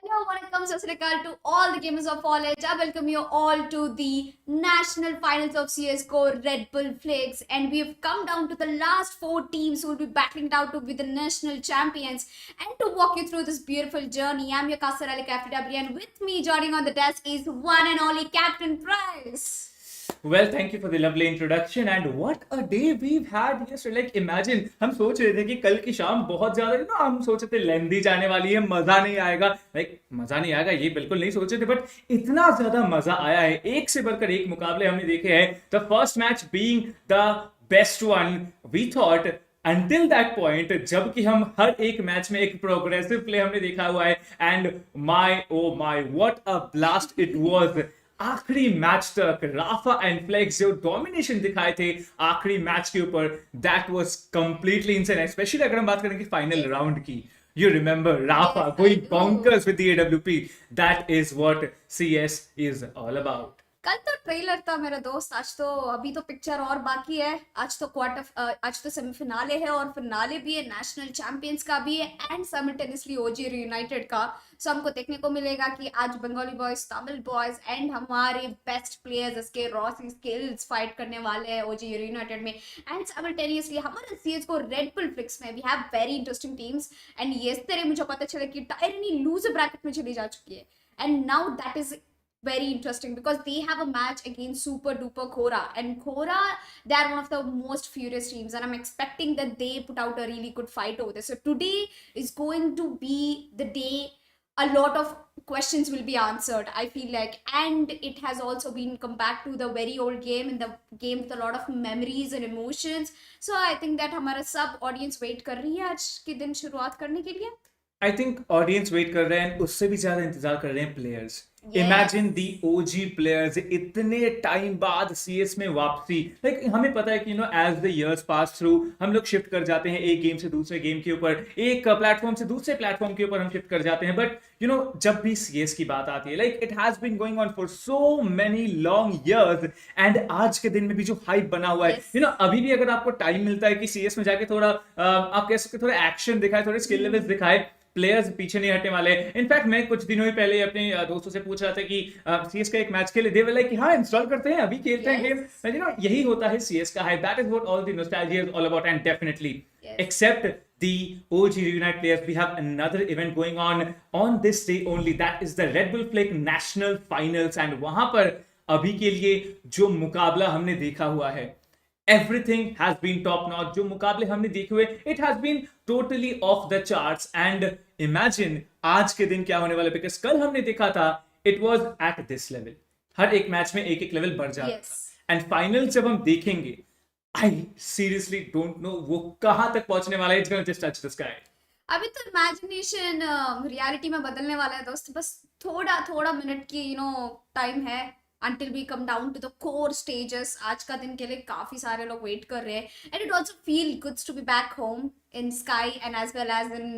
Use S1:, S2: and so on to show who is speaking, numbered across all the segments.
S1: Hello, welcome to all the gamers of college. I welcome you all to the national finals of CS:GO Red Bull Flags, and we've come down to the last four teams who will be battling it out to be the national champions. And to walk you through this beautiful journey, I'm your caster Ali FW, and with me joining on the desk is one and only Captain Price.
S2: Well, thank you for the lovely introduction and what a day we've had yesterday. Like imagine हम सोच रहे थे कि कल की शाम बहुत ज्यादा हम सोच रहे थे लेंदी जाने वाली है, मजा नहीं आएगा. मजा नहीं आएगा ये बिल्कुल नहीं सोचे थे, बट इतना ज्यादा मजा आया है. एक से बढ़कर एक मुकाबले हमने देखे हैं. The first match being the best one, we thought until that point, जबकि हम हर एक मैच में एक प्रोग्रेसिव प्ले हमने देखा हुआ है. And my what a blast it was. आखिरी मैच तक राफा एंड फ्लेक्स जो डोमिनेशन दिखाए थे आखिरी मैच के ऊपर, that was completely insane. Specially अगर हम बात करें कि फाइनल राउंड की, you remember Rafa going bonkers with the AWP. That is what CS is all about.
S1: कल तो ट्रेलर था मेरा दोस्त, आज तो अभी तो पिक्चर और बाकी है. आज तो सेमीफिनाले है और फिनाले भी है, नेशनल चैंपियंस का भी है एंड साइमल्टेनियसली ओजी यूनाइटेड का. सो हमको देखने को मिलेगा कि आज Bengali boys, Tamil boys and हमारे बेस्ट प्लेयर्स इसके रॉसी स्किल्स फाइट करने वाले हैं ओजी यूनाइटेड में. एंड साइमल्टेनियसली हमारे सीएस को रेड बुल फ्लिक्स में we have very interesting teams. And yesterday मुझे पता चला कि टायरनी लूजर ब्रैकेट में चली जा चुकी है. And now that is very interesting because they have a match against super duper Khora, and Khora, they are one of the most furious teams, and I'm expecting that they put out a really good fight over there. So today is going to be the day a lot of questions will be answered, I feel like, and it has also been come back to the very old game, and the game with a lot of memories and emotions. So I think that हमारा सब audience wait कर रही है आज के दिन शुरुआत करने के लिए.
S2: आई थिंक ऑडियंस वेट कर रहे हैं, उससे भी ज्यादा इंतजार कर रहे हैं players.
S1: Yes.
S2: Imagine the OG players इतने टाइम बाद सीएस में वापसी. हमें पता है कि as the years pass through हम लोग शिफ्ट कर जाते हैं एक गेम से दूसरे गेम के ऊपर, एक प्लेटफॉर्म से दूसरे प्लेटफॉर्म के ऊपर हम शिफ्ट कर जाते हैं. बट जब भी सीएस की बात आती है, it has been going on for so many long years, and आज के दिन में भी जो हाइप बना हुआ है,
S1: Yes.
S2: अभी भी अगर आपको टाइम मिलता है कि सीएस में जाके थोड़ा आप कह सकते थोड़ा एक्शन दिखाए, थोड़े स्किल लेवल्स दिखाए, प्लेयर्स पीछे नहीं हटने वाले. इनफैक्ट मैं कुछ दिनों ही पहले अपने दोस्तों से पूछ रहा था कि सीएस का एक मैच खेले, दे वर लाइक कि हाँ इंस्टॉल करते हैं, अभी खेलते हैं गेम. यही होता है सीएस का है. That is what all the nostalgia is all about. And definitely except the OG Reunite players, we have another event going on this day only. That is the Red Bull Flag National Finals, and वहां पर अभी के लिए जो मुकाबला हमने देखा हुआ है, everything has been top notch. जो मुकाबले हमने देखे हुए, it has been totally off the charts. And imagine आज के दिन क्या होने वाला, because कल हमने देखा था it was at this level. हर एक मैच में एक एक लेवल बढ़ जाता
S1: Yes.
S2: था. एंड फाइनल जब हम देखेंगे, I seriously don't know वो कहां तक पहुंचने वाला है. It's gonna just touch the sky.
S1: अभी तो इमेजिनेशन रियलिटी में बदलने वाला है दोस्त. बस थोड़ा थोड़ा मिनट की टाइम है until we come down to the core stages. आज का दिन के लिए काफी सारे लोग वेट कर रहे हैं, and it also feel good to be back home in Sky and as well as in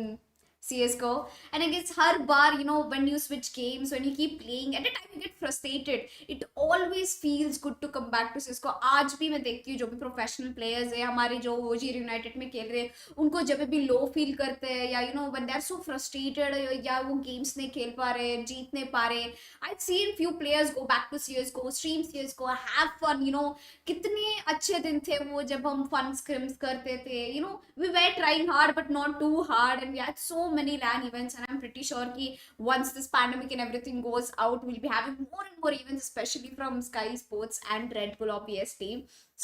S1: CS:GO. And I guess her bar when you switch games, when you keep playing, at a time you get frustrated. It always feels good to come back to CS:GO. आज भी मैं देखती हूँ जो भी professional players है हमारे जो ओजी यूनाइटेड में खेल रहे हैं, उनको जब भी लो फील करते हैं या when they are so frustrated या वो गेम्स नहीं खेल पा रहे, जीत नहीं पा रहे, I've seen few players go back to CS:GO, stream CS:GO, have fun. कितने अच्छे दिन थे वो जब हम फन स्क्रिम्स करते थे. We were trying hard but not too hard, and we had so many LAN events, and I'm pretty sure कि once this pandemic and everything goes out, we'll be having more and more events, especially from Sky Sports and Red Bull obviously.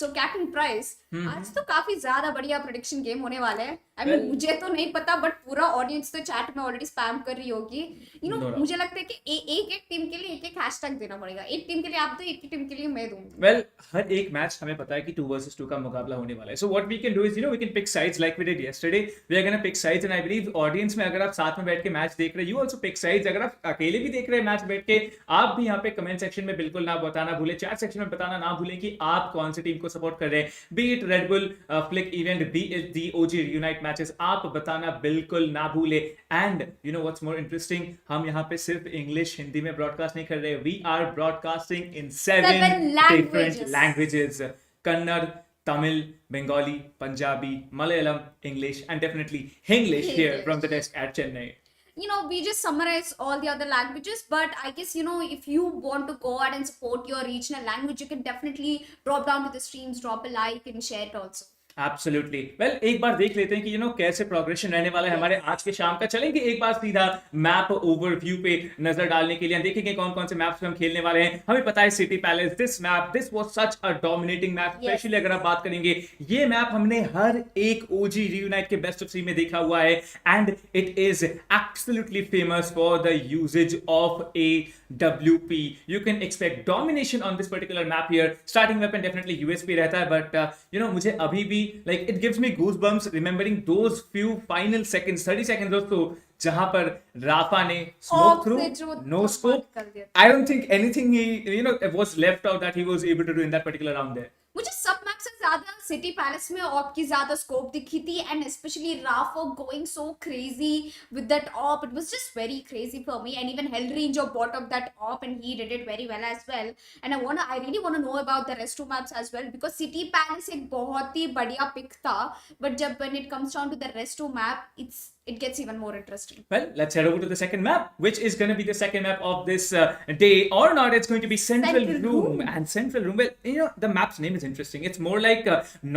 S1: So Captain Price, आज तो काफी ज्यादा बढ़िया prediction game होने वाले हैं. I mean, मुझे तो नहीं पता, बट पूरा ऑडियंस तो चैट में ऑलरेडी स्पैम कर रही होगी. मुझे लगता है कि एक एक टीम के लिए एक एक हैशटैग देना पड़ेगा. एक टीम के लिए आप दो, एक टीम के लिए मैं दूंगी.
S2: वेल हर एक मैच हमें पता है कि 2 versus 2 का मुकाबला होने वाला है. So what we can do is we can pick sides like we did yesterday. We are gonna pick sides, and I believe audience में अगर आप साथ में बैठ के मैच देख रहे, यू आल्सो पिक साइड्स. अगर आप अकेले भी देख रहे हैं मैच बैठ के, आप भी यहाँ पे कमेंट सेक्शन में बिल्कुल ना बताना भूले, चैट सेक्शन में बताना ना भूलें कि आप कौन सी टीम को सपोर्ट कर रहे हैं. B it red bull flick event, B it the OG unite matches, आप बताना बिल्कुल ना भूले. एंड व्हाट्स मोर इंटरेस्टिंग, हम यहाँ पे सिर्फ इंग्लिश हिंदी में ब्रॉडकास्ट नहीं कर रहे, we are broadcasting in 7 different languages: Kannada, Tamil, Bengali, Punjabi, Malayalam, English, and definitely Hinglish here from the desk at Chennai.
S1: we just summarize all the other languages, but I guess, if you want to go ahead and support your regional language, you can definitely drop down to the streams, drop a like and share it also.
S2: Absolutely well एक बार देख लेते हैं कि कैसे progression रहने वाला है हमारे
S1: Yes.
S2: आज के शाम का। चलेंगे एक बार सीधा मैप ओवरव्यू पे नजर डालने के लिए, देखेंगे कौन कौन से मैप्स पे हम खेलने वाले हैं। हमें पता है city palace, this was such a dominating map,
S1: Yes.
S2: Specially अगर आप बात करेंगे ये मैप हमने हर एक ओजी रियूनाइट के बेस्ट ऑफ 3 में देखा हुआ है, and it is absolutely famous for the usages of a WP. You can expect domination on this particular map here. Starting weapon definitely USP रहता है, but मुझे अभी भी like it gives me goosebumps remembering those few final seconds, 30 seconds or so, जहां पर Rafa ने smoke through,
S1: से जो
S2: no
S1: धमाल
S2: scope.
S1: कर दिया।
S2: I don't think anything he was left out that he was able to do in that particular round there.
S1: मुझे सब map से ज्यादा सिटी पैलेस में ऑप की ज्यादा स्कोप दिखी थी, एंड स्पेशली राफो going so crazy with that op, it was just very crazy for me, and even हेलरी जो bought up that op and he did it very well as well, and I really want to know about the rest two maps as well, because City Palace एक बहुत ही बढ़िया pick था, but जब when it comes down to the rest two map, it gets even more interesting.
S2: Well, let's head over to the second map, which is going to be the second map of this day, or not. It's going to be Central Room. And Central Room, well, the map's name is interesting. It's more like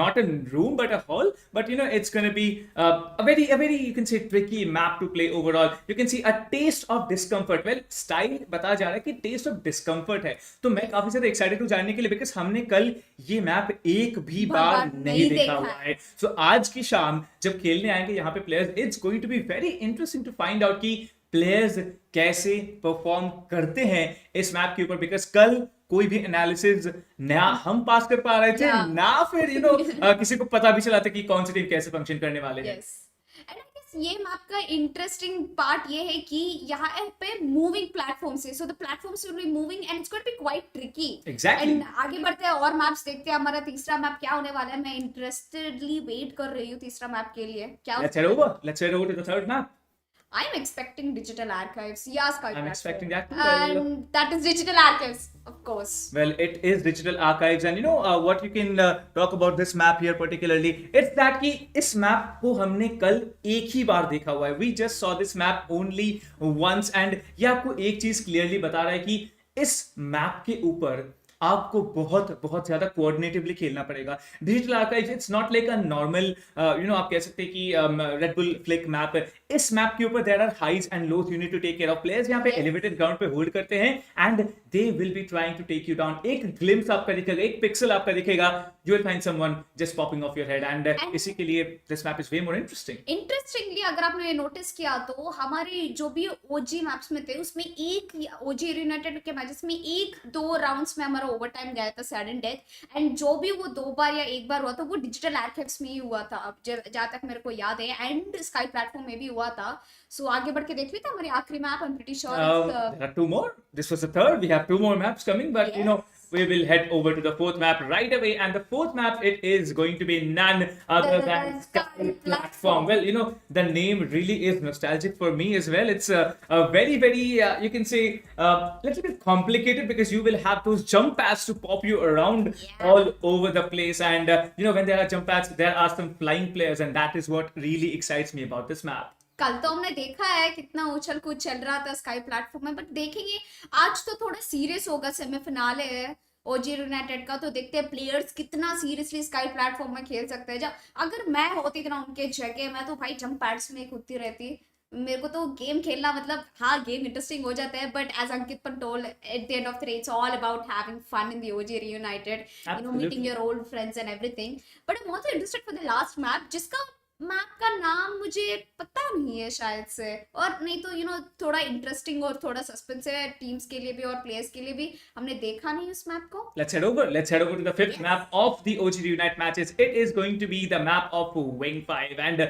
S2: not a room, but a hall. But it's going to be a very, you can say, tricky map to play overall. You can see a taste of discomfort. Well, style बता जा रहा है कि taste of discomfort है, तो मैं काफी ज्यादा excited हूँ जानने के लिए, because हमने कल ये मैप एक भी बार नहीं देखा हुआ है। So आज की शाम जब खेलने आएंगे यहाँ पे players, it's going to be very interesting to find out कि प्लेयर्स कैसे परफॉर्म करते हैं इस मैप के ऊपर, बिकॉज कल कोई भी एनालिसिस ना हम पास कर पा रहे थे, ना फिर किसी को पता भी चला था कि कौन सी टीम कैसे फंक्शन करने वाले हैं।
S1: एंड आई गेस ये मैप का इंटरेस्टिंग पार्ट ये है कि यहाँ पे मूविंग प्लेटफॉर्म्स है, so the platforms will be moving and it's going to be quite tricky.
S2: Exactly.
S1: And आगे बढ़ते हैं और मैप्स देखते हैं, हमारा तीसरा मैप क्या होने वाला है। मैं इंटरेस्टेडली वेट कर रही हूँ तीसरा मैप के लिए। क्या
S2: Let's head over to the third map.
S1: I'm expecting digital archives. Yes,
S2: I'm expecting that too.
S1: And that is digital archives, of course.
S2: Well, it is digital archives, and what you can talk about this map here particularly, it's that कि इस map को हमने कल एक ही बार देखा हुआ है। We just saw this map only once, and ये आपको एक चीज क्लियरली बता रहा है कि इस map के ऊपर आपको बहुत बहुत ज्यादा कोऑर्डिनेटिवली खेलना पड़ेगा। Digital archives it's not like a normal आप कह सकते हैं कि रेड बुल फ्लिक मैप। इस मैप के ऊपर there are highs and lows, you need to take care of. Players यहाँ पे एलिवेटेड ग्राउंड पे होल्ड करते हैं and they will be trying to take you down. एक ग्लिम्स आपका दिखेगा, एक पिक्सल आपका दिखेगा, you will find someone just popping off your head, and इसी के लिए this map is way more interesting.
S1: Interestingly अगर आपने नोटिस किया तो हमारे जो भी ओजी मैप्स में थे उसमें एक ओजी यूनाइटेड के मैचेस में एक दो राउंड्स में हमारा ओवर टाइम गया था सडन डेथ, एंड जो भी वो 2 बार या 1 बार हुआ था वो डिजिटल आर्काइव्स में ही हुआ था, अब जहां तक मेरे को याद है, एंड स्काई प्लेटफॉर्म में भी हुआ था। सो आगे बढ़ के देख लेते हैं हमारी आखिरी map. I am pretty sure
S2: there are 2 more. This was the third. We have 2 more maps coming, but we will head over to the fourth map right away, and the fourth map, it is going to be none other than Sky Platform. Well, the name really is nostalgic for me as well. It's a very you can say little bit complicated, because you will have those jump pads to pop you around all over the place, and when there are jump pads, there are some flying players, and that is what really excites me about this map.
S1: कल तो हमने देखा है कितना उछल कूद चल रहा था स्काई प्लेटफॉर्म में, बट देखेंगे आज तो थोड़ा सीरियस होगा। सेमीफिनाले है ओजी यूनाइटेड का, तो देखते हैं प्लेयर्स कितना सीरियसली स्काई प्लेटफॉर्म में खेल सकते हैं। जब अगर मैं होती थी ना उनके जगह, मैं तो भाई जंप पैड्स में कूदती रहती। मेरे को तो गेम खेलना मतलब हाँ गेम इंटरेस्टिंग हो जाता है, but as Ankit told at the end of the day it's all about having fun in the OG reunited, meeting your old friends and everything. But I am also interested for the last map, जिसका map का नाम मुझे पता नहीं है शायद से, और नहीं तो थोड़ा इंटरेस्टिंग और थोड़ा सस्पेंस है टीम्स के लिए भी और प्लेयर्स के लिए भी। हमने देखा नहीं उस मैप को।
S2: Let's head over to the fifth map of the OG Reunite matches. It is going to be the map of Wing 5, and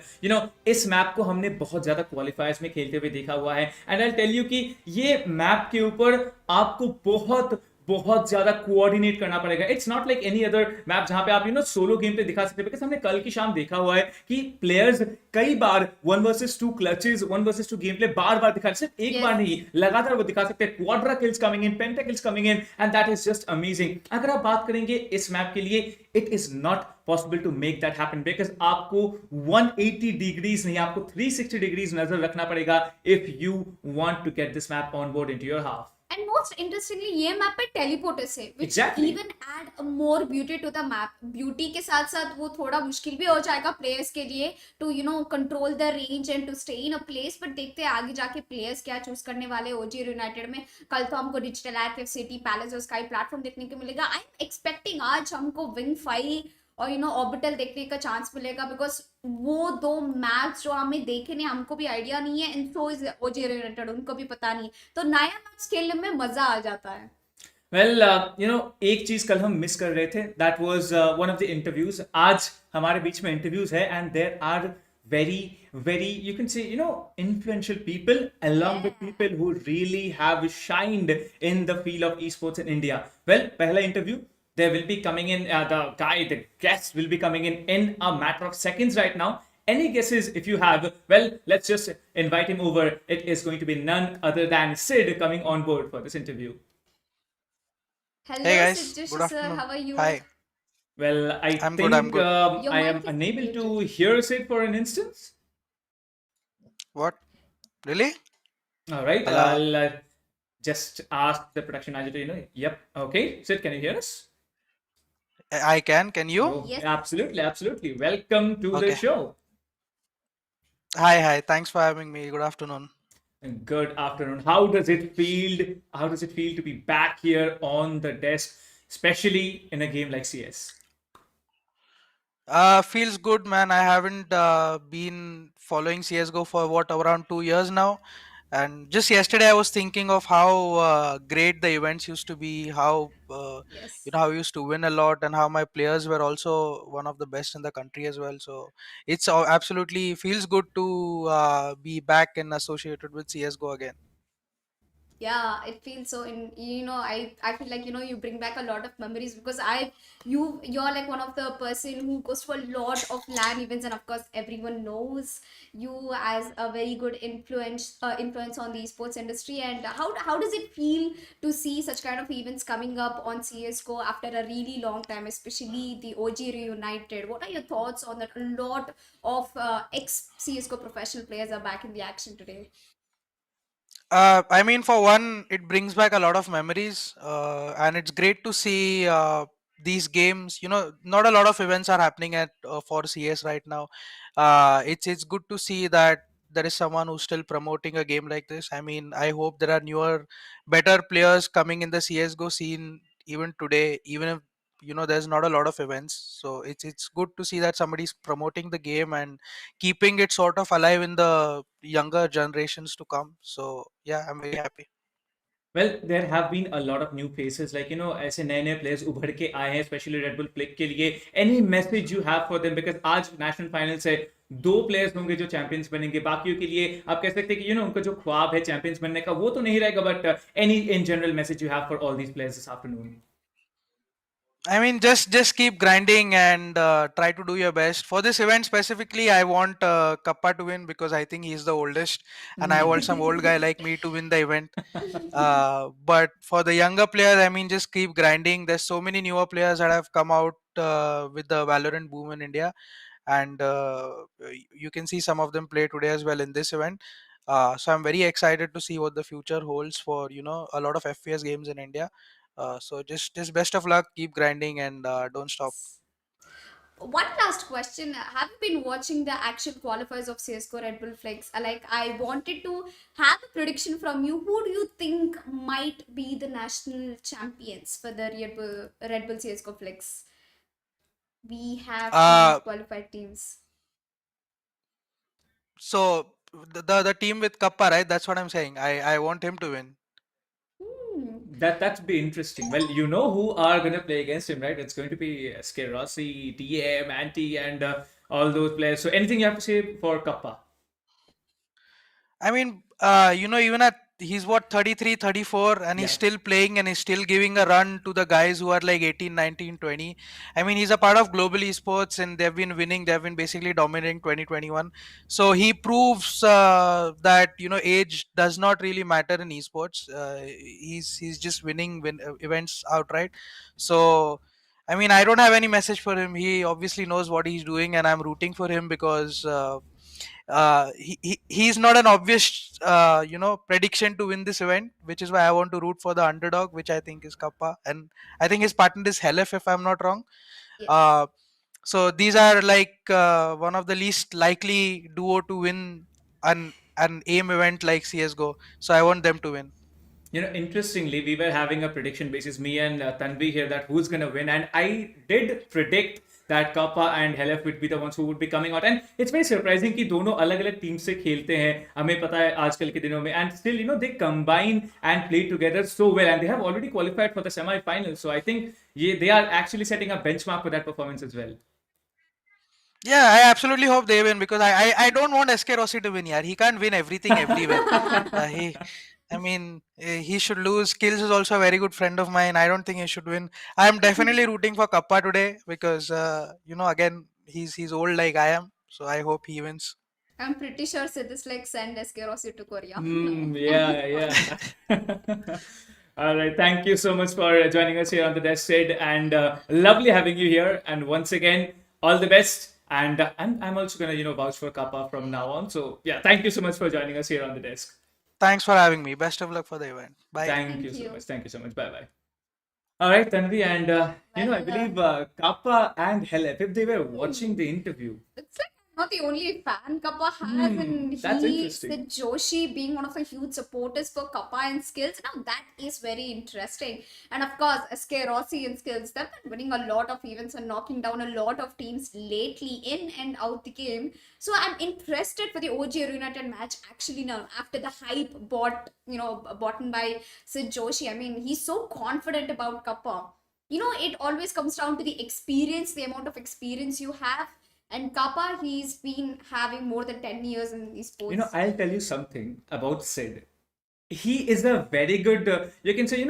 S2: इस मैप को हमने बहुत ज्यादा क्वालिफायर्स में खेलते हुए देखा हुआ है, and I'll tell you कि ये मैप के ऊपर आपको बहुत बहुत ज्यादा कोऑर्डिनेट करना पड़ेगा. It's not like any other map जहां पे आप सोलो गेम पे दिखा सकते हैं. बिकॉज हमने कल की शाम देखा हुआ है कि प्लेयर्स कई बार 1 versus 2 clutches, 1 versus 2 game play बार बार दिखा, सिर्फ एक बार
S1: Yes.
S2: नहीं, लगातार वो दिखा सकते हैं. Quadra kills coming in, penta kills coming in, and that is just amazing. अगर आप बात करेंगे इस मैप के लिए, it is not possible to make that happen because आपको 180 डिग्रीज नहीं, आपको 360 डिग्रीज नजर रखना पड़ेगा if you want to get this map on board into your half.
S1: And most interestingly ये मैप पे टेलीपोर्टर्स है which
S2: Exactly.
S1: Even add more beauty to the map. Beauty के साथ साथ वो थोड़ा मुश्किल भी हो जाएगा प्लेयर्स के लिए to control the range and to stay in a place. But देखते हैं आगे जाके प्लेयर्स क्या चूज करने वाले ओजी यूनाइटेड में. कल तो हमको डिजिटल एक्टिव सिटी पैलेस और स्काई प्लेटफॉर्म देखने को मिलेगा. आई एम एक्सपेक्टिंग आज हमको विंग फाइल और ऑर्बिटल देखने का चांस मिलेगा बिकॉज वो दो मैप्स जो हमें देखे नहीं, हमको भी आइडिया नहीं है and so is OG United, उनको भी पता नहीं. तो नया मैच खेलने में मजा आ जाता है.
S2: वेल एक चीज कल हम मिस कर रहे थे, that was one of the interviews. आज हमारे बीच में इंटरव्यूज है and there are very very, you can say, influential people along with
S1: Yeah.
S2: people who really have shined in the field of esports in India. Well, pehla interview, there will be coming in, the guest will be coming in a matter of seconds right now. Any guesses if you have? Well, let's just invite him over. It is going to be none other than Sid coming on board for this interview.
S3: Hey
S1: Hello,
S3: guys, good
S1: Sidjushu sir.
S3: afternoon.
S1: How are you?
S3: Hi,
S2: Well, I
S3: I'm good. I'm
S2: think
S3: good.
S1: Your
S2: I
S1: mic
S2: am
S1: is
S2: unable to
S1: muted.
S2: hear Sid for an instance.
S3: What? Really?
S2: All right,
S3: Hello.
S2: I'll just ask the production manager to, yep, okay. Sid, can you hear us?
S3: I can. Can you?
S2: Oh,
S1: Yes.
S2: absolutely, absolutely. Welcome to the
S3: Okay.
S2: show.
S3: Hi, hi. Thanks for having me. Good afternoon.
S2: And good afternoon. How does it feel? How does it feel to be back here on the desk, especially in a game like CS?
S3: Feels good, man. I haven't been following CS:GO for what around 2 years now, and just yesterday I was thinking of how great the events used to be, how
S1: Yes.
S3: how we used to win a lot, and how my players were also one of the best in the country as well. So it's absolutely feels good to be back and associated with CS:GO again.
S1: Yeah, it feels so. In I feel like you bring back a lot of memories because you're like one of the person who goes for a lot of LAN events, and of course everyone knows you as a very good influence on the sports industry. And how does it feel to see such kind of events coming up on CS:GO after a really long time, especially the OG Reunited? What are your thoughts on that? A lot of ex CS:GO professional players are back in the action today.
S3: I mean, for one, it brings back a lot of memories, and it's great to see these games. Not a lot of events are happening at for CS right now. It's good to see that there is someone who's still promoting a game like this. I mean, I hope there are newer, better players coming in the CS:GO scene even today, even if there's not a lot of events. So it's good to see that somebody's promoting the game and keeping it sort of alive in the younger generations to come. So yeah, I'm very happy.
S2: Well, there have been a lot of new faces, like ऐसे नए नए players उभर के आए हैं, especially Red Bull Click के लिए. Any message you have for them? Because आज national finals है, दो players होंगे जो champions बनेंगे. बाकियों के लिए आप कह सकते हैं कि उनका जो ख्वाब है champions बनने का वो तो नहीं रहेगा, but any in general message you have for all these players this afternoon?
S3: I mean, just keep grinding and try to do your best. For this event specifically, I want Kappa to win because I think he's the oldest, and I want some old guy like me to win the event. But for the younger players, I mean, just keep grinding. There's so many newer players that have come out with the Valorant boom in India, and you can see some of them play today as well in this event. So I'm very excited to see what the future holds for a lot of FPS games in India. So just best of luck, keep grinding, and don't stop.
S1: One last question. Have you been watching the actual qualifiers of CSGO Red Bull Flex? Like, I wanted to have a prediction from you. Who do you think might be the national champions for the Red Bull CSGO Flex? We have the
S3: Uh,
S1: qualified teams.
S3: so the team with Kappa, right? That's what I'm saying. I want him to win.
S1: Hmm.
S2: That'd be interesting. Well, you know who are gonna play against him, right? It's going to be Skerossi, TM, Anti, and all those players. So anything you have to say for Kappa?
S3: I mean, even at he's what, 33, 34, and he's
S2: Yeah.
S3: still playing and he's still giving a run to the guys who are like 18, 19, 20. I mean, he's a part of global esports and they've been winning, they've been basically dominating 2021. So he proves that, you know, age does not really matter in esports. He's just winning events outright. So I mean, I don't have any message for him. He obviously knows what he's doing, and I'm rooting for him because he's not an obvious prediction to win this event, which is why I want to root for the underdog, which I think is Kappa, and I think his partner is Helef, if I'm not wrong.
S1: Yes.
S3: uh, so these are like one of the least likely duo to win an aim event like CSGO, so I want them to win.
S2: You know, interestingly, we were having a prediction basis, me and Tanvi here, that who's going to win. And I did predict that Kappa and Helef would be the ones who would be coming out. And it's very surprising कि दोनों अलग-अलग team से खेलते हैं. हमें पता है आजकल के दिनों में. And still, you know, they combine and play together so well. And they have already qualified for the semi-finals. So I think they are actually setting a benchmark for that performance as well.
S3: Yeah, I absolutely hope they win because I don't want SK Rossi to win. Yeah, he can't win everything everywhere. I mean, he should lose. Kills is also a very good friend of mine. I don't think he should win. I am definitely rooting for Kappa today because again, he's old like I am, so I hope he wins.
S1: I'm pretty sure Sid is like send Eskerosi to Korea.
S2: Yeah, yeah. All right. Thank you so much for joining us here on the desk, Sid, and lovely having you here. And once again, all the best. And I'm also gonna vouch for Kappa from now on. So yeah, thank you so much for joining us here on the desk.
S3: Thanks for having me. Best of luck for the event. Bye.
S2: Thank you
S1: Thank
S2: so
S1: you.
S2: much. Thank you so much. Bye bye. All right, Tanvi, and I
S1: Well,
S2: believe Kappa and Helep, if they were watching the interview.
S1: it's like I'm not the only fan Kappa has, and
S2: That's
S1: he
S2: interesting.
S1: said Joshi being one of the huge supporters for Kappa and Skills. Now that is very interesting. And of course, SK Rossi and Skills, they've been winning a lot of events and knocking down a lot of teams lately in and out the game. So I'm interested for the OG Reunited match actually now after the hype bought by Sid Joshi. I mean, he's so confident about Kappa. It always comes down to the experience, the amount of experience you have. And Kappa, he's been having more than 10 years in these sports.
S2: I'll tell you something about Sid. He is a very good, you can say,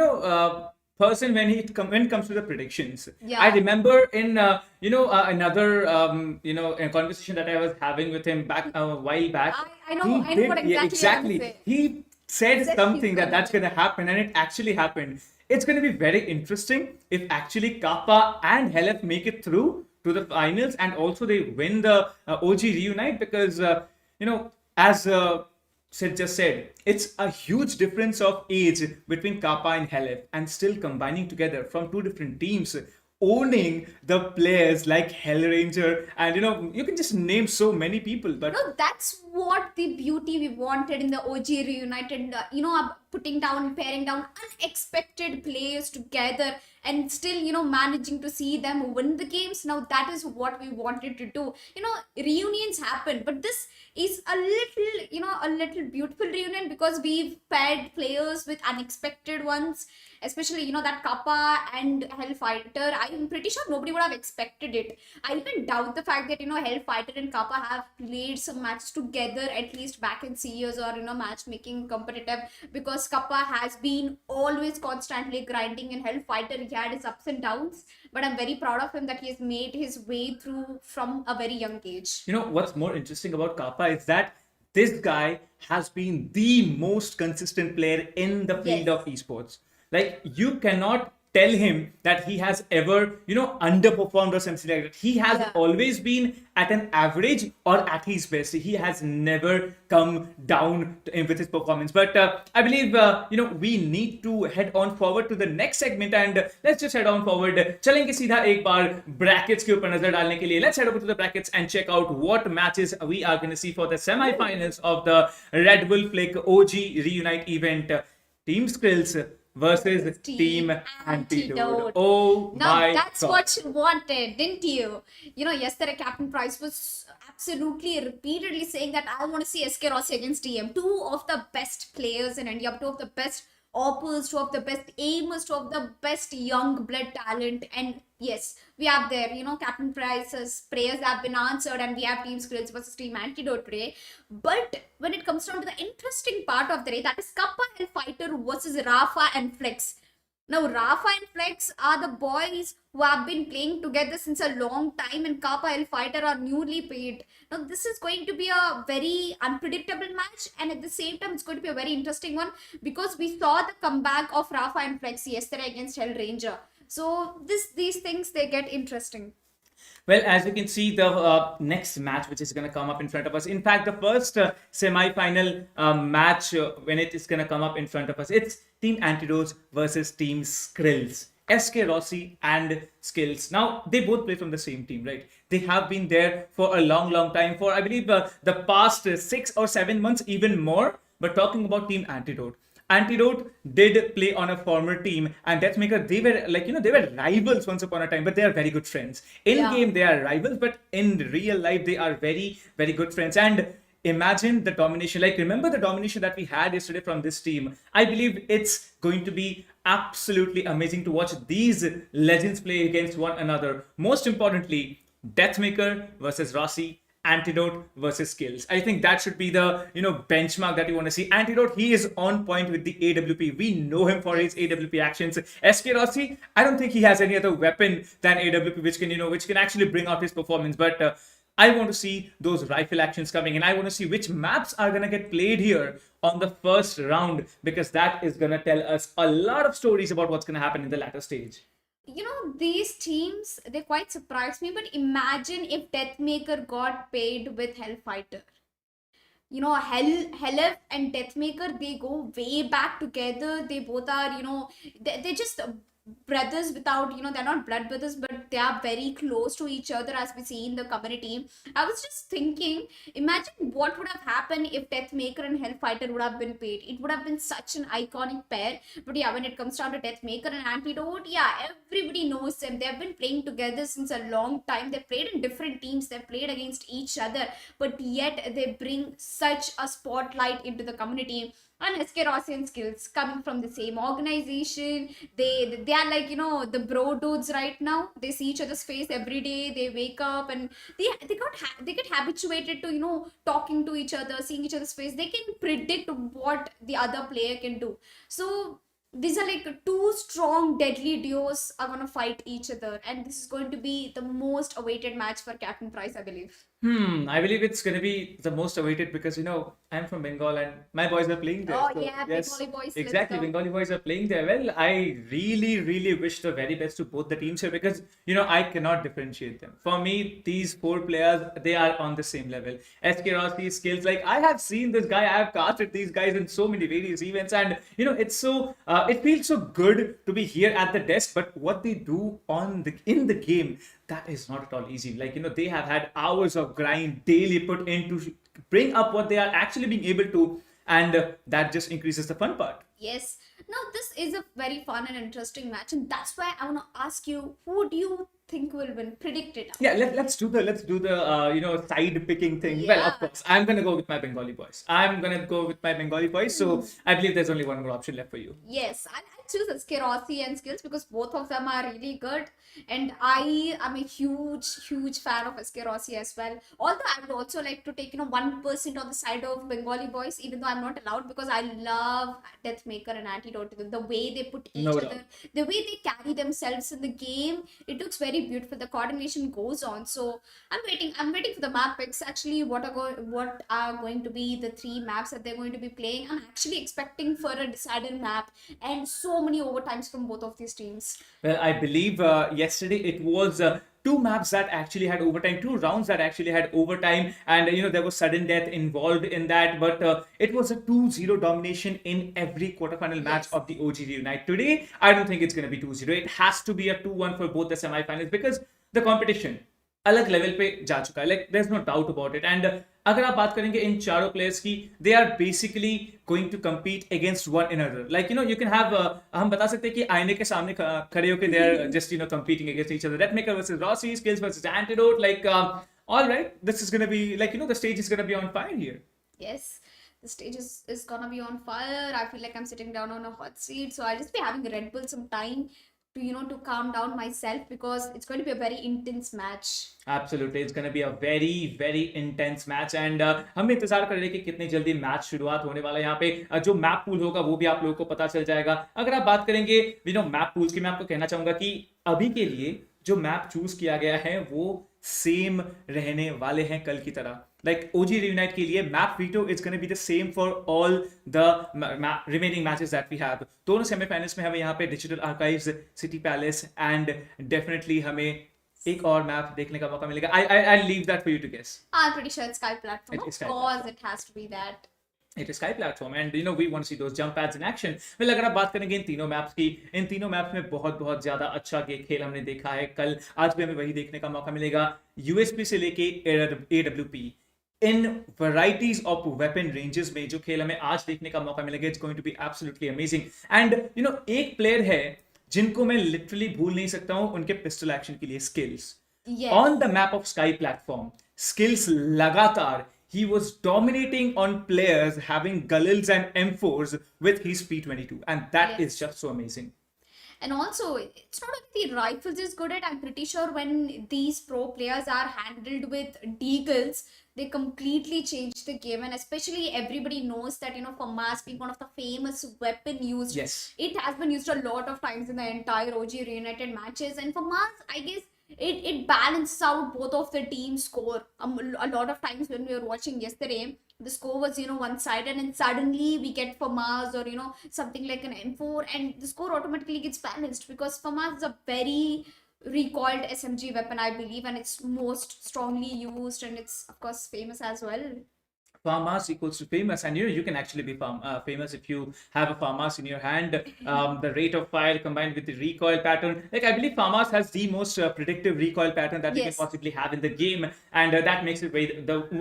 S2: person when it comes to the predictions.
S1: Yeah.
S2: I remember in, another, a conversation that I was having with him back a while back.
S1: I know what
S2: yeah,
S1: exactly
S2: exactly.
S1: you're gonna say.
S2: He said
S1: Said
S2: something
S1: he's
S2: that's
S1: gonna
S2: going to happen, and it actually happened. It's going to be very interesting if actually Kappa and Helef make it through to the finals, and also they win the OG reunite because as Sid just said, it's a huge difference of age between Kappa and Helef, and still combining together from two different teams, owning the players like Hellranger, and you can just name so many people. But
S1: No, that's what the beauty we wanted in the OG Reunited, putting down, pairing down unexpected players together and still, managing to see them win the games. Now, that is what we wanted to do. Reunions happen, but this is a little beautiful reunion because we've paired players with unexpected ones, especially, that Kappa and Hellfighter. I'm pretty sure nobody would have expected it. I even doubt the fact that, Hellfighter and Kappa have played some matches together, at least back in CEOs or, matchmaking competitive, because Kappa has been always constantly grinding in Hellfighter. He had his ups and downs, but I'm very proud of him that he has made his way through from a very young age.
S2: What's more interesting about Kappa is that this guy has been the most consistent player in the field
S1: Yes.
S2: of esports. Like, you cannot tell him that he has ever, underperformed or something like that. He has
S1: Yeah.
S2: always been at an average or at his best. He has never come down with his performance. But I believe, we need to head on forward to the next segment, and let's just head on forward. चलेंगे सीधा एक बार brackets के ऊपर नजर डालने के लिए. Let's head over to the brackets and check out what matches we are going to see for the semi-finals of the Red Bull Flick OG Reunite event. Team Skrills versus Team Antidote. Oh
S1: Now
S2: my
S1: that's
S2: God.
S1: what you wanted, didn't you? Yesterday Captain Price was absolutely repeatedly saying that I want to see SK Rossi against TM. Two of the best players in India, two of the best opals, two of the best aimers, two of the best young blood talent. And yes, we have there, Captain Price's prayers have been answered, and we have Team Skrills versus Team Antidote today. But when it comes down to the interesting part of the day, that is Kappa Hellfighter versus Rafa and Flex. Now, Rafa and Flex are the boys who have been playing together since a long time, and Kappa Hellfighter are newly paid. Now, this is going to be a very unpredictable match, and at the same time, it's going to be a very interesting one because we saw the comeback of Rafa and Flex yesterday against Hell Ranger. So, these things they get interesting.
S2: Well, as you can see, the next match which is going to come up in front of us. In fact, the first semi-final match when it is going to come up in front of us, it's Team Antidotes versus Team Skrills. SK Rossi and Skills. Now, they both play from the same team, right? They have been there for a long, long time, for I believe the past 6 or 7 months, even more. But talking about Team Antidote. Antidote did play on a former team, and Deathmaker, they were they were rivals once upon a time, but they are very good friends. In game, they are rivals, but in real life, they are very, very good friends. And imagine the domination. Like, remember the domination that we had yesterday from this team. I believe it's going to be absolutely amazing to watch these legends play against one another. Most importantly, Deathmaker versus Rossi, Antidote versus Skills. I think that should be the benchmark that you want to see. Antidote, he is on point with the AWP. We know him for his AWP actions. SK Rossi, I don't think he has any other weapon than AWP which can actually bring out his performance. But I want to see those rifle actions coming, and I want to see which maps are going to get played here on the first round, because that is going to tell us a lot of stories about what's going to happen in the latter stage.
S1: These teams, they quite surprised me, but imagine if Deathmaker got paid with Hellfighter. Hellef and Deathmaker, they go way back together. They both are, they're just brothers without, they're not blood brothers, but they are very close to each other, as we see in the community. I was just thinking, imagine what would have happened if Deathmaker and Hellfighter would have been paid. It would have been such an iconic pair. But yeah, when it comes down to Deathmaker and Antidote, yeah, everybody knows them. They've been playing together since a long time. They've played in different teams. They've played against each other, but yet they bring such a spotlight into the community. And SK Rossi and Skills, coming from the same organization, they are like the bro dudes right now. They see each other's face every day. They wake up and they get habituated to talking to each other, seeing each other's face. They can predict what the other player can do. So these are like two strong deadly duos are gonna fight each other, and this is going to be the most awaited match for Captain Price, I believe.
S2: I believe it's going to be the most awaited because, I'm from Bengal and my boys are playing there.
S1: Oh
S2: So,
S1: yeah,
S2: yes,
S1: Bengali boys. Let's
S2: exactly.
S1: go.
S2: Bengali boys are playing there. Well, I really, really wish the very best to both the teams here because, I cannot differentiate them. For me, these 4 players, they are on the same level. SK Rossi, Skills, like I have seen this guy, I have casted these guys in so many various events, and, it's so, it feels so good to be here at the desk, but what they do in the game, that is not at all easy. Like, they have had hours of grind daily put in to bring up what they are actually being able to, and that just increases the fun part.
S1: Yes. Now, this is a very fun and interesting match, and that's why I want to ask you, who do you think will win? Predict it.
S2: Yeah, let's do the side picking thing. Well,
S1: Yeah.
S2: of course, I'm gonna go with my Bengali boys. So I believe there's only one more option left for you.
S1: Yes, I'll choose SK Rossi and Skills because both of them are really good, and I am a huge fan of SK Rossi as well. Although I would also like to take 1% on the side of Bengali boys, even though I'm not allowed, because I love Deathmaker and Antidote. The way they put each
S2: No
S1: other,
S2: doubt.
S1: the way they carry themselves in the game, it looks very beautiful. The coordination goes on. So I'm waiting for the map picks. Actually, what are going to be the 3 maps that they're going to be playing? I'm actually expecting for a decided map and so many overtimes from both of these teams.
S2: Well, I believe yesterday it was 2 maps that actually had overtime, 2 rounds that actually had overtime, and there was sudden death involved in that. But it was a 2-0 domination in every quarterfinal match
S1: Yes.
S2: of the OG Reunite. Today, I don't think it's going to be 2-0. It has to be a 2-1 for both the semifinals because the competition अलग level पे जा चुका है. Like there's no doubt about it. And अगर आप बात करेंगे इन चारों players की, they are basically going to compete against one another. Like you can have हम बता सकते हैं कि आईने के सामने खड़े होके they are just competing against each other. Deathmaker versus Rossi, Skills versus Antidote. Like all right, this is gonna be like the stage is gonna be on fire here.
S1: Yes, The stage is gonna be on fire. I feel like I'm sitting down on a hot seat. So I'll just be having a Red Bull some time to, to calm down myself because it's going to be a very intense match.
S2: Absolutely, it's going to be a very very intense match and हम इंतजार कर रहे हैं कि कितनी जल्दी match शुरुआत होने वाला है। यहाँ पे जो मैप पूल होगा वो भी आप लोगों को पता चल जाएगा। अगर आप बात करेंगे मैप पूल्स की, मैं आपको कहना चाहूंगा कि अभी के लिए जो मैप चूज किया गया है वो सेम रहने वाले हैं कल की तरह। लाइक ओजी रियूनाइट के लिए map veto is gonna be the same for all the remaining matches that we have. दोनों सेमीफाइनल्स में हमें यहाँ पे digital archives, city palace and definitely हमें एक और मैप देखने का मौका मिलेगा। I leave that for you to guess.
S1: I'm pretty sure it's Sky Platform.
S2: It's Sky
S1: Of course, it has to be that.
S2: It is Sky Platform and we want to see those jump pads in action. Well, अगर आप बात करेंगे इन तीनों maps की, इन तीनों maps में बहुत बहुत ज्यादा अच्छा खेल हमने देखा है कल, आज भी हमें वही देखने का मौका मिलेगा। यूएसपी से लेके AWP in varieties of weapon ranges में जो खेल हमें आज देखने का मौका मिलेगा, it's going to be absolutely amazing. And एक प्लेयर है जिनको मैं लिटरली भूल नहीं सकता हूं उनके पिस्टल एक्शन के लिए skills.
S1: Yes.
S2: On the map of Sky Platform, skills लगातार he was dominating on players having Gullils and M4s with his P22 and that
S1: Yes.
S2: is just so amazing.
S1: And also, it's not only the rifles is good at. I'm pretty sure when these pro players are handled with deagles, they completely change the game. And especially everybody knows that, FAMAS being one of the famous weapon used.
S2: Yes.
S1: It has been used a lot of times in the entire OG Reunited matches. And FAMAS, I guess, it balances out both of the team's score. A lot of times when we were watching yesterday, the score was one sided and suddenly we get FAMAS or something like an M4 and the score automatically gets balanced because FAMAS is a very recoiled SMG weapon, I believe, and it's most strongly used and it's of course famous as well.
S2: FAMAS equals to famous, and you can actually be famous if you have a FAMAS in your hand. The rate of fire combined with the recoil pattern, like I believe FAMAS has the most predictive recoil pattern that you can
S1: Yes.
S2: possibly have in the game, and that makes it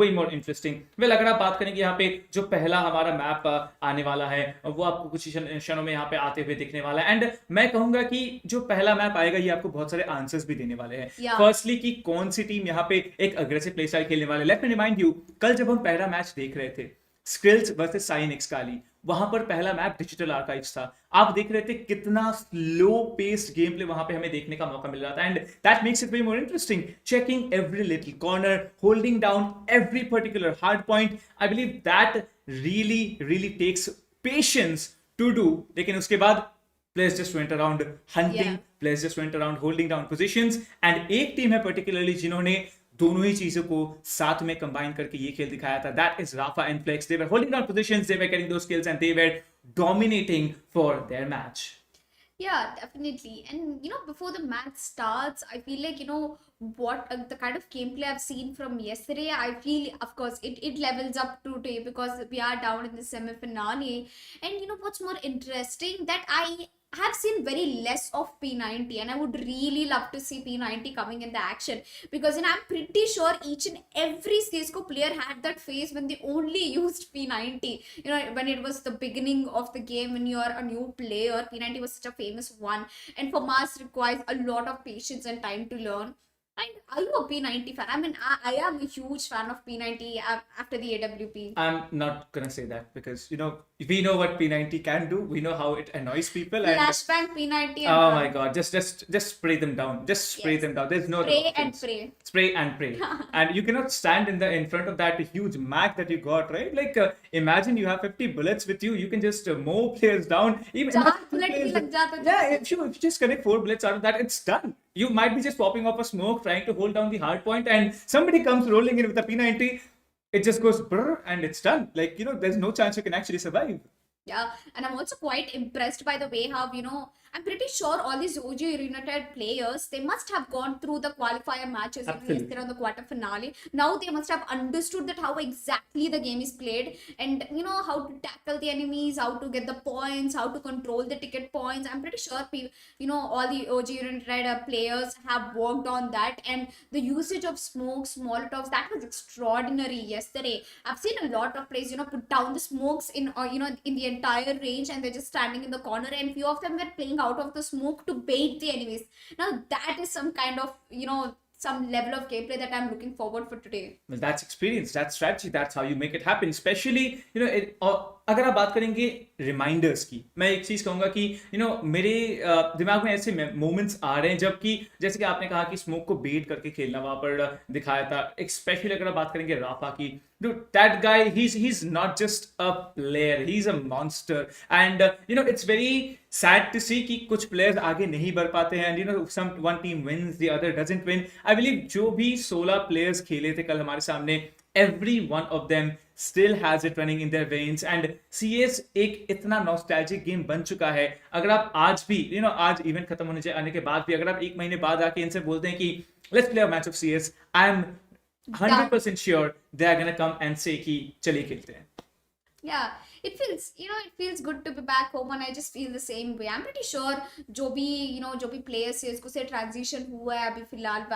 S2: way more interesting. Well, अगर आप बात करेंगे यहाँ पे जो पहला हमारा map आने वाला है वो आपको कुछ क्षणों में यहाँ पे आते हुए दिखने वाला है, एंड मैं कहूंगा कि जो पहला मैप आएगा ये आपको बहुत सारे आंसर्स भी देने वाले हैं।
S1: Yeah.
S2: फर्स्टली कि कौन सी टीम यहाँ पे एक अग्रेसिव प्ले स्टाइल खेलने वाले। लेट मी रिमाइंड यू, कल जब हम पहला मैच देख रहे थे स्क्रिल्स वर्सेस साइन एक्सकाली, वहां पर पहला मैप डिजिटल आर्काइव्स था। आप देख रहे थे कितना स्लो पेस्ड गेम प्ले वहां पे हमें देखने का मौका मिल रहा था, and that makes it way more interesting. Checking every little corner, holding down every particular hard point, I believe that really takes patience to do. लेकिन उसके बाद players just went around hunting,
S1: Yeah.
S2: players just went around holding down positions, and एक team है particularly जिन्होंने दोनों ही चीजों को साथ में कंबाइन करके ये खेल दिखाया था। That is Rafa and Flex. They were holding down positions, they were getting those kills, and they were dominating for their match.
S1: Yeah, definitely. And before the match starts, I feel like what the kind of gameplay I've seen from yesterday. I feel, of course, it levels up today because we are down in the semi-finale. And what's more interesting that I have seen very less of P90, and I would really love to see P90 coming in the action because I'm pretty sure each and every CSGO player had that phase when they only used P90. When it was the beginning of the game, when you are a new player, P90 was such a famous one, and FAMAS requires a lot of patience and time to learn. And are you a P90 fan? I mean, I am a huge fan of P90 after the AWP.
S2: I'm not gonna say that because we know what P90 can do. We know how it annoys people. And
S1: Flashbang P90 and
S2: oh
S1: run.
S2: my god, just spray them down. Just spray
S1: Yes.
S2: them down. There's no other
S1: Pray and
S2: options.
S1: pray.
S2: Spray and pray. And you cannot stand in front of that huge mag that you got, right? Like imagine you have 50 bullets with you. You can just mow players down. Even
S1: चार
S2: imagine
S1: bullet
S2: players
S1: भी लग जाते थे।
S2: yeah, if you just connect 4 bullets out of that, it's done. You might be just popping off a smoke, trying to hold down the hard point, and somebody comes rolling in with a P90. It just goes brr, and it's done. Like there's no chance you can actually survive.
S1: Yeah, and I'm also quite impressed by the way how, I'm pretty sure all these OG Reunited players, they must have gone through the qualifier matches yesterday on the quarter finale. Now they must have understood that how exactly the game is played and, how to tackle the enemies, how to get the points, how to control the ticket points. I'm pretty sure, all the OG Reunited players have worked on that, and the usage of smokes, molotovs, that was extraordinary yesterday. I've seen a lot of players, put down the smokes in the entire range, and they're just standing in the corner, and few of them were playing out of the smoke to bait the enemies. Now that is some kind of some level of gameplay that I'm looking forward for today.
S2: Well, that's experience, that's strategy, that's how you make it happen. Especially, अगर आप बात करेंगे reminders की, मैं एक चीज कहूंगा कि मेरे दिमाग में ऐसे मोमेंट्स आ रहे हैं जबकि जैसे कि आपने कहा कि स्मोक को बेट करके खेलना वहां पर दिखाया था. स्पेशली अगर आप बात करेंगे राफा की, that guy, he's not just a player, he's a monster. And it's very sad to see कि कुछ players आगे नहीं बढ़ पाते हैं, and some one team wins, the other doesn't win. I believe जो भी 16 players खेले थे कल हमारे सामने, every one of them still has it running in their veins. And CS एक इतना nostalgic game बन चुका है. अगर आप आज भी आज इवेंट खत्म होने आने के बाद भी अगर आप एक महीने बाद आके इनसे बोलते हैं कि let's play a match of CS, I'm 100% sure they are gonna come and say कि चलिए खेलते हैं.
S1: Yeah, it feels, it feels good to be back home, and I just feel the same way. I'm pretty sure जो भी players है उसको से transition हुआ है अभी फिलहाल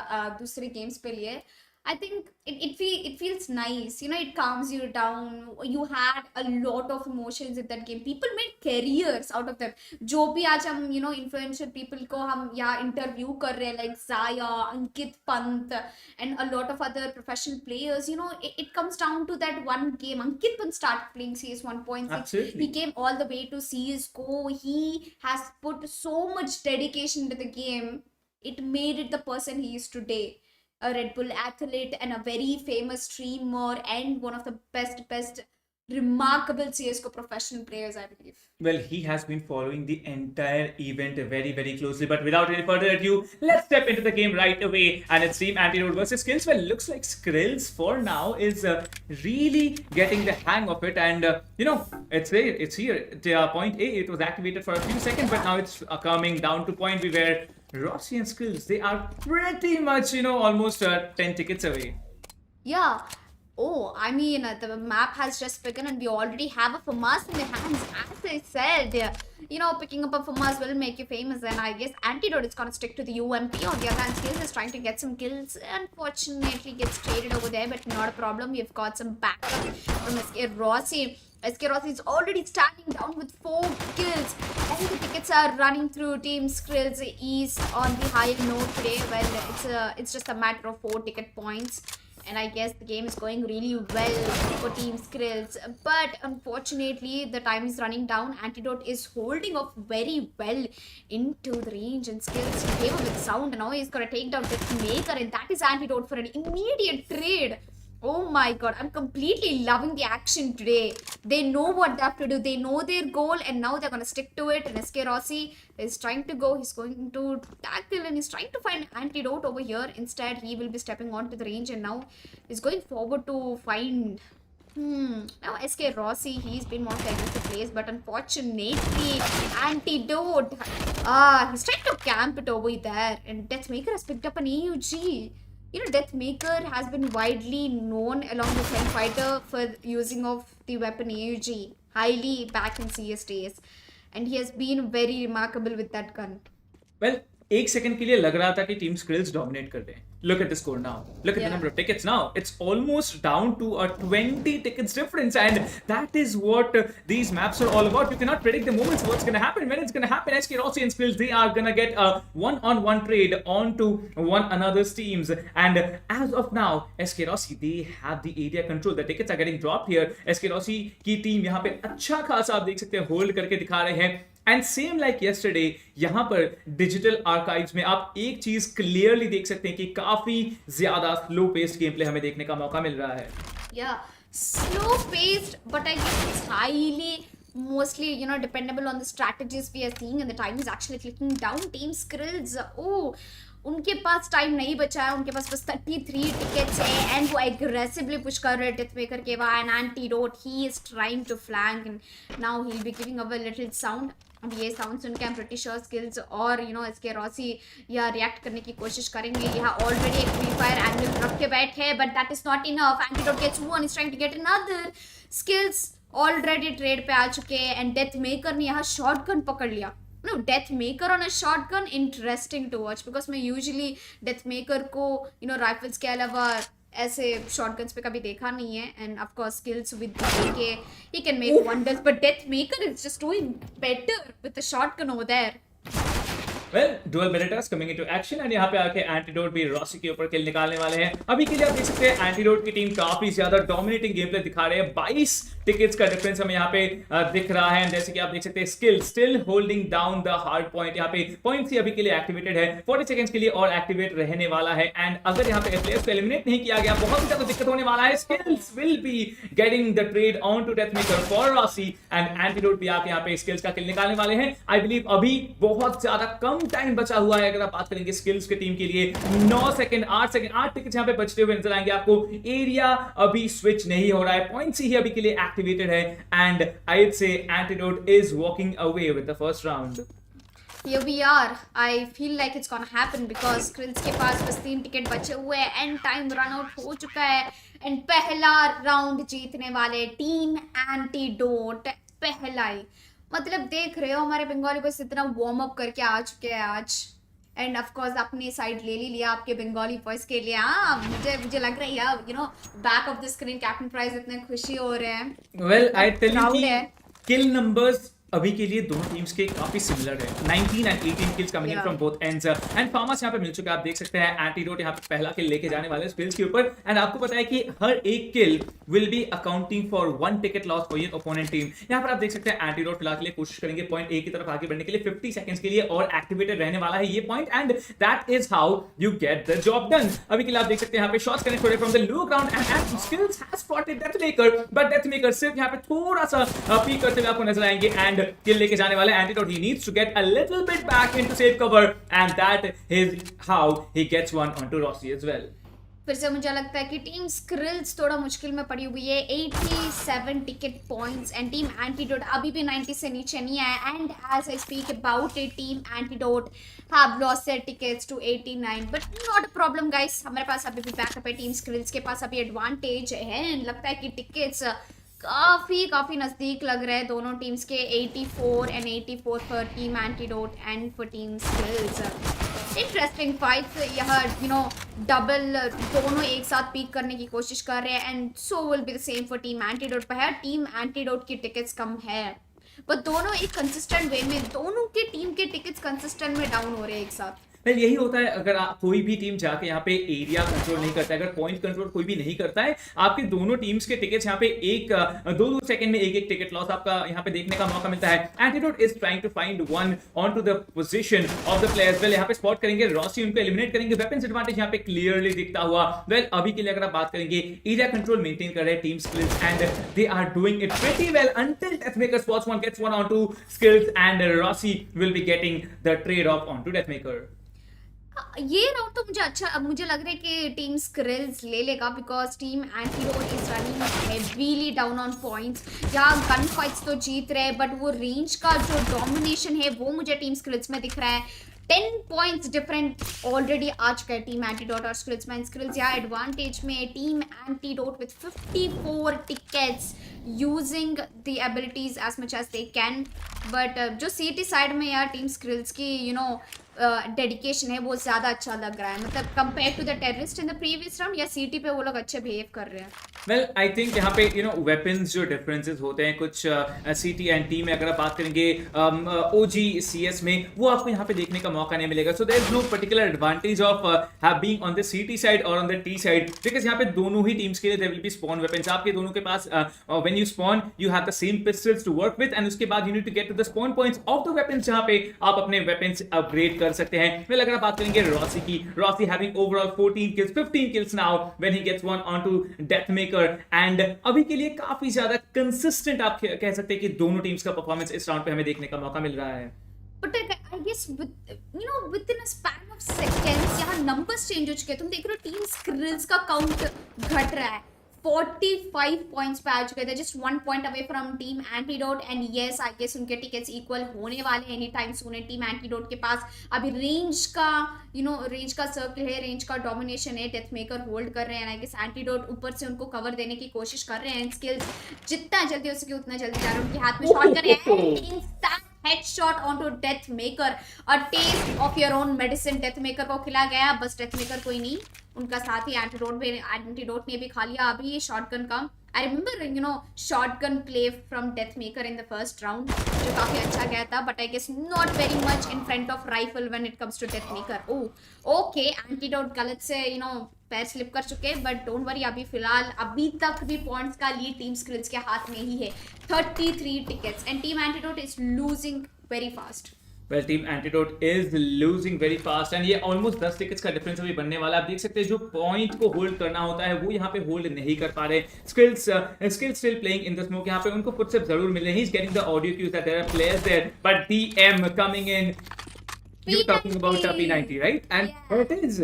S1: दूसरे games पे लिए. I think it feels nice, it calms you down. You had a lot of emotions in that game. People made careers out of them. जो भी आज हम influential people को हम यहाँ interview कर रहे हैं, like Zaya, Ankit Pant, and a lot of other professional players, it comes down to that one game. Ankit Pant started playing CS 1.6.
S2: Absolutely.
S1: He came all the way to CS:GO. He has put so much dedication into the game. It made it the person he is today. A Red Bull athlete and a very famous streamer and one of the best remarkable CS:GO professional players, I believe.
S2: Well, he has been following the entire event very, very closely. But without any further ado, let's step into the game right away. And it's Team Antidote versus Skills. Well, looks like Skrills for now is really getting the hang of it. And, it's here. Point A, it was activated for a few seconds, but now it's coming down to point B where Rossi and Skrills, they are pretty much, almost 10 tickets away.
S1: Yeah. Oh, I mean, the map has just begun and we already have a FAMAS in the hands. As I said, picking up a FAMAS will make you famous, and I guess Antidote is gonna stick to the UMP. On the other hand, Skills is trying to get some kills. Unfortunately, gets traded over there, but not a problem. We've got some backup from SK Rossi. SK Rossi is already standing down with 4 kills. And the tickets are running through Team Skrills East on the higher note today. Well, it's just a matter of 4 ticket points. And I guess the game is going really well for Team Skrills. But unfortunately, the time is running down. Antidote is holding off very well into the range. And Skills came up with sound. And now he's going to take down Deathmaker. And that is Antidote for an immediate trade. Oh my god, I'm completely loving the action today. They know what they have to do. They know their goal and now they're going to stick to it. And SK Rossi is trying to go. He's going to tackle and he's trying to find Antidote over here. Instead, he will be stepping onto the range and now he's going forward to find... Now SK Rossi, he's been one of the aggressive players, but unfortunately, Antidote. He's trying to camp it over there. And Deathmaker has picked up an AUG. Deathmaker has been widely known along with Fighter for using of the weapon AUG, highly back in CS days, and he has been very remarkable with that gun.
S2: Well, एक second के लिए लग रहा था कि team स्क्रिल्स dominate कर दें. Look at the score now. Look at the number of tickets now. It's almost down to a 20 tickets difference, and that is what these maps are all about. You cannot predict the moments, what's going to happen, when it's going to happen. SK Rossi and Skrills, they are going to get a one-on-one trade onto one another's teams. And as of now, SK Rossi, they have the area control. The tickets are getting dropped here. SK Rossi की team यहाँ पे अच्छा खासा आप देख सकते हैं hold करके दिखा रहे हैं. एंड सेम लाइक यस्टरडे, यहाँ पर डिजिटल आर्काइव्स में आप एक चीज क्लियरली देख सकते हैं कि काफी ज्यादा स्लो पेस्ड गेम प्ले हमें देखने का मौका मिल रहा है.
S1: Yeah, slow paced, but I guess it's highly mostly dependable on the strategies we are seeing, and the time is actually clicking down. Team Skrills, उनके पास टाइम नहीं बचा है. उनके पास बस 33 टिकट्स है एंड वो एग्रेसिवली पुश कर रहे हैं डेथमेकर के बाद. And Antidote, he is trying to flank and now he will be giving a little sound. अब ये साउंड सुन के I am pretty sure Skills और एसके रॉसी यहाँ रिएक्ट करने की कोशिश करेंगे. यहाँ ऑलरेडी एक फ्री फायर एंगल रख के बैठे, but that is not enough. Antidote gets one, is trying to get another. Skills already trade पे आ चुके हैं एंड डेथमेकर ने यहाँ शॉटगन पकड़ लिया. No, Deathmaker on a shotgun, interesting to watch, because मैं usually Deathmaker को rifles के अलावा ऐसे shotguns पे कभी देखा नहीं है. And of course skills with the AK, he can make wonders, but Deathmaker is just doing better with the shotgun over there.
S2: Well dual Berettas coming into action and यहाँ पे आके एंटीडोट भी Rossi के ऊपर किल निकालने वाले हैं। अभी के लिए आप देख सकते हैं एंटीडोट की टीम काफी ज्यादा डोमिनेटिंग गेम प्ले दिखा रहे हैं। 22 टिकट्स का डिफरेंस हमें यहाँ पे दिख रहा है। जैसे कि आप देख सकते हैं skill still holding down the hard point. यहाँ पे पॉइंट अभी के लिए एक्टिवेटेड है, 40 सेकंड्स के लिए और एक्टिवेट रहने वाला है। एंड अगर यहाँ पे प्लेयर्स को एलिमिनेट नहीं किया गया बहुत ही ज्यादा दिक्कत होने वाला है। Skills will be getting the trade on to death maker for Rossi and Antidote भी आके यहाँ पे स्किल्स का किल निकालने वाले हैं। आई बिलीव अभी बहुत ज्यादा कम टाइम बचा हुआ है। अगर आप बात करेंगे स्किल्स के टीम के लिए 9 सेकंड 8 सेकंड 8 टिकट्स यहाँ पे बचते हुए नजर आएंगे आपको। एरिया अभी स्विच नहीं हो रहा है, पॉइंट्स ही अभी के लिए एक्टिवेटेड है एंड आई से antidote is walking away with the first round.
S1: Here we are. I feel like it's gonna happen because Krills के पास बस 3 टिकट बचे हुए हैं एंड टाइम रन आउट हो चुका है एंड पहला राउंड जीतने वाले टीम एंटीडोट पहला ही। मतलब देख रहे हो हमारे बंगाली बस इतना वार्म अप करके आ चुके हैं आज एंड ऑफ कोर्स अपनी साइड ले लिया आपके बंगाली बॉयज के लिए। हाँ मुझे लग रहा है यार you know back of the screen captain prize इतने खुशी हो रहे हैं।
S2: Well I tell you
S1: Proud
S2: कि
S1: है।
S2: किल नंबर्स अभी के लिए दोनों टीम्स के काफी सिमिलर है। 19 and 18 kills coming in from both ends and farmers यहाँ पे मिल चुका है। आप देख सकते हैं एंटीडोट यहाँ पे पहला किल लेके जाने वाले स्किल्स के ऊपर एंड आपको पता है कि हर एक kill will be accounting for 1 ticket loss for your opponent team. यहाँ पर आप देख सकते हैं एंटीडोट फिलहाल के लिए कोशिश करेंगे पॉइंट ए की तरफ आगे बढ़ने के लिए 50 सेकंड्स के लिए और एक्टिवेटेड रहने वाला है ये point and that is how you get the job done. अभी के लिए आप देख सकते हैं यहाँ पे शॉट्स कनेक्ट हो रहे from the low ground and Skills has spotted Deathmaker but Deathmaker सिर्फ यहाँ पे थोड़ा सा पीक करते हुए आपको नजर आएंगे एंड किल लेके जाने वाले antidote. He needs to get a little bit back into safe cover and that is how he gets one onto Rossi as well.
S1: फिर से मुझे लगता है कि टीम स्क्रिल्स थोड़ा मुश्किल में पड़ी हुई है। 87 ticket points and team Antidote अभी भी 90 से नीचे नहीं आया and as I speak about it team Antidote have lost their tickets to 89 but not a problem guys. हमारे पास अभी भी बैकअप है। टीम स्क्रिल्स के पास अभी एडवांटेज है। लगता है कि टिकट्स काफी नजदीक लग रहे हैं दोनों टीम्स के 84 and 84 for team Antidote and for team skills. Interesting fight यहाँ यू नो डबल दोनों एक साथ पीक करने की कोशिश कर रहे हैं and so will be the same for team antidote. पर है टीम एंटीडोट की टिकट्स कम है पर दोनों एक कंसिस्टेंट वे में दोनों के टीम के टिकट्स कंसिस्टेंट में डाउन हो रहे हैं एक साथ।
S2: वेल यही होता है अगर आप कोई भी टीम जाके यहाँ पे एरिया कंट्रोल नहीं करता है, अगर पॉइंट कंट्रोल कोई भी नहीं करता है, आपके दोनों टीम्स के टिकट्स यहाँ पे एक दो सेकंड में एक टिकट लॉस आपका यहाँ पे देखने का मौका मिलता है। Antidote is trying to find one on to the position of the players. Well यहाँ पे स्पॉट करेंगे रॉसी, उनको एलिमिनेट करेंगे। वेपन्स एडवांटेज यहाँ पे क्लियरली दिखता हुआ। वेल अभी के लिए अगर आप बात करेंगे एरिया कंट्रोल मेंटेन कर रहे हैं team Skills and they are doing it pretty well until Deathmaker spots one gets one on to Skills and Rossi will be getting the trade off on to Deathmaker.
S1: ये round तो मुझे लग रहा है कि टीम स्क्रिल्स ले लेगा because team antidote is running heavily down on points. यहाँ गन फाइट्स तो जीत रहे हैं बट वो रेंज का जो डोमिनेशन है वो मुझे टीम स्क्रिल्स में दिख रहा है। 10 पॉइंट्स डिफरेंट ऑलरेडी आ चुका है टीम एंटीडोट और स्क्रिल्स में। स्क्रिल्स यहाँ एडवांटेज में team Antidote with 54 tickets using the abilities as much as they can but जो सीटी साइड में यार टीम स्क्रिल्स की यू नो डेडिकेशन है वो ज्यादा अच्छा लग रहा है। मतलब compare to the terrorist in the previous round या सीटी पे वो लोग अच्छे बिहेव कर रहे हैं।
S2: वेल आई थिंक यहाँ पे यू नो वेपन्स जो डिफरेंसेस होते हैं कुछ सीटी एंड टी में अगर आप बात करेंगे ओजी सीएस में वो आपको यहाँ पे देखने का मौका नहीं मिलेगा। So there is no particular advantage of being on the CT side और on the T side because यहाँ पे दोनों ही टीम्स के लिए there will be spawn weapons. आपके दोनों के पास when you spawn you have the same pistols to work with and उसके बाद you need to get to the spawn points of the weapons जहाँ पे आप अपने वेपन्स अपग्रेड कर सकते हैं। वेल अगर आप बात करेंगे रॉसी की, Rossi having overall 14 kills 15 kills now when he gets one onto deathmaker and अभी के लिए काफी ज्यादा कंसिस्टेंट आप कह सकते हैं कि दोनों टीम्स का परफॉर्मेंस इस राउंड पे हमें देखने का मौका मिल रहा है।
S1: But I guess within a span of seconds यहाँ numbers change हो चुके हैं। तुम देख रहे हो टीम स्क्रिल्स का काउंट घट रहा है 45 पॉइंट्स पे आ चुके थे just 1 point away from team Antidote and yes I guess उनके टिकट्स इक्वल होने वाले एनी टाइम सून है। टीम एंटीडोट के पास अभी रेंज का रेंज का सर्कल है, रेंज का डोमिनेशन है, डेथ मेकर होल्ड कर रहे हैं। आई गेस एंटीडोट ऊपर से उनको कवर देने की कोशिश कर रहे हैं। स्किल्स जितना जल्दी हो सके उतना जल्दी जा रहे हैं। उनके हाथ में शॉट कर headshot onto Deathmaker. A taste of your own medicine Deathmaker को खिला गया। बस डेथ मेकर कोई नहीं, उनका साथ ही एंटीडोट ने भी खा लिया अभी शॉटगन का। I remember shotgun play from Deathmaker in the first round जो काफी अच्छा गया था, but I guess not very much in front of rifle when it comes to death maker. Okay, Antidote गलत से पैर स्लिप कर चुके, बट डोंट वरी, अभी फिलहाल अभी तक भी पॉइंट्स का लीड टीम स्क्रिल्स के हाथ में ही है, 33 tickets, and team antidote is losing very fast.
S2: Well team antidote is losing very fast and ये ऑलमोस्ट 10 टिकट्स का डिफरेंस अभी बनने वाला है। आप देख सकते हैं जो पॉइंट को होल्ड करना होता है वो यहाँ पे होल्ड नहीं कर पा रहे। Skills still playing in the smoke, यहाँ पे उनको फुटस्टेप जरूर मिले, he is getting the audio cues that there are players there, but DM coming in, you talking about P90 right, and what it is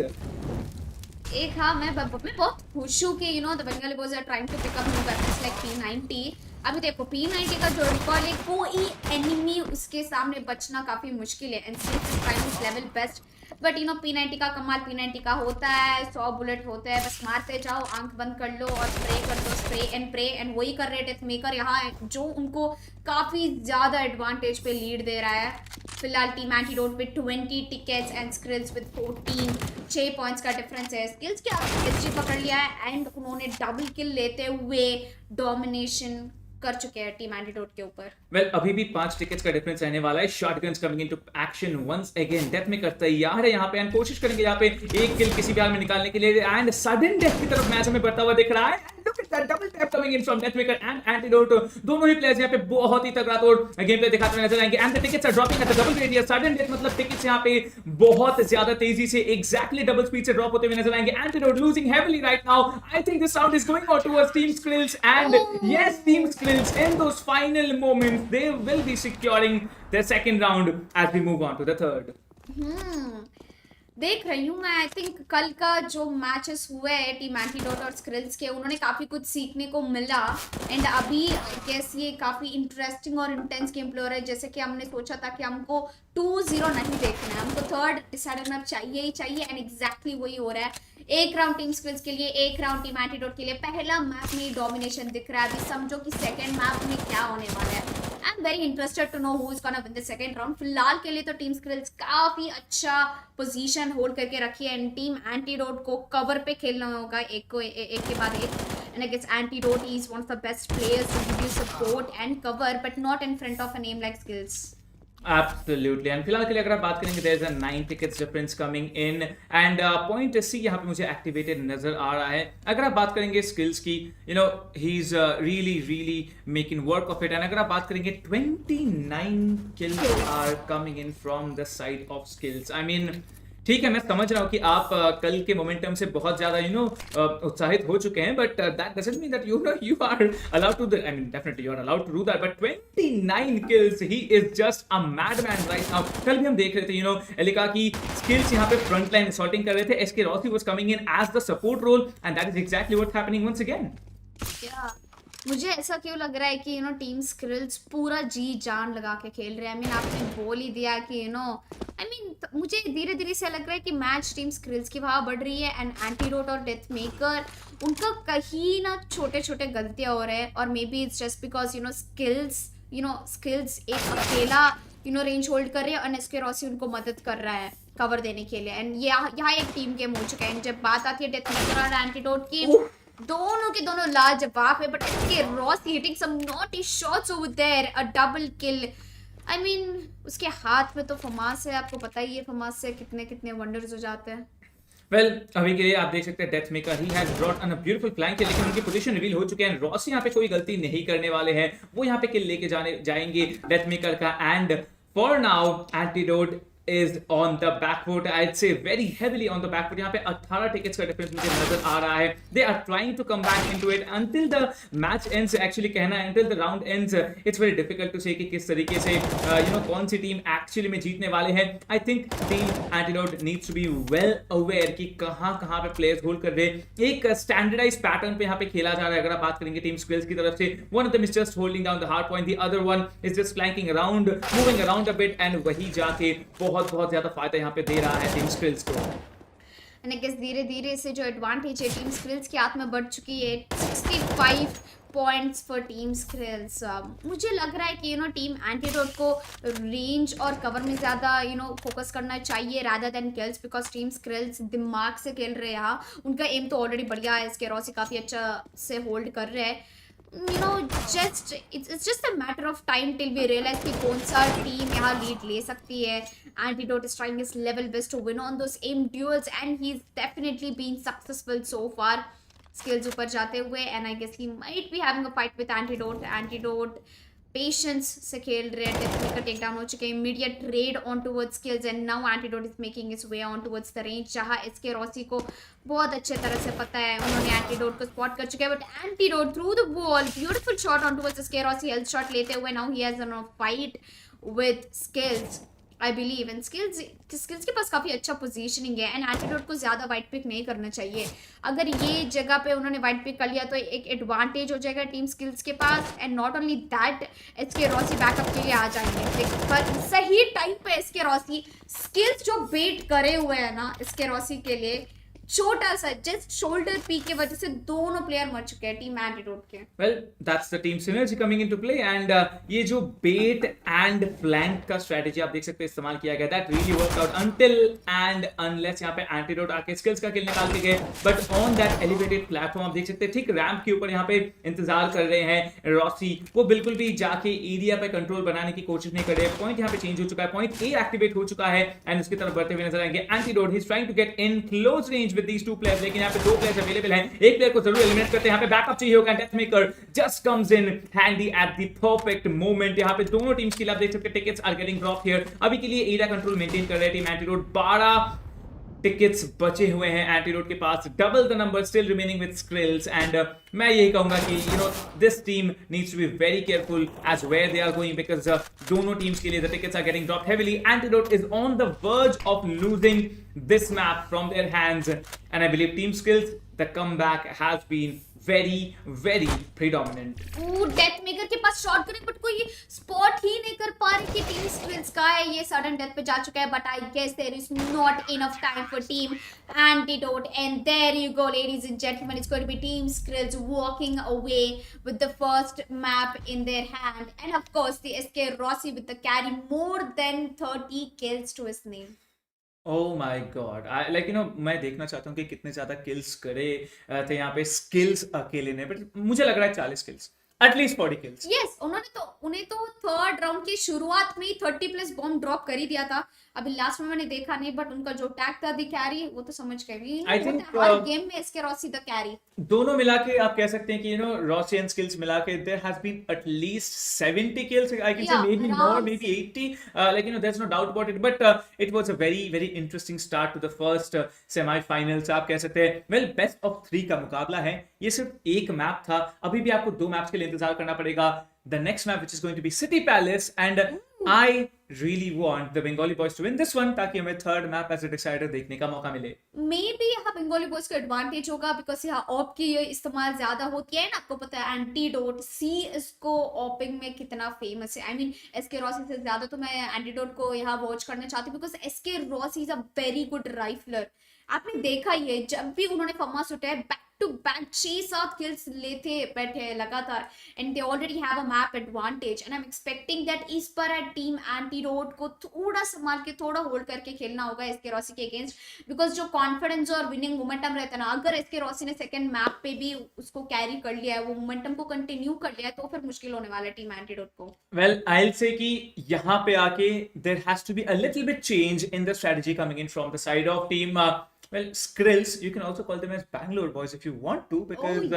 S1: एक हाँ, मैं बहुत खुश हूँ कि the Bengali boys are trying to pick up new weapons like P90। अभी देखो P90 का जो रिकॉल है, कोई एनिमी उसके सामने बचना काफी मुश्किल है, and since Primus level best, but P90 का कमाल P90 का होता है, 100 बुलेट होते हैं, बस मारते जाओ, आंख बंद कर लो और स्प्रे कर दो, स्प्रे एंड वही कर रहे डेथ मेकर यहाँ, जो उनको काफी ज्यादा एडवांटेज पे लीड दे रहा है। फिलहाल team Antidote with 20 tickets and Skrills with 14, 6 points का डिफरेंस है। स्किल्स के आगे SG पकड़ लिया है एंड उन्होंने डबल किल लेते हुए डोमिनेशन कर चुके हैं टीम एंटीडोट के ऊपर।
S2: वेल अभी भी 5 टिकट्स का डिफरेंस रहने वाला है। Shotguns coming into action once again, Deathmaker तैयार है यहाँ पे एंड कोशिश करेंगे यहाँ पे एक किल किसी भी हाल में निकालने के लिए, एंड सडन डेथ की तरफ मैच हमें बढ़ता हुआ दिख रहा है। Look at that double tap coming in from death maker and antidote, दोनों ही प्लेयर्स यहाँ पे बहुत ही तगड़ा तोड़ गेम प्ले दिखाते हुए नजर आएंगे, and the tickets are dropping at the double radius. Sudden death मतलब टिकट्स यहाँ पे बहुत ज्यादा तेजी से एग्जैक्टली डबल स्पीड से ड्रॉप होते हुए नजर आएंगे। Antidote losing heavily right now, I think this round is going out towards team Skrills, and yes team Skrills in those final moments they will be securing their second round as we move on to the third.
S1: देख रही हूँ मैं, I think कल का जो matches हुए हैं team antidote और स्क्रिल्स के, उन्होंने काफ़ी कुछ सीखने को मिला, एंड अभी आई गेस ये काफ़ी इंटरेस्टिंग और इंटेंस गेम प्ले हो रहा है। जैसे कि हमने सोचा था कि हमको 2-0 नहीं देखना है, हमको थर्ड डिसाइडर मैप चाहिए ही चाहिए, एंड एग्जैक्टली वही हो रहा है। एक राउंड टीम स्क्रिल्स के लिए, एक राउंड टीम एंटीडोट के लिए। पहला मैप में डोमिनेशन दिख रहा है, अभी समझो कि सेकेंड मैप में क्या होने वाला है। I am very interested to know who is gonna win the second round. फिलहाल के लिए तो टीम स्क्रिल्स काफी अच्छा पोजीशन होल्ड करके रखी है, एंड टीम एंटीडोट को कवर पे खेलना होगा एक के बाद एक, and I guess Antidote is one of the best players to give you support and cover, but not in front of a name like Skills.
S2: Absolutely. And फिलहाल के लिए अगर आप बात करेंगे, there is a 9 tickets difference coming in and point C यहाँ पे मुझे activated नजर आ रहा है। अगर आप बात करेंगे skills की, he's really making work of it, and अगर आप बात करेंगे 29 kills are coming in from the side of skills. I mean, ठीक है, मैं समझ रहा हूँ कि आप कल के मोमेंटम से बहुत ज्यादा उत्साहित हो चुके हैं, but that doesn't mean that you are allowed to, I mean definitely you are allowed to do that, but 29 kills, he is just a madman right now. कल भी हम देख रहे थे एलिका की स्किल्स यहाँ पे फ्रंट लाइन असॉल्टिंग कर रहे थे, SK Rossi was coming in as the support role, and that is exactly what's happening once again.
S1: मुझे ऐसा क्यों लग रहा है कि टीम स्क्रिल्स पूरा जी जान लगा के खेल रहे हैं। आई मीन आपने बोल ही दिया कि आई मीन मुझे धीरे धीरे से लग रहा है कि मैच टीम स्क्रिल्स की भाव बढ़ रही है, एंड एंटीडोट और डेथ मेकर उनका कहीं ना छोटे छोटे गलतियां हो रहे हैं, और may be it's just because skills एक अकेला रेंज होल्ड कर रहे हैं, और एसके रॉसी उनको मदद कर रहा है कवर देने के लिए, एंड यहाँ एक टीम गेम हो चुका है। जब बात आती है डेथ मेकर और एंटीडोट की, दोनों के दोनों लाजवाब है, बट इसके Rossi hitting some naughty shots over there, a double kill. I mean उसके हाथ में तो फमास है, आपको पता ही है फमास से कितने कितने वंडर्स हो जाते हैं।
S2: वेल अभी के लिए आप देख सकते हैं death maker he has brought on a beautiful flank, लेकिन उनकी पोजीशन रिवील हो चुके हैं। रॉसी यहाँ पे कोई गलती नहीं करने वाले हैं, वो यहाँ पे किल लेके जाएंगे डेथ मेकर का, and for now antidote is on the back foot, I'd say very heavily on the back foot। यहाँ पे 18 टिकट्स का डिफरेंस मुझे नजर आ रहा है। They are trying to come back into it until the match ends, actually कहना है until the round ends, it's very difficult to say कि किस तरीके से कौन सी टीम एक्चुअली में जीतने वाले हैं। I think team Antidote needs to be well aware कि कहाँ पे प्लेयर्स होल्ड कर रहे हैं। एक स्टैंडर्डाइज पैटर्न पे यहाँ पे खेला जा रहा है। अगर आप बात करेंगे टीम स्क्रिल्स की तरफ से, one of them is just holding down the hard point, the other one is just flanking around, moving around a bit, and वही जाके बहुत ज्यादा फायदा यहाँ पे दे रहा है टीम स्क्रिल्स को।
S1: एंड आई गेस धीरे धीरे से जो एडवांटेज है टीम स्क्रिल्स के हाथ में बढ़ चुकी है, 65 पॉइंट्स फॉर टीम स्क्रिल्स। मुझे लग रहा है कि टीम एंटीडोट को रेंज और कवर में ज़्यादा फोकस करना चाहिए rather than kills, because team Skrills दिमाग से खेल रहे हैं। यहाँ उनका एम तो ऑलरेडी बढ़िया है, इसके रॉसी काफ़ी अच्छा से होल्ड कर रहे हैं, you know, just it's just a matter of time till we realize कि कौन सा टीम यहाँ लीड ले सकती है. Antidote is trying his level best to win on those aim duels and he's definitely been successful so far. Skills ऊपर जाते हुए and I guess he might be having a fight with Antidote patience से खेल रहे हैं. Death maker take down हो चुके हैं. Immediate red on towards skills and now antidote is making it's way on towards the range, जहां SK Rossi को बहुत अच्छे तरह से पता है. उन्होंने एंटीडोट को स्पॉट कर चुके हैं but Antidote through the ball, beautiful shot on towards SK Rossi. Health shot लेते हुए now he has a fight with Skills I believe. And Skills के पास काफ़ी अच्छा पोजीशनिंग है एंड एंटीडोट को ज़्यादा वाइट पिक नहीं करना चाहिए. अगर ये जगह पे उन्होंने वाइट पिक कर लिया तो एक एडवांटेज हो जाएगा टीम स्किल्स के पास. And not only that, SK Rossi backup के लिए आ जाएंगे पर सही टाइम पे. एसके रॉसी स्किल्स जो वेट करे हुए हैं ना एसके रॉसी के लिए, छोटा सा जस्ट शोल्डर पी के वजह से दोनों प्लेयर मर चुके हैं टीम एंटीडोट के.
S2: Well, that's the team synergy coming into play and ये जो bait and flank का strategy आप देख सकते हैं इस्तेमाल किया गया, that really worked out until and unless यहाँ पे एंटीडोट आके स्किल्स का किल निकाल के गए. But on that elevated platform आप देख सकते हैं ठीक रैंप के ऊपर यहाँ पे इंतजार कर रहे हैं रॉसी. वो बिल्कुल भी जाके एरिया पे कंट्रोल बनाने की कोशिश नहीं कर रहे. पॉइंट यहाँ पे चेंज हो चुका है, पॉइंट ए एक्टिवेट हो चुका है एंड उसकी तरफ बढ़ते हुए नजर आएंगे. Antidote he is trying to get in close range with these two players, लेकिन यहाँ पे दो प्लेयर्स अवेलेबल हैं. एक प्लेयर को जरूर एलिमिनेट करते हैं. यहाँ पे बैकअप चाहिए होगा. Death maker just comes in handy at the perfect moment. यहाँ पे दोनों टीम्स के लिए आप देख सकते हैं tickets are getting drop here. अभी के लिए एरिया कंट्रोल मेंटेन कर रहे हैं टीम एंटीडोट. 12 टिकट्स बचे हुए हैं एंटीडोट के पास. Double the number still remaining with Skills and मैं यही कहूंगा कि this team needs to be very careful as where they are going because दोनों टीम्स के लिए the tickets are getting drop heavily. Antidote is on the verge of losing this map from their hands and I believe team skills the comeback has been very predominant.
S1: Death maker के पास shot करें but कोई spot ही नहीं कर पा रही कि team skills का है. ये सडन डेथ पे जा चुका है but I guess there is not enough time for team Antidote and there you go ladies and gentleman. It's going to be team Skills walking away with the first map in their hand and of course the SK Rossi with the carry more than 30 kills to his name.
S2: Oh my God. मैं देखना चाहता हूँ कि कितने ज्यादा kills करे थे यहाँ पे स्किल्स अकेले ने. बट मुझे लग रहा है 40 किल्स, एटलीस्ट 40 किल्स.
S1: यस, उन्हें तो थर्ड राउंड की शुरुआत में ही 30 प्लस बॉम्ब ड्रॉप कर ही दिया था. अभी लास्ट में मैंने देखा नहीं बट उनका जो टैग था द कैरी वो तो समझ गए.
S2: I think,
S1: हर गेम में इसके रॉसी द कैरी.
S2: दोनों मिला के आप कह सकते हैं कि रॉसी एंड स्किल्स मिला के there has been at least 70 kills. I can say maybe more, maybe 80. There is no doubt about it but it was a very interesting start to the first semifinals. आप कह सकते हैं well best of 3 का मुकाबला है. ये सिर्फ एक मैप था, अभी भी आपको 2 मैप्स के लिए इंतजार करना पड़ेगा. The next map which is going to be City Palace and I really want the Bengali boys to win this one ताकि हमें third map as a decider देखने का मौका मिले.
S1: मे बी यहाँ बंगाली बॉयज का एडवांटेज होगा बिकॉज यहाँ ऑप की इस्तेमाल ज्यादा होती है ना. आपको पता है एंटीडोट सी इसको ऑपिंग में कितना फेमस है. आई मीन एसके रॉसी से ज्यादा तो मैं एंटीडोट को यहाँ वॉच करना चाहती हूँ because SK Rossi is a very good rifler. आपने देखा ही है जब भी उन्होंने फमास उठाया बैक टू बैक 6-7 kills लेते बैठे लगातार and they already have a map advantage and I am expecting that इस पर टीम एंटीडोट को थोड़ा संभाल के थोड़ा होल्ड करके खेलना होगा एसके रॉसी के अगेंस्ट बिकॉज जो कॉन्फिडेंस और विनिंग मोमेंटम रहता है ना, अगर एसके रॉसी ने सेकंड मैप पे भी उसको कैरी कर लिया है, वो मोमेंटम को कंटिन्यू कर लिया है तो फिर मुश्किल होने वाला है टीम एंटीडोट को.
S2: वेल आई विल से कि यहाँ पे आके there has to be a little bit change in the strategy coming in from the side of team well skrills. You can also call them as Bangalore boys if you want to because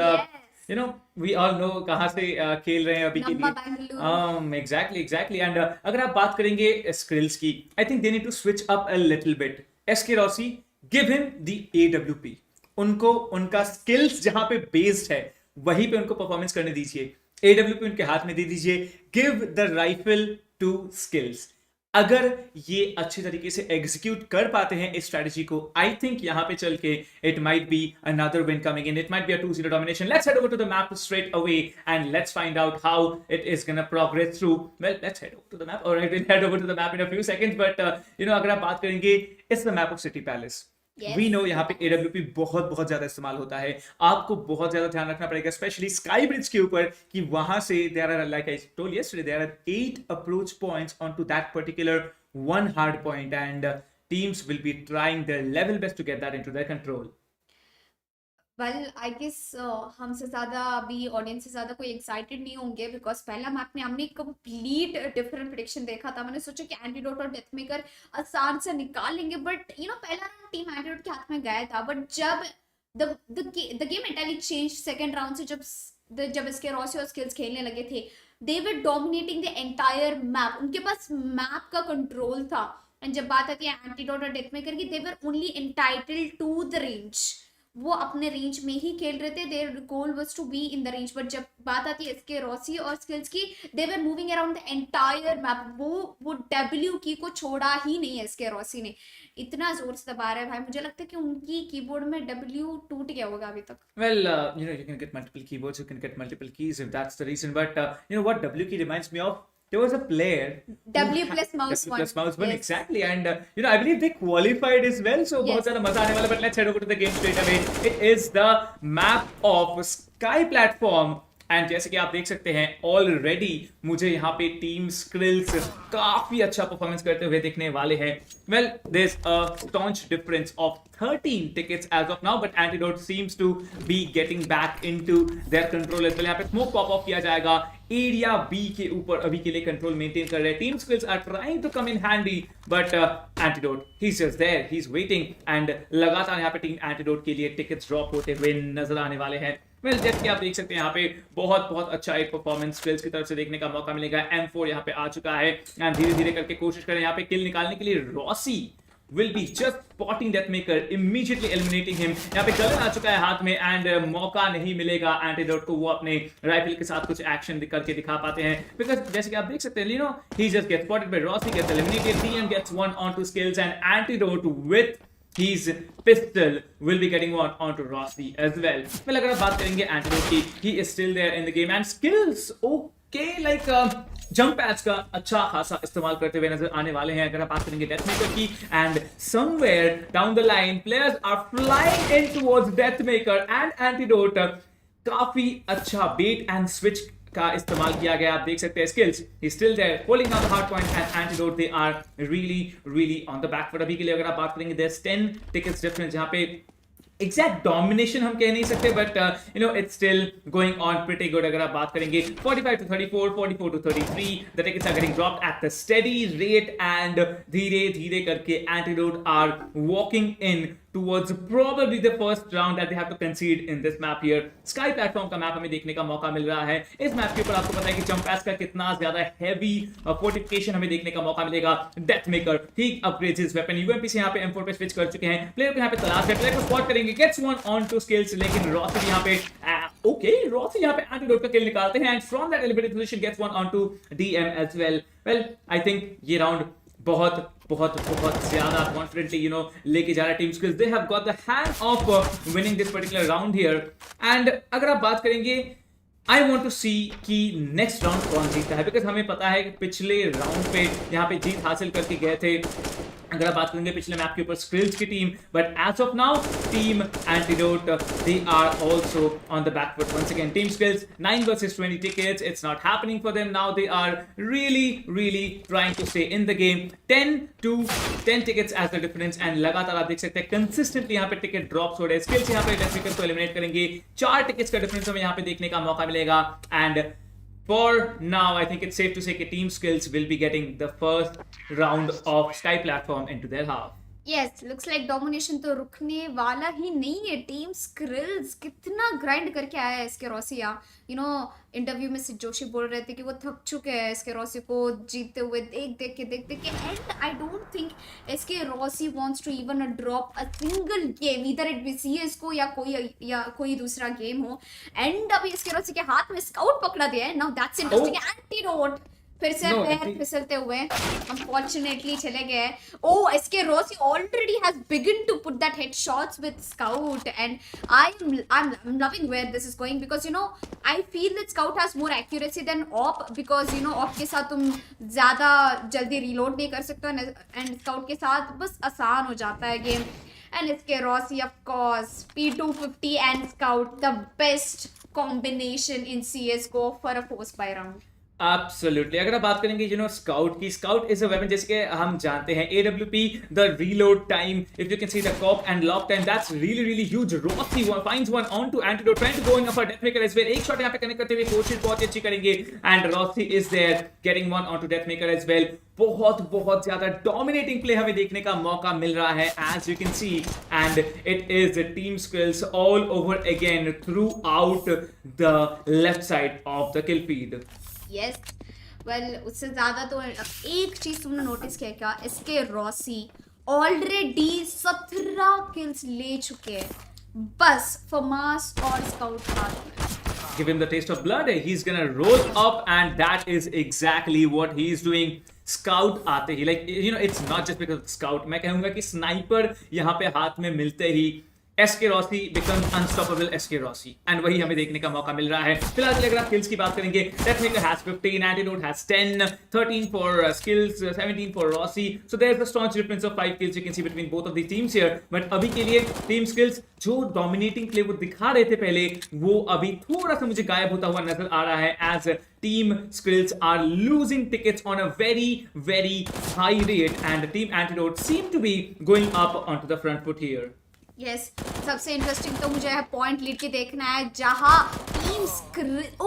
S2: we all know कहाँ से खेल रहे हैं अभी के लिए. Exactly and अगर आप बात करेंगे skrills की, I think they need to switch up a little bit. SK Rossi, give him the AWP. उनको उनका skills जहाँ पे based है वहीं पे उनको परफॉर्मेंस करने दीजिए. AWP उनके हाथ में दे दीजिए. Give the rifle to skills. अगर ये अच्छे तरीके से एग्जीक्यूट कर पाते हैं इस स्ट्रेटजी को, आई थिंक यहाँ पे चल के it might be another win coming in. It might be a 2-0 domination. Let's head over to the map straight away and let's find out how it is gonna progress through. Well let's head over to the map. Alright, will head over to the map in a few seconds but अगर आप बात करेंगे it's the map of city palace. We know यहाँ पे AWP बहुत ज्यादा इस्तेमाल होता है. आपको बहुत ज्यादा ध्यान रखना पड़ेगा स्पेशली स्काई ब्रिज के ऊपर कि वहां से there are like I told yesterday there are 8 approach points on to that particular one hard point and teams will be trying their level best to get that into their control.
S1: Well I guess हमसे ज़्यादा अभी audience से ज़्यादा कोई excited नहीं होंगे, because पहला map में हमने कंप्लीट डिफरेंट प्रेडिक्शन देखा था। मैंने सोचा कि एंटीडोट और डेथ मेकर आसान से निकाल लेंगे, बट यू नो पहला राउंड टीम एंटीडोट के हाथ में गया था। बट जब the game entirely change second round से, जब इसके रॉसी और स्किल्स खेलने लगे थे, they were dominating the entire map. उनके पास मैप का कंट्रोल था। एंड जब बात आती है एंटीडोट और डेथ मेकर की, they were only entitled to the range. वो अपने रेंज में ही खेल रहे थे, there goal was to be in the range. But जब बात आती है इसके रॉसी और स्किल्स की, they were moving around the entire map. वो डब्ल्यू की को छोड़ा ही नहीं है इसके रॉसी ने। इतना जोर से दबा रहा है भाई, मुझे लगता है कि उनकी कीबोर्ड में डब्ल्यू टूट गया होगा अभी तक।
S2: Well, you can get multiple keyboards, you can get multiple keys if that's the reason. But what W key reminds me of? There was a player.
S1: W plus mouse
S2: W
S1: one.
S2: plus mouse one,
S1: Yes.
S2: exactly. And I believe they qualified as well. So
S1: Yes.
S2: बहुत ज़्यादा मजा आने वाला. But let's head over to the game straight away. It is the map of Sky Platform. And जैसे कि आप देख सकते हैं ऑलरेडी मुझे यहाँ पे टीम स्क्रिल्स काफी अच्छा परफॉर्मेंस करते हुए दिखने वाले हैं. Well there is a staunch difference of 13 tickets as of now, but Antidote seems to be getting back into their control as well. यहाँ पे स्मोक पॉप ऑफ किया जाएगा एरिया बी के ऊपर. अभी के लिए कंट्रोल मेंटेन कर रहे हैं. Team skills are trying to come in handy, but Antidote he is just there, he is waiting. And लगातार यहाँ पे टीम एंटीडोट के लिए टिकट्स ड्रॉप होते हुए नजर आने वाले हैं. वेल जैसे कि आप देख सकते हैं यहाँ पे बहुत बहुत अच्छा एक परफॉर्मेंस स्किल्स की तरफ से देखने का मौका मिलेगा. M4 यहाँ पे आ चुका है एंड धीरे धीरे करके कोशिश करें यहाँ पे किल निकालने के लिए. Rossi will be just spotting Deathmaker, immediately eliminating him. यहाँ पे गलन आ चुका है हाथ में एंड मौका नहीं मिलेगा एंटीडोट को वो अपने राइफल के साथ कुछ एक्शन करके दिखा पाते हैं. बिकॉज जैसे कि आप देख सकते हैं he just gets spotted by Rossi, gets eliminated. TM gets one onto skills and Antidote with his pistol will be getting one onto Rossi as well. Well, अगर आप बात करेंगे Antidote की, he is still there in the game and skills okay like jump pads का अच्छा खासा इस्तेमाल करते हुए नजर आने वाले हैं. अगर आप बात करेंगे डेथमेकर की, and somewhere down the line players are flying in towards Deathmaker and Antidote. काफी अच्छा बेट एंड स्विच का इस्तेमाल किया गया. आप देख सकते हैं Skills he still there holding down the hard point and Antidote they are really on the back foot. अभी के लिए अगर आप बात करेंगे देयर इज 10 टिकट्स डिफरेंस. जहां पे एग्जैक्ट डोमिनेशन हम कह नहीं सकते, but it's still going on pretty good. अगर आप बात करेंगे 45 to 34, 44 to 33, the tickets are getting dropped at the steady rate and धीरे धीरे करके Antidote are walking in towards probably the first round that they have to concede in this map here. Sky Platform का map हमें देखने का मौका मिल रहा है. इस मैप के ऊपर आपको पता है कि जंप पैड्स का कितना ज्यादा हेवी फोर्टिफिकेशन हमें देखने का मौका मिलेगा. डेथमेकर ठीक अपग्रेड्स हिज वेपन. यूएमपी से यहाँ पे M4 पे स्विच कर चुके हैं. प्लेयर को यहाँ पे तलाश है, प्लेयर को स्पॉट करेंगे, gets one on to Skills. लेकिन रॉसी यहाँ पे ओके रॉसी यहाँ पे एंटीडोट का किल निकालते हैं and from that elevated position gets one on two DM as well. Well I think ये राउंड बहुत बहुत बहुत ज्यादा कॉन्फिडेंटली लेके जा रहा है team Skills. They have got the hang of winning this particular round here. And अगर आप बात करेंगे आई वॉन्ट टू सी कि नेक्स्ट राउंड कौन जीतता है, बिकॉज हमें पता है कि पिछले राउंड पे यहाँ पे जीत हासिल करके गए थे. अगर आप बात करेंगे पिछले मैप के ऊपर स्क्रिल्स की team, but as of now team Antidote they are also on the back foot once again. Team Skills 9 versus 20 tickets, it's not happening for them now. They are really trying to stay in the game. 10 to 10 tickets as the difference and लगातार आप देख सकते हैं consistently यहाँ पे ticket drops हो रहे हैं. स्किल्स यहाँ पे डेथमेकर को एलिमिनेट करेंगे. 4 टिकट्स का डिफरेंस हमें यहाँ पे देखने का मौका मिलेगा. And for now, I think it's safe to say that Team Skills will be getting the first round of Sky Platform into their half.
S1: Yes looks like domination तो रुकने वाला ही नहीं है. टीम स्क्रिल्स कितना ग्राइंड करके आया है इसके रॉसिया. इंटरव्यू में सिड जोशी बोल रहे थे कि वो थक चुके हैं इसके रॉसी को जीतते हुए देख देख के. एंड आई डोंट थिंक इसके Rossi wants to even drop a single game, इधर इट बी CS को या कोई दूसरा गेम हो. एंड अभी इसके रॉसी के हाथ में स्काउट पकड़ा दिया है. Now that's interesting. एंटीडोट फिर से पैर फिसलते हुए अनफॉर्चुनेटली चले गए. ओ इसके Rossi already has begun to put that head shots with scout and I'm loving where this is going because I feel that scout has more accuracy than op because op के साथ तुम ज्यादा जल्दी reload नहीं कर सकते and scout के साथ बस आसान हो जाता है गेम. एंड इसके Rossi of course P250 and scout the best combination in CS:GO for a force buy round.
S2: Absolutely. अगर आप बात करेंगे स्काउट की, स्काउट इज अ वेपन, जैसे कि हम जानते हैं AWP, the reload time, if you can see the cop and lock time, that's really really huge. Rossi finds one on two Antidote, trying to going up for Death Maker as well. एक shot यहां पे connect करते हुए कोशिश बहुत ही अच्छी करेंगे and Rossi is there getting one on to death Maker as well. बहुत बहुत ज्यादा डोमिनेटिंग प्ले हमें देखने का मौका मिल रहा है as you can see, and it is team Skills all over again throughout the left side of the kill feed.
S1: Yes, well उससे ज्यादा तो एक चीज तुमने नोटिस किया क्या, इसके रॉसी ऑलरेडी 17 किल्स ले चुके हैं बस फमास और स्काउट हाथ में।
S2: Give him the taste of blood, he's gonna roll up, and that is exactly what he's doing. Scout आते ही, like it's not just because of Scout, मैं कहूंगा कि स्नाइपर यहाँ पे हाथ में मिलते ही SK Rossi becomes unstoppable SK Rossi, and वही हमें देखने का मौका मिल रहा है। फिलहाल अगर आप किल्स की बात करेंगे, डेथमेकर has 15, antidote has 10, 13 for skills, 17 for Rossi, so there's a staunch difference of 5 kills you can see between both of these teams here, but अभी के लिए टीम स्किल्स जो डोमिनेटिंग प्ले वो दिखा रहे थे पहले, वो अभी थोड़ा सा मुझे गायब होता हुआ नजर आ रहा है, as team skills are losing tickets on a very very high rate, and team antidote seem to be going up onto the front foot here.
S1: Yes, सबसे इंटरेस्टिंग तो मुझे है पॉइंट लीड की देखना है, जहां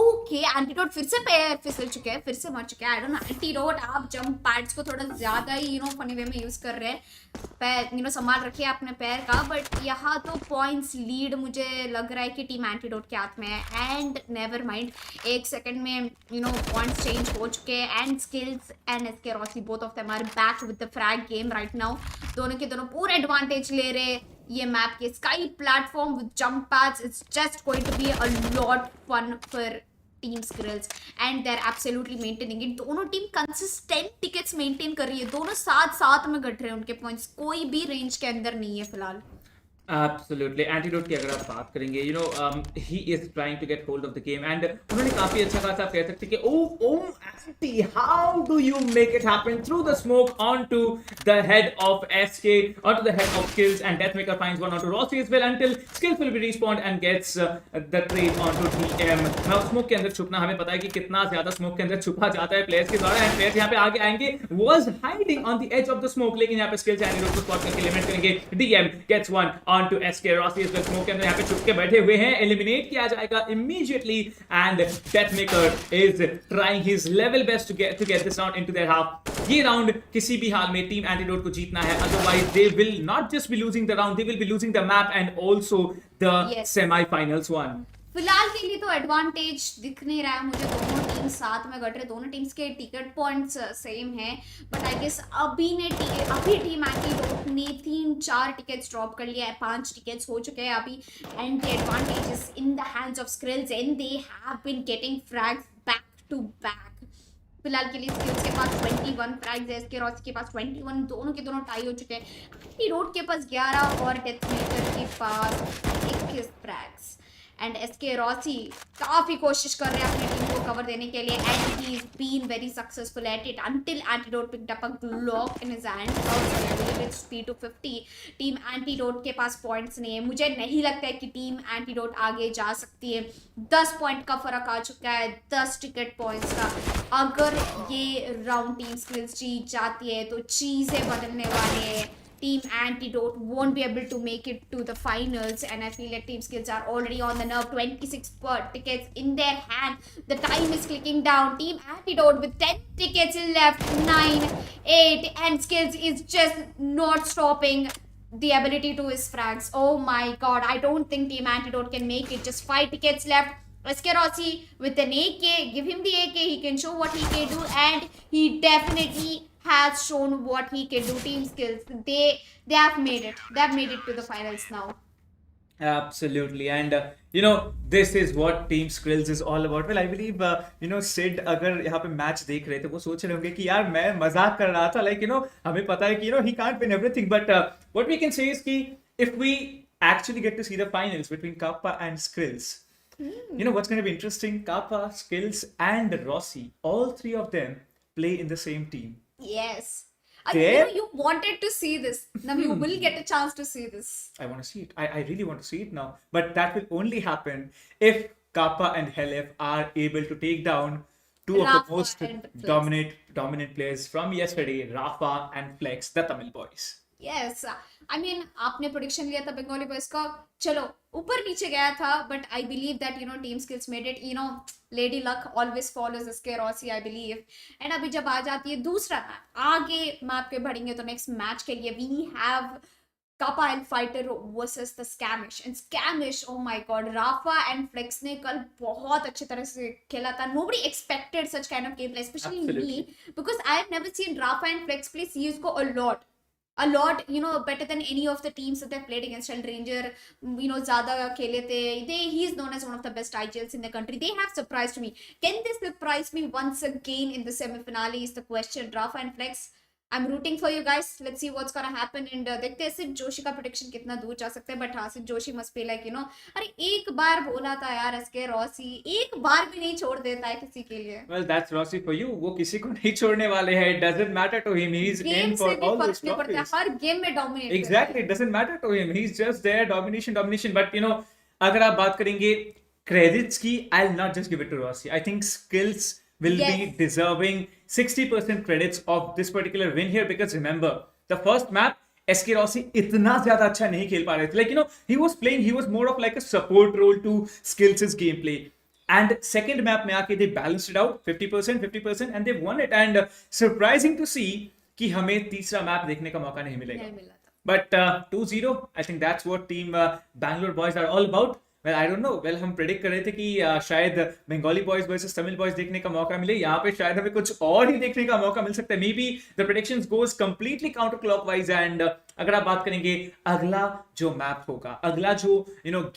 S1: ओके एंटीडोट फिर से पैर फिसल चुके हैं, फिर से मर चुके हैं। आई डोंट नो, एंटीडोट आप जंप पैड्स को थोड़ा ज्यादा ही फनी वे में यूज कर रहे हैं, पैर संभाल रखिए अपने पैर का, बट यहाँ तो पॉइंट्स लीड मुझे लग रहा है कि टीम एंटीडोट के हाथ में है। एंड नेवर माइंड, एक सेकंड में पॉइंट्स चेंज हो चुके हैं, and Skills and SK Rossi both of them are back with the frag game right now. दोनों के दोनों पूरे एडवांटेज ले रहे। ये मैप के sky platform with jump pads, it's just going to be a lot fun for team Skills, and they are absolutely maintaining it. दोनों team consistent tickets maintain कर रही है, दोनों साथ साथ में घट रहे हैं उनके पॉइंट्स, कोई भी रेंज के अंदर नहीं है फिलहाल।
S2: Absolutely. एंटीडोट की अगर आप बात करेंगे, he is trying to get hold of the game, and उन्होंने काफी अच्छा खासा, आप कह सकते हैं कि anti, how do you make it happen through the smoke onto the head of SK, onto the head of Skills, and Deathmaker finds one onto Rossi as well, until Skills will be respawned and gets the trade onto DM. Now smoke के अंदर छुपना, हमें पता है कि कितना ज्यादा smoke के अंदर छुपा जाता है प्लेयर्स के द्वारा, एंड प्लेयर्स यहाँ पे आगे आएंगे, was hiding on the edge of the smoke, लेकिन यहाँ पे Skills एंटीडोट को स्पॉट करके एलिमिनेट करेंगे। DM gets one on to SK Rossi is the smoke के अंदर यहाँ पे छुप के बैठे हुए हैं, एलिमिनेट किया जाएगा immediately, and Deathmaker is trying his level best to get this round into their half. ये राउंड किसी भी हाल में टीम एंटीडोट को जीतना है, otherwise they will not just be losing the round, they will be losing the map and also the semi-finals one.
S1: फिलहाल के लिए तो एडवांटेज दिख नहीं रहा है मुझे, दोनों टीम साथ में घट रहे, दोनों टीम्स के टिकट पॉइंट्स सेम है, बट आई गेस अभी टीम एंटीडोट ने 3-4 टिकट्स ड्रॉप कर लिया है, 5 टिकट्स हो चुके हैं अभी, and the advantage is in the hands of Skrills, and they have been getting frags back to back. फिलहाल के लिए स्किल्स के पास 21 फ्रैग्स है, इसके रॉसी के पास 21, दोनों के दोनों टाई हो चुके हैं। एंटीडोट के पास 11 और डेथमेकर के पास 21 फ्रैग्स, एंड एसके रॉसी काफी कोशिश कर रहे हैं अपनी टीम को कवर देने के लिए, and he is been very successful at it until Antidote picked up a Glock in his hand. It's 3-50। Team Antidote के पास पॉइंट्स नहीं है, मुझे नहीं लगता है कि टीम एंटीडोट आगे जा सकती है। 10 पॉइंट का फर्क आ चुका है, 10 टिकट पॉइंट्स का। अगर ये राउंड टीम स्किल्स जीत जाती है तो चीजें बदलने वाली है। Team Antidote won't be able to make it to the finals, and I feel like Team Skills are already on the nerve. 26 tickets in their hand. The time is clicking down. Team Antidote with 10 tickets left, 9, 8, and Skills is just not stopping the ability to his frags. Oh my god, I don't think Team Antidote can make it. Just 5 tickets left. SK Rossi with an AK, give him the AK, he can show what he can do, and he definitely has shown what he can do. Team Skills, they have made it. They have made it to the finals now.
S2: Absolutely, and this is what Team Skrills is all about. Well, I believe Sid अगर यहाँ पे match देख रहे थे वो सोच रहे होंगे कि यार मैं मजाक कर रहा था, like हमें पता है कि he can't win everything, but what we can say is कि if we actually get to see the finals between Kappa and Skrills, what's going to be interesting? Kappa, Skills, and Rossi, all three of them play in the same team.
S1: Yes.
S2: There-
S1: You wanted to see this. Now you will get a chance to see this.
S2: I want to see it. I really want to see it now. But that will only happen if Kappa and Helef are able to take down two of the
S1: Rafa
S2: most
S1: and Flex.
S2: dominant players from yesterday, Rafa and Flex, the Tamil boys.
S1: Yes I mean आपने prediction लिया था Bengali boys का, चलो ऊपर नीचे गया था, but I believe that team skills made it, lady luck always follows इसके रॉसी आई बिलीव। एंड अभी जब आ जाती है दूसरा मैच, आगे मैप पे बढ़ेंगे तो नेक्स्ट मैच के लिए we have Kappa and Fighter versus the Scamish. And Scamish, oh my god, Rafa and Flex ने कल बहुत अच्छी तरह से खेला था. Nobody expected such kind of gameplay, especially
S2: Absolutely.
S1: me, because I have never seen Rafa and Flex play CSGO a lot. Better than any of the teams that they've played against. Shell Ranger, ज़्यादा खेले थे. He is known as one of the best IGLs in the country. They have surprised me. Can they surprise me once again in the semi-finale is the question. Rafa and Flex, I'm rooting for you guys. Let's see what's gonna happen. And देखते हैं सिर्फ जोशी का prediction कितना दूर जा सकता है. But हाँ, सिर्फ जोशी मस्ट बी लाइक अरे एक बार बोला था यार, एसके रॉसी एक बार भी नहीं छोड़ देता है किसी के लिए.
S2: Well, that's Rossi for you. वो किसी को नहीं छोड़ने वाले हैं. It doesn't matter to him. He's
S1: game
S2: in for
S1: से भी
S2: all
S1: फर्क
S2: those
S1: नहीं पड़ता है,
S2: trophies.
S1: हर गेम में dominate.
S2: Exactly. It doesn't matter to him. He's just there. Domination. But अगर आप बात करेंगे credits की, I'll not just give it to Rossi. I think skills will be
S1: Yes.
S2: deserving 60% credits of this particular win here, because remember the first map SK Rossi इतना ज्यादा अच्छा नहीं खेल पा रहे थे. Like he was more of like a support role to Skills' gameplay. And second map में आके they balanced it out 50% and they won it. And surprising to see कि हमें तीसरा मैप देखने का मौका नहीं मिलेगा.
S1: नहीं मिला था.
S2: But 2-0, I think that's what team Bangalore boys are all about. Well, I don't know. Well, हम प्रेडिक्ट कर रहे थे कि शायद Bengali boys versus Tamil boys देखने का मौका मिले. यहाँ पे शायद हमें कुछ और ही देखने का मौका मिल सकता है. May be the predictions goes completely counter clockwise. And अगर आप बात करेंगे अगला जो मैप होगा, अगला जो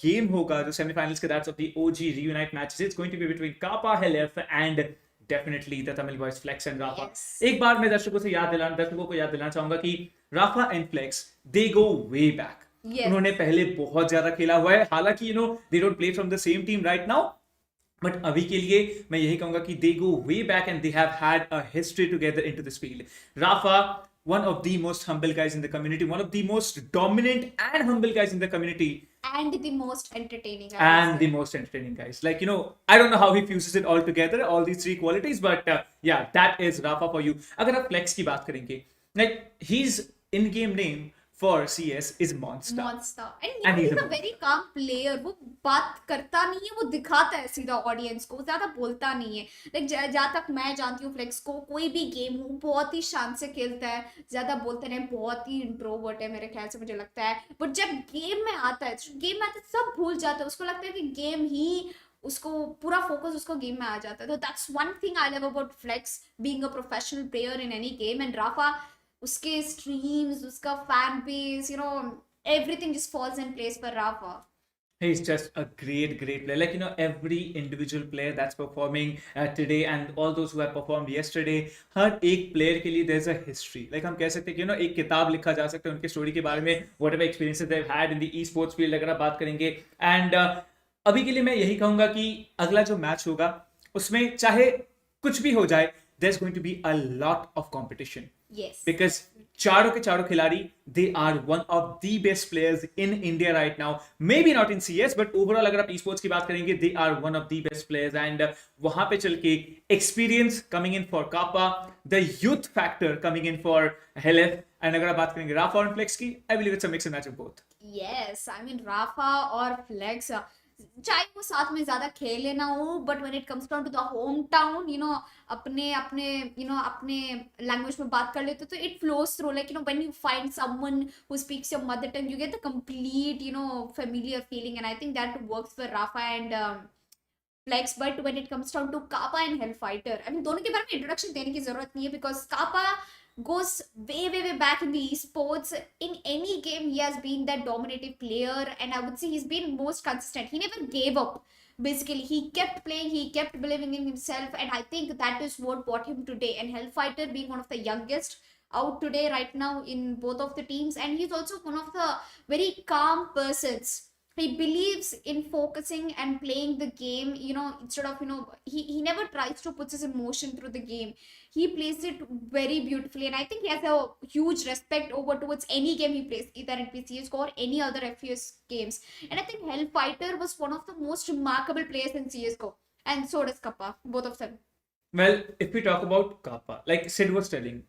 S2: गेम होगा, जो सेमीफाइनल्स के that's of the OG reunite matches, it's going to be between Kapa Hellef and definitely the Tamil boys Flex and Rafa.
S1: Yes.
S2: एक बार मैं दर्शकों को याद दिलाना चाहूंगा कि Rafa and Flex they go way back.
S1: Yes.
S2: उन्होंने पहले बहुत ज्यादा खेला हुआ है. हालांकि they don't play from the same team right now, but अभी के लिए मैं यही कहूंगा कि they go way back and they have had a history together into this field. Rafa, one of the most humble guys in the community, one of the most dominant and humble guys in the community,
S1: And the most entertaining.
S2: and the most entertaining guys. Like, I don't know how he fuses it all together, all these three qualities, but yeah, that is Rafa for you. अगर आप Flex की बात करेंगे, like his in-game name for CS is Monster.
S1: Monster.
S2: And
S1: And
S2: he's
S1: he's
S2: a
S1: a very calm player. वो बात करता नहीं है, वो दिखाता है सीधा ऑडियंस को, ज्यादा बोलता नहीं है. लाइक जहाँ तक मैं जानती हूँ फ्लेक्स को, कोई भी गेम हो बहुत ही शांत से खेलता है, ज्यादा बोलते नहीं, बहुत ही इंट्रोवर्ट है मेरे ख्याल से, मुझे लगता है. बट जब गेम में आता है सब भूल जाता है. उसको लगता है कि गेम ही उसको पूरा फोकस उसको गेम में आ जाता है. तो that's one thing I love about Flex being a professional player in any game. And Rafa, उसके स्ट्रीम्स, उसका fan base, everything just falls in place for Rafa.
S2: He's just a great player. Like, every individual player that's performing today and all those who have performed yesterday, हर एक player के लिए there's a history. Like, हम कह सकते हैं कि एक किताब लिखा जा सकता है उनके स्टोरी के बारे में, whatever experiences they've had in the e-sports field अगर आप बात करेंगे. And अभी के लिए मैं यही कहूंगा कि अगला जो मैच होगा उसमें चाहे कुछ भी हो जाए, there's going to be a lot of competition.
S1: Yes.
S2: Because चारों के चारों खिलाड़ी, they are one of the best players in India right now. Maybe not in CS, but overall अगर आप esports की बात करेंगे, they are one of the best players. And वहां पे चल के experience coming in for Kappa, the youth factor coming in for Helef, and अगर आप बात करेंगे Rafa और Flex की, I believe it's a mix and match of both.
S1: Yes, I mean Rafa और Flex, चाहे वो साथ में ज्यादा खेले ना हो, but when it comes down to the home town, अपने अपने अपने लैंग्वेज में बात कर लेते तो it flows through. Like when you find someone who speaks your mother tongue, you get the complete familiar feeling. And I think that works for Rafa and Flex. But when it comes down to Kappa and Hellfighter, I mean दोनों के बारे में introduction देने की जरूरत नहीं है, because Kappa goes way back in the esports. In any game he has been that dominative player, and I would say he's been most consistent. He never gave up. Basically, he kept playing, he kept believing in himself, and I think that is what brought him today. And Hellfighter being one of the youngest out today right now in both of the teams, and he's also one of the very calm persons. He believes in focusing and playing the game, instead of, he never tries to put his emotion through the game. He plays it very beautifully, and I think he has a huge respect over towards any game he plays, either it be CSGO or any other FPS games. And I think Hellfighter was one of the most remarkable players in CSGO, and so does Kappa, both of them.
S2: Well, if we talk about Kappa, like Sid was telling,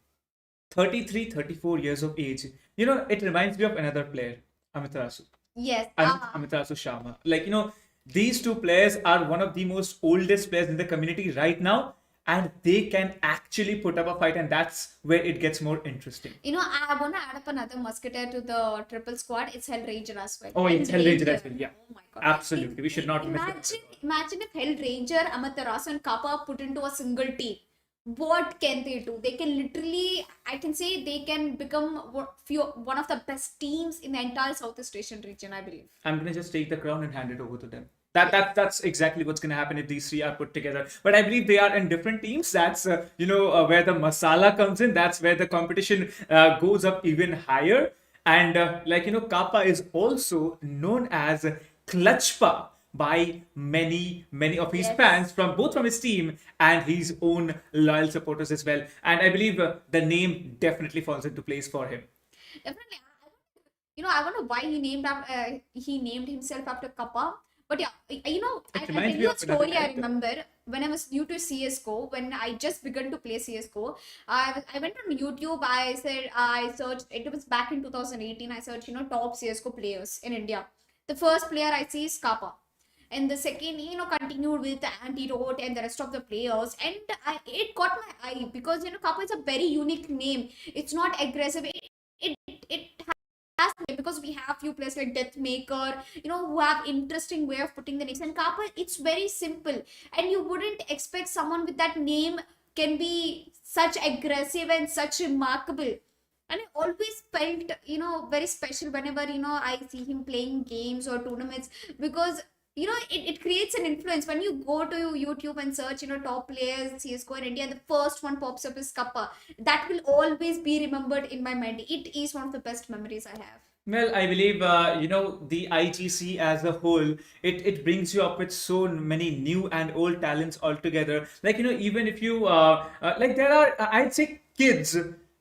S2: 33, 34 years of age. It reminds me of another player, Amitarasu.
S1: Yes.
S2: Amitarasu Sharma. These two players are one of the most oldest players in the community right now, and they can actually put up a fight, and that's where it gets more interesting.
S1: I want to add up another musketeer to the triple squad. It's Hellraiser as well.
S2: Oh, it's Hellraiser as well, yeah.
S1: Oh my god.
S2: Absolutely. We should not miss
S1: Imagine if Hellraiser, Amaterasu, and Kappa are put into a single team. What can they do? They can literally, I can say, they can become one of the best teams in the entire Southeast Asian region, I believe.
S2: I'm gonna just take the crown and hand it over to them. That's exactly what's gonna happen if these three are put together. But I believe they are in different teams. That's where the masala comes in. That's where the competition goes up even higher. And Kappa is also known as Clutchpa by many of his
S1: Yes.
S2: fans from his team and his own loyal supporters as well. And I believe the name definitely falls into place for him.
S1: Definitely. I wonder why he named himself after Kappa. But yeah, I'll tell
S2: reminds me
S1: you a
S2: of another
S1: story I
S2: character.
S1: remember when I was new to CS:GO. When I just began to play CS:GO, I went on YouTube. I searched. It was back in 2018. I searched top CS:GO players in India. The first player I see is Kappa. And the second, continued with the antidote and the rest of the players. And it caught my eye because, Kappa is a very unique name. It's not aggressive. It has to be because we have few players like Deathmaker, who have interesting way of putting the names. And Kappa, it's very simple. And you wouldn't expect someone with that name can be such aggressive and such remarkable. And I always felt, very special whenever, I see him playing games or tournaments because, it creates an influence. When you go to YouTube and search, top players, CSGO in India, the first one pops up is Kappa. That will always be remembered in my mind. It is one of the best memories I have.
S2: Well, I believe the IGC as a whole, it brings you up with so many new and old talents altogether. Even if you there are I'd say kids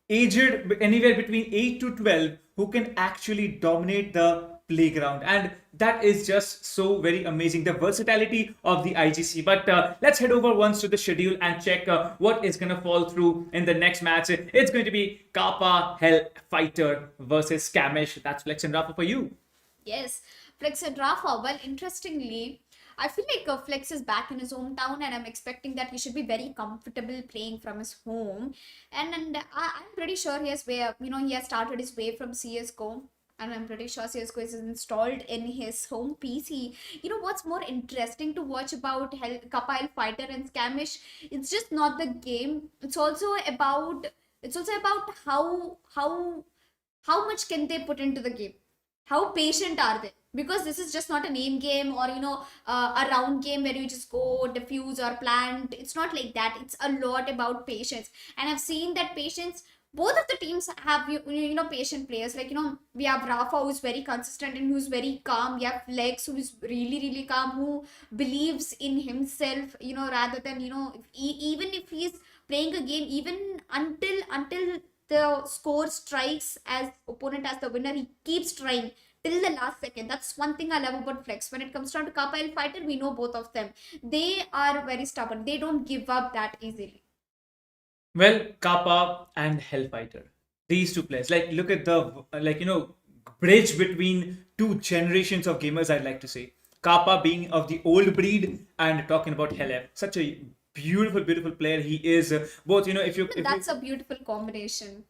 S2: aged anywhere between 8 to 12 who can actually dominate the playground, and that is just so very amazing, the versatility of the IGC. But let's head over once to the schedule and check what is going to fall through in the next match. It's going to be Kappa Hellfighter versus Scamish. That's Flex and Rafa for you.
S1: Yes, Flex and Rafa. Well, interestingly, I feel like Flex is back in his hometown, and I'm expecting that he should be very comfortable playing from his home. And I'm pretty sure he has started his way from CS:GO. And I'm pretty sure CS:GO is installed in his home PC. What's more interesting to watch about Kappa Fighter and Scamish? It's just not the game. It's also about how much can they put into the game, how patient are they, because this is just not a name game or a round game where you just go defuse or plant. It's not like that. It's a lot about patience, and I've seen that patience. Both of the teams have patient players. We have Rafa, who's very consistent and who's very calm. We have Flex, who is really really calm, who believes in himself, rather than even if he's playing a game, even until the score strikes as opponent as the winner, he keeps trying till the last second. That's one thing I love about Flex. When it comes down to Kappa and Fighter, we know both of them. They are very stubborn. They don't give up that easily.
S2: Well, Kappa and Hellfighter. These two players. Look at the bridge between two generations of gamers, I'd like to say. Kappa being of the old breed and talking about Hellef. Such a beautiful player he is. Both,
S1: That's a beautiful combination.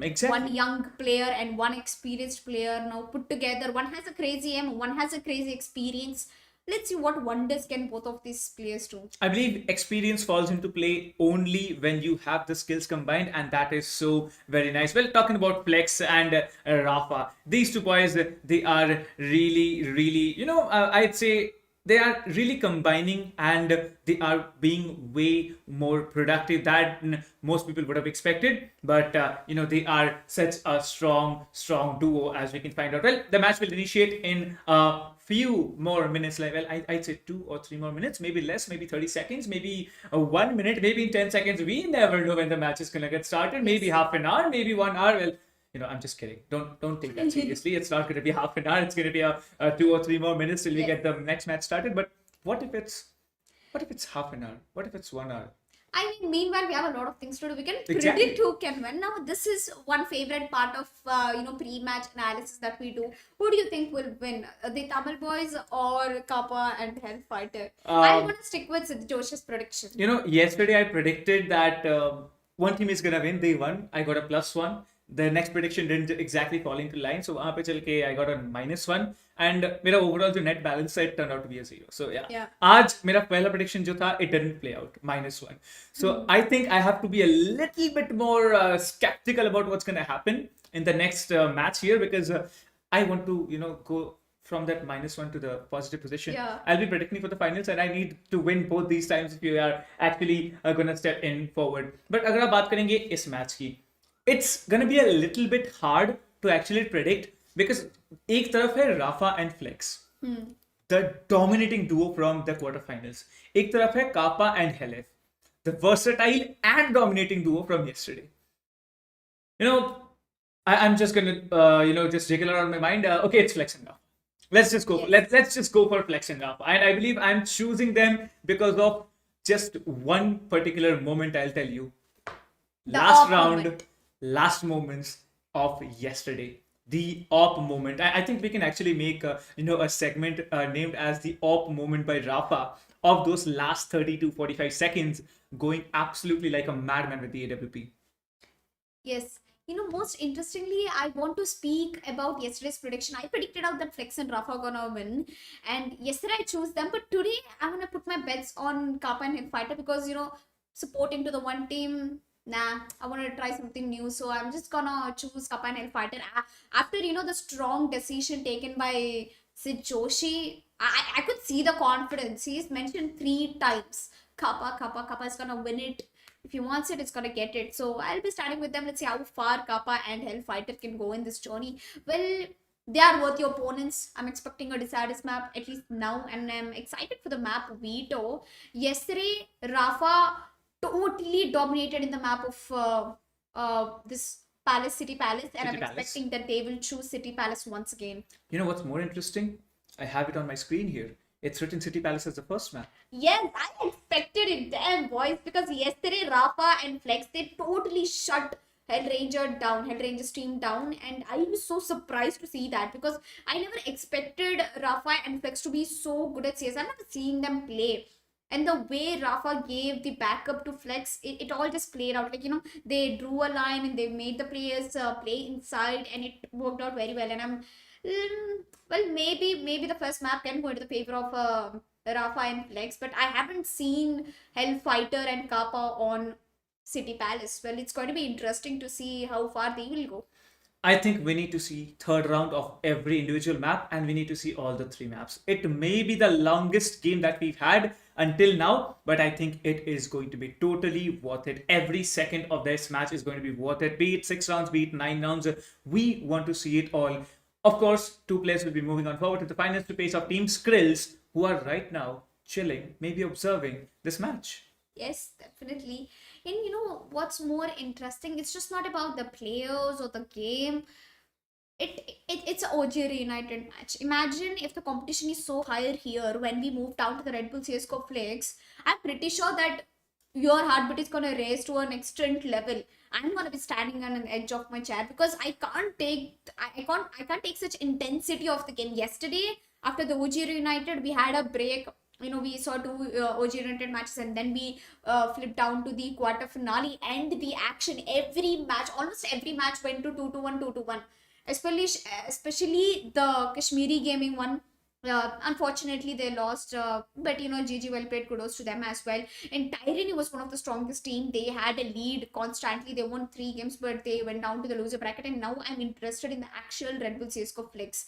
S2: exactly.
S1: One young player and one experienced player now put together. One has a crazy aim, one has a crazy experience. Let's see what wonders can both of these players do.
S2: I believe experience falls into play only when you have the skills combined, and that is so very nice. Well, talking about Flex and Rafa, these two boys, they are really, I'd say they are really combining, and they are being way more productive than most people would have expected. But they are such a strong duo, as we can find out. Well, the match will initiate in few more minutes. I'd say 2 or 3 more minutes, maybe less, maybe 30 seconds, maybe 1 minute, maybe in 10 seconds. We never know when the match is gonna get started. Maybe half an hour, maybe 1 hour. Well, I'm just kidding. Don't take that seriously. It's not going to be half an hour. It's going to be a 2 or 3 more minutes till we get the next match started. But what if it's half an hour? What if it's 1 hour?
S1: I mean, meanwhile, we have a lot of things to do. We can
S2: Exactly.
S1: predict who can win. Now, this is one favorite part of pre-match analysis that we do. Who do you think will win, the Tamil boys or Kappa and Hellfighter? I'm
S2: Um,
S1: gonna stick with Sid Josh's prediction.
S2: Yesterday I predicted that one team is gonna win. They won. I got a +1. The next prediction didn't exactly fall into line, so वहाँ पे चल के I got a -1. And मेरा overall जो net balance है, it turned out to be a 0. So yeah.
S1: Yeah.
S2: आज मेरा पहला prediction जो था, it didn't play out, -1. So I think I have to be a little bit more skeptical about what's gonna happen in the next match here, because I want to go from that -1 to the positive position.
S1: Yeah.
S2: I'll be predicting for the finals, and I need to win both these times if you are actually gonna step in forward. But अगर आप बात करेंगे इस match की, it's gonna be a little bit hard to actually predict, because एक तरफ है Rafa and Flex, the dominating duo from the quarterfinals. एक तरफ है Kappa and Helef, the versatile and dominating duo from yesterday. I'm just gonna just jiggle around my mind. Okay, it's Flex and Rafa. Let's just go.
S1: Yes.
S2: Let's just go for Flex and Rafa. And I believe I'm choosing them because of just one particular moment. I'll tell you.
S1: The
S2: Last
S1: op
S2: round,
S1: moment.
S2: last moments of yesterday. The op moment. I think we can actually make a segment named as the op moment by Rafa, of those last 30 to 45 seconds going absolutely like a madman with the AWP.
S1: Yes. Most interestingly, I want to speak about yesterday's prediction. I predicted out that Flex and Rafa are gonna win, and yesterday I chose them. But today I'm gonna put my bets on Kappa and Hellfighter because supporting to the one team. Nah, I want to try something new, so I'm just gonna choose Kappa and Hellfighter. After the strong decision taken by Sid Joshi, I could see the confidence. He's mentioned 3 times Kappa is gonna win it. If he wants it, it's gonna get it. So I'll be starting with them. Let's see how far Kappa and Hellfighter can go in this journey. Well, they are worthy opponents. I'm expecting a Decidus map at least now, and I'm excited for the map Veto. Yesterday, Rafa totally dominated in the map of this City Palace, and
S2: City
S1: I'm
S2: Palace.
S1: expecting that they will choose City Palace once again.
S2: You know what's more interesting? I have it on my screen here. It's written City Palace as the first map.
S1: Yes, I expected it, damn boys, because yesterday Rafa and Flex, they totally shut Hellranger's team down, and I was so surprised to see that because I never expected Rafa and Flex to be so good at CS. I've never seen them play. And the way Rafa gave the backup to Flex, it all just played out. Like, they drew a line and they made the players play inside, and it worked out very well. And well, maybe the first map can go into the favor of Rafa and Flex, but I haven't seen Hellfighter and Kappa on City Palace. Well, it's going to be interesting to see how far they will go.
S2: I think we need to see third round of every individual map, and we need to see all the 3 maps. It may be the longest game that we've had until now, but I think it is going to be totally worth it. Every second of this match is going to be worth it. Be it 6 rounds, be it 9 rounds. We want to see it all. Of course, 2 players will be moving on forward to the finals to face off Team Skrills, who are right now chilling, maybe observing this match.
S1: Yes, definitely. And what's more interesting? It's just not about the players or the game. It's a OG Reunited match. Imagine if the competition is so higher here when we move down to the Red Bull CSGO Flex. I'm pretty sure that your heartbeat is gonna raise to an extent level. I'm gonna be standing on an edge of my chair because I can't take such intensity of the game. Yesterday, after the OG Reunited, we had a break. We saw 2 OG United matches, and then we flipped down to the quarter finale, and the action, almost every match went to 2-1, 2-1. Especially the Kashmiri gaming one. Unfortunately, they lost, but GG, well played, kudos to them as well. And Tyranny was one of the strongest team. They had a lead constantly. They won 3 games, but they went down to the loser bracket. And now I'm interested in the actual Red Bull CSGO Flex.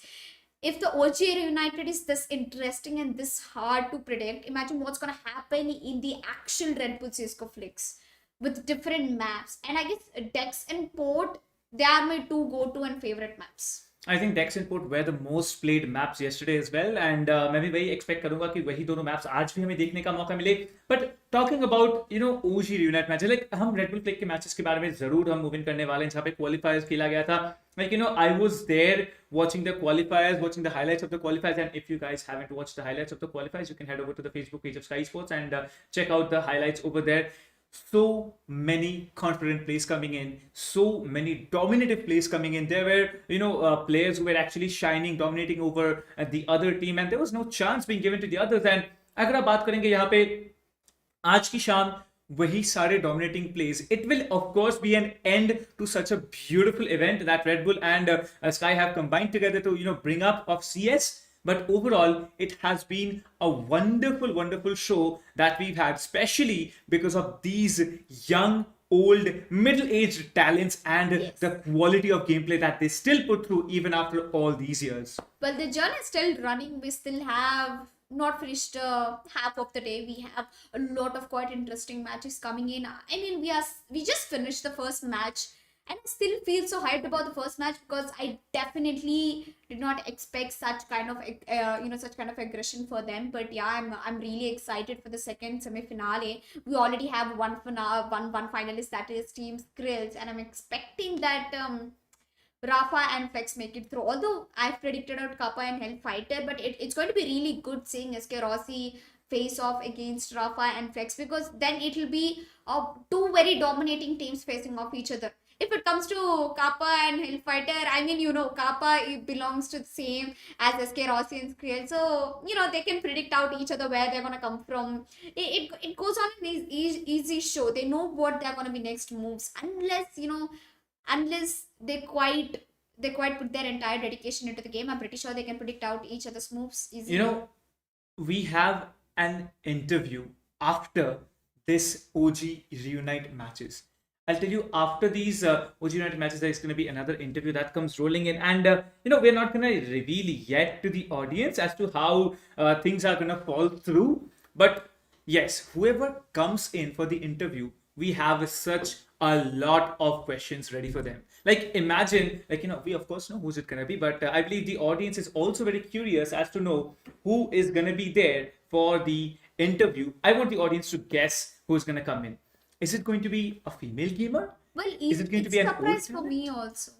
S1: If the OG Reunited is this interesting and this hard to predict, imagine what's gonna happen in the actual Red Bull CSGO Flex with different maps. And I guess Dex and Port, they are my 2 go-to and favorite maps.
S2: I think Dex and Port were the most played maps yesterday as well, and मैं भी वही expect करूंगा कि वही दोनों maps आज भी हमें देखने का मौका मिले. But talking about OG Reunite matches, like हम Red Bull Click के matches के बारे में जरूर हम मूव इन करने वाले हैं जहाँ पे qualifiers खेला गया था. Like I was there watching the qualifiers, watching the highlights of the qualifiers, and if you guys haven't watched the highlights of the qualifiers, you can head over to the Facebook page of Sky Sports and check out the highlights over there. so many confident plays coming in, so many dominative plays coming in. There were, players who were actually shining, dominating over the other team, and there was no chance being given to the others. And अगर आप बात करेंगे यहाँ पे आज की शाम वही सारे dominating plays, it will of course be an end to such a beautiful event that Red Bull and Sky have combined together to bring up of CS. But overall, it has been a wonderful, wonderful show that we've had, especially because of these young, old, middle-aged talents and
S1: Yes.
S2: the quality of gameplay that they still put through even after all these years.
S1: Well, the journey is still running. We still have not finished half of the day. We have a lot of quite interesting matches coming in. I mean, we just finished the first match, and I still feel so hyped about the first match because I definitely did not expect such kind of such kind of aggression for them. But yeah, I'm really excited for the second semi-finale. We already have one finalist, that is Team Skrills, and I'm expecting that Rafa and Flex make it through. Although I've predicted out Kappa and Hellfighter, but it's going to be really good seeing SK Rossi face off against Rafa and Flex, because then it will be two very dominating teams facing off each other. If it comes to Kappa and Hellfighter, I mean, Kappa it belongs to the same as SK Rossi and Skrill. So, they can predict out each other where they're going to come from. It goes on an easy show. They know what they're going to be next moves. Unless they quite put their entire dedication into the game, I'm pretty sure they can predict out each other's moves easily.
S2: We have an interview after this OG Reunite matches. I'll tell you, after these OG United matches, there's going to be another interview that comes rolling in. And, we're not going to reveal yet to the audience as to how things are going to fall through. But yes, whoever comes in for the interview, we have such a lot of questions ready for them. Like, imagine, we of course know who's it going to be, but I believe the audience is also very curious as to know who is going to be there for the interview. I want the audience to guess who's going to come in. Is it going to be a female gamer?
S1: Well,
S2: Is it going to be an old
S1: surprise for
S2: talent?
S1: me also.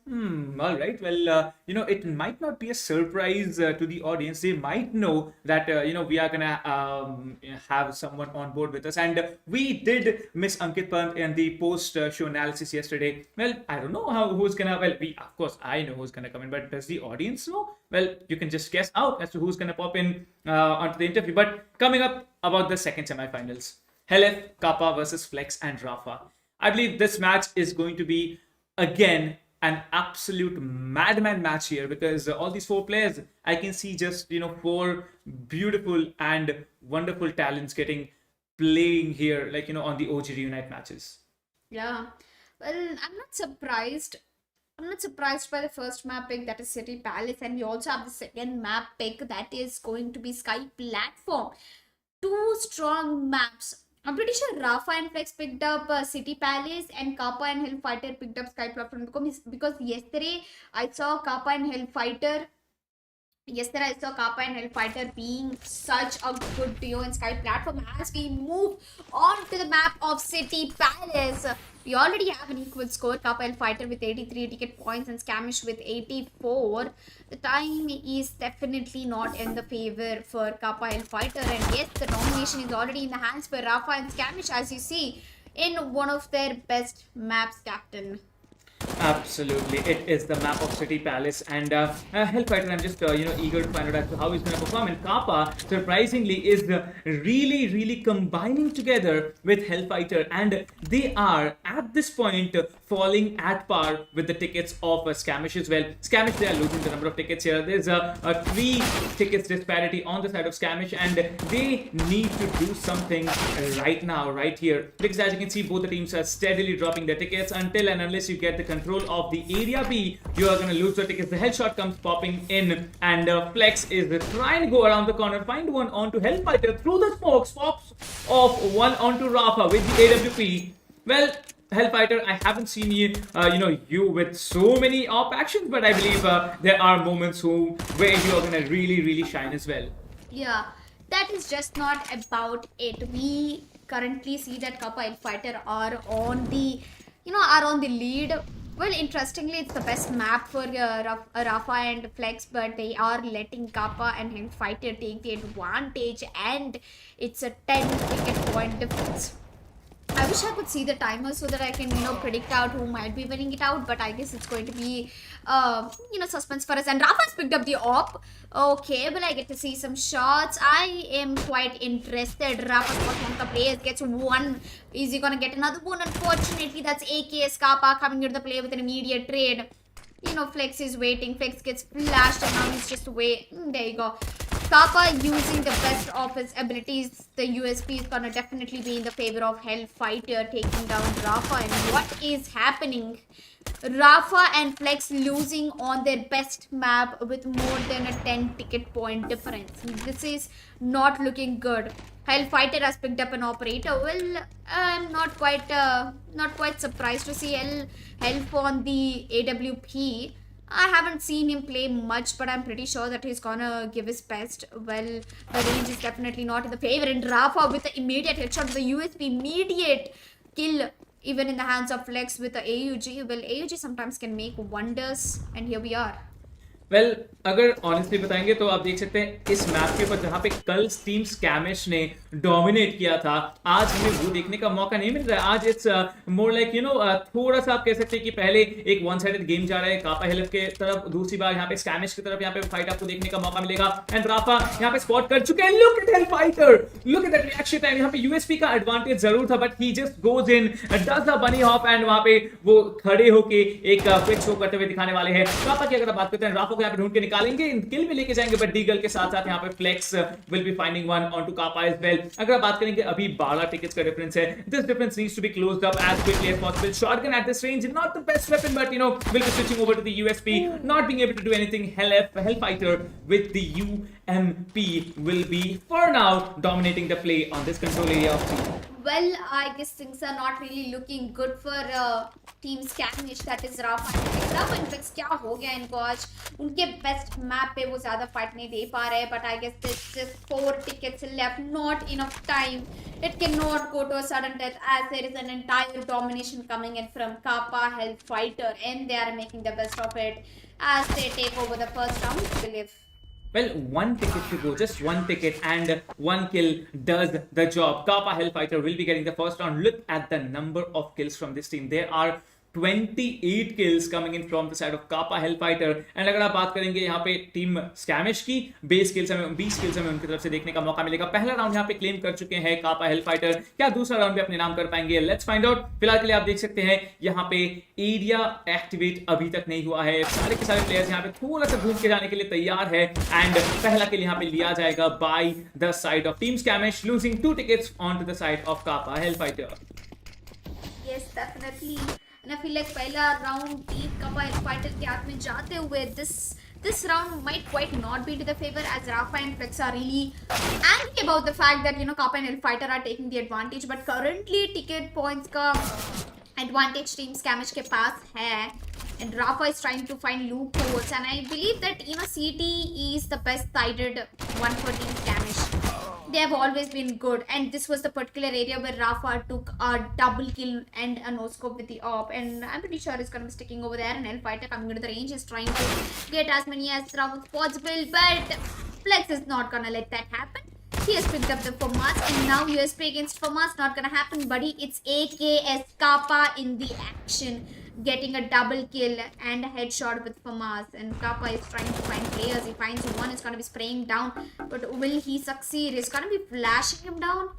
S2: All right. Well, it might not be a surprise to the audience. They might know that, we are going to have someone on board with us. And we did miss Ankit Pant in the post-show analysis yesterday. Well, I don't know who's going to, of course, I know who's going to come in, but does the audience know? Well, you can just guess out as to who's going to pop in onto the interview. But coming up about the second semifinals, Helef, Kappa versus Flex and Rafa. I believe this match is going to be, again, an absolute madman match here, because all these four players, I can see just, four beautiful and wonderful talents playing here, on the OG Reunite matches.
S1: Yeah. Well, I'm not surprised. I'm not surprised by the first map pick, that is City Palace, and we also have the second map pick, that is going to be Sky Platform. Two strong maps. I'm pretty sure Rafa and Flex picked up City Palace, and Kappa and Hellfighter picked up Sky Platform, because yesterday I saw Kappa and Hellfighter being such a good duo in Sky Platform. As we move on to the map of City Palace, we already have an equal score. Kappa Hellfighter with 83 ticket points and Scamish with 84. The time is definitely not in the favor for Kappa Hellfighter, and yes, the domination is already in the hands for Rafa and Scamish, as you see in one of their best maps, Captain.
S2: Absolutely, it is the map of City Palace, and Hellfighter. I'm just eager to find out as to how he's going to perform. And Kappa, surprisingly, is really combining together with Hellfighter, and they are at this point falling at par with the tickets of Scamish as well. Scamish, they are losing the number of tickets here. There's a 3 tickets disparity on the side of Scamish, and they need to do something right now, right here, because as you can see, both the teams are steadily dropping their tickets. Until and unless you get the control of the area B, you are going to lose your tickets. The headshot comes popping in, and Flex is trying to go around the corner, find one onto Hellfighter through the smokes, pops off one onto Rafa with the AWP. Well, Hellfighter, I haven't seen you with so many op actions, but I believe there are moments where you are gonna really shine as well.
S1: Yeah, that is just not about it. We currently see that Kappa Hellfighter are on the lead. Well, interestingly, it's the best map for Rafa and Flex, but they are letting Kappa and Hellfighter take the advantage, and it's a 10 ticket point difference. I wish I could see the timer so that I can, predict out who might be winning it out. But I guess it's going to be, suspense for us. And Rafa's picked up the op. Okay, but I get to see some shots. I am quite interested. Rafa's got one of the players, gets one. Is he gonna get another one? Unfortunately, that's AK Kappa coming into the play with an immediate trade. Flex is waiting. Flex gets flashed and now he's just waiting. There you go. Kappa using the best of his abilities. The USP is gonna definitely be in the favor of Hellfighter taking down Rafa. And what is happening? Rafa and Flex losing on their best map with more than a 10 ticket point difference. This is not looking good. Hellfighter has picked up an operator. Well, I'm not quite surprised to see Help on the AWP. I haven't seen him play much, but I'm pretty sure that he's gonna give his best. Well, the range is definitely not in the favor. And Rafa with the immediate headshot to the USP, immediate kill, even in the hands of Flex with the AUG. Well, AUG sometimes can make wonders, and here we are.
S2: Well अगर honestly बताएंगे तो आप देख सकते हैं इस map के ऊपर जहां पे कल टीम स्कैमिश ने डोमिनेट किया था, आज हमें वो देखने का मौका नहीं मिल रहा है. आज इट्स मोर लाइक थोड़ा सा आप कह सकते हैं कि पहले एक वन साइडेड गेम जा रहा है कापा हेल्प के तरफ, दूसरी बार यहाँ पे स्कैमिश की तरफ यहाँ पे फाइट आपको देखने का मौका मिलेगा. एंड राफा यहाँ पे स्पॉट कर चुके हैं. Look at Hellfighter, look at that reaction time. यहाँ पे यूएसपी का एडवांटेज जरूर था but he just goes in, does the bunny hop and वहां पे वो खड़े होके एक क्विक शो करते हुए दिखाने वाले हैं. राफा की अगर बात करते हैं, राफा को यहाँ पे ढूंढ के निकालेंगे, किल भी लेके जाएंगे बट डीगल के साथ साथ यहाँ पे Flex will be finding one on to Kappa as well. अगर आप बात करेंगे अभी 12 टिकट्स का डिफरेंस है. This difference needs to be closed up as quickly as possible. Shotgun at this range not the best weapon but will be switching over to the USP, not being able to do anything. Hellfighter with the UMP will be for now dominating the play on this control area of 3.
S1: Well, I guess things are not really looking good for team Scamish, that is Rafa and Flex. क्या हो गया इनको आज? उनके best map पे वो ज्यादा fight नहीं दे पा रहे, but I guess there's just 4 tickets left, not enough time. It cannot go to a sudden death as there is an entire domination coming in from Kappa, Hellfighter, and they are making the best of it as they take over the first round, I believe.
S2: Well, one ticket to go, just one ticket and one kill does the job. Kappa Hellfighter will be getting the first round. Look at the number of kills from this team. There are 28 kills coming in from the side of Kappa Hellfighter. And अगर आप बात करेंगे यहाँ पे team स्कैमिश की, 20 kills हमें उनकी तरफ से देखने का मौका मिलेगा. पहला राउंड यहाँ पे क्लेम कर चुके हैं Kappa Hellfighter. क्या दूसरा राउंड भी अपने नाम कर पाएंगे? Let's find out. फिलहाल के लिए आप देख सकते हैं यहाँ पे एरिया एक्टिवेट अभी तक नहीं हुआ है. सारे के सारे प्लेयर्स यहाँ पे थोड़ा सा घूम के जाने के लिए तैयार है. एंड पहला किल यहाँ पे लिया जाएगा by the side of team Skamish, losing 2 tickets on to the side of Kappa Hellfighter.
S1: Yes, definitely. And I feel like पहला राउंड टीम Kappa Hellfighter के हाथ में जाते हुए this round might quite not be to the favor as Rafa and Flex are really angry about the fact that Kappa and Hellfighter are taking the advantage, but currently ticket points का advantage team Scamish के पास है. And Rafa is trying to find loopholes, and I believe that CT is the best sided one for team Scamish. They have always been good, and this was the particular area where Rafa took a double kill and a no scope with the op, and I'm pretty sure it's gonna be sticking over there. And Hellfighter coming into the range is trying to get as many as rounds possible, but Flex is not gonna let that happen. He has picked up the FAMAS, and now USP against FAMAS, not gonna happen, buddy. It's AKS Kappa in the action, getting a double kill and a headshot with FAMAS. And Kappa is trying to find players. He finds one, is gonna be spraying down, but will he succeed? He's gonna be flashing him down.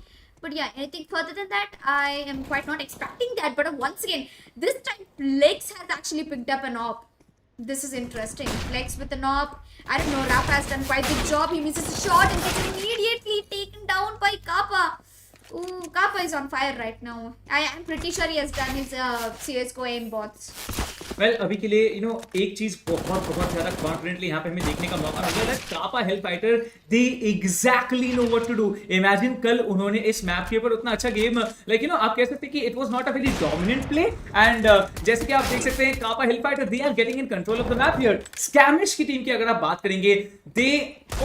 S1: But yeah, anything further than that, I am quite not expecting that. But once again, this time Flex has actually picked up an op. This is interesting. Flex with an op. I don't know, Rafa has done quite the job. He misses a shot and gets immediately taken down by Kappa. Ooh, Kappa is on fire right now. I am pretty sure he has done his CSGO aim bots.
S2: Well, अभी के लिए एक चीज बहुत ज्यादा confidently यहाँ पे हमें देखने का मौका मिल रहा है. Kappa Hellfighter, they exactly know what to do. Imagine कल उन्होंने इस मैप के ऊपर उतना अच्छा गेम आप कह सकते हैं कि it was not a very dominant play, and जैसे कि आप देख सकते हैं Kappa Hellfighter, they are getting in control of the map here. Scamish की टीम की अगर आप बात करेंगे, they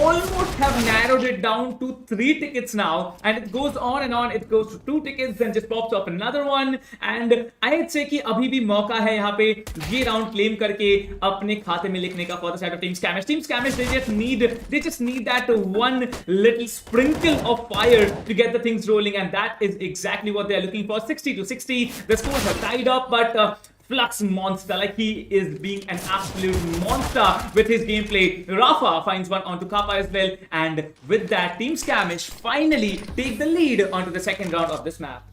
S2: almost have narrowed it down to 3 tickets now, and it goes on and on. It goes to 2 tickets, then just pops up another one, and I'd say कि अभी भी मौका है यहाँ पे ये राउंड क्लेम करके अपने खाते में लिखने का for the side of team Skamish. Team Skamish, they just need that one little sprinkle of fire to get the things rolling, and that is exactly what they are looking for. 60-60, the scores are tied up, but Flux monster, like he is being an absolute monster with his gameplay. Rafa finds one onto Kappa as well, and with that, Team Skamish finally take the lead onto the second round of this map.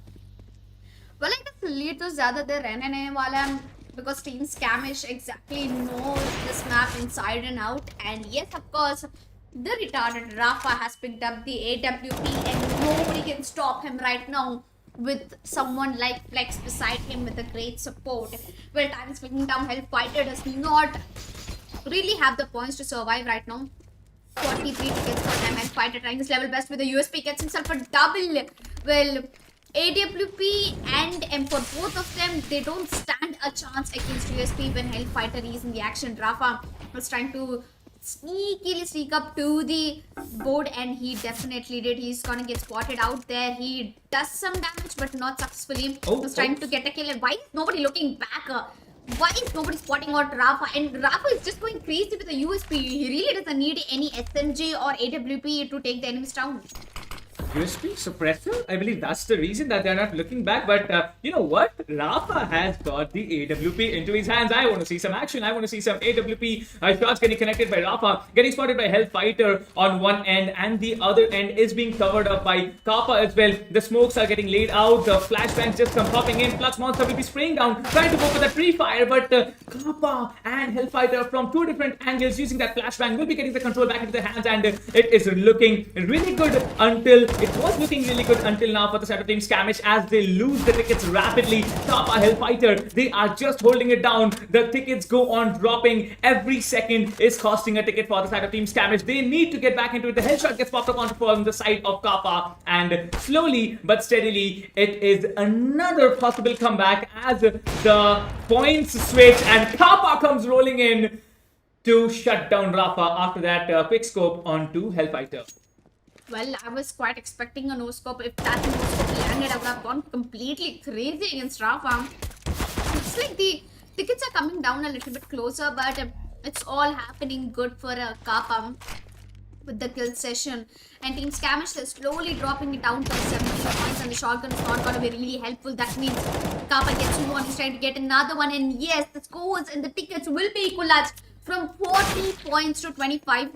S1: Well, I guess lead तो ज़्यादा देर रहने नहीं वाला है because Team Skamish exactly knows this map inside and out, and yes, of course, the retarded Rafa has picked up the AWP, and nobody can stop him right now with someone like Flex beside him with a great support. Well, time is ticking down. Hellfighter does not really have the points to survive right now. 43 tickets for time, and Fighter trying his level best with a USP, gets himself a double. Well, AWP and M, for both of them, they don't stand a chance against USP when Hellfighter is in the action. Rafa was trying to sneakily sneak up to the board, and he definitely did. He's gonna get spotted out there. He does some damage, but not successfully. Was trying to get a kill, and why is nobody looking back? Why is nobody spotting out Rafa? And Rafa is just going crazy with the USP. He really doesn't need any SMG or AWP to take the enemies down.
S2: USP suppressor? I believe that's the reason that they're not looking back. But you know what? Rafa has got the AWP into his hands. I want to see some action. I want to see some AWP shots getting connected by Rafa, getting spotted by Hellfighter on one end, and the other end is being covered up by Kappa as well. The smokes are getting laid out. The flashbangs just come popping in. Flux Monster will be spraying down, trying to go for that pre-fire, but Kappa and Hellfighter from two different angles using that flashbang will be getting the control back into their hands, and it is looking really good until it was looking really good until now for the side of Team Skamish as they lose the tickets rapidly. Kappa Hellfighter, they are just holding it down. The tickets go on dropping. Every second is costing a ticket for the side of Team Skamish. They need to get back into it. The headshot gets popped up on the side of Kappa, and slowly but steadily, it is another possible comeback as the points switch and Kappa comes rolling in to shut down Rafa after that quick scope onto Hellfighter.
S1: Well, I was quite expecting a no-scope. If that no-scope landed, I would have gone completely crazy against Rafa. It's like the tickets are coming down a little bit closer, but it's all happening good for Kappa with the kill session. And Team Skamish is slowly dropping it down to 17 points, and the shotgun is not going to be really helpful. That means Kappa gets one, he's trying to get another one, and yes, the scores and the tickets will be equalized from 40 points to 25.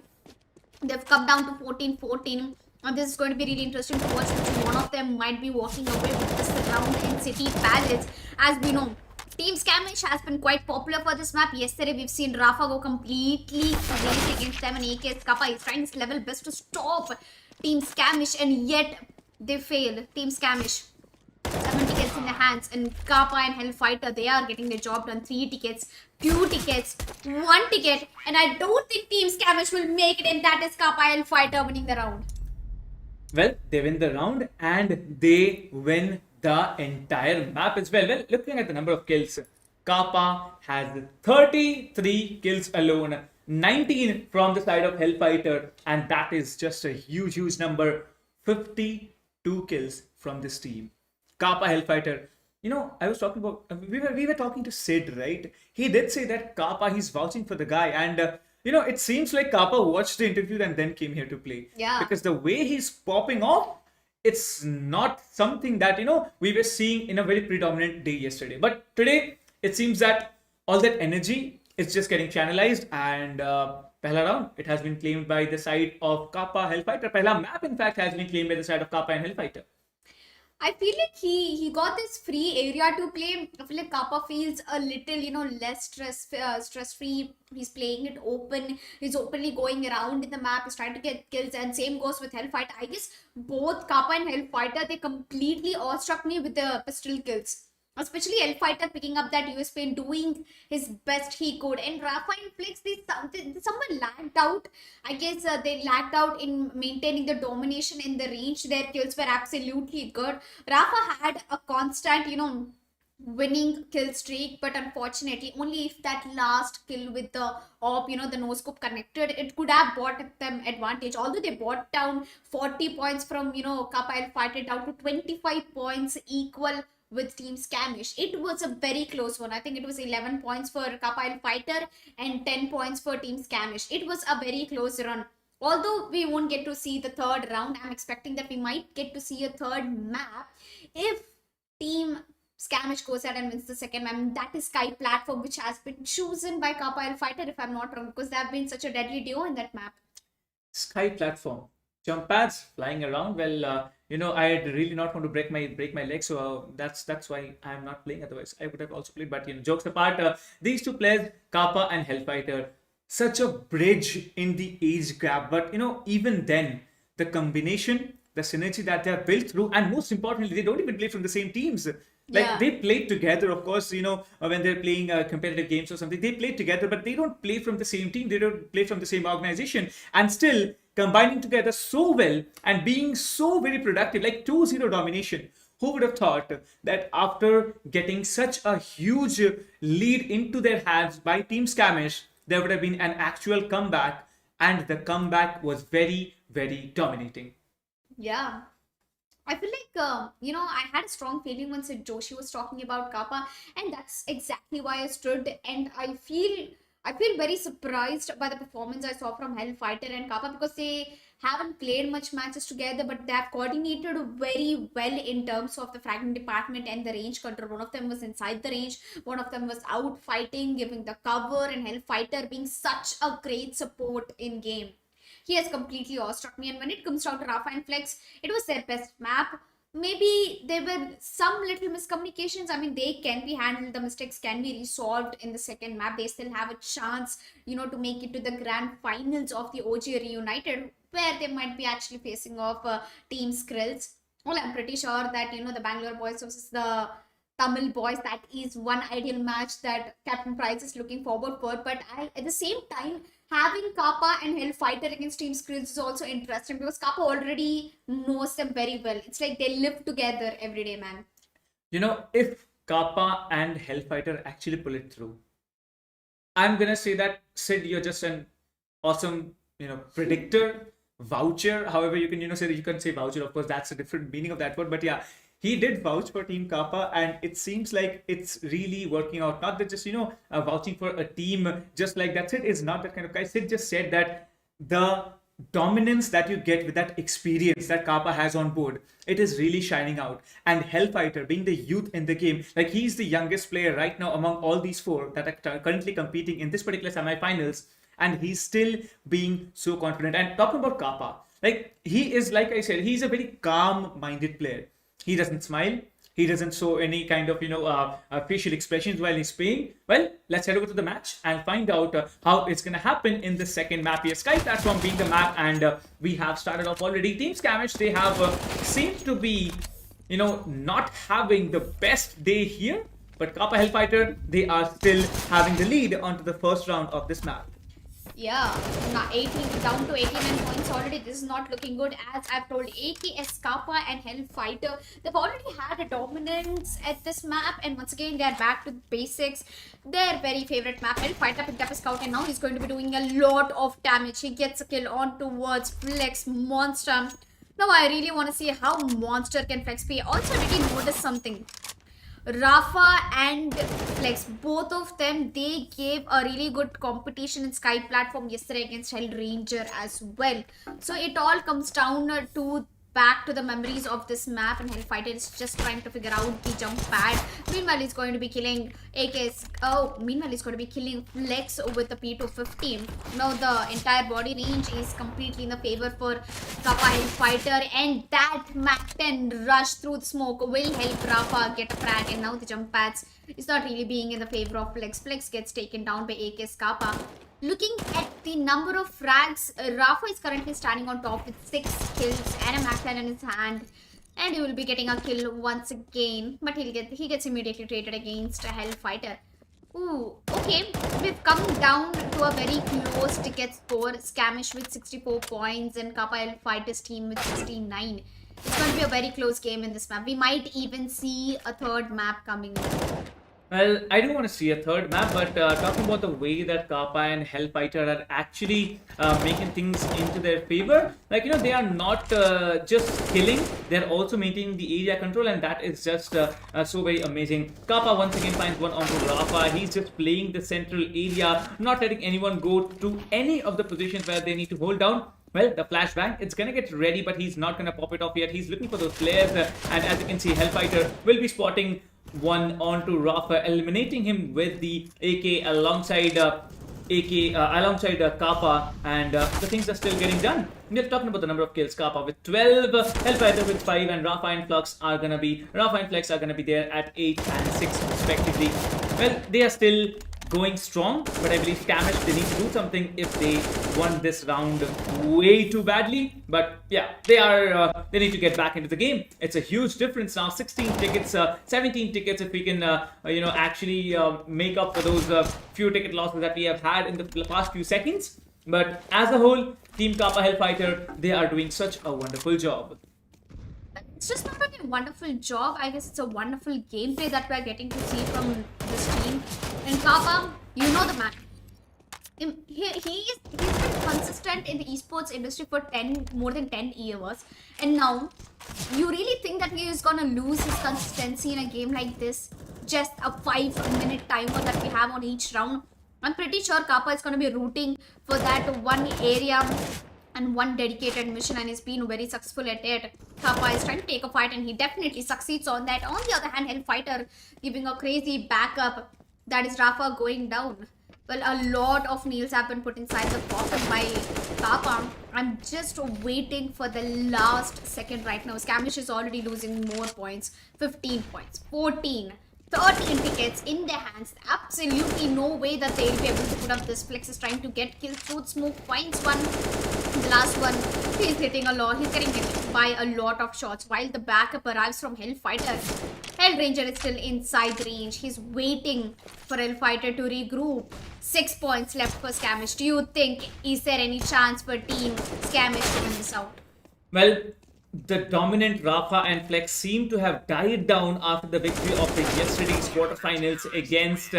S1: They've come down to 14-14. And this is going to be really interesting to watch, which one of them might be walking away with this round in City Palace. As we know, Team Skamish has been quite popular for this map. Yesterday, we've seen Rafa go completely crazy against them, and AK's Kappa is trying his level best to stop Team Skamish, and yet they fail. Team Skamish, 7 tickets in their hands, and Kappa and Hellfighter, they are getting their job done. 3 tickets, 2 tickets, 1 ticket, and I don't think Team Skamish will make it, and that is Kappa Hellfighter winning the round.
S2: Well, they win the round and they win the entire map as well. Well, looking at the number of kills, Kappa has 33 kills alone, 19 from the side of Hellfighter, and that is just a huge number. 52 kills from this team. Kappa Hellfighter. You know, I was talking about, we were talking to Sid, right? He did say that Kappa, he's vouching for the guy, and you know, it seems like Kappa watched the interview and then came here to play.
S1: Yeah.
S2: Because the way he's popping off, it's not something that, you know, we were seeing in a very predominant day yesterday. But today, it seems that all that energy is just getting channelized, and Pehla round, it has been claimed by the side of Kappa Hellfighter. Pehla map, in fact, has been claimed by the side of Kappa and Hellfighter.
S1: I feel like he got this free area to play. I feel like Kappa feels a little, you know, less stress free. He's playing it open. He's openly going around in the map. He's trying to get kills, and same goes with Hellfighter. I guess both Kappa and Hellfighter, they completely awestruck me with the pistol kills. Especially Hellfighter picking up that USP and doing his best he could. And Rafa and Flex, someone lagged out. I guess they lagged out in maintaining the domination in the range. Their kills were absolutely good. Rafa had a constant, you know, winning kill streak, but unfortunately only if that last kill with the op, you know, the no scope connected, it could have bought them advantage. Although they bought down 40 points from, you know, Kappa Hellfighter down to 25 points, equal with Team Scamish. It was a very close one. I think it was 11 points for Kappa Fighter and 10 points for Team Scamish. It was a very close run. Although we won't get to see the third round, I'm expecting that we might get to see a third map if Team Scamish goes ahead and wins the second map. That is Sky Platform, which has been chosen by Kappa Fighter, if I'm not wrong, because they have been such a deadly duo in that map.
S2: Sky platform, jump pads flying around. Well, I really not want to break my leg, so that's why I'm not playing. Otherwise, I would have also played. But jokes apart, these two players, Kappa and Hellfighter, such a bridge in the age gap. But even then, the combination, the synergy that they have built through, and most importantly, they don't even play from the same teams. Like
S1: Yeah.
S2: they played together, of course, when they're playing competitive games or something, they play together, but they don't play from the same team. They don't play from the same organization, and still combining together so well and being so very productive, like 2-0 domination. Who would have thought that after getting such a huge lead into their hands by Team Scamish, there would have been an actual comeback, and the comeback was very, very dominating.
S1: Yeah. I feel like, I had a strong feeling when Sid Joshi was talking about Kappa, and that's exactly why I stood. And I feel very surprised by the performance I saw from Hellfighter and Kappa, because they haven't played much matches together, but they have coordinated very well in terms of the fragment department and the range control. One of them was inside the range, one of them was out fighting, giving the cover, and Hellfighter being such a great support in game. He has completely awestruck me. And when it comes down to Rafa and Flex, it was their best map. Maybe there were some little miscommunications. I mean, they can be handled. The mistakes can be resolved in the second map. They still have a chance, to make it to the grand finals of the OG Reunited, where they might be actually facing off Team Skrills. Well, I'm pretty sure that, the Bangalore boys versus the Tamil boys, that is one ideal match that Captain Price is looking forward for. But at the same time, having Kappa and Hellfighter against Team Skrills is also interesting, because Kappa already knows them very well. It's like they live together every day, man.
S2: If Kappa and Hellfighter actually pull it through, I'm gonna say that Sid, you're just an awesome, predictor, voucher. However, you can, say that you can say voucher. Of course, that's a different meaning of that word. But yeah, he did vouch for Team Kappa, and it seems like it's really working out. Not that just vouching for a team just like that. Sid is not that kind of guy. Sid just said that the dominance that you get with that experience that Kappa has on board, it is really shining out. And Hellfighter, being the youth in the game, like he's the youngest player right now among all these four that are currently competing in this particular semifinals, and he's still being so confident. And talking about Kappa, like he is, like I said, he's a very calm-minded player. He doesn't smile. He doesn't show any kind of facial expressions while he's playing. Well, let's head over to the match and find out how it's gonna happen in the second map here. Sky Platform being the map, and we have started off already. Team Scamish, they have seemed to be not having the best day here, but Kappa Hellfighter, they are still having the lead onto the first round of this map.
S1: Yeah, now 18 down to 89 points already. This is not looking good. As I've told, AKS Kappa and Hellfighter, they've already had a dominance at this map, and once again they're back to the basics. Their very favorite map. Hellfighter picked up a scout, and now he's going to be doing a lot of damage. He gets a kill on towards Flex Monster. Now I really want to see how Monster can Flex be. Also, did you notice something? Rafa and Flex, both of them, they gave a really good competition in Sky Platform yesterday against Hell Ranger as well. So it all comes down to back to the memories of this map, and Hellfighter is just trying to figure out the jump pad. Meanwhile, he's going to be killing meanwhile he's going to be killing Flex with the P250. Now the entire body range is completely in the favor for Kappa Hellfighter, and that Mac 10 rush through the smoke will help Rafa get a frag, and now the jump pads is not really being in the favor of Flex. Flex gets taken down by AK's Kappa. Looking at the number of frags, Rafa is currently standing on top with 6 kills and a Mac 10 in his hand. And he will be getting a kill once again. But he gets immediately traded against a Hellfighter. Ooh, okay. We've come down to a very close ticket score. Scamish with 64 points and Kappa Hellfighter's team with 69. It's going to be a very close game in this map. We might even see a third map coming in.
S2: Well, I do want to see a third map, but talking about the way that Kappa and Hellfighter are actually making things into their favor, like, they are not just killing, they're also maintaining the area control, and that is just so very amazing. Kappa once again finds one onto Rafa. He's just playing the central area, not letting anyone go to any of the positions where they need to hold down. Well, the flashbang, it's gonna get ready, but he's not gonna pop it off yet. He's looking for those players, and as you can see, Hellfighter will be spotting one onto Rafa, eliminating him with the AK alongside Kappa, and the things are still getting done. We're talking about the number of kills. Kappa with 12, Hellfighter with 5, and Rafa and Flex are gonna be there at 8 and 6 respectively. Well, they are still going strong, but I believe Scamish, they need to do something if they won this round way too badly. But yeah, they need to get back into the game. It's a huge difference now. 16 tickets, 17 tickets if we can actually make up for those few ticket losses that we have had in the past few seconds. But as a whole, Team Kappa Hellfighter, they are doing such a wonderful job.
S1: It's just not only a wonderful job, I guess it's a wonderful gameplay that we're getting to see from this team. And Kappa, you know the man. He's been consistent in the esports industry for more than 10 years. And now, you really think that he is gonna lose his consistency in a game like this? Just a 5-minute timer that we have on each round. I'm pretty sure Kappa is gonna be rooting for that one area and one dedicated mission, and he's been very successful at it. Kappa is trying to take a fight and he definitely succeeds on that. On the other hand, Hellfighter giving a crazy backup. That is Rafa going down. Well, a lot of nails have been put inside the coffin by Kappa. I'm just waiting for the last second right now. Scamish is already losing more points. 15 points, 14, 13 tickets in their hands. Absolutely no way that they'll be able to put up this. Flex is trying to get kills through smoke. Finds one. The last one, he's hitting a lot. He's getting hit by a lot of shots while the backup arrives from Hellfighter. Hellranger is still inside range. He's waiting for Hellfighter to regroup. 6 points left for Scamish. Do you think, is there any chance for Team Scamish to win this out?
S2: Well, the dominant Rafa and Flex seem to have died down after the victory of the yesterday's quarterfinals against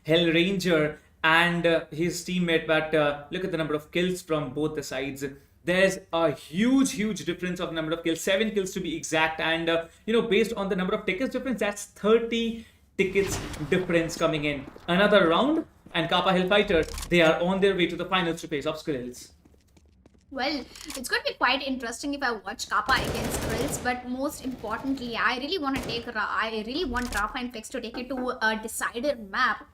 S2: Hellranger and his teammate. But look at the number of kills from both the sides. There's a huge difference of number of kills, 7 kills to be exact, and based on the number of tickets difference, that's 30 tickets difference coming in. Another round, and Kappa Hellfighter, they are on their way to the finals to face off Skrills.
S1: Well, it's going to be quite interesting if I watch Kappa against Skrills, but most importantly, I really want Rafa and Flex to take it to a decided map.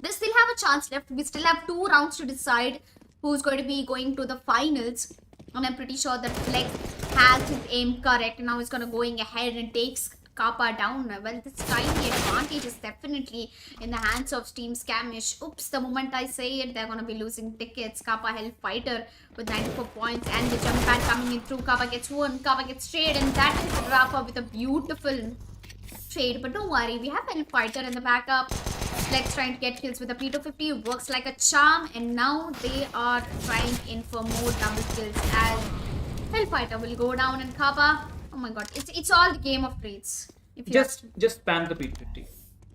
S1: They still have a chance left. We still have 2 rounds to decide who's going to be going to the finals. And I'm pretty sure that Flex has his aim correct. Now he's going to going ahead and takes Kappa down. Well, this tiny advantage is definitely in the hands of Team Scamish. Oops, the moment I say it, they're going to be losing tickets. Kappa Hellfighter with 94 points and the jump pad coming in through. Kappa gets one, Kappa gets trade, and that is Rafa with a beautiful trade. But don't worry, we have Hellfighter in the backup. Flex trying to get kills with a P250 works like a charm, and now they are trying in for more double kills as Hellfighter will go down and Kappa. Oh my god, it's all the game of trades. If you
S2: Just spam the P250.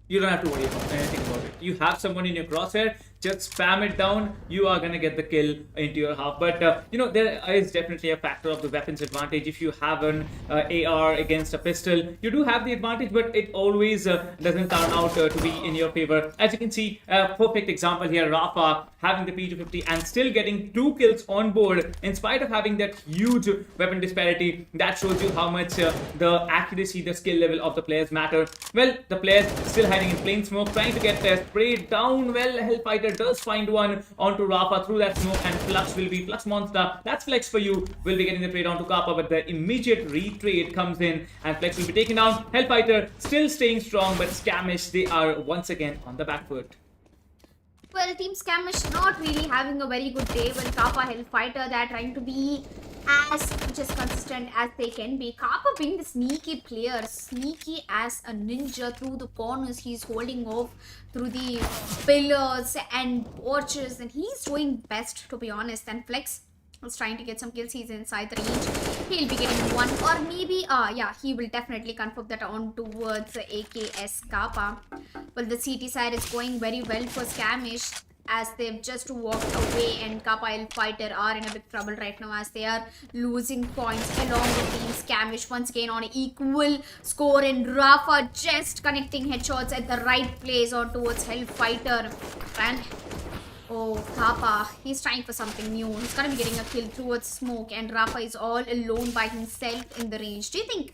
S2: You don't have to worry about anything about it. You have someone in your crosshair, just spam it down. You are gonna get the kill into your half. But there is definitely a factor of the weapons advantage. If you have an AR against a pistol, you do have the advantage, but it always doesn't turn out to be in your favor. As you can see, perfect example here, Rafa having the P250 and still getting 2 kills on board in spite of having that huge weapon disparity. That shows you how much the accuracy, the skill level of the players matter. Well, the players still hiding in plain smoke, trying to get their spray down. Well, Hellfighter does find one onto Rafa through that smoke, and Flux Monster. That's Flex for you. Will be getting the trade onto Kappa, but the immediate retrade comes in, and Flex will be taken down. Hellfighter still staying strong, but Scamish, they are once again on the back foot.
S1: Well, Team Scamish not really having a very good day with Kappa Hellfighter. They're trying to be as just consistent as they can be. Kappa being the sneaky player, sneaky as a ninja through the corners. He's holding off through the pillars and porches, and he's doing best, to be honest. And Flex, is trying to get some kills. He's inside the range. He'll be getting one, or maybe, he will definitely confirm that on towards AKS Kappa. Well, the CT side is going very well for Scamish, as they've just walked away, and Kappa L Fighter are in a big trouble right now as they are losing points along with Team Scamish once again on an equal score, and Rafa just connecting headshots at the right place on towards Hellfighter. And oh, Kappa, he's trying for something new. He's gonna be getting a kill towards smoke, and Rafa is all alone by himself in the range. Do you think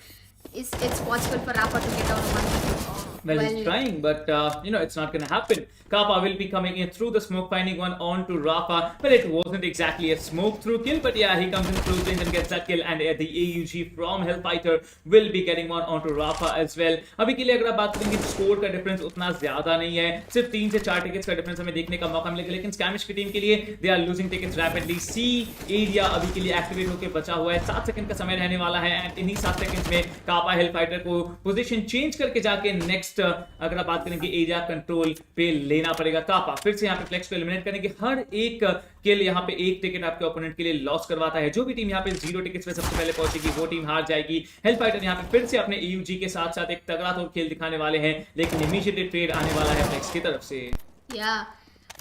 S1: it's possible for Rafa to get out of one?
S2: Well, he's trying, but it's not gonna happen. Kappa will be coming in through the smoke, finding one on to Rafa. Well, it wasn't exactly a smoke through kill, but yeah, he comes in through range and gets that kill. And the AUG from Hellfighter will be getting one onto Rafa as well. अभी के लिए अगर आप बात करेंगे score का difference उतना ज्यादा नहीं है, सिर्फ 3 से 4 टिकट्स का डिफरेंस हमें देखने का मौका मिलेगा. लेकिन स्कैमिश की टीम के लिए they are losing tickets rapidly. C area अभी के लिए एक्टिवेट होकर बचा हुआ है. 7 सेकंड का समय रहने वाला है, एंड इन्हीं 7 सेकंड्स में कापा हेलफाइटर को पोजीशन चेंज करके जाके नेक्स्ट अगर आप बात करेंगे एरिया कंट्रोल पे लेना पड़ेगा. कापा फिर से यहाँ पे फ्लेक्स को एलिमिनेट करेंगे. हर एक किल यहाँ पे एक टिकट आपके ओपोनेंट के लिए लॉस करवाता है. जो भी टीम यहाँ पे 0 टिकट्स पे सबसे पहले पहुंचेगी वो टीम हार जाएगी. हेलफाइटर यहाँ पे फिर से अपने ईयूजी के साथ साथ एक तगड़ा तोड़ खेल दिखाने वाले हैं, लेकिन इमीडिएटली ट्रेड आने वाला है फ्लेक्स की तरफ से.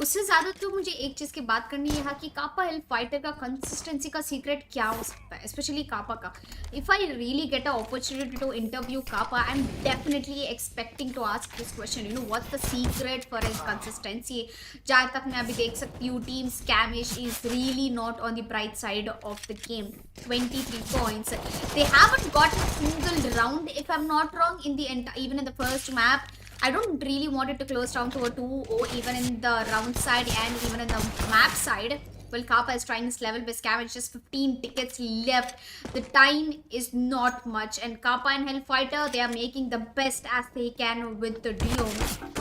S1: उससे ज्यादा तो मुझे एक चीज की बात करनी है कि कापा हेल्प फाइटर का कंसिस्टेंसी का सीक्रेट क्या हो सकता है, स्पेशली कापा का. If I really get a opportunity to interview Kapa, I am definitely expecting to ask this question, what's the secret for his consistency. जहाँ तक मैं अभी देख सकती हूँ, team Skamish is really not on the bright side of the game. 23 points. They haven't got a single round, if I'm not wrong, even in the first map. I don't really want it to close down to a 2-0 even in the round side and even in the map side. Well, Kappa is trying this level with Scavenge, just 15 tickets left. The time is not much, and Kappa and Hellfighter, they are making the best as they can with the duo.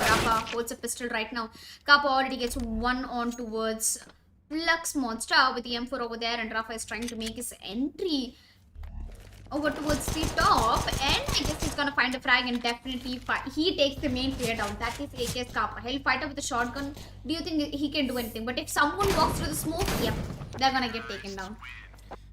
S1: Rafa holds a pistol right now. Kappa already gets one on towards Lux Monster with the M4 over there, and Rafa is trying to make his entry over towards the top, and I guess he's gonna find a frag and definitely he takes the main player down. That is AK's Kappa. Hellfighter with a shotgun. Do you think he can do anything? But if someone walks through the smoke, yep, they're gonna get taken down.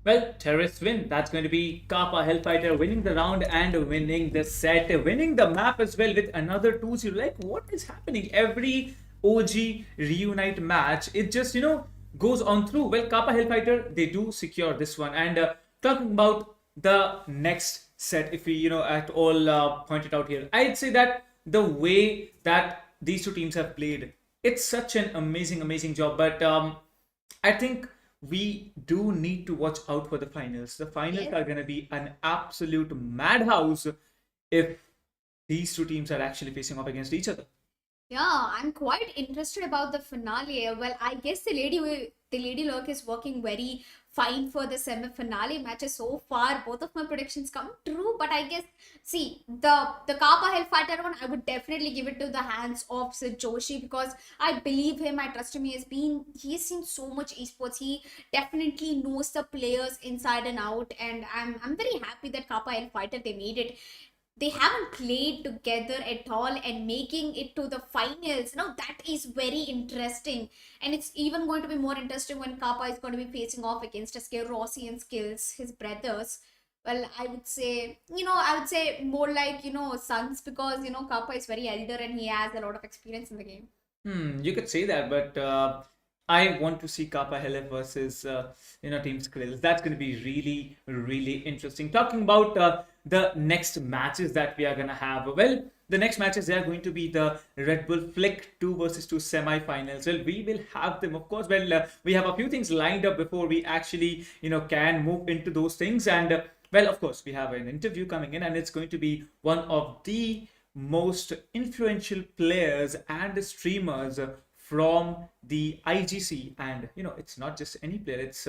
S2: Well, terrorist win. That's going to be Kappa Hellfighter winning the round and winning the set, winning the map as well with another 2-0. Like, what is happening? Every OG reunite match, it just, goes on through. Well, Kappa Hellfighter, they do secure this one. And talking about the next set, if we at all point it out here, I'd say that the way that these two teams have played, it's such an amazing job. But I think we do need to watch out for the finals. The finals are going to be an absolute madhouse if these two teams are actually facing off against each other.
S1: Yeah, I'm quite interested about the finale. Well, I guess the lady luck is working very fine for the semi-finale matches so far. Both of my predictions come true, but I guess, see, the Kappa Hellfighter one, I would definitely give it to the hands of Sid Joshi, because I believe him, I trust him. He's seen so much esports. He definitely knows the players inside and out, and I'm very happy that Kappa Hellfighter, they made it. They haven't played together at all, and making it to the finals, that is very interesting. And it's even going to be more interesting when Kappa is going to be facing off against SK Rossi and Skills, his brothers. Well, I would say more like, sons, because, Kappa is very elder and he has a lot of experience in the game.
S2: You could say that, but I want to see Kappa Hele versus Team Skrills. That's going to be really interesting. Talking about the next matches that we are going to have. Well, the next matches, they are going to be the Red Bull Flick 2 versus 2 semi-finals. Well, we will have them, of course. Well, we have a few things lined up before we actually, can move into those things. And, well, of course, we have an interview coming in, and it's going to be one of the most influential players and streamers from the IGC. And, it's not just any player, it's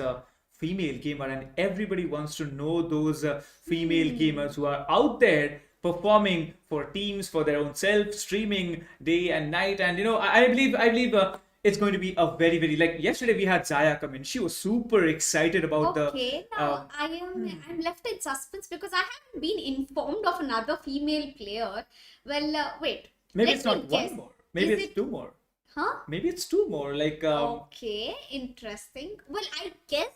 S2: female gamer, and everybody wants to know those female gamers who are out there performing for teams, for their own self, streaming day and night. And I believe it's going to be a very like yesterday we had Zaya come in. She was super excited about
S1: now I'm left in suspense because I haven't been informed of another female player. Well, wait,
S2: maybe it's not one more, maybe it's two more.
S1: Huh?
S2: Maybe it's two more, like
S1: okay, interesting. Well, I guess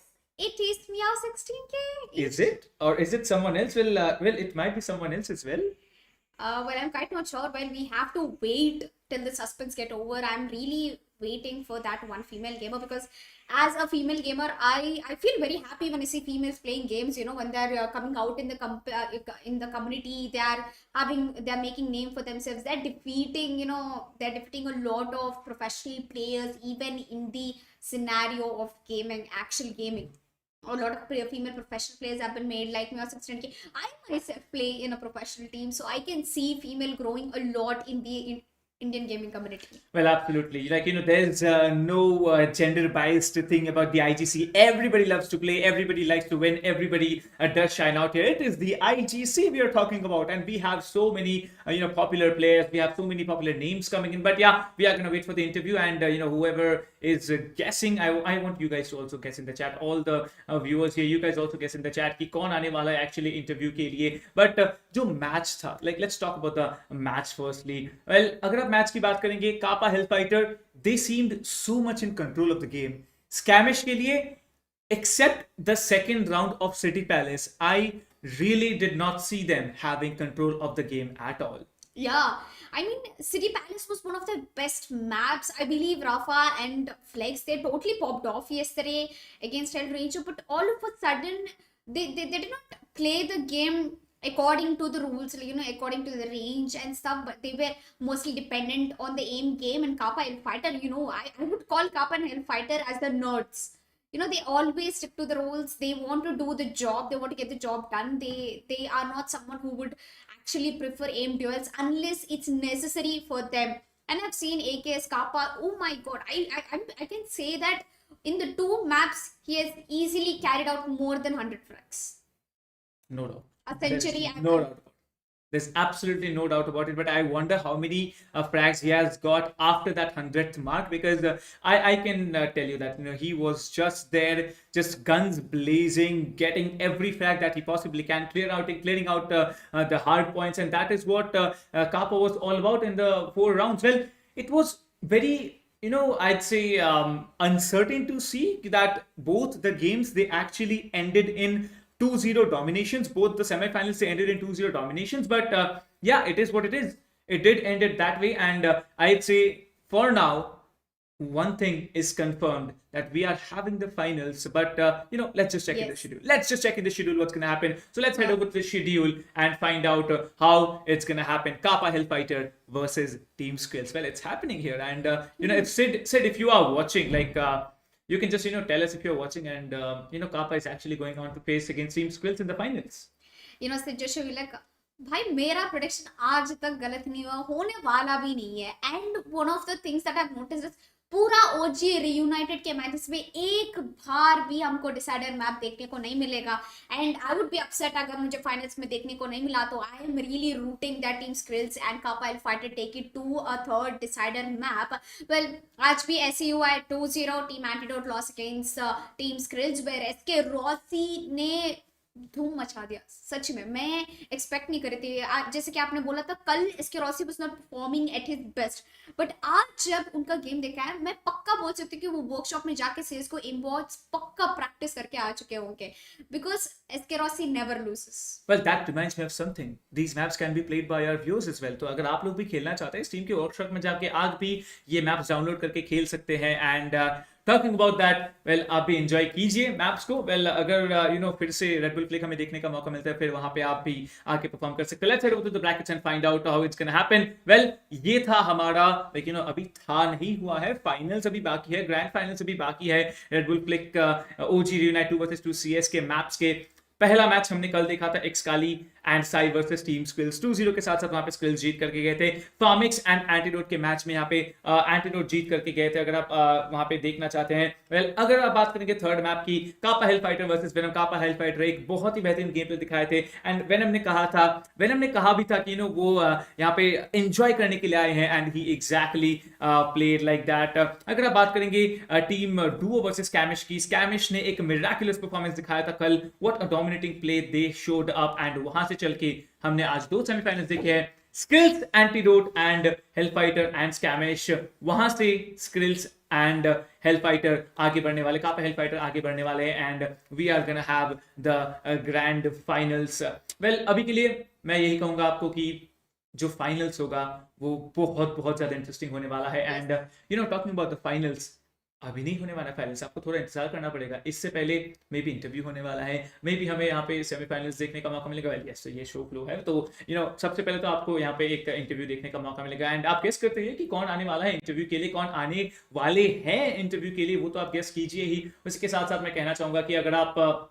S1: It is Meow 16K.
S2: Is it? Or is it someone else? Well, it might be someone else as well.
S1: Well, I'm quite not sure. Well, we have to wait till the suspense get over. I'm really waiting for that one female gamer because as a female gamer, I feel very happy when I see females playing games. You know, when they're coming out in the in the community, they're making name for themselves. They're defeating a lot of professional players, even in the scenario of gaming, actual gaming. A lot of female professional players have been made like me or 16K. I myself play in a professional team, so I can see female growing a lot in the Indian gaming community.
S2: Well, absolutely. Like, there's no gender biased thing about the IGC. Everybody loves to play, everybody likes to win, everybody does shine out here. It is the IGC we are talking about, and we have so many, popular players. We have so many popular names coming in. But yeah, we are going to wait for the interview, and, whoever is guessing, I want you guys to also guess in the chat. All the viewers here, you guys also guess in the chat कि कौन आने वाला है actually interview के लिए. But जो match था, like let's talk about the match firstly. Well, अगर आप मैच की बात करेंगे, कापा हेल्फाइटर, they seemed so much in control of the game. Scamish के लिए, except the second round of City Palace, I really did not see them having control of the game at all.
S1: Yeah, I mean, City Palace was one of the best maps. I believe Rafa and Flex, they totally popped off yesterday against El Ranger, but all of a sudden, they did not play the game according to the rules, according to the range and stuff, but they were mostly dependent on the aim game. And Kappa Hellfighter, I would call Kappa and Hellfighter as the nerds. They always stick to the rules. They want to do the job. They want to get the job done. They are not someone who would actually prefer aim duels unless it's necessary for them. And I've seen AKS Kappa. Oh my god, I can say that in the two maps he has easily carried out more than 100 frags.
S2: No doubt.
S1: A century.
S2: No doubt. There's absolutely no doubt about it. But I wonder how many frags he has got after that 100th mark, because I can tell you that he was just there, just guns blazing, getting every frag that he possibly can, clearing out the hard points, and that is what Kappa was all about in the 4 rounds. Well, it was very, I'd say uncertain to see that both the games, they actually ended in 2-0 dominations. Both the semifinals, they ended in 2-0 dominations. But yeah, it is what it is. It did end it that way. And I'd say for now, one thing is confirmed, that we are having the finals. But let's just check in the schedule. Let's just check in the schedule what's going to happen. So let's head over to the schedule and find out how it's going to happen. Kappa Hellfighter versus Team Skrills. Well, it's happening here. And if Sid, if you are watching, like you can just tell us if you're watching, and Kappa is actually going on to face against Team Skrills in the finals.
S1: Sid just will be like, भाई मेरा prediction आज तक गलत नहीं हुआ, होने वाला भी नहीं है. And one of the things that I have noticed is पूरा ओजी रियूनाइटेड के मैचेस में एक बार भी हमको डिसाइडर मैप देखने को नहीं मिलेगा. And I would be upset अगर मुझे फाइनल्स में देखने को नहीं मिला. तो I am really rooting that team Skrills and Kapa Hellfighter take it to a third decider map. Well, आज भी ऐसे ही हुआ है. 2-0 team Antidote loss against team Skrills, where SK Rossi ने धूम मचा दिया. सच में मैं एक्सपेक्ट नहीं करी थी. जैसे कि आपने बोला था, कल इसके Rossi was not performing at his best, but आज जब उनका गेम देखा है, मैं पक्का बोल सकती हूँ कि वो वर्कशॉप में जाके सेल्स को इम्बॉट्स पक्का प्रैक्टिस करके आ चुके होंगे, बिकॉज इसके Rossi never loses.
S2: Well, that reminds me of something. These maps can be played by our viewers as well. तो अगर आप लोग भी खेलना चाहते हैं, स्टीम के वर्कशॉप में जाके आज भी ये मैप्स डाउनलोड करके खेल सकते हैं. And talking about that, well, आप भी एंजॉय कीजिए मैप्स को. वेल, अगर फिर से रेड बुल क्लिक हमें देखने का मौका मिलता है, फिर वहां पे आप भी आके परफॉर्म कर सकते हैं. Let's head over to the brackets and find out how it's gonna happen. Well, ये था हमारा, लेकिन अभी था नहीं हुआ है, फाइनल्स अभी बाकी है, ग्रैंड फाइनल्स अभी बाकी है. रेड बुल क्लिक ओजी रियूनाइट 2 वर्सेस 2 सीएस के मैप्स के पहला मैच हमने कल देखा था, एक्सकाली एंड साई वर्सेस टीम स्क्रिल्स. 2-0 के साथ साथ वहां पे स्क्रिल्स जीत करके गए थे. फार्मिक्स एंड एंटीडोट के मैच में यहाँ पे एंटीडोट जीत करके गए थे, अगर आप वहां पे देखना चाहते हैं. वेल, अगर आप बात करेंगे थर्ड मैप की, कापा हेलफाइटर वर्सेस वेनम. कापा हेलफाइटर एक बहुत ही बेहतरीन गेम प्ले दिखाए थे, एंड वेनम ने कहा भी था कि वो यहाँ पे एंजॉय करने के लिए आए हैं, and he exactly played like that. अगर आप बात करेंगे टीम डुओ वर्सेस स्कैमिश की, स्कैमिश ने एक मिराकुलस परफॉर्मेंस दिखाया था कल. What a dominating play they showed up, and वहां से चल के हमने आज 2 सेमीफाइनल्स देखे हैं, स्क्रिल्स एंटीडोट एंड हेलफाइटर एंड स्कैमिश. वहां से स्क्रिल्स एंड हेलफाइटर आगे बढ़ने वाले, कापा हेलफाइटर आगे बढ़ने वाले हैं, and we are gonna have the grand finals. Well अभी के लिए मैं यही कहूंगा आपको कि जो फाइनल्स होगा वो बहुत बहुत ज्यादा इंटरेस्टिंग होने वाला है।
S1: Yes.
S2: And talking about the finals, अभी नहीं होने वाला फाइनल्स, आपको थोड़ा इंतजार करना पड़ेगा। इससे पहले मे बी इंटरव्यू होने वाला है, मे बी हमें यहाँ पे सेमीफाइनल्स देखने का मौका मिलेगा। वेल यस, ये शो फ्लो है, तो सबसे पहले तो आपको यहाँ पे एक इंटरव्यू देखने का मौका मिलेगा। एंड आप गेस करते हैं कि कौन आने वाला है इंटरव्यू के लिए, कौन आने वाले हैं इंटरव्यू के लिए, वो तो आप गेस कीजिए ही। उसके साथ साथ मैं कहना चाहूंगा कि अगर आप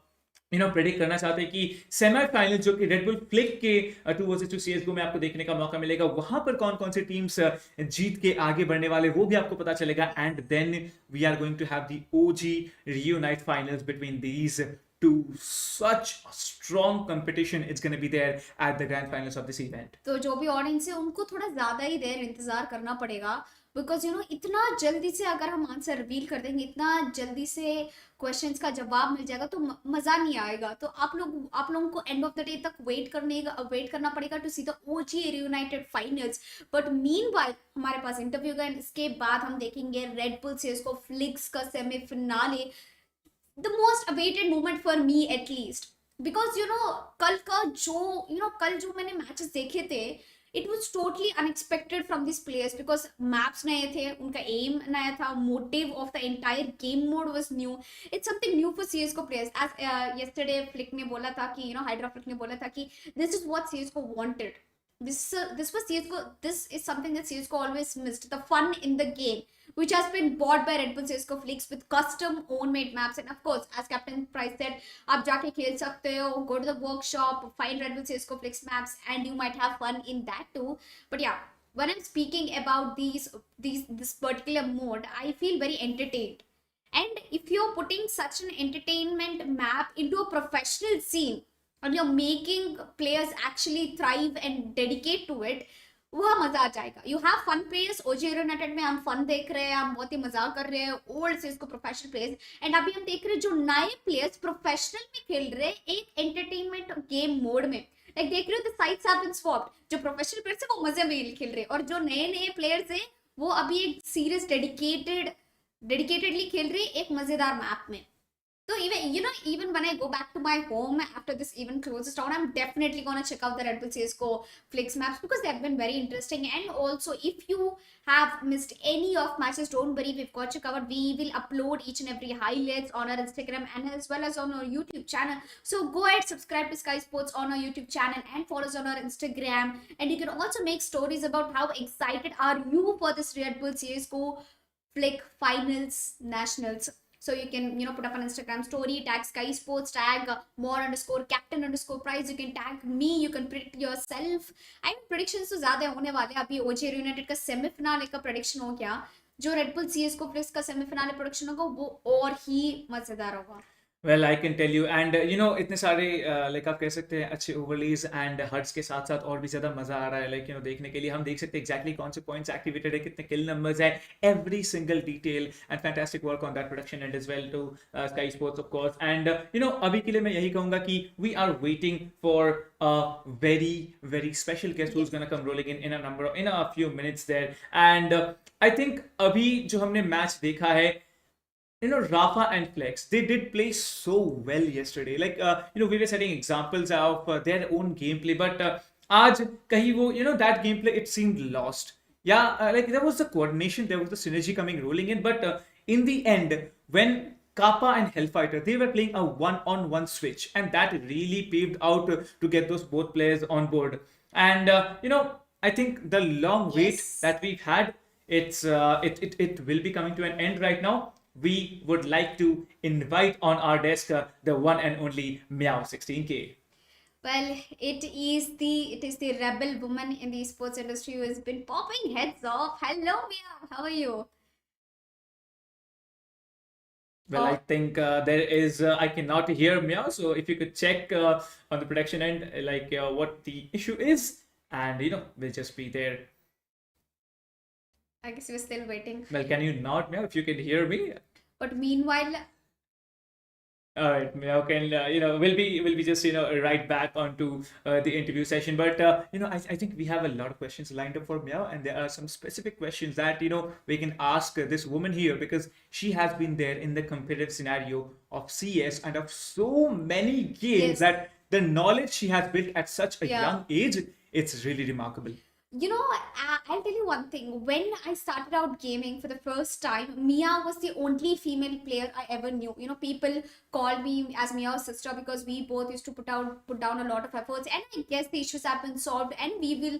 S2: प्रेडिक्ट करना चाहते हैं कि सेमीफाइनल जो कि रेड बुल फ्लिक के 2 वर्सेस 2 सीएसगो में आपको देखने का मौका मिलेगा, वहां पर कौन कौन से टीम्स जीत के आगे बढ़ने वाले वो भी आपको पता चलेगा। And then we are going to have the OG reunite finals between these two. Such a strong competition it's going to be there at the grand finals of this event.
S1: तो जो भी ऑडियंस है उनको थोड़ा ज्यादा ही देर इंतजार करना पड़ेगा, बिकॉज इतना जल्दी से अगर हम आंसर रिवील कर देंगे, इतना जल्दी से क्वेश्चंस का जवाब मिल जाएगा, तो मजा नहीं आएगा। तो आप लोगों को एंड ऑफ द डे तक वेट करना पड़ेगा to see the OG reunited finals. But meanwhile हमारे पास इंटरव्यू का, इसके बाद हम देखेंगे रेड बुल सीएसगो फ्लिक्स का semifinale, the most awaited moment for me at least, because कल जो मैंने मैचेस देखे थे, it was totally unexpected from this players, because maps नए थे, उनका एम नया था, motive of the entire game mode was new, it's something new for CSGO players. As yesterday Flick ने बोला था कि हाइड्रा फ्लिक ने बोला था कि this is what CSGO wanted, this was CSGO, this is something that CSGO always missed, the fun in the game, which has been bought by Red Bull CSGO Flix with custom own made maps. And of course, as Captain Price said, आप जाके खेल सकते हो, go to the workshop, find Red Bull CSGO Flix maps, and you might have fun in that too. But yeah, when I'm speaking about this particular mode, I feel very entertained. And if you're putting such an entertainment map into a professional scene, and you're making players actually thrive and dedicate to it, वह मजा आ जाएगा। You have fun players, OG United में हम fun देख रहे हैं, हम बहुत ही मजाक कर रहे हैं, ओल्ड से इसको प्रोफेशनल प्लेयर्स, एंड अभी हम देख रहे हैं जो नए प्लेयर्स प्रोफेशनल में खेल रहे हैं एक एंटरटेनमेंट गेम मोड में। लाइक देख रहे हो the sides have been swapped, जो प्रोफेशनल प्लेयर्स है वो मजे में खेल रहे हैं, और जो नए नए प्लेयर्स हैं वो अभी एक सीरियस डेडिकेटेडली खेल रहे हैं एक मजेदार मैप में। So even when I go back to my home after this event closes down, I'm definitely gonna check out the Red Bull CSGO Flix maps, because they've been very interesting. And also, if you have missed any of matches, don't worry, we've got you covered. We will upload each and every highlights on our Instagram and as well as on our YouTube channel. So go ahead, subscribe to Sky Sports on our YouTube channel and follow us on our Instagram. And you can also make stories about how excited are you for this Red Bull CSGO Flick Finals Nationals. So you can, put up an Instagram story, tag Sky Sports, tag more_captain_prize. You can tag me, you can predict yourself. I mean, predictions तो ज्यादा होने वाले हैं। अभी ओजे United का semi-finale का prediction हो गया, जो रेड बुल सीएसगो फ्लिक्स का सेमीफिनाले प्रेडिक्शन होगा वो और ही मजेदार होगा।
S2: Well, I can tell you, and इतने सारे लाइक आप कह सकते हैं अच्छे ओवरलेज एंड हर्ट्स के साथ साथ और भी ज़्यादा मज़ा आ रहा है। लाइक देखने के लिए हम देख सकते हैं एग्जैक्टली कौन से पॉइंट्स एक्टिवेटेड है, कितने किल नंबर्स है, every single detail, and fantastic work on that production and as well to Sky Sports of course. And अभी के लिए मैं यही कहूँगा कि we are waiting for a very very special guest who's gonna come rolling in a few minutes there. And I think अभी जो हमने मैच देखा है, Rafa and Flex, they did play so well yesterday. Like, we were setting examples of their own gameplay, but आज कहीं वो, that gameplay, it seemed lost. Yeah, like there was the coordination, there was the synergy coming rolling in, but in the end, when Kappa and Hellfighter, they were playing a one-on-one switch, and that really paved out to get those both players on board. And, I think the long wait that we've had, it will be coming to an end right now. We would like to invite on our desk the one and only Meow 16K.
S1: Well, it is the rebel woman in the sports industry who has been popping heads off. Hello, Meow. How are you?
S2: Well, I think there is, I cannot hear Meow, so if you could check on the production end, like what the issue is, and we'll just be there.
S1: I guess we're still waiting.
S2: Well, can you not, Meow, if you can hear me?
S1: But meanwhile,
S2: All right, Mia can we'll be just right back onto the interview session, but I think we have a lot of questions lined up for Mia, and there are some specific questions that we can ask this woman here because she has been there in the competitive scenario of CS and of so many games
S1: Yes.
S2: that the knowledge she has built at such a
S1: Yeah.
S2: young age, it's really remarkable.
S1: I'll tell you one thing. When I started out gaming for the first time, Mia was the only female player I ever knew. People called me as Mia's sister because we both used to put down a lot of efforts. And I guess the issues have been solved, and we will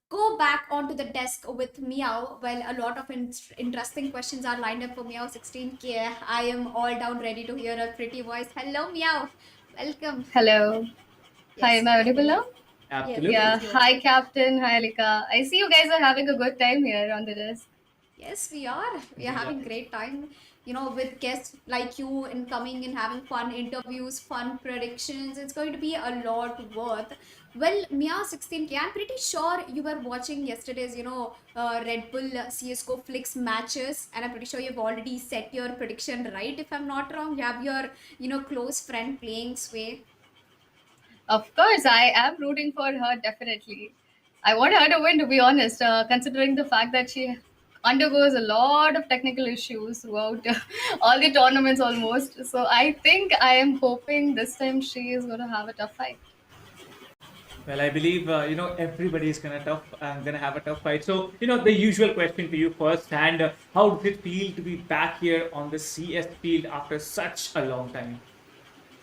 S1: go back onto the desk with Meow. Well, a lot of interesting questions are lined up for Meow 16K. I am all down ready to hear a pretty voice. Hello, Meow. Welcome.
S4: Hello. Hi,
S1: Yes,
S4: am I
S1: we can
S4: audible
S1: hear
S4: now?
S1: you. Yes,
S2: Absolutely.
S1: yes,
S4: Yeah.
S1: you are.
S4: Hi, Captain. Hi, Alika. I see you guys are having a good time here on the desk.
S1: Yes, we are. We are
S2: We are.
S1: having great time, with guests like you and coming and having fun interviews, fun predictions. It's going to be a lot worth. Well, Mia 16K, I'm pretty sure you were watching yesterday's, Red Bull CSGO Flicks matches, and I'm pretty sure you've already set your prediction right. If I'm not wrong, you have your, close friend playing Sway.
S4: Of course, I am rooting for her, definitely. I want her to win, to be honest, considering the fact that she undergoes a lot of technical issues throughout all the tournaments almost. So I think I am hoping this time she is going to have a tough fight.
S2: Well, I believe everybody is gonna have a tough fight. So the usual question to you first, and how does it feel to be back here on the CS field after such a long time?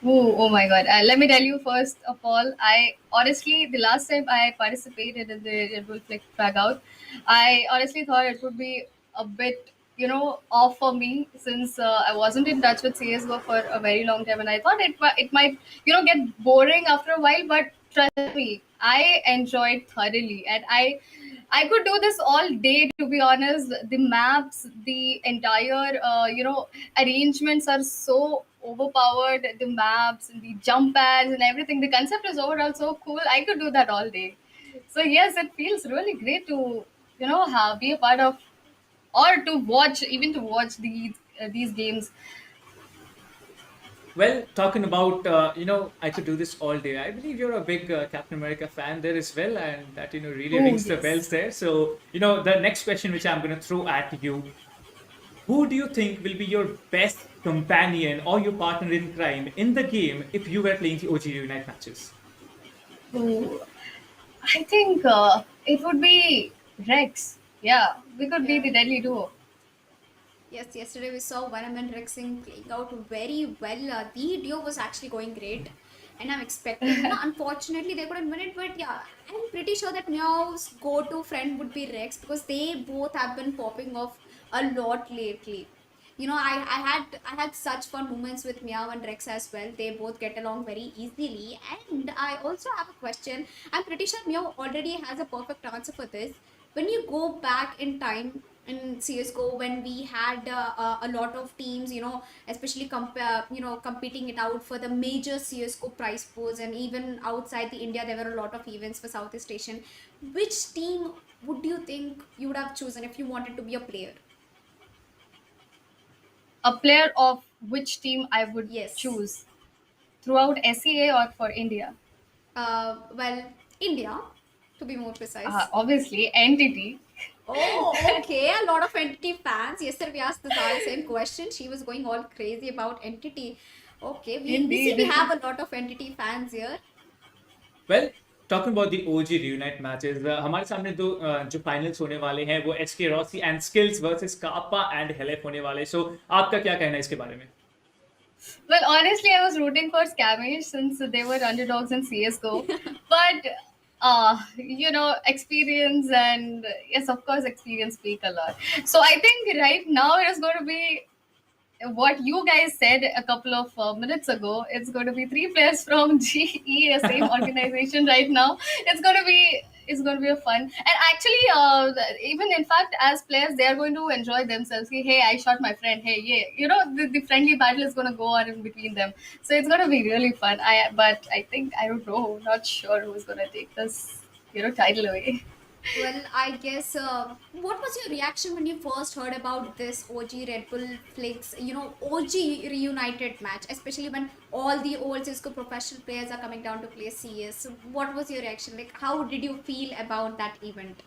S4: Oh my God. Let me tell you first of all, I honestly, the last time I participated in the Red Bull Flick Flag Out, I honestly thought it would be a bit, off for me since I wasn't in touch with CSGO for a very long time. And I thought it might, get boring after a while. But trust me, I enjoyed thoroughly. And I could do this all day, to be honest. The maps, the entire, arrangements are so overpowered. The maps and the jump pads and everything. The concept is overall so cool. I could do that all day. So yes, it feels really great to, be a part of or to watch, even to watch these games.
S2: Well, talking about I could do this all day. I believe you're a big Captain America fan there as well, and that really
S4: Oh
S2: rings the bells
S4: yes.
S2: there. So the next question which I'm gonna throw at you: who do you think will be your best companion or your partner in crime in the game if you were playing the OG Unite matches?
S4: Oh, I think it would be Rex. Yeah, we could be
S1: Yeah.
S4: the deadly duo.
S1: Yes, yesterday we saw Venom and Rexing playing out very well. The duo was actually going great, and I'm expecting, unfortunately they couldn't win it, but yeah, I'm pretty sure that Meow's go-to friend would be Rex because they both have been popping off a lot lately. I had such fun moments with Meow and Rex as well. They both get along very easily. And I also have a question. I'm pretty sure Meow already has a perfect answer for this. When you go back in time in CS:GO, when we had a lot of teams, especially competing it out for the major CS:GO prize pools, and even outside the India, there were a lot of events for Southeast Asian. Which team would you think you would have chosen if you wanted to be a player?
S4: A player of which team I would
S1: Yes.
S4: choose throughout SEA or for India?
S1: Well, India, to be more precise.
S4: Obviously, entity.
S1: Oh, okay. A lot of entity fans. Yesterday we asked the same question. She was going all crazy about entity. Okay, we see we
S4: Indeed.
S1: have a lot of entity fans here.
S2: Well, talking about the OG reunite matches, हमारे सामने दो जो finals होने वाले हैं वो H K Rossi and Skills versus Kapa and Hellef होने वाले. सो आपका क्या कहना है इसके बारे में?
S4: Well, honestly, I was rooting for Scamish since they were underdogs in CSGO. But, experience and yes, of course, experience speak a lot. So I think right now it is going to be what you guys said a couple of minutes ago. It's going to be three players from GE, same organization right now. It's going to be a fun, and actually even in fact as players they are going to enjoy themselves. Hey, I shot my friend. Hey, yeah, the friendly battle is going to go on in between them. So it's going to be really fun. But I think I don't know, not sure who's going to take this title away.
S1: Well, I guess, what was your reaction when you first heard about this OG Red Bull Flix, OG reunited match, especially when all the old Cisco professional players are coming down to play CS? So what was your reaction? Like, how did you feel about that event?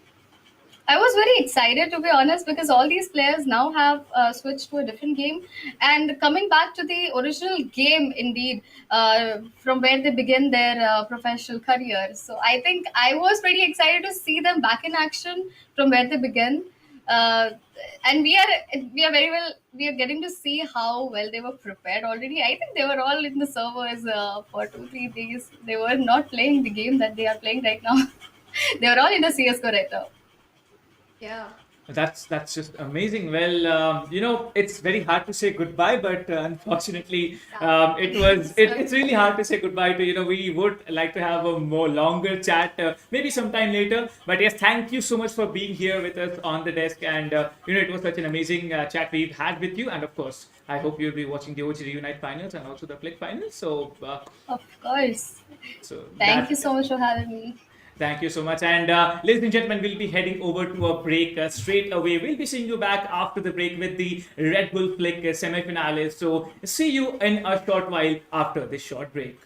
S4: I was very excited, to be honest, because all these players now have switched to a different game and coming back to the original game, indeed, from where they begin their professional career. So I think I was pretty excited to see them back in action from where they begin. Uh, and we are very well, we are getting to see how well they were prepared already. I think they were all in the servers for 2 3 days. They were not playing the game that they are playing right now. They were all in the CS:GO right now.
S1: Yeah.
S2: That's just amazing. Well, it's very hard to say goodbye, but unfortunately, it's really hard to say goodbye to. We would like to have a more longer chat, maybe sometime later. But yes, thank you so much for being here with us on the desk, and it was such an amazing chat we've had with you. And of course, I hope you'll be watching the OG Reunite finals and also the Flick finals.
S4: Of course.
S2: So
S4: Thank you
S2: that
S4: so much for having me.
S2: Thank you so much. And ladies and gentlemen, we'll be heading over to a break straight away. We'll be seeing you back after the break with the Red Bull Flick semifinals. So see you in a short while after this short break.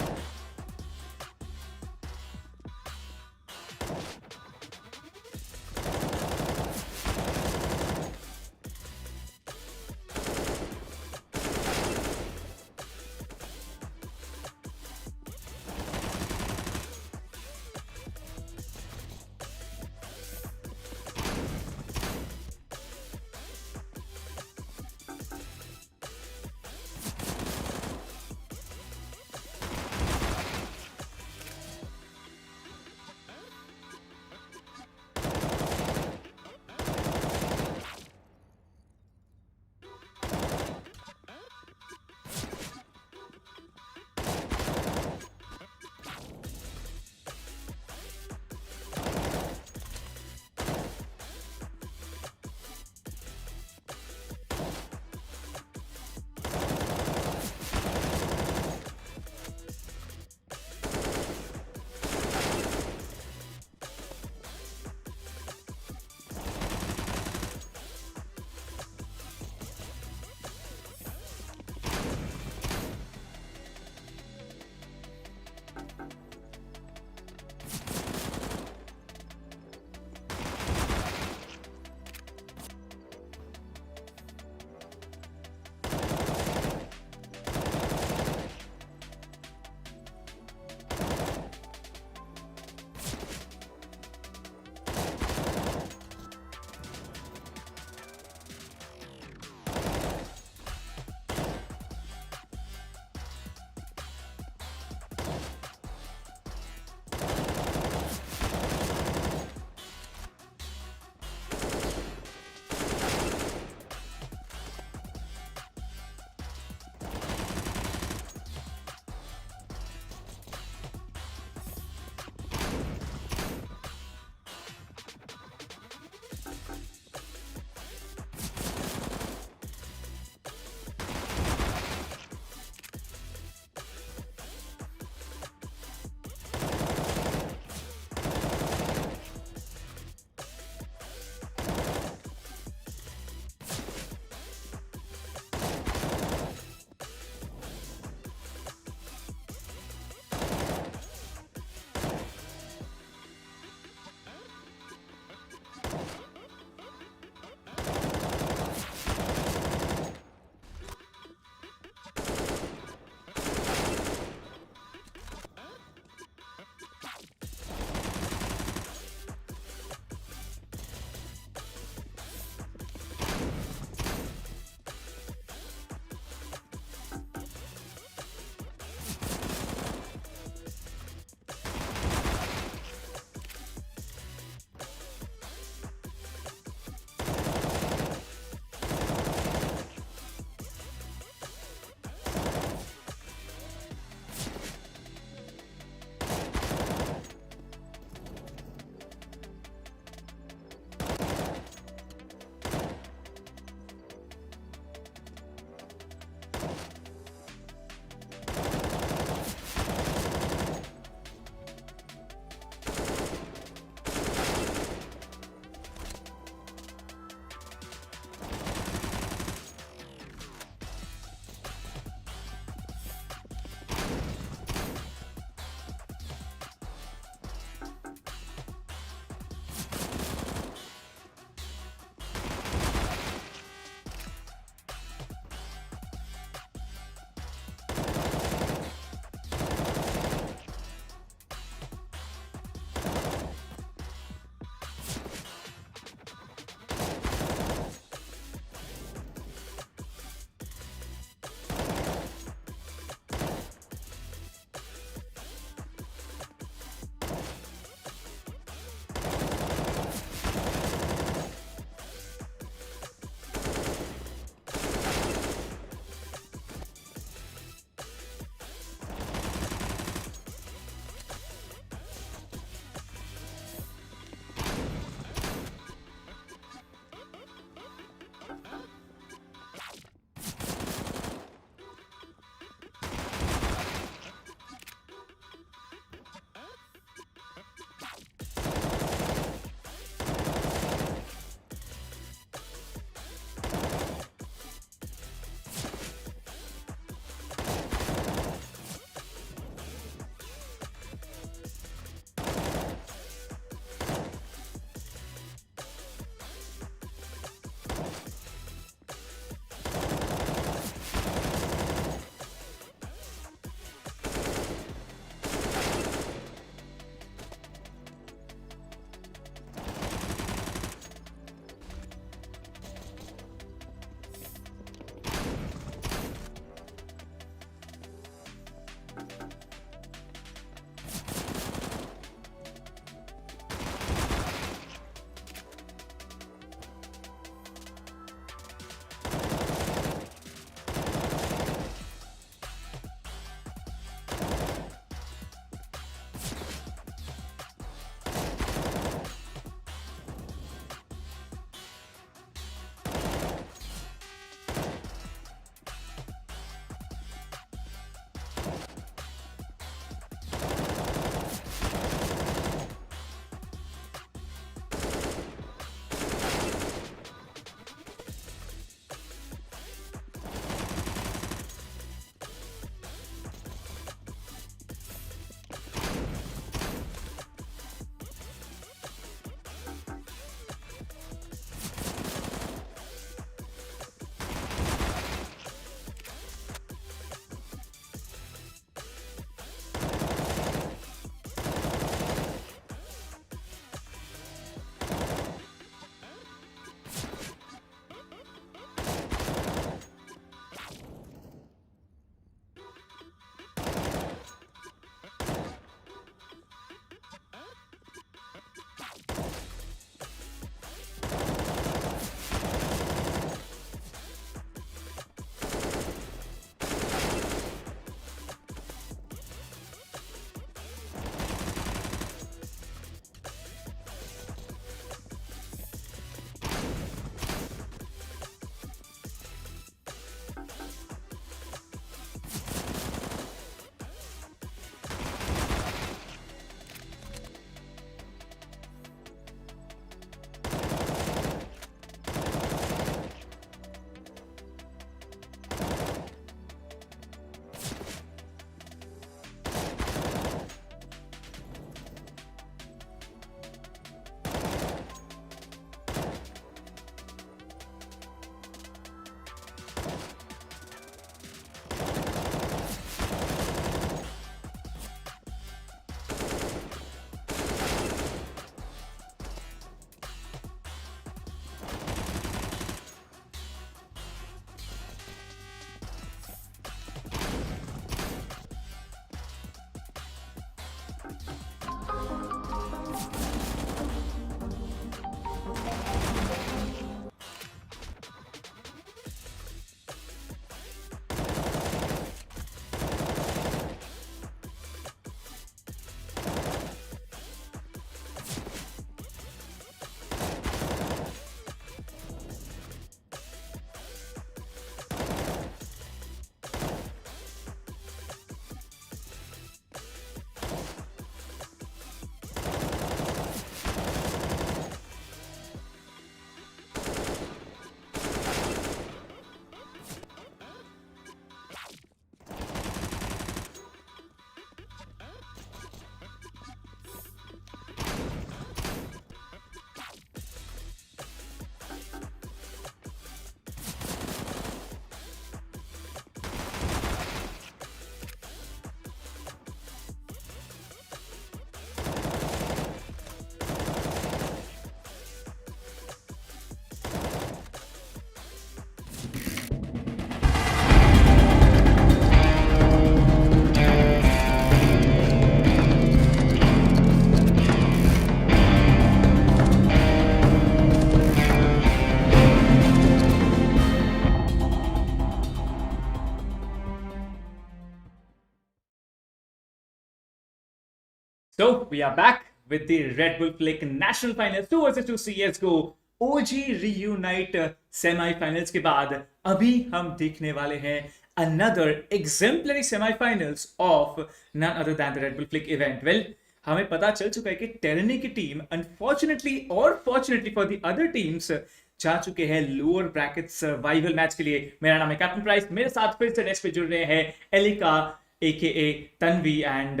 S2: So we are back with the Red Bull Click National Finals 2 versus 2 CS:GO OG Reunite semi-finals के बाद अभी हम देखने वाले हैं another exemplary semi-finals of none other than the Red Bull Click event. Well, हमें पता चल चुका है कि टेरनी की टीम अनफॉर्चुनेटली और fortunately for the other teams जा चुके हैं लोअर ब्रैकेट सर्वाइवल मैच के लिए. मेरा नाम है कैप्टन प्राइस, मेरे साथ फिर से डेस्क पे जुड़ रहे हैं Elika AKA Tanvi and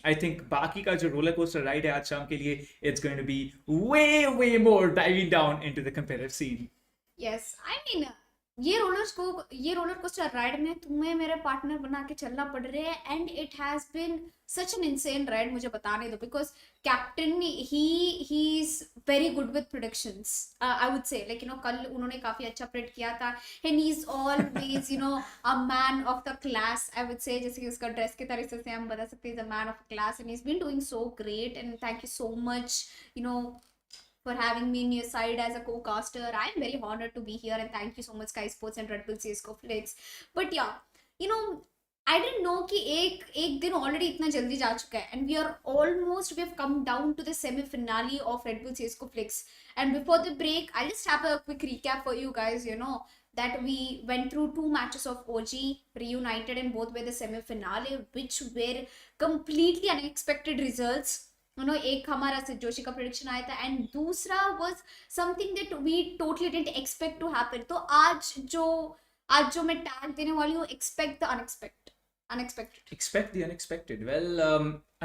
S2: I think बाकी का जो रोलर कोस्टर राइड है आज शाम के लिए it's going to be way more diving down into the competitive scene.
S1: Yes I mean ये रोलर कोस्टर राइड में तुम्हें मेरे पार्टनर बना के चलना पड़ रहा है and it has been such an insane ride. मुझे बताने दो because captain he is very good with predictions. I would say like कल उन्होंने काफी अच्छा प्रेडिक्ट किया था and he is always a man of the class. I would say जैसे कि उसका ड्रेस के तरीके से हम बता सकते हैं is a man of class and he is been doing so great and thank you so much for having me in your side as a co-caster. I'm very honored to be here and thank you so much Sky Sports and Red Bull CS:GO Flix. But yeah, you know, I didn't know कि एक दिन already इतना जल्दी जा चुका है and we have come down to the semi-finale of Red Bull CS:GO Flix. And before the break, I'll just have a quick recap for you guys, that we went through 2 matches of OG Reunited and both were the semi-finale which were completely unexpected results. एक हमारा से जोशी का prediction आया था and दूसरा was something that we totally didn't expect to happen. तो आज जो मैं टैग देने वाली हूँ expect the unexpected.
S2: Expect the unexpected. Well,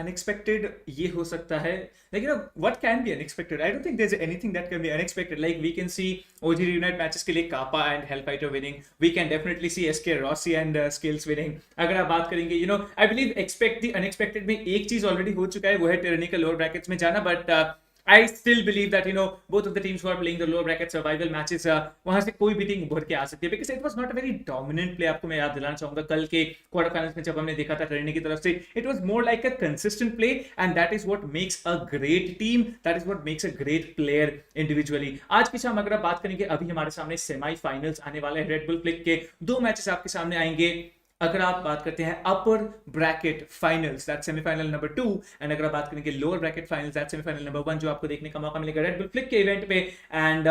S2: unexpected ये हो सकता है, like what can be unexpected? I don't think there's anything that can be unexpected. Like we can see OG Reunite matches के लिए Kappa and Hellfighter winning. We can definitely see SK Rossi and Skills winning. अगर आप बात करेंगे, I believe expect the unexpected में एक चीज already हो चुका है, वो है Tyranny का lower brackets में जाना. But I still believe that both of the teams who are playing the lower bracket survival matches वहां से कोई भी टीम उभर के आ सकती है because it was not a very dominant play. आपको मैं याद दिलाना चाहूंगा कल के क्वार्टर फाइनल्स में जब हमने देखा था ट्रेनिंग की तरफ से, it was more like a consistent play and that is what makes a great team, that is what makes a great player individually. आज की शाम अगर आप बात करेंगे, अभी हमारे सामने सेमीफाइनल्स आने वाले हैं. रेड बुल क्लिक के 2 मैचेस आपके सामने आएंगे. अगर आप बात करते हैं upper bracket finals that semifinal number 2 and अगर आप बात करेंगे lower bracket finals that semifinal number 1 जो आपको देखने का मौका मिलेगा रेड बुल फ्लिक के इवेंट पे. And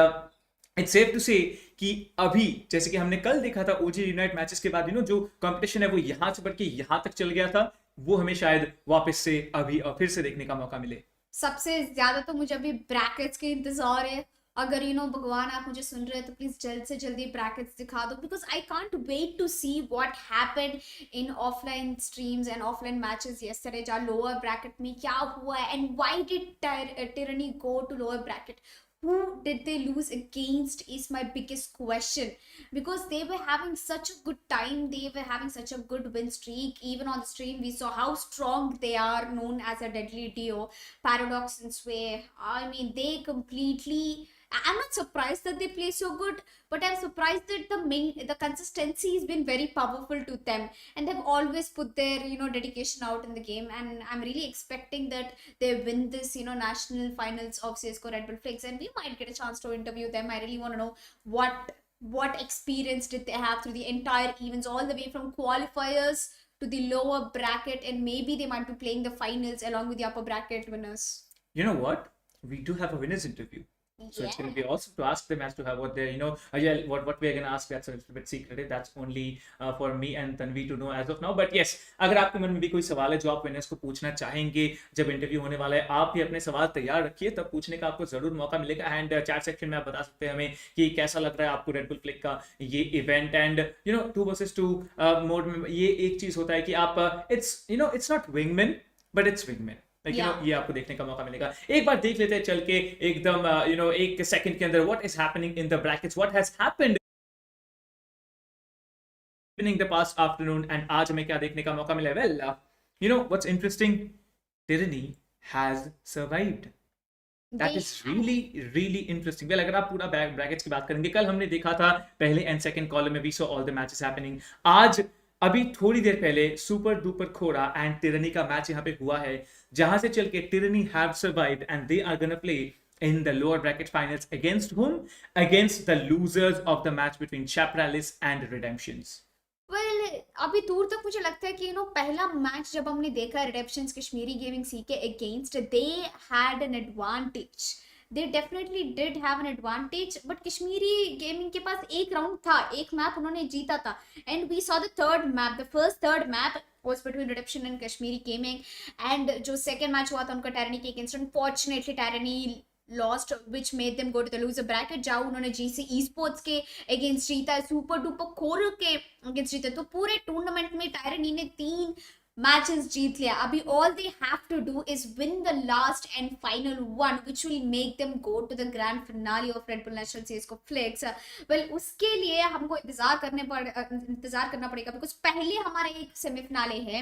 S2: it's safe to say कि अभी जैसे कि हमने कल देखा था ओजी यूनाइट मैचेस के बाद जो कंपटीशन है वो यहां से बढ़ के यहां तक चल गया था, वो हमें शायद वापस से अभी और फिर से देखने का मौका मिले.
S1: सबसे ज्यादा तो मुझे अभी ब्रैकेट्स के इंतजार है. अगर भगवान आप मुझे सुन रहे हैं तो प्लीज जल्द से जल्दी ब्रैकेट्स दिखा दो because I can't wait to see what happened in offline streams and offline matches yesterday. जहाँ लोअर ब्रैकेट में क्या हुआ है and why did Tyranny go to lower bracket. Who did they lose against is my biggest question because they were having such a good time, they were having such a good win streak. Even on the stream we saw how strong they are, known as a deadly duo, Paradox and Sway. I mean they completely, I'm not surprised that they play so good, but I'm surprised that the consistency has been very powerful to them and they've always put their dedication out in the game. And I'm really expecting that they win this national finals of CS:GO Red Bull Flix and we might get a chance to interview them. I really want to know what experience did they have through the entire events, all the way from qualifiers to the lower bracket, and maybe they might be playing the finals along with the upper bracket winners.
S2: You know what? We do have a winners interview. So it's going to be awesome to ask them as to how what they're, what we're going to ask. That's a little bit secretive. That's only for me and Tanvi to know as of now. But yes, अगर आपके मन में भी कोई सवाल है जो आप विनर्स को पूछना चाहेंगे जब इंटरव्यू होने वाला है, आप भी अपने सवाल तैयार रखिए, तब पूछने का आपको जरूर मौका मिलेगा. एंड चैट सेक्शन में आप बता सकते हैं हमें कि कैसा लग रहा है आपको रेड बुल क्लिक का ये इवेंट. एंड 2 वर्सेस 2 मोड में ये एक चीज होता है कि आप it's not wingman but it's wingman. ये आपको देखने का मौका मिलेगा. एक बार देख लेते हैं चल के एकदम एक सेकंड के अंदर what is happening in the brackets, what has happened in the past afternoon. And आज हमें क्या देखने का मौका मिला. Well what's interesting, tyranny has survived. That is really interesting. Well अगर आप पूरा ब्रैकेट्स की बात करेंगे, कल हमने देखा था पहले एंड सेकंड कॉलम में we saw all the matches happening. आज अभी थोड़ी देर पहले सुपर डुपर खोरा एंड टिरनी का मैच यहाँ पे हुआ है, जहां से चल के Tyranny have survived and they are gonna play in the lower bracket finals against whom? Against the losers of the match between Chapralis and Redemptions.
S1: Well अभी दूर तक मुझे लगता है कि पहला मैच जब हमने देखा रिडेम्पशंस कश्मीरी गेमिंग सी के against, they had an advantage, they definitely did have an advantage, but Kashmiri gaming के पास एक राउंड था, एक मैप उन्होंने जीता था, and we saw the third map, the first third map was between Redemption and Kashmiri Gaming, and जो second match हुआ था उनका Tyranny के against, unfortunately Tyranny lost, which made them go to the loser bracket, जहाँ उन्होंने GC esports के against जीता है, सुपर डुपर खोर के अगेंस्ट जीता है, तो पूरे टूर्नामेंट में टायरनी ने 3 मैचेस जीत लिया. अभी all they have to do is win the last and final one, which will make them go to the grand finale of Red Bull National Series Flex. Well उसके लिए हमको इंतजार करना पड़ेगा, बिकॉज पहले हमारा एक सेमीफिनाले है,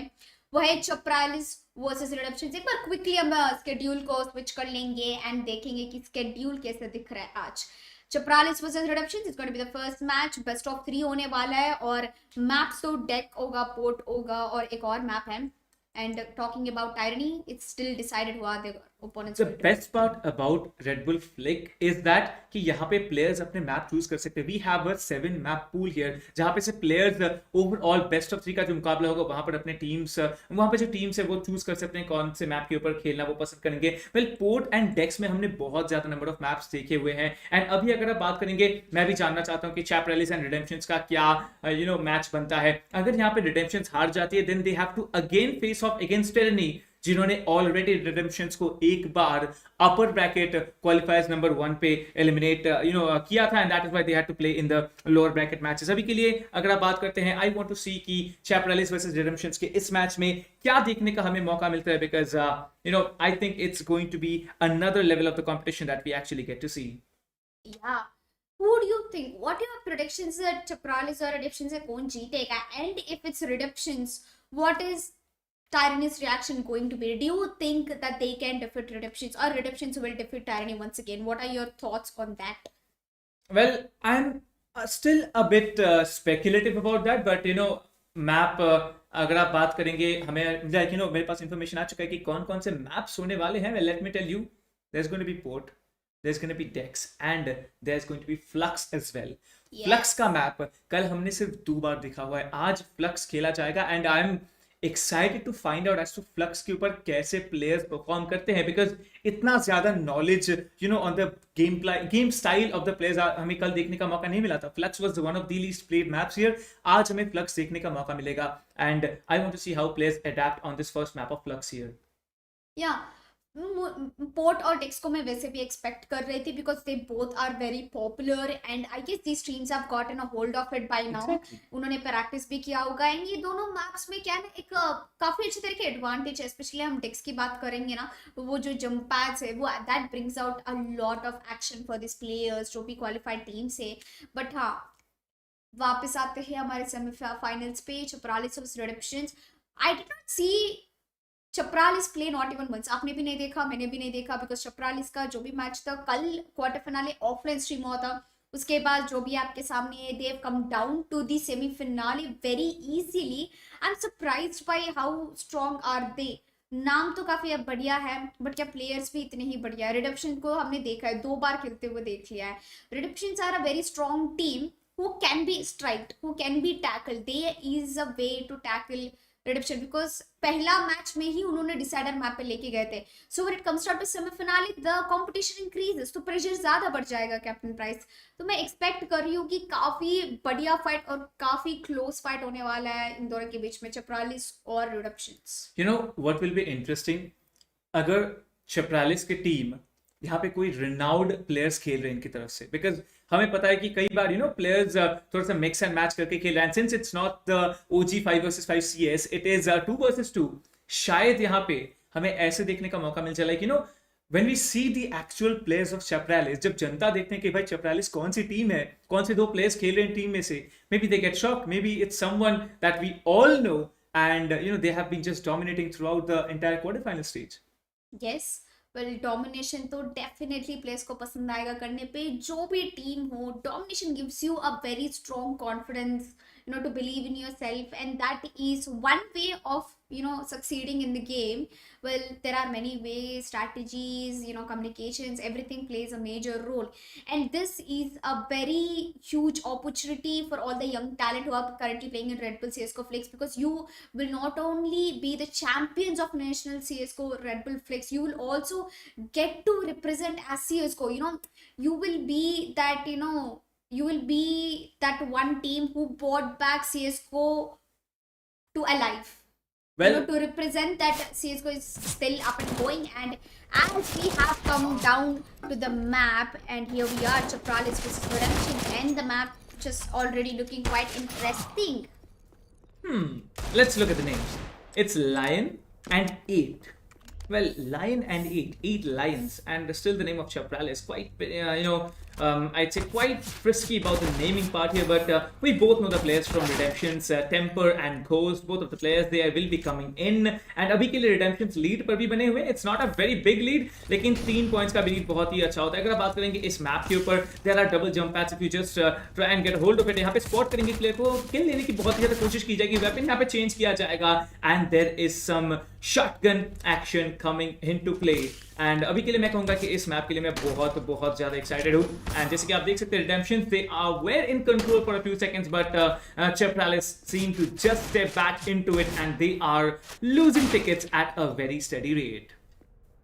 S1: वो है चपरालिस वर्सेस रिडम्पशन. एक बार क्विकली हम स्केड्यूल को स्विच कर लेंगे एंड देखेंगे कि स्केड्यूल कैसे दिख रहा है आज. Chaparralis versus Redemption is going to be the first match, best of 3 होने वाला है, और मैप्स तो डेक होगा, पोर्ट होगा, और एक और मैप है. And talking about Tyranny, it's still decided हुआ the opponents.
S2: The best part about Red Bull Flick is that कि यहाँ पे players अपने मैप चूज कर सकते हैं. We have a 7 map pool here, जहाँ पे से players overall best of 3 का जो मुकाबला होगा वहाँ पर अपने टीम्स, वहाँ पे जो टीम्स है वो चूज कर सकते हैं कौन से मैप के ऊपर खेलना वो पसंद करेंगे. वेल पोर्ट एंड डेक्स में हमने बहुत ज्यादा नंबर ऑफ मैप्स देखे हुए हैं, एंड अभी अगर आप बात करेंगे, मैं भी जानना चाहता हूँ कि चैप रैलीज एंड रिडेम्पशंस का क्या मैच बनता है. अगर यहाँ पे रिडेम्पशंस हार जाती है, then they have to again face off against Tyranny, जिन्होंने ऑलरेडी रिडेम्पशंस को एक बार अपर ब्रैकेट क्वालिफायर्स नंबर 1 पे एलिमिनेट किया था, and that is why they had to play in the lower bracket matches. अभी के लिए अगर आप बात करते हैं, आई वांट टू सी कि चैपरालिस वर्सेस रिडेम्पशंस के इस मैच में क्या देखने का हमें मौका मिलता है, because I think it's going to be another level of the competition that we actually get to see.
S1: Yeah. Who do you think? What are your predictions that Chapralis or Redemptions है कौन जीतेगा? And if it's Redemptions, what is Tyranny's reaction going to be? Do you think that they can defeat Redemptions, or Redemptions will defeat Tyranny once again? What are your thoughts on that?
S2: Well, I'm still a bit speculative about that, but map अगर आप बात करेंगे, हमें मेरे पास information आ चुका है कि कौन कौन से मैप्स होने वाले हैं. Let me tell you, there's going to be port, there's going to be dex, and there's going to be flux as well.
S1: Yes.
S2: Flux का मैप कल हमने सिर्फ 2 बार देखा हुआ है, आज फ्लक्स खेला जाएगा, and I am excited to find out as to Flux के ऊपर कैसे प्लेयर्स परफॉर्म करते हैं, बिकॉज इतना ज्यादा knowledge on the game style of the players हमें कल देखने का मौका नहीं मिला था. Flux was one of the least played maps here. आज हमें फ्लक्स देखने का मौका मिलेगा, and I want to see how players adapt on this first map of Flux here.
S1: Yeah. Port और डेक्स को मैं वैसे भी एक्सपेक्ट कर रही थी, because they both are very popular, and I guess these teams have gotten a hold of it by now. उन्होंने practice भी किया होगा, एंड ये दोनों मैप्स में क्या है ना, एक काफी अच्छे तरीके एडवांटेज है. स्पेशली हम डेक्स की बात करेंगे ना, तो वो जो जंप पैड्स है वो that brings out a lot of action for this players जो भी क्वालिफाइड टीम से. बट हाँ, वापस आते हैं हमारे सेमीफाइनल्स पे, Chaparralis versus Redemptions. I did not see Chaparralis play not even once. आपने भी नहीं देखा, मैंने भी नहीं देखा, बिकॉज चपरालिस का जो भी मैच था कल क्वार्टर फिनाले ऑफलाइन स्ट्रीम हुआ था. उसके बाद जो भी आपके सामने है, they have come down to the semifinale very easily. I am surprised by how strong are they. नाम तो काफी अब बढ़िया है, बट क्या प्लेयर्स भी इतने ही बढ़िया है. रिडेम्पशन को हमने देखा है, 2 बार खेलते हुए देख लिया है. Redemptions are a very strong team who can be striked, who can be tackled. There is a way to tackle Redemption, because पहला मैच में ही उन्होंने डिसाइडर मैप पे लेके गए थे. So when it comes to semi finale the competition increases, तो pressure ज्यादा बढ़ जाएगा कैप्टन प्राइस. तो मैं एक्सपेक्ट कर रही हूँ कि काफी बढ़िया फाइट और काफी क्लोज फाइट होने वाला है इन दोनों के बीच में, चपरालिस और रिडेम्पशंस.
S2: व्हाट विल बी इंटरेस्टिंग, अगर चपरालिस की टीम यहाँ पे कोई रिनाउड प्लेयर्स खेल रहे हैं इनकी तरफ से, बिकॉज हमें पता है कि कई बार प्लेयर्स थोड़ा सा मिक्स एंड मैच करके खेल रहे हैं, since it's not the OG 5 versus 5 CS, it is 2 versus 2. शायद यहाँ पे हमें ऐसे देखने का मौका मिल चला है कि when we see the actual players of Chapralis, जब जनता देखते हैं कि भाई Chapralis कौन सी टीम है, कौन से 2 प्लेयर्स खेल रहे हैं टीम में से, maybe they get shocked, maybe it's someone that we all know, and they have been just dominating throughout the entire quarterfinal stage.
S1: Yes. Well domination तो डेफिनेटली प्लेयर्स को पसंद आएगा करने पे. जो भी टीम हो, domination gives you a very strong confidence, to believe in yourself, and that is one way of succeeding in the game. Well, there are many ways, strategies, communications, everything plays a major role. And this is a very huge opportunity for all the young talent who are currently playing in Red Bull CSGO Flix, because you will not only be the champions of national CSGO Red Bull Flix, you will also get to represent as CSGO. You will be that, you will be that one team who brought back CSGO to alive.
S2: Well,
S1: To represent that CSGO is still up and going. And as we have come down to the map, and here we are, Chapralis versus Redemption, and the map just already looking quite interesting.
S2: let's look at the names. It's Lion and 8. Well, Lion and 8. 8 lions. And still the name of Chapral is quite, I'd say quite frisky about the naming part here. But we both know the players from Redemptions, Temper and Ghost. Both of the players, they will be coming in. And अभी के लिए Redemptions lead पर भी बने हुए. It's not a very big lead, लेकिन 3 points का भी lead बहुत ही अच्छा होता है. अगर आप बात करेंगे इस map के ऊपर, there are double jump pads if you just try and get hold of it. यहाँ पे spot करेंगे player को, kill लेने की बहुत ही ज़्यादा कोशिश की जाएगी. Weapon यहाँ पे change किया जाएगा. And there is some shotgun action coming into play. And अभी के लिए मैं कहूंगा कि इस मैप के लिए मैं बहुत ज़्यादा एक्साइटेड हूँ. एंड जैसे कि आप देख सकते हैं, Redemptions, they are were in control for a few seconds, but Chapralis seem to just step back into it, and they are losing tickets at a very steady rate.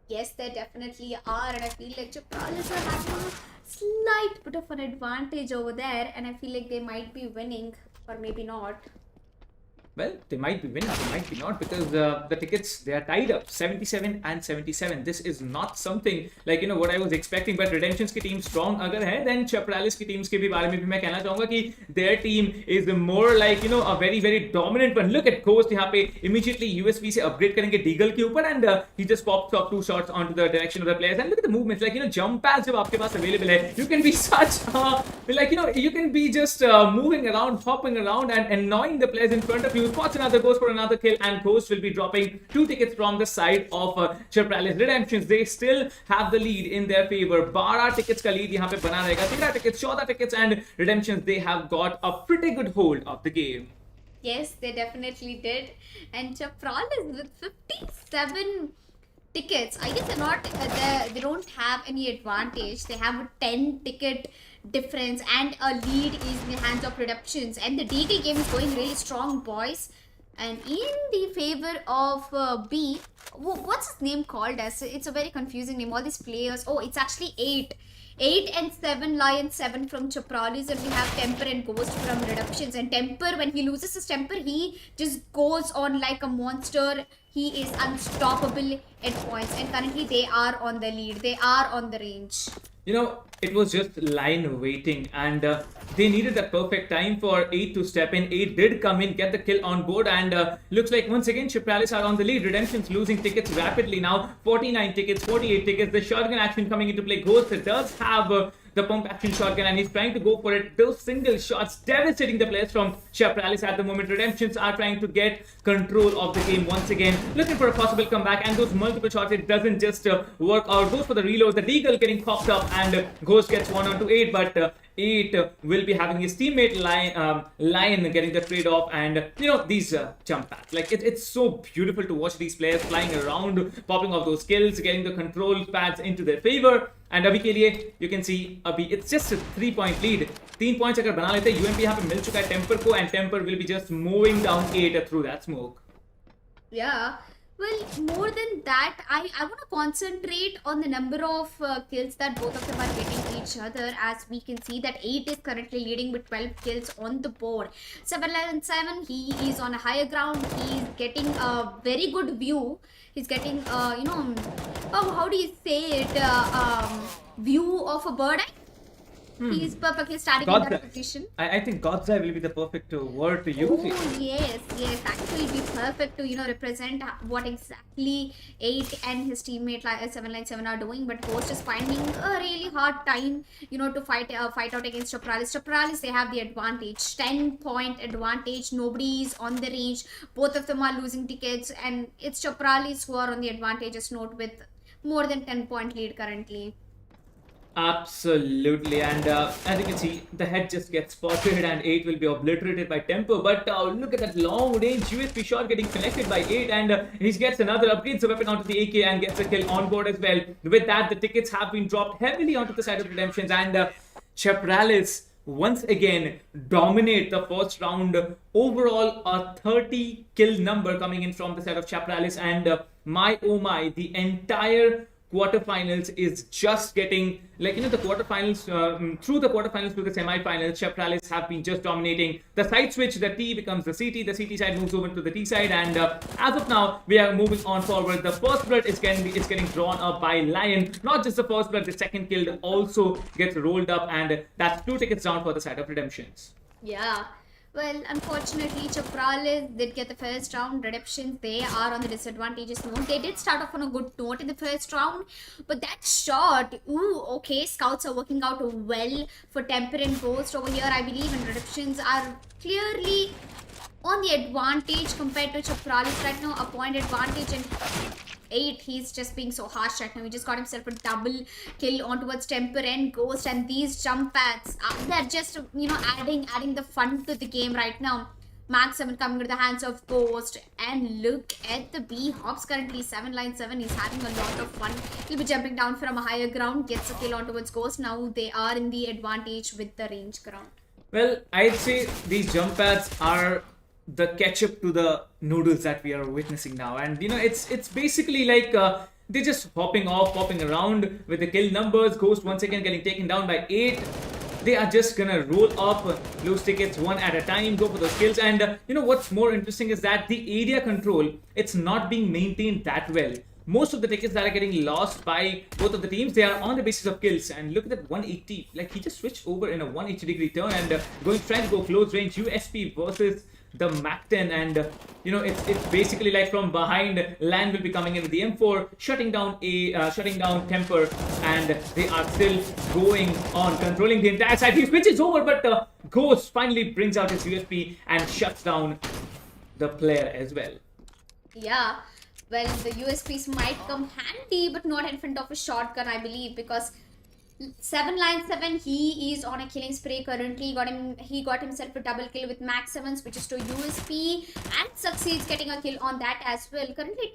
S1: Yes, they definitely are, and I feel like Chapralis are having a slight bit of an advantage over there, and I feel like they might be winning, or maybe not.
S2: Well, they might be winning, they might be not, because the tickets, they are tied up 77 and 77. This is not something like what I was expecting. But Redemptions की team strong अगर है, then Chapralis की teams के भी बारे में भी मैं कहना चाहूँगा कि their team is more like a very very dominant one. Look at Ghost यहाँ पे immediately USP से upgrade करेंगे Deagle के ऊपर, and he just pops up 2 shots onto the direction of the players. And look at the movements, like jump pads जब आपके पास available है, you can be such you can be just moving around, hopping around, and annoying the players in front of you. Spots another, goes for another kill, and Ghost will be dropping 2 tickets from the side of Chapralis. Redemptions, they still have the lead in their favor. 12 tickets का lead यहाँ पे बना रहेगा. 13 tickets, 14 tickets, and Redemptions, they have got a pretty good hold of the game.
S1: Yes, they definitely did. And Chapralis with 57 tickets, I guess they're not, they don't have any advantage. They have a 10 ticket difference, and a lead is in the hands of Redemptions. And the DT game is going really strong, boys. And in the favor of B, what's his name called as? It's a very confusing name. All these players. Oh, it's actually 8. 8 and 7 Lion, 7 from Chapralis, and we have Temper and Ghost from Redemptions. And Temper, when he loses his temper, he just goes on like a monster. He is unstoppable at points, and currently they are on the lead. They are on the range.
S2: It was just line waiting, and they needed the perfect time for 8 to step in. 8 did come in, get the kill on board, and looks like once again Chapralis are on the lead. Redemptions losing tickets rapidly now. 49 tickets, 48 tickets. The shotgun action coming into play. Ghost does have the pump action shotgun, and he's trying to go for it. Those single shots devastating the players from Chapralis at the moment. Redemptions are trying to get control of the game once again, looking for a possible comeback, and those multiple shots, it doesn't just work out. Goes for the reload, the Deagle getting popped up, and Ghost gets 1 onto 8, but 8 will be having his teammate Lion getting the trade off, and these jump pads, like it's so beautiful to watch these players flying around, popping off those kills, getting the control pads into their favor. And अभी के लिए you can see अभी it's just a 3-point lead. 3 points अगर बना लेते हैं, UMP यहाँ पे मिल चुका है Temper को, and Temper will be just moving down 8 through that smoke.
S1: Yeah. Well, more than that, I want to concentrate on the number of kills that both of them are getting each other. As we can see that 8 is currently leading with 12 kills on the board. 7, he is on a higher ground. He is getting a very good view. He's getting, how do you say it? View of a bird eye. He's perfectly starting in that position.
S2: I think God's eye will be the perfect word to use.
S1: Oh, yes. That will be perfect to, represent what exactly 8 and his teammate 7 are doing. But Ghost is finding a really hard time, to fight out against Chapralis. Chapralis, they have the advantage. 10-point advantage. Nobody is on the range. Both of them are losing tickets. And it's Chapralis who are on the advantageous note with more than 10-point lead currently.
S2: Absolutely, and as you can see, the head just gets spotted, and 8 will be obliterated by Tempo. But look at that long range USP shot getting connected by 8, and he gets another, upgrades the weapon onto the AK and gets a kill on board as well. With that, the tickets have been dropped heavily onto the side of Redemptions, and Chapralis once again dominate the first round. Overall, a 30 kill number coming in from the side of Chapralis, and my oh my, the entire quarterfinals is just getting, like, the quarterfinals, through the quarterfinals to the semifinals, Chapralis have been just dominating. The side switch, the T becomes the CT side moves over to the T side, and as of now, we are moving on forward. The first blood is getting drawn up by Lion. Not just the first blood, the second kill also gets rolled up, and that's 2 tickets down for the side of Redemptions.
S1: Yeah. Well, unfortunately, Chapralis did get the first round. Redemptions, they are on the disadvantageous note. They did start off on a good note in the first round, but that shot, ooh, okay, scouts are working out well for Temper and Ghost over here, I believe, and Redemptions are clearly on the advantage compared to Chapralis right now, a point advantage, and 8, he's just being so harsh right now. He just got himself a double kill on towards Temper and Ghost, and these jump pads, they're just, adding the fun to the game right now. Max 7 coming to the hands of Ghost, and look at the B Hops currently, 7 line 7, he's having a lot of fun. He'll be jumping down from a higher ground, gets a kill on towards Ghost. Now they are in the advantage with the range ground.
S2: Well, I'd say these jump pads are the ketchup to the noodles that we are witnessing now, and it's basically like they're just hopping around with the kill numbers. Ghost once again getting taken down by 8. They are just gonna roll up those tickets one at a time, go for those kills, and what's more interesting is that the area control, it's not being maintained that well. Most of the tickets that are getting lost by both of the teams, they are on the basis of kills. And look at that 180, like he just switched over in a 180-degree turn, and trying to go close range USP versus the Mac 10, and it's basically like from behind. Lan will be coming in with the M4, shutting down Temper, and they are still going on, controlling the entire side. He switches over, but Ghost finally brings out his USP and shuts down the player as well.
S1: Yeah, well, the USPs might come handy, but not in front of a shotgun, I believe, because 7 line 7, he is on a killing spree currently. He got himself a double kill with Max 7, switches to USP and succeeds getting a kill on that as well. Currently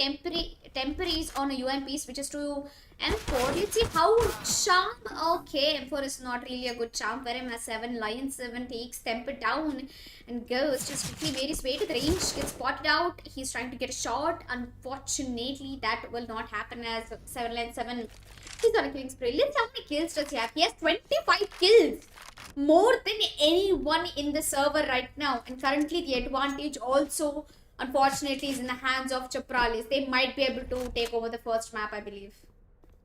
S1: Temper is on a UMP, switches to M4. Let's see how charm. Okay, M4 is not really a good charm for him, as 7 line 7 takes Temper down, and Ghost just quickly made his way to the range, gets spotted out. He's trying to get a shot. Unfortunately, that will not happen, as 7 line 7, he's on a killing spree. Let's see how many kills does he have. He has 25 kills. More than anyone in the server right now. And currently the advantage also, unfortunately, is in the hands of Chapralis. They might be able to take over the first map, I believe.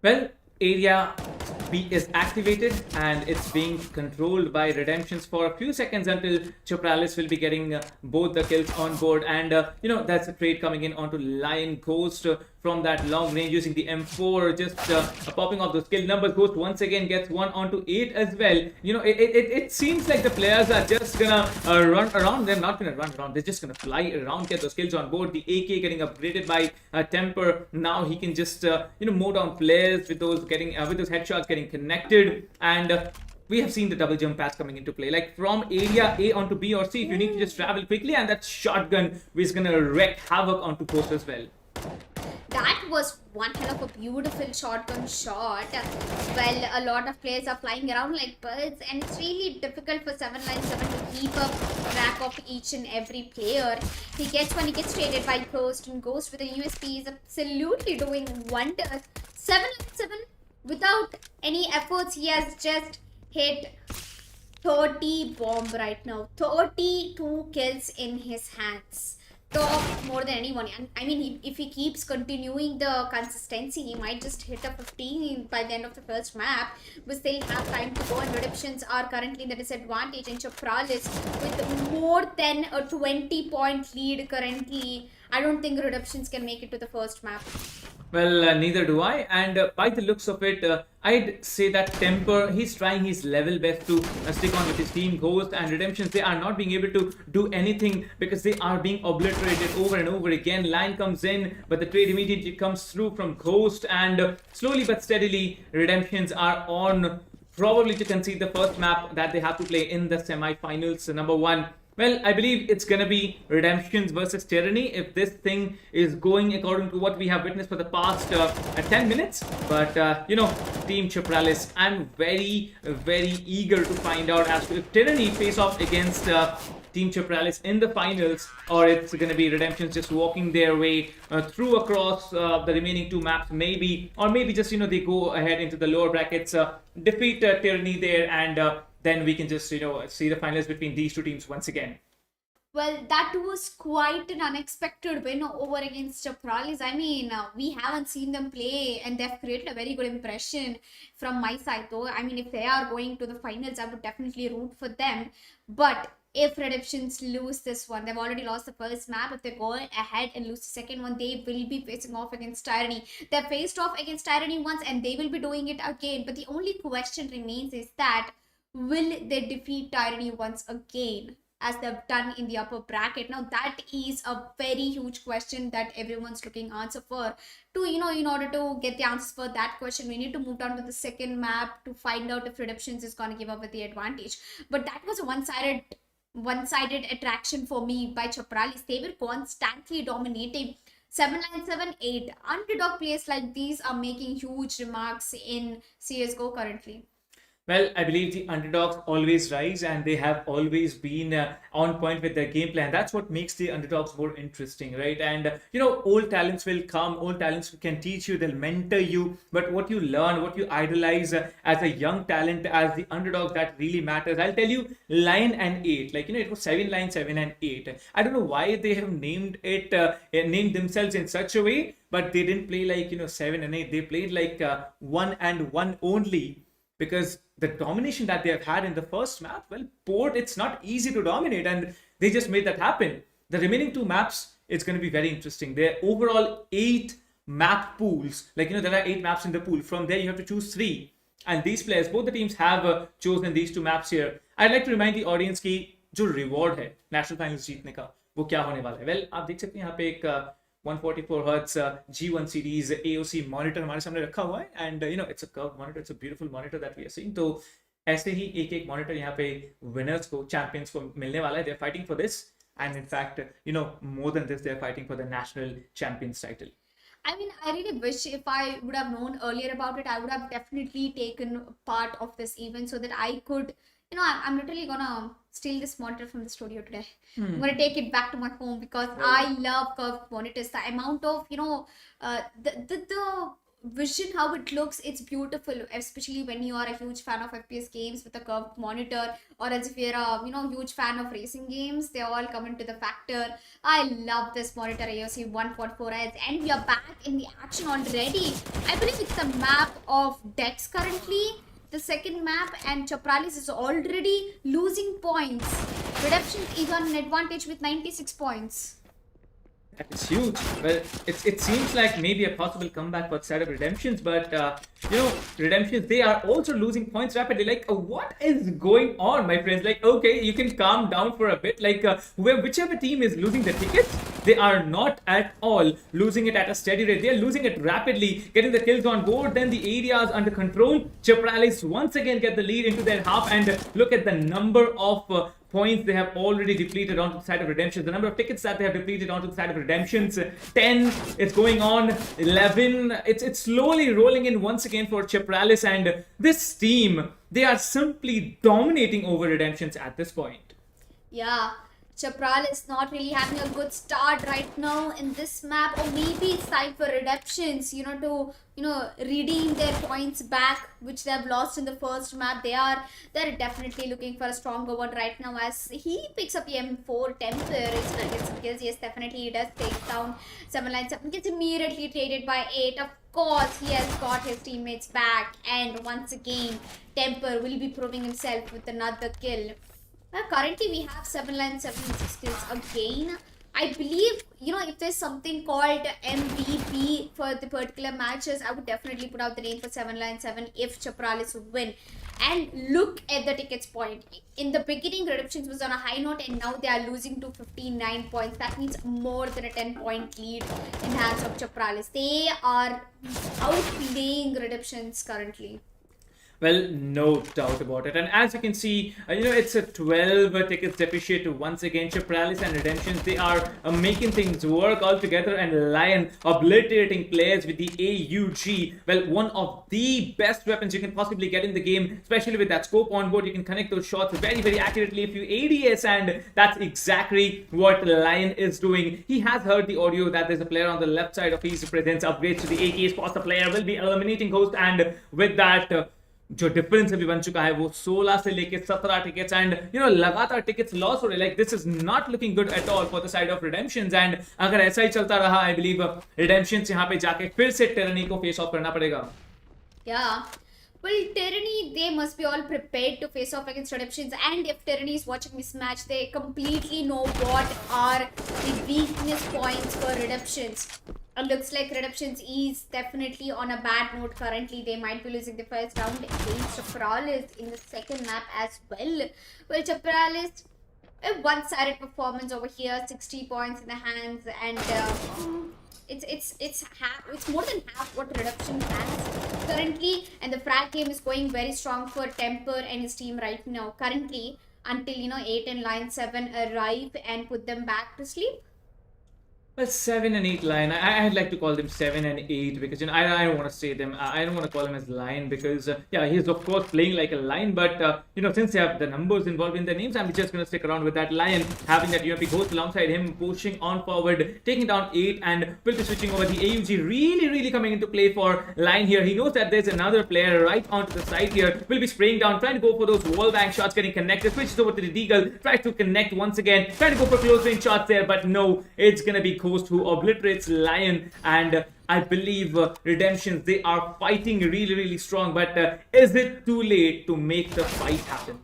S2: Well, Area B is activated, and it's being controlled by Redemptions for a few seconds until Chapralis will be getting both the kills on board. And that's a trade coming in onto Lion. Ghost from that long range using the M4, just popping off those kill numbers. Ghost once again gets one onto 8 as well. It seems like the players are just gonna run around. They're not gonna run around, they're just gonna fly around, get those kills on board. The AK getting upgraded by Temper. Now he can just mow down players with those headshots getting connected. And we have seen the double jump pass coming into play, like from area A onto B or C. If you need to just travel quickly, and that shotgun is gonna wreak havoc onto Ghost as well.
S1: That was one hell of a beautiful shotgun shot. Well, a lot of players are flying around like birds, and it's really difficult for 7 line 7 to keep up track of each and every player. He gets traded by Ghost, and Ghost with a USP is absolutely doing wonders. 7 line 7, without any efforts, he has just hit 30 bomb right now. 32 kills in his hands. Top more than anyone. And I mean, if he keeps continuing the consistency, he might just hit a 15 by the end of the first map. We still have time to go, and Redemptions are currently in the disadvantage, and Chapralis with more than a 20-point lead currently. I don't think Redemptions can make it to the first map.
S2: Well, neither do I. And by the looks of it, I'd say that Temper, he's trying his level best to stick on with his team. Ghost and Redemptions, they are not being able to do anything because they are being obliterated over and over again. Line comes in, but the trade immediately comes through from Ghost. And slowly but steadily, Redemptions are on probably to concede the first map that they have to play in the semi-finals. Number one. Well, I believe it's gonna be Redemptions versus Tyranny if this thing is going according to what we have witnessed for the past 10 minutes. But Team Chapralis, I'm very, very eager to find out as to if Tyranny face off against Team Chapralis in the finals, or it's gonna be Redemptions just walking their way through across the remaining two maps, maybe, or maybe just they go ahead into the lower brackets, defeat Tyranny there, and then we can just see the finals between these two teams once again.
S1: Well, that was quite an unexpected win over against Chapralis. I mean, we haven't seen them play and they've created a very good impression from my side though. I mean, if they are going to the finals, I would definitely root for them. But if Redemptions lose this one, they've already lost the first map. If they go ahead and lose the second one, they will be facing off against Tyranny. They've faced off against Tyranny once and they will be doing it again. But the only question remains is that will they defeat Tyranny once again, as they've done in the upper bracket? Now that is a very huge question that everyone's looking answer for. In order to get the answers for that question, we need to move down to the second map to find out if Redemptions is going to give up with the advantage. But that was a one-sided attraction for me by Chapralis. They were constantly dominating 7-9, 7-8. Underdog players like these are making huge remarks in CSGO currently.
S2: Well, I believe the underdogs always rise and they have always been on point with their game plan. That's what makes the underdogs more interesting, right? And, old talents will come, old talents can teach you, they'll mentor you. But what you learn, what you idolize as a young talent, as the underdog, that really matters. I'll tell you, Line and 8, it was 7 Line, 7 and 8. I don't know why they have named themselves in such a way, but they didn't play like, 7 and 8. They played like 1 and 1 only. Because the domination that they have had in the first map, well, Port, it's not easy to dominate, and they just made that happen. The remaining two maps, it's going to be very interesting. They're overall 8 map pools. There are 8 maps in the pool. From there, you have to choose 3. And these players, both the teams have chosen these 2 maps here. I'd like to remind the audience कि जो reward है national finals जीतने का, वो क्या होने वाला है? Well, आप देख सकते हैं यहाँ पे एक 144 Hz G1 series AOC monitor हमारे सामने रखा हुआ है, and it's a curved monitor, it's a beautiful monitor that we are seeing. तो ऐसे ही एक मॉनिटर यहाँ पे winners को, champions को मिलने वाला है. They're fighting for this, and in fact more than this, they're fighting for the national champions title.
S1: I mean, I really wish if I would have known earlier about it, I would have definitely taken part of this event so that I could, I'm literally gonna steal this monitor from the studio today. I'm gonna take it back to my home because I love curved monitors. The amount of, the vision, how it looks, it's beautiful, especially when you are a huge fan of FPS games with a curved monitor, or as if you're a huge fan of racing games, they all come into the factor. I love this monitor AOC 144Hz, and we are back in the action already. I believe it's the map of Dex currently, the second map, and Chapralis is already losing points. Redemption is on an advantage with 96 points.
S2: That is huge. Well, it seems like maybe a possible comeback for the side of Redemptions, but Redemptions, they are also losing points rapidly. What is going on, my friends? Okay, you can calm down for a bit. Whichever team is losing the tickets, they are not at all losing it at a steady rate. They are losing it rapidly, getting the kills on board, then the areas under control. Chapralis once again get the lead into their half, and look at the number of points they have already depleted onto the side of Redemptions. The number of tickets that they have depleted onto the side of Redemptions, 10, it's going on, 11, it's slowly rolling in once again for Chapralis, and this team, they are simply dominating over Redemptions at this point.
S1: Yeah, Chapralis not really having a good start right now in this map, or maybe it's time for Redemptions, to redeem their points back which they have lost in the first map. They're definitely looking for a stronger one right now, as he picks up M4 Temper. It's gonna get some kills. Yes, definitely he does take down 7 line 7, gets immediately traded by 8. Of course, he has got his teammates back, and once again Temper will be proving himself with another kill. Well, currently we have 7 line 7 and 6 kills again. I believe, if there's something called MVP for the particular matches, I would definitely put out the name for 7 Line 7 if Chapralis would win. And look at the tickets point. In the beginning, Redemptions was on a high note, and now they are losing to 59 points. That means more than a 10-point lead in hands of Chapralis. They are outplaying Redemptions currently.
S2: Well, no doubt about it. And as you can see, it's a 12 tickets depreciate once again. Chapralis and Redemptions, they are making things work all together, and Lion obliterating players with the AUG. Well, one of the best weapons you can possibly get in the game, especially with that scope on board. You can connect those shots very, very accurately if you ADS, and that's exactly what Lion is doing. He has heard the audio that there's a player on the left side of his presence. Upgrades to the AK spots. The player will be eliminating Ghost, and with that, जो difference अभी बन चुका है वो 16 से लेके 17 tickets and लगातार tickets loss हो रहे like this is not looking good at all for the side of Redemptions and अगर ऐसा ही चलता रहा आई बिलीव रिडेम्पशंस यहां पे जाके फिर से टिरानी को फेस ऑफ करना पड़ेगा.
S1: Yeah. Well, Tyranny, they must be all prepared to face off against Redemptions. And if Tyranny is watching this match, they completely know what are the weakness points for Redemptions. It looks like Redemptions is definitely on a bad note currently. They might be losing the first round against Chapralis in the second map as well. Well, Chapralis, a one-sided performance over here, 60 points in the hands, and it's more than half what Redemption has currently, and the frag game is going very strong for Temper and his team right now currently until 8 and line 7 arrive and put them back to sleep.
S2: Well, 7 and 8 line. I'd like to call them 7 and 8 because I don't want to say them. I don't want to call him as line because he's of course playing like a line, but since they have the numbers involved in their names, I'm just going to stick around with that Lion, having that UMP Ghost alongside him, pushing on forward, taking down 8, and will be switching over the AUG. Really coming into play for Lion here. He knows that there's another player right onto the side here. Will be spraying down, trying to go for those wall bang shots, getting connected. Switches over to the Deagle, tries to connect once again, trying to go for close range shots there, but no, it's going to be Ghost who obliterates Lion, and I believe Redemptions, they are fighting really strong, but is it too late to make the fight happen?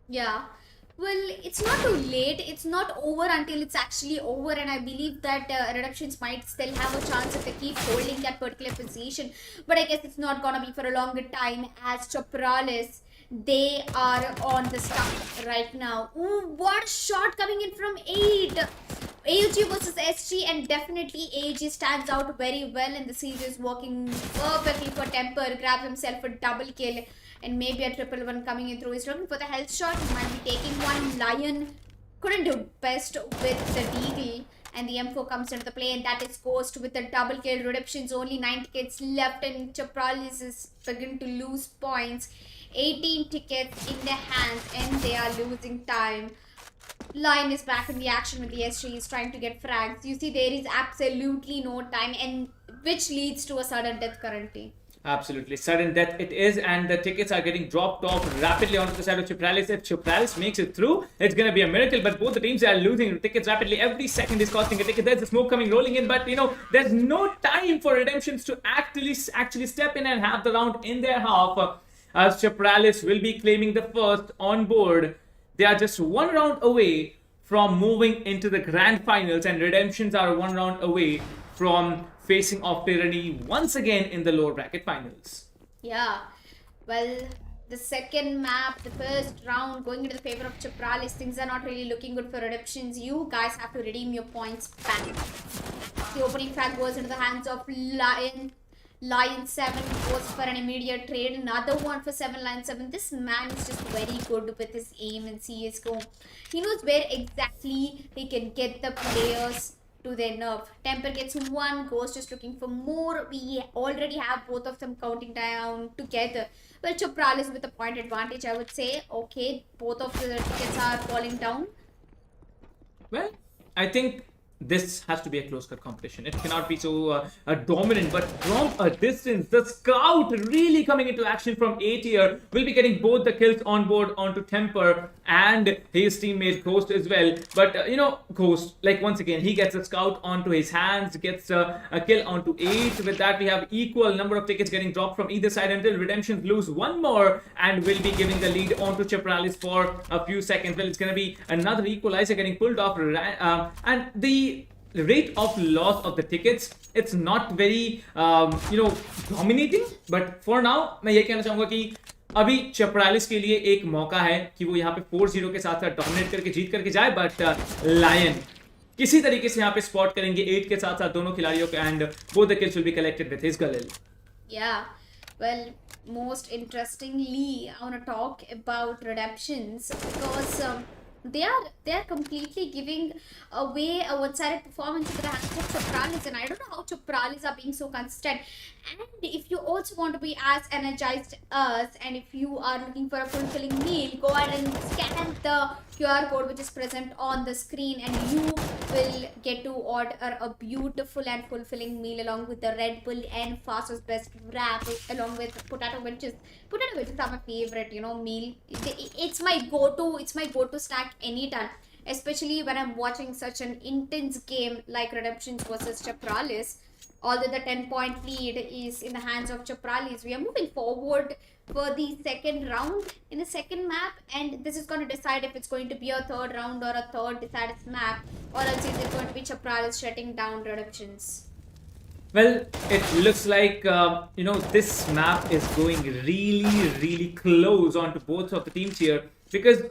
S1: Yeah. Well, it's not too late. It's not over until it's actually over, and I believe that Redemptions might still have a chance if they keep holding that particular position. But I guess it's not gonna be for a longer time as Chapralis, they are on the stuff right now. Ooh, what a shot coming in from 8! AUG versus SG, and definitely AUG stands out very well in the series, working perfectly for Temper, grabs himself a double kill and maybe a triple one coming in through. He's looking for the health shot, he might be taking one. Lion couldn't do best with the Deagle, and the M4 comes into the play, and that is Ghost with a double kill. Redemption's only 9 tickets left, and Chapralis is beginning to lose points. 18 tickets in their hands, and they are losing time. Lion is back in the action with the SG. He's trying to get frags. You see, there is absolutely no time, and which leads to a sudden death currently.
S2: Absolutely. Sudden death it is, and the tickets are getting dropped off rapidly onto the side of Chapralis. If Chapralis makes it through, it's going to be a miracle, but both the teams are losing tickets rapidly. Every second is costing a ticket. There's the smoke coming rolling in, but there's no time for Redemptions to actually step in and have the round in their half, as Chapralis will be claiming the first on board. They are just one round away from moving into the grand finals, and Redemptions are one round away from facing off Tyranny once again in the lower bracket finals.
S1: Yeah, well, the second map, the first round, going into the favor of Chapralis, things are not really looking good for Redemptions. You guys have to redeem your points back. The opening frag goes into the hands of Lion. Lion 7 goes for an immediate trade. Another one for 7 Lion 7. This man is just very good with his aim in CSGO. He knows where exactly he can get the players to their nerve. Temper gets one. Ghost is looking for more. We already have both of them counting down together. Well, Chapralis with a point advantage, I would say. Okay, both of the tickets are falling down.
S2: Well, I think this has to be a close-cut competition. It cannot be so dominant, but from a distance, the scout really coming into action from A tier will be getting both the kills on board onto Temper and his teammate Ghost as well. But Ghost, like once again, he gets a scout onto his hands, gets a kill onto 8. With that, we have equal number of tickets getting dropped from either side until Redemption lose one more and will be giving the lead onto Chapralis for a few seconds. Well, it's going to be another equalizer getting pulled off, and the rate of loss of the tickets, it's not very dominating, but for now मैं ये कहना चाहूंगा कि अभी चपरालिस के लिए एक मौका है कि वो यहाँ पे 4-0 के साथ साथ डोमिनेट करके जीत करके जाए, बट लायन किसी तरीके से यहाँ पे स्पॉट करेंगे 8 के साथ साथ दोनों खिलाड़ियों के, and both the kills will be collected with his Galil.
S1: Yeah, well, most interestingly, I want to talk about redemptions because they are completely giving away a one-sided performance to the hands of Chapralis, and I don't know how Chapralis are being so consistent. And if you also want to be as energized as, and if you are looking for a fulfilling meal, go ahead and scan the QR code which is present on the screen, and you will get to order a beautiful and fulfilling meal along with the Red Bull and Fastest Best wrap, along with potato wedges. Potato wedges are my favorite, meal. It's my go-to snack anytime, especially when I'm watching such an intense game like Redemptions versus Chapralis. Although the 10-point lead is in the hands of Chapralis, we are moving forward for the second round in the second map, and this is going to decide if it's going to be a third round or a third decided map, or else is it going to be Chapralis shutting down Redemptions.
S2: Well, it looks like this map is going really, really close onto both of the teams here, because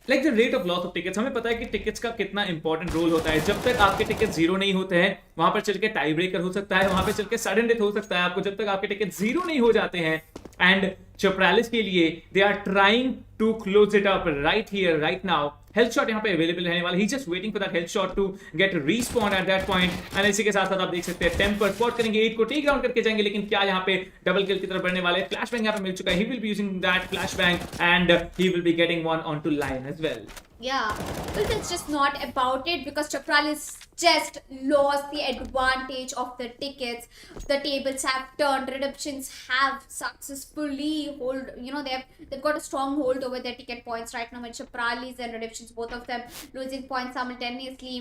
S2: like the rate of loss of tickets, हमें पता है कि tickets का कितना important role होता है. जब तक आपके टिकट जीरो नहीं होते हैं, वहां पर चल के टाई ब्रेकर हो सकता है, वहां पर चल के सडन डेथ हो सकता है आपको, जब तक आपके टिकट जीरो नहीं हो जाते हैं. एंड चपरालिस के लिए they are trying to close it up right here right now. Health shot यहाँ पे अवेलेबल रहने वाला, he just waiting for that health shot to get respond at that point. And इसी के साथ साथ आप देख सकते हैं टेम्पर स्पॉट करेंगे, 8 को टेक डाउन करके जाएंगे, लेकिन क्या यहाँ पे डबल किल की तरफ बढ़ने वाले. फ्लैश बैंग यहाँ पे मिल चुका है, he will be using that flash bang and he will be getting one on two line as well.
S1: Yeah, but it's just not about it because Chapralis just lost the advantage of the tickets. The tables have turned. Redemptions have successfully they've got a strong hold over their ticket points right now. With Chapralis and Redemptions, both of them losing points simultaneously.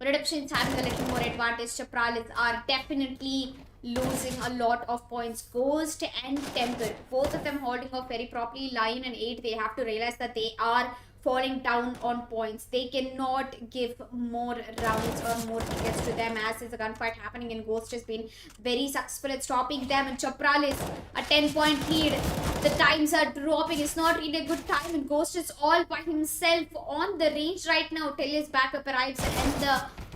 S1: Redemptions having a little more advantage. Chapralis are definitely losing a lot of points. Ghost and Temple, both of them holding off very properly. Lion and 8, they have to realize that they are falling down on points. They cannot give more rounds or more tickets to them as is a gunfight happening, and Ghost has been very successful at stopping them. And Chapralis, a 10-point lead. The times are dropping. It's not really a good time, and Ghost is all by himself on the range right now till his backup arrives,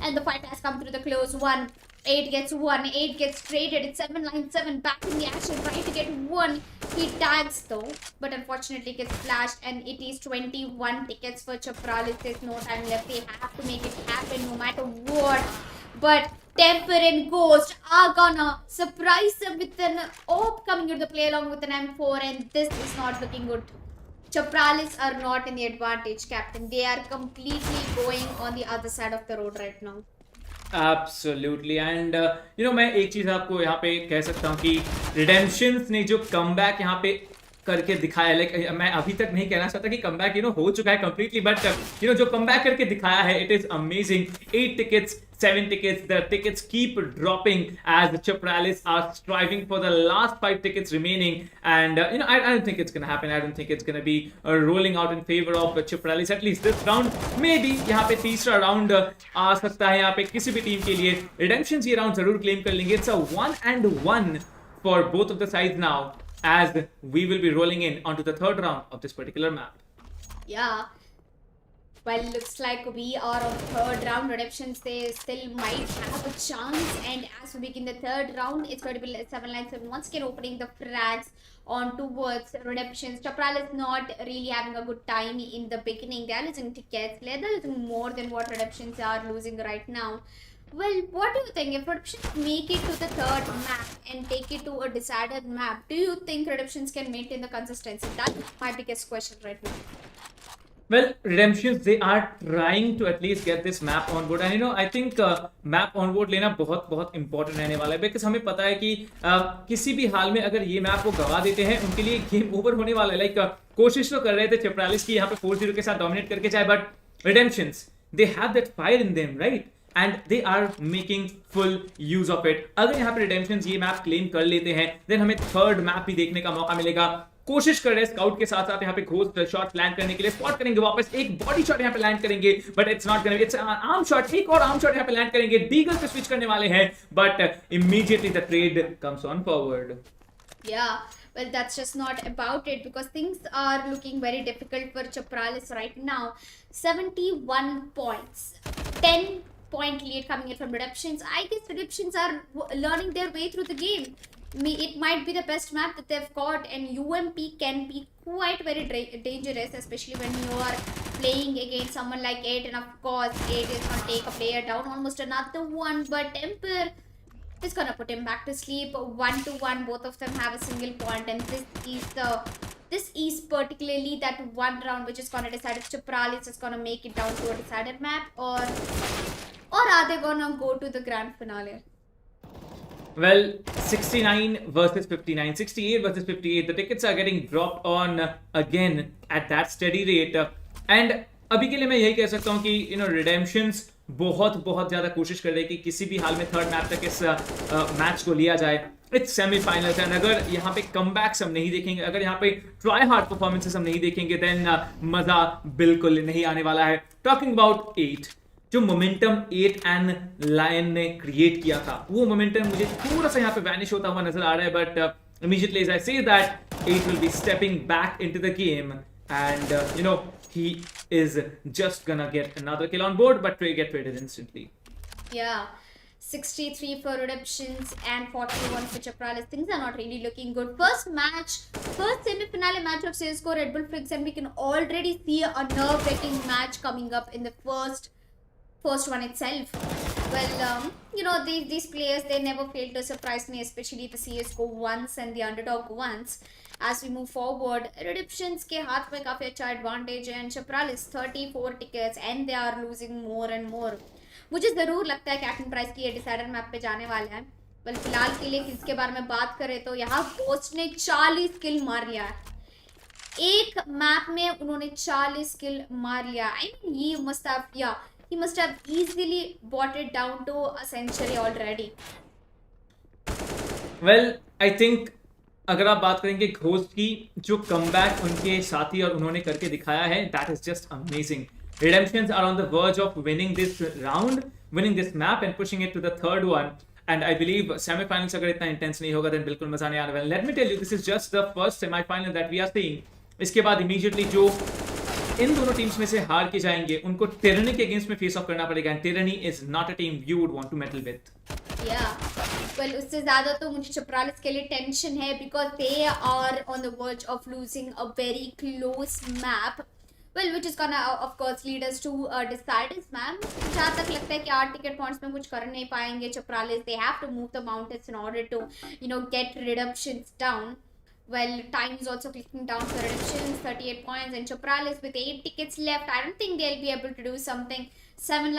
S1: and the fight has come through the close one. 8 gets 1, 8 gets traded. It's 7-9-7 back in the action, trying to get 1. He tags though, but unfortunately gets flashed, and it is 21 tickets for Chapralis. There's no time left. They have to make it happen no matter what. But Temper and Ghost are gonna surprise them with an AWP coming into the play along with an M4, and this is not looking good. Chapralis are not in the advantage, Captain. They are completely going on the other side of the road right now.
S2: Absolutely. And मैं एक चीज आपको यहाँ पे कह सकता हूँ कि रिडेम्पशंस ने जो कमबैक यहाँ पे करके दिखाया, लाइक मैं अभी तक नहीं कहना चाहता कि कमबैक हो चुका है कंप्लीटली, बट जो कमबैक करके दिखाया है, it is amazing. 8 tickets, 7 tickets, the tickets keep dropping as the Chapralis are striving for the last 5 tickets remaining, and I don't think it's gonna happen. I don't think it's gonna be rolling out in favor of Chapralis, at least this round. Maybe यहाँ पे तीसरा round आ सकता है यहाँ पे किसी भी team के लिए. Redemptions ये राउंड जरूर क्लेम कर लेंगे. It's a 1-1 for both of the sides now, as we will be rolling in onto the third round of this particular map.
S1: Yeah. Well, looks like we are on the third round. Redemptions, they still might have a chance. And as we begin the third round, it's going to be 7-9-7. Once again, opening the frags on towards Redemptions. Chapralis not really having a good time in the beginning. They are losing tickets. They're losing more than what Redemptions are losing right now. Well, what do you think? If Redemptions make it to the third map and take it to a decided map, do you think Redemptions can maintain the consistency? That's my biggest question right now.
S2: Well, Redemptions, they are trying to at least get this map on board, and I think map on board लेना बहुत important रहने वाला है, because हमें पता है कि किसी भी हाल में अगर ये मैप वो गवा देते हैं, उनके लिए गेम ओवर होने वाला है. लाइक कोशिश तो कर रहे थे Chapralis की यहाँ पे 4-0 के साथ डोमिनेट करके जाए, but Redemptions, they have that fire in them, right? And they are making full use of it. अगर यहाँ पे Redemptions ये मैप क्लेम कर लेते हैं, then हमें थर्ड मैप भी देखने का मौका मिलेगा. कोशिश कर रहे हैं स्काउट के साथ साथ यहाँ पे घोस्ट शॉट लैंड करने के लिए, स्पॉट करेंगे वापस, एक बॉडी शॉट यहाँ पे लैंड करेंगे but it's not gonna, it's arm shot, एक और आर्म शॉट यहाँ पे लैंड करेंगे, डीगल पे स्विच करने वाले हैं but immediately the trade comes on forward.
S1: Yeah, well, that's just not about it because things are looking very difficult for Chapralis right now. 71 points, 10-point lead coming in from Redemptions. I guess Redemptions are learning their way through the game. It might be the best map that they've got, and UMP can be quite very dangerous, especially when you are playing against someone like 8, and of course 8 is going to take a player down, almost another one, but Temper is gonna put him back to sleep. 1-1, both of them have a single point, and this is particularly that one round which is gonna decide if Chapralis is gonna make it down to a decided map, or are they gonna go to the grand finale?
S2: Well, 69 versus 59, 68 versus 58. The tickets are getting dropped on again at that steady rate. And अभी के लिए मैं यही कह सकता हूँ कि Redemptions बहुत ज्यादा कोशिश कर रहे हैं कि किसी भी हाल में थर्ड मैच तक इस मैच को लिया जाए. इट्स सेमीफाइनल्स एंड अगर यहाँ पे कमबैक्स हम नहीं देखेंगे, अगर यहाँ पे ट्राई हार्ड परफॉर्मेंसेस हम नहीं देखेंगे, देन मजा बिल्कुल नहीं आने वाला है. टॉकिंग अबाउट 8, जो मोमेंटम 8 एंड लायन ने क्रिएट किया था, वो मोमेंटम मुझे थोड़ा सा यहाँ पे वैनिश होता हुआ नजर आ रहा है. But immediately as I say that, 8 will be stepping back into the game and he is just gonna get another kill on board but get traded instantly.
S1: Yeah, 63 for Redemptions and 41 for Chapralis. Things are not really looking good. First semi-finale match of CSGO Red Bull Flicks, and we can already see a nerve-wracking match coming up in the first one itself. Well, these players, they never fail to surprise me, especially the CSGO ones and the underdog ones. As we move forward, Redemptions के हाथ में काफी अच्छा advantage है, and Chapralis 34 tickets and they are losing more and more. मुझे जरूर लगता है कैप्टन प्राइस की ये डिसाइडर मैप पे जाने वाले हैं. well, फिलहाल के लिए किसके बारे में बात करें तो यहाँ पोस्ट ने 40 किल मार लिया है. एक मैप में उन्होंने 40 किल मार लिया. I mean, he must have easily brought it down to a century already.
S2: Well, I think अगर आप बात करेंगे घोस्ट की, जो कमबैक उनके साथी और उन्होंने करके दिखाया है, that is just amazing. Redemptions are on the verge of winning this round, winning this map and pushing it to the third one. And I believe semifinals अगर इतना intense नहीं होगा, then बिल्कुल मजा नहीं आने वाला. Let me tell you, this is just the first semifinal that we are seeing. इसके बाद immediately जो इन दोनों टीम्स में से हार के जाएंगे, उनको टिरनी के अगेंस्ट में फेस ऑफ करना पड़ेगा. And tyranny is not a team you would want to meddle with.
S1: Yeah. Well, उससे ज़्यादा तो मुझे Chapralis के लिए टेंशन है because they are on the verge of losing a very close map. Well, which is gonna of course lead us to a deciders map. जहाँ तक लगता है कि 8 ticket points में कुछ कर नहीं पाएंगे Chapralis. They have to move the mountains in order to get Redemptions down. Well, time is also clicking down for Redemptions, 38 points, and Chapralis with 8 tickets left. I don't think they'll be able to do something. 7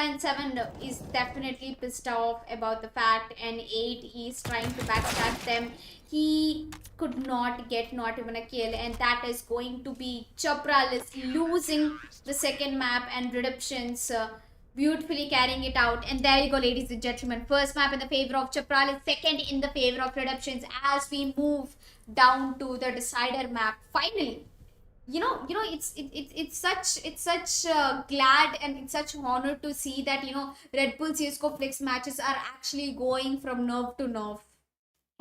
S1: is definitely pissed off about the fact, and 8 is trying to backstab them. He could not get not even a kill, and that is going to be Chapralis losing the second map, and Redemptions beautifully carrying it out. And there you go, ladies and gentlemen. First map in the favor of Chapralis, second in the favor of Redemptions as we move down to the decider map. Finally, it's such glad and it's such honor to see that Red Bull CSGO Flicks matches are actually going from nerve to nerve,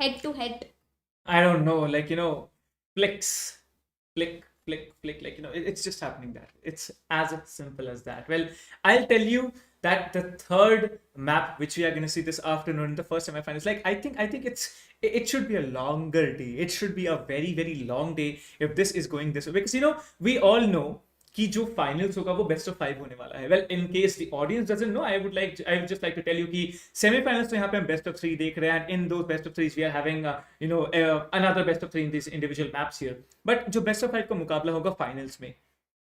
S1: head to head.
S2: I don't know, flicks, flick, it's just happening that. It's as simple as that. Well, I'll tell you that the third map, which we are going to see this afternoon in the first semifinals, I think it should be a longer day. It should be a very, very long day if this is going this way. Because, we all know कि जो finals होगा वो best of 5 होने वाला है. Well, in case the audience doesn't know, I would just like to tell you कि semifinals तो यहाँ पे हम बेस्ट ऑफ 3 देख रहे हैं, and in those best of 3s we are having another best of 3 in this individual maps here. But जो best of 5 का मुकाबला होगा फाइनल्स में,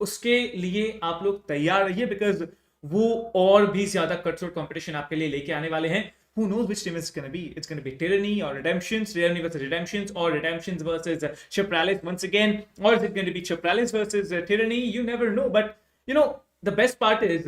S2: उसके लिए आप लोग तैयार रहिए, बिकॉज वो और भी ज्यादा कटथ्रोट कंपटीशन आपके लिए लेके आने वाले हैं. Who knows which team it's going to be? It's going to be Tyranny or Redemptions, Tyranny versus Redemptions, or Redemptions versus Chapralis once again, or is it going to be Chapralis versus Tyranny? You never know. But the best part is,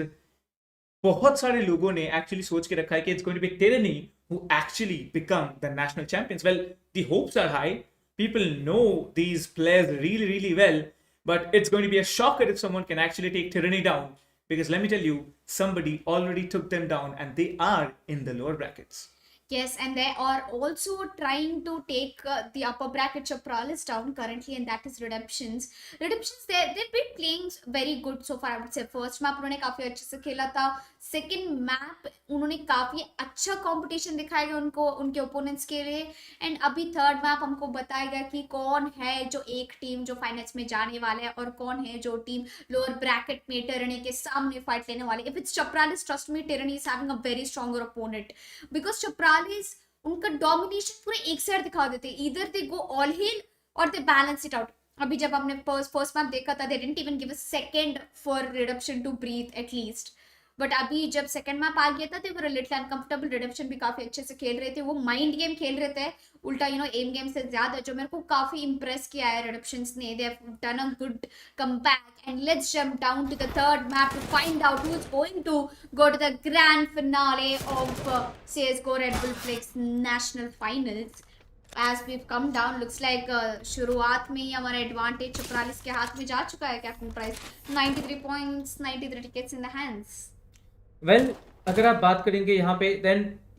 S2: बहुत सारे लोगों ने actually सोच के रखा है कि it's going to be Tyranny who actually become the national champions. Well, the hopes are high, People know these players really, really well, but it's going to be a shocker if someone can actually take Tyranny down. Because let me tell you, somebody already took them down and they are in the lower brackets.
S1: Yes, and they are also trying to take the upper bracket Chapralis down currently, and that is Redemptions. Redemptions, they've been playing very good so far. I would say first map उन्होंने काफी अच्छे से खेला था. Second map उन्होंने काफी अच्छा competition दिखाया उनको उनके ओपोनेंट्स के लिए. एंड अभी थर्ड मैप हमको बताएगा कि कौन है जो एक टीम जो फाइनल्स में जाने वाला है और कौन है जो टीम लोअर ब्रैकेट में टिरनी के सामने फाइट लेने वाले. If it's Chaparralis, trust me, Tyranny is having a very stronger opponent because Chaparralis उनका डोमिनेशन पूरे एक साइड दिखा देते. इधर दे गो ऑल हिल और दे बैलेंस इट आउट. अभी जब हमने फर्स्ट मैप देखा था, they didn't even give a second for Redemption to breathe at least. But अभी जब सेकंड मैप आ गया था तो वो लिटिल अनकंफर्टेबल. रिडम्पशन भी काफी अच्छे से खेल रहे थे. वो माइंड गेम खेल रहे थे उल्टा एम गेम से ज्यादा, जो मेरे को काफी इंप्रेस किया है रिडम्पशंस ने. They have done a good comeback and let's jump down to the third map to find out who is going to go to the grand finale of CS:GO Red Bull Flex national finals. As we've come down, looks like शुरुआत में ही हमारा advantage चपरालिस के हाथ में जा चुका है. Captain price 93 points, 93 tickets in the hands.
S2: Well अगर आप बात करेंगे यहाँ पे देन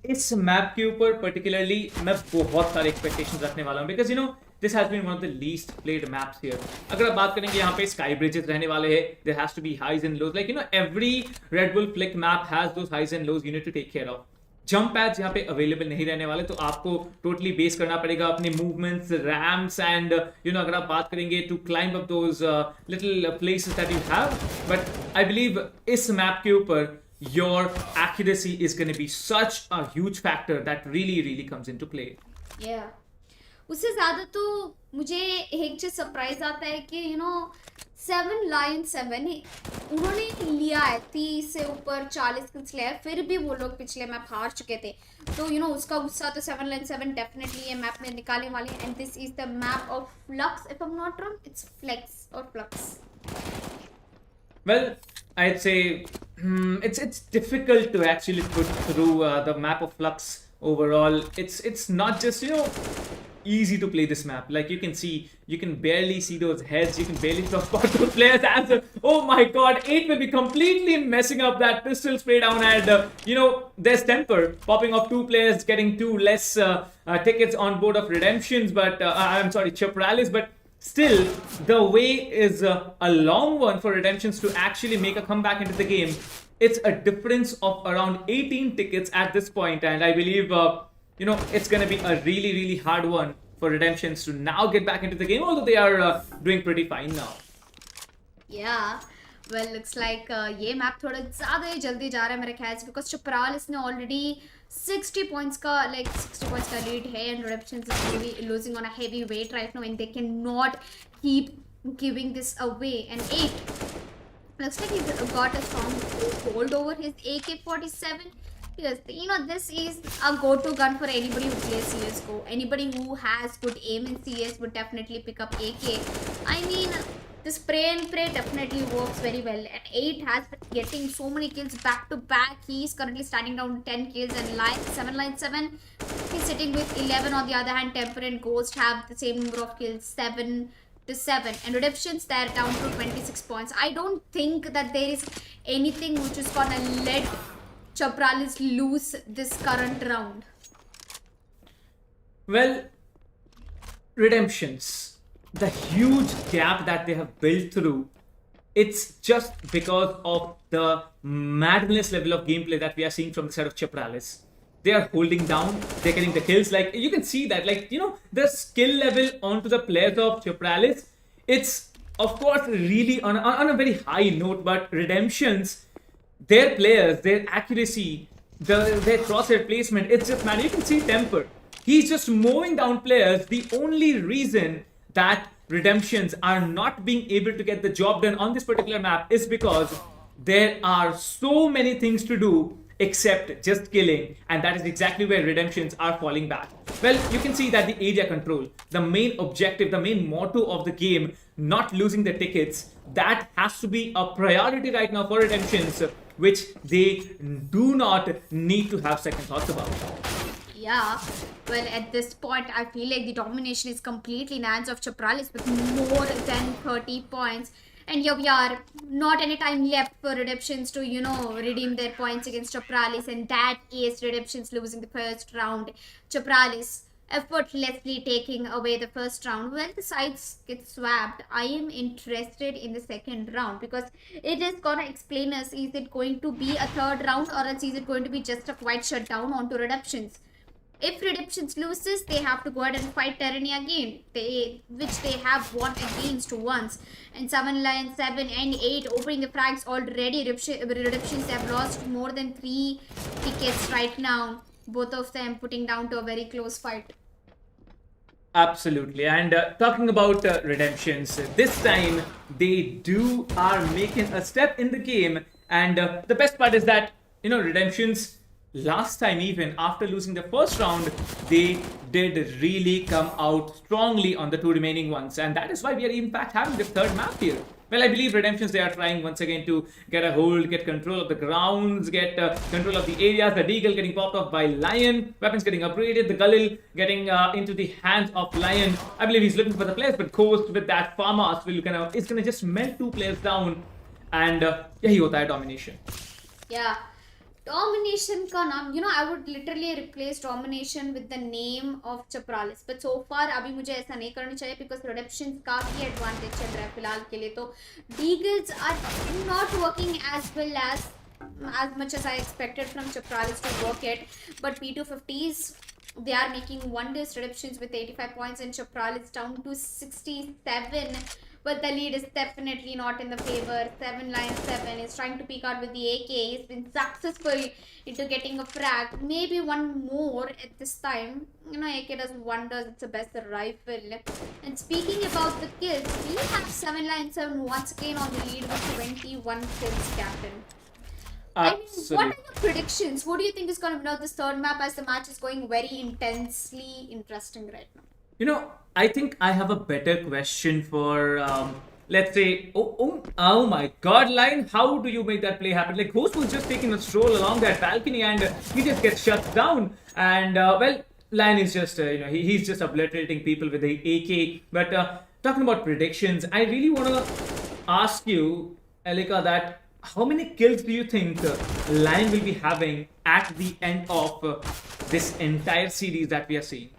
S2: इस मैप के ऊपर पर्टिकुलरली मैं बहुत सारे एक्सपेक्टेशंस रखने वाला हूँ because this has been one of the least played maps here. अगर आप बात करेंगे यहाँ पे स्काई ब्रिजेस रहने वाले हैं. There has to be highs and lows like every Red bull flick map has those highs and lows you need to take care of. Jump pads यहाँ पे अवेलेबल नहीं रहने वाले, तो आपको टोटली बेस करना पड़ेगा अपने मूवमेंट्स, रैम्स एंड अगर आप बात करेंगे to climb up those little places that you have. But I believe इस मैप के ऊपर your accuracy is going to be such a huge factor that really comes into play.
S1: Yeah. उससे ज्यादा तो मुझे एक चीज सरप्राइज आता है कि 7 लाइन 7 उन्होंने लिया है. 30 से ऊपर 40 किल्स लिया है, फिर भी वो लोग पिछले मैप हार चुके थे. तो उसका गुस्सा तो 7 लाइन 7 डेफिनेटली ये मैप में निकालने वाले हैं. And this is the map of Flux. If I am not wrong, it's Flex और Flux.
S2: Well, I'd say it's difficult to actually put through the map of Flux overall. It's not just easy to play this map. Like you can see, you can barely see those heads. You can barely spot those players. As oh my God, 8 will be completely messing up that pistol spray down, and there's temper popping off 2 players, getting 2 less tickets on board of Redemptions. But I'm sorry, Chapralis, but. Still, the way is a long one for Redemptions to actually make a comeback into the game. It's a difference of around 18 tickets at this point, and I believe it's going to be a really hard one for Redemptions to now get back into the game, although they are doing pretty fine now.
S1: Yeah. Well, looks like ये map थोड़ा ज़्यादा ही जल्दी जा रहा है मेरे ख्याल से, बिकॉज चपरालिस ने ऑलरेडी 60 points का लीड है and Redemptions is losing on a heavy weight right now and they cannot keep giving this away. And 8 looks like he got a strong hold over his AK-47 because this is a go-to gun for anybody who plays CS:GO. Anybody who has good aim in CS would definitely pick up AK. I mean, the spray and pray definitely works very well, and 8 has been getting so many kills back to back. He is currently standing down 10 kills, and 7 line 7 he's sitting with 11. On the other hand, Temper and Ghost have the same number of kills, 7 to 7, and Redemptions they're down to 26 points. I don't think that there is anything which is gonna let Chapralis lose this current round.
S2: Well, Redemptions, the huge gap that they have built through, it's just because of the madness level of gameplay that we are seeing from the side of Chapralis. They are holding down, they're getting the kills. Like you can see that, the skill level onto the players of Chapralis, it's of course really on a very high note, but Redemptions, their players, their accuracy, their crosshair placement, it's just man. You can see Temper. He's just mowing down players. The only reason that Redemptions are not being able to get the job done on this particular map is because there are so many things to do except just killing, and that is exactly where Redemptions are falling back. Well, you can see that the area control, the main objective, the main motto of the game, not losing the tickets, that has to be a priority right now for Redemptions, which they do not need to have second thoughts about.
S1: Yeah, well, at this point, I feel like the domination is completely in the hands of Chapralis with more than 30 points. And here we are, not any time left for Redemptions to, redeem their points against Chapralis. And that is Redemptions losing the first round. Chapralis effortlessly taking away the first round. When the sides get swapped, I am interested in the second round because it is gonna explain us, is it going to be a third round or else is it going to be just a quiet shutdown onto Redemptions. If Redemptions loses, they have to go ahead and fight Tyranny again, which they have won against once. And 7 Lions, 7 and 8 opening the frags already. Redemptions have lost more than 3 tickets right now. Both of them putting down to a very close fight.
S2: Absolutely. And talking about redemptions, this time they are making a step in the game. And the best part is that, redemptions last time, even after losing the first round, they did really come out strongly on the 2 remaining ones. And that is why we are in fact having the third map here. Well, I believe Redemptions, they are trying once again to get a hold, get control of the grounds, get control of the areas. The Deagle getting popped off by Lion, weapons getting upgraded, the Galil getting into the hands of Lion. I believe he's looking for the players, but Ghost with that Farmers is gonna just melt 2 players down. And यही होता है domination.
S1: Yeah. Domination का नाम, I would literally replace domination with the name of Chapralis. But so far, अभी मुझे ऐसा नहीं करना चाहिए because Redemptions काफी advantage चल रहा है फिलहाल के लिए. तो Deagles are not working as well as much as I expected from Chapralis to work it. But P250s, they are making wonders. Redemptions with 85 points and Chapralis down to 67. But the lead is definitely not in the favor. 7 Lions 7 is trying to peek out with the AK. He's been successful into getting a frag. Maybe one more at this time. AK does wonders. It's a best rifle. And speaking about the kills, we have 7 Lions 7 once again on the lead with 21 kills, Captain. I mean, what are your predictions? Who do you think is going to win out this third map as the match is going very intensely interesting right now?
S2: I think I have a better question for, let's say, oh my God, Lion, how do you make that play happen? Like, Ghost was just taking a stroll along that balcony and he just gets shut down. And, well, Lion is just, he's just obliterating people with the AK. But talking about predictions, I really want to ask you, Elika, that how many kills do you think Lion will be having at the end of this entire series that we are seeing?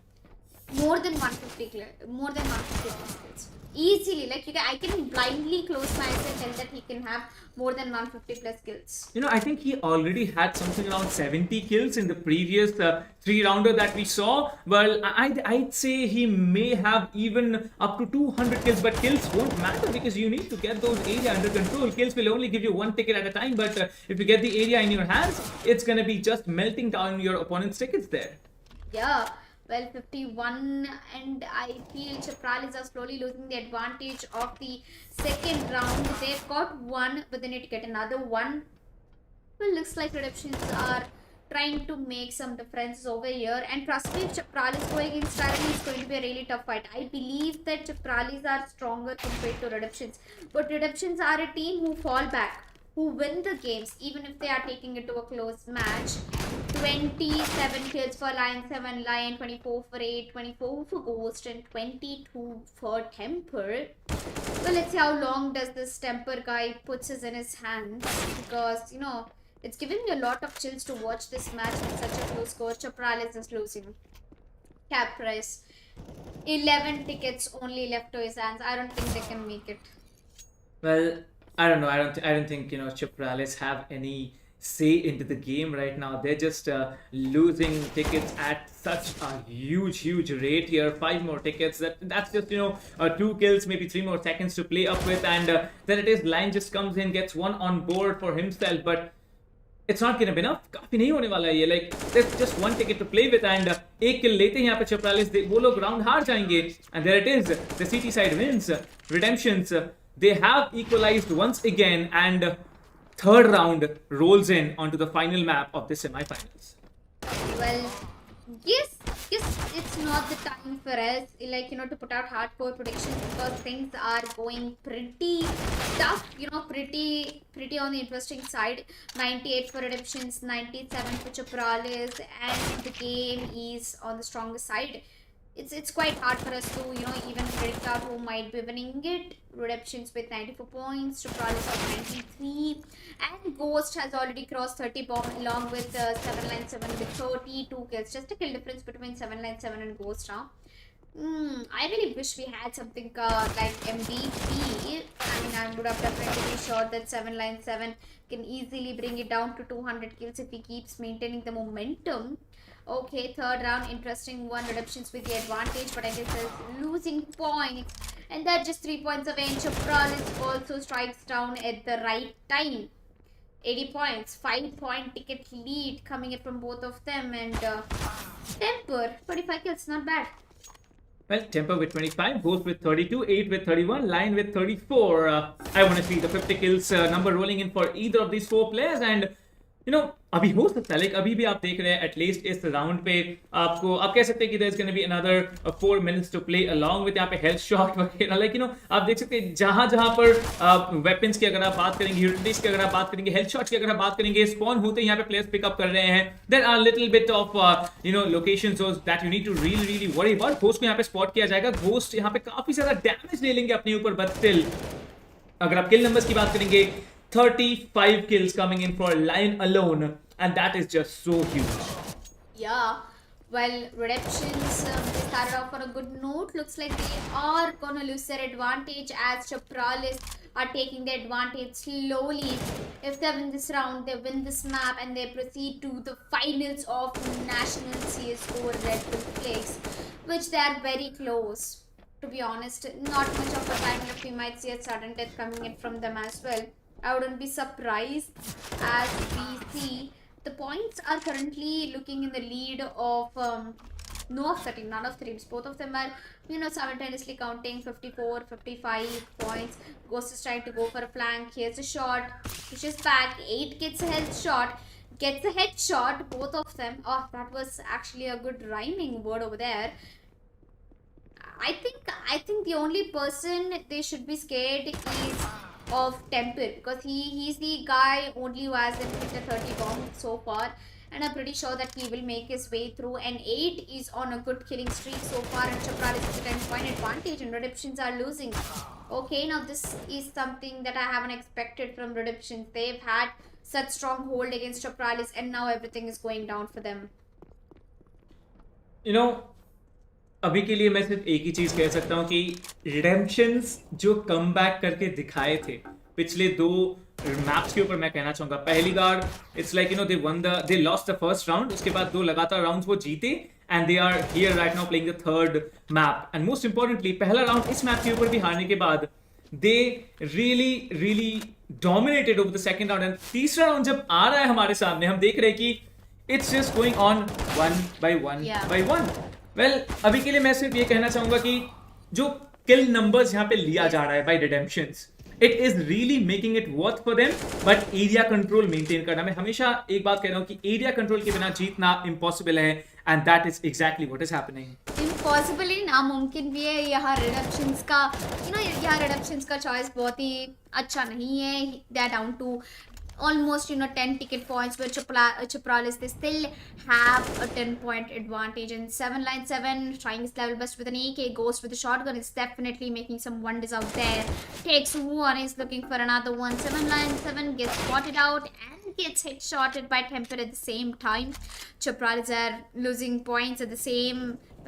S1: More than 150 kills. Easily, like I can blindly close my eyes and tell that he can have more than 150 plus kills.
S2: I think he already had something around 70 kills in the previous 3-rounder that we saw. Well, I'd say he may have even up to 200 kills, but kills won't matter because you need to get those area under control. Kills will only give you 1 ticket at a time, but if you get the area in your hands, it's gonna be just melting down your opponent's tickets there.
S1: Yeah. Well, 51, and I feel Chapralis are slowly losing the advantage of the second round. They've got 1, but they need to get another 1. Well, looks like Redemptions are trying to make some differences over here. And trust me, if Chapralis going against Tyranny, is going to be a really tough fight. I believe that Chapralis are stronger compared to Redemptions. But Redemptions are a team who fall back, who win the games, even if they are taking it to a close match. 27 kills for Lion 7 Lion, 24 for 8, 24 for Ghost, and 22 for Temper. Well, let's see how long does this Temper guy puts his in his hands, because it's giving me a lot of chills to watch this match with such a close score. Chapralis is losing. Cap price 11 tickets only left to his hands. I don't think they can make it.
S2: Well, I don't know. I don't think Chapralis have any say into the game right now. They're just losing tickets at such a huge rate here. 5 more tickets. That's just 2 kills, maybe 3 more seconds to play up with, and then it is Lion just comes in, gets 1 on board for himself, but it's not gonna be enough. काफी नहीं होने वाला ये. Like, there's just 1 ticket to play with, and 1 kill लेते हैं यहाँ पे Chapralis. वो लोग round हार जाएंगे, and there it is. The CT side wins. Redemptions, they have equalized once again, and third round rolls in onto the final map of the semifinals.
S1: Well, Yes, yes, it's not the time for us, like, to put out hardcore predictions because things are going pretty tough, pretty on the interesting side. 98 for Redemptions, 97 for Chapralis, and the game is on the stronger side. It's quite hard for us to even predict out who might be winning it. Redemptions with 94 points, Chapralis with 93, and Ghost has already crossed 30 bomb along with 797 with 32 kills. Just a kill difference between 797 and Ghost now. I really wish we had something like MVP. I mean, I would have definitely been sure that 797 can easily bring it down to 200 kills if he keeps maintaining the momentum. Okay, third round, interesting one. Redemptions with the advantage, but I guess there's losing points. And they're just 3 points away. And Chapralis also strikes down at the right time. 80 points, 5-point ticket lead coming in from both of them. And Temper, 25 kills, not bad.
S2: Well, Temper with 25, Ghost with 32, 8 with 31, Lion with 34. I want to see the 50 kills number rolling in for either of these four players. And अभी हो सकता है, अभी भी आप देख रहे हैं एटलीस्ट इस राउंड पे आपको आप कह सकते हैं कि there is gonna be another 4 minutes to play along with यहाँ पे हेल्थ शॉट वगैरह, आप देख सकते हैं जहां जहां पर वेपन्स की अगर आप बात करेंगे, यूटिलिटीज की अगर आप बात करेंगे, हेल्थ शॉट्स की अगर आप बात करेंगे, स्पॉन होते यहाँ पे प्लेयर्स पिकअप कर रहे हैं. There are little bit of locations that you need to really worry about. Ghost को यहाँ पे स्पॉट किया जाएगा. घोस्ट यहाँ पे काफी ज्यादा डैमेज ले लेंगे अपने ऊपर, बट स्टिल अगर आप किल नंबर्स की बात करेंगे, 35 kills coming in for Lion alone, and that is just so huge.
S1: Yeah, well, Redemptions they started off on a good note. Looks like they are gonna lose their advantage as Chapralis are taking the advantage slowly. If they win this round, they win this map, and they proceed to the finals of National CS:GO Red Bull Flags, which they are very close. To be honest, not much of a time left. We might see a sudden death coming in from them as well. I wouldn't be surprised as we see the points are currently looking in the lead of no of the team, none of the teams. Both of them are, simultaneously counting 54, 55 points. Ghost is trying to go for a flank. Here's a shot. Pushes back. 8 gets a health shot. Gets a headshot. Both of them. Oh, that was actually a good rhyming word over there. I think the only person they should be scared is of Temple, because he's the guy only who hasn't hit a 30 bomb so far, and I'm pretty sure that he will make his way through. And 8 is on a good killing streak so far, and Chapral is a 10-point advantage, and Redemptions are losing. Okay, now this is something that I haven't expected from Redemptions. They've had such strong hold against Chapralis, and now everything is going down for them.
S2: अभी के लिए मैं सिर्फ एक ही चीज कह सकता हूं कि रिडेम्पशंस जो कमबैक करके दिखाए थे पिछले 2 मैप्स के ऊपर, मैं कहना चाहूंगा पहली बार it's like they lost the first round, उसके बाद 2 लगातार राउंड्स वो जीते, and they are here right now playing the third map. And most importantly पहला राउंड इस मैप के ऊपर भी हारने के बाद they really dominated over the second round. And तीसरा राउंड जब आ रहा है हमारे सामने, हम देख रहे हैं कि it's just going on one by one. Well, अभी के लिए मैं सिर्फ ये कहना चाहूंगा कि जो किल नंबर्स यहाँ पे लिया जा रहा है by Redemptions, it is really making it worth for them, but area control maintain करना. मैं हमेशा एक बात कह रहा हूँ कि एरिया कंट्रोल के बिना जीतना इम्पॉसिबल है, and that is exactly what is happening.
S1: Impossible ही नामुमकिन भी है. यहाँ रिडक्शंस का यहाँ रिडक्शंस का चॉइस बहुत ही अच्छा नहीं है. They are down to almost 10 ticket points, where Chapralis they still have a 10-point advantage. And 797 trying his level best with an AK. Ghost with a shotgun is definitely making some wonders out there. Takes one, is looking for another one. 797 gets spotted out and gets headshotted by Temper at the same time. Chapralis are losing points at the same.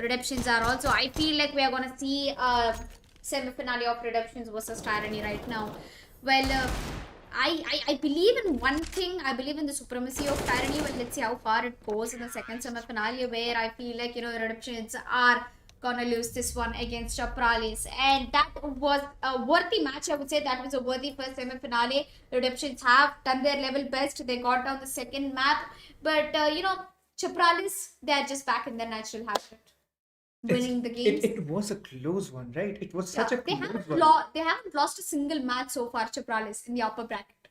S1: Redemptions are also. I feel like we are gonna see a semi-finale of Redemptions versus Tyranny right now. Well, I believe in one thing. I believe in the supremacy of Tyranny. Well, let's see how far it goes in the second semi-finale, where I feel like, the Redemptions are gonna lose this one against Chapralis. And that was a worthy match, I would say. That was a worthy first semi-finale. Redemptions have done their level best. They got down the second map. But, Chapralis, they are just back in their natural habitat. Winning the games.
S2: It was a close one, right? It was such a close one.
S1: They haven't lost a single match so far, Chapralis, in the upper bracket.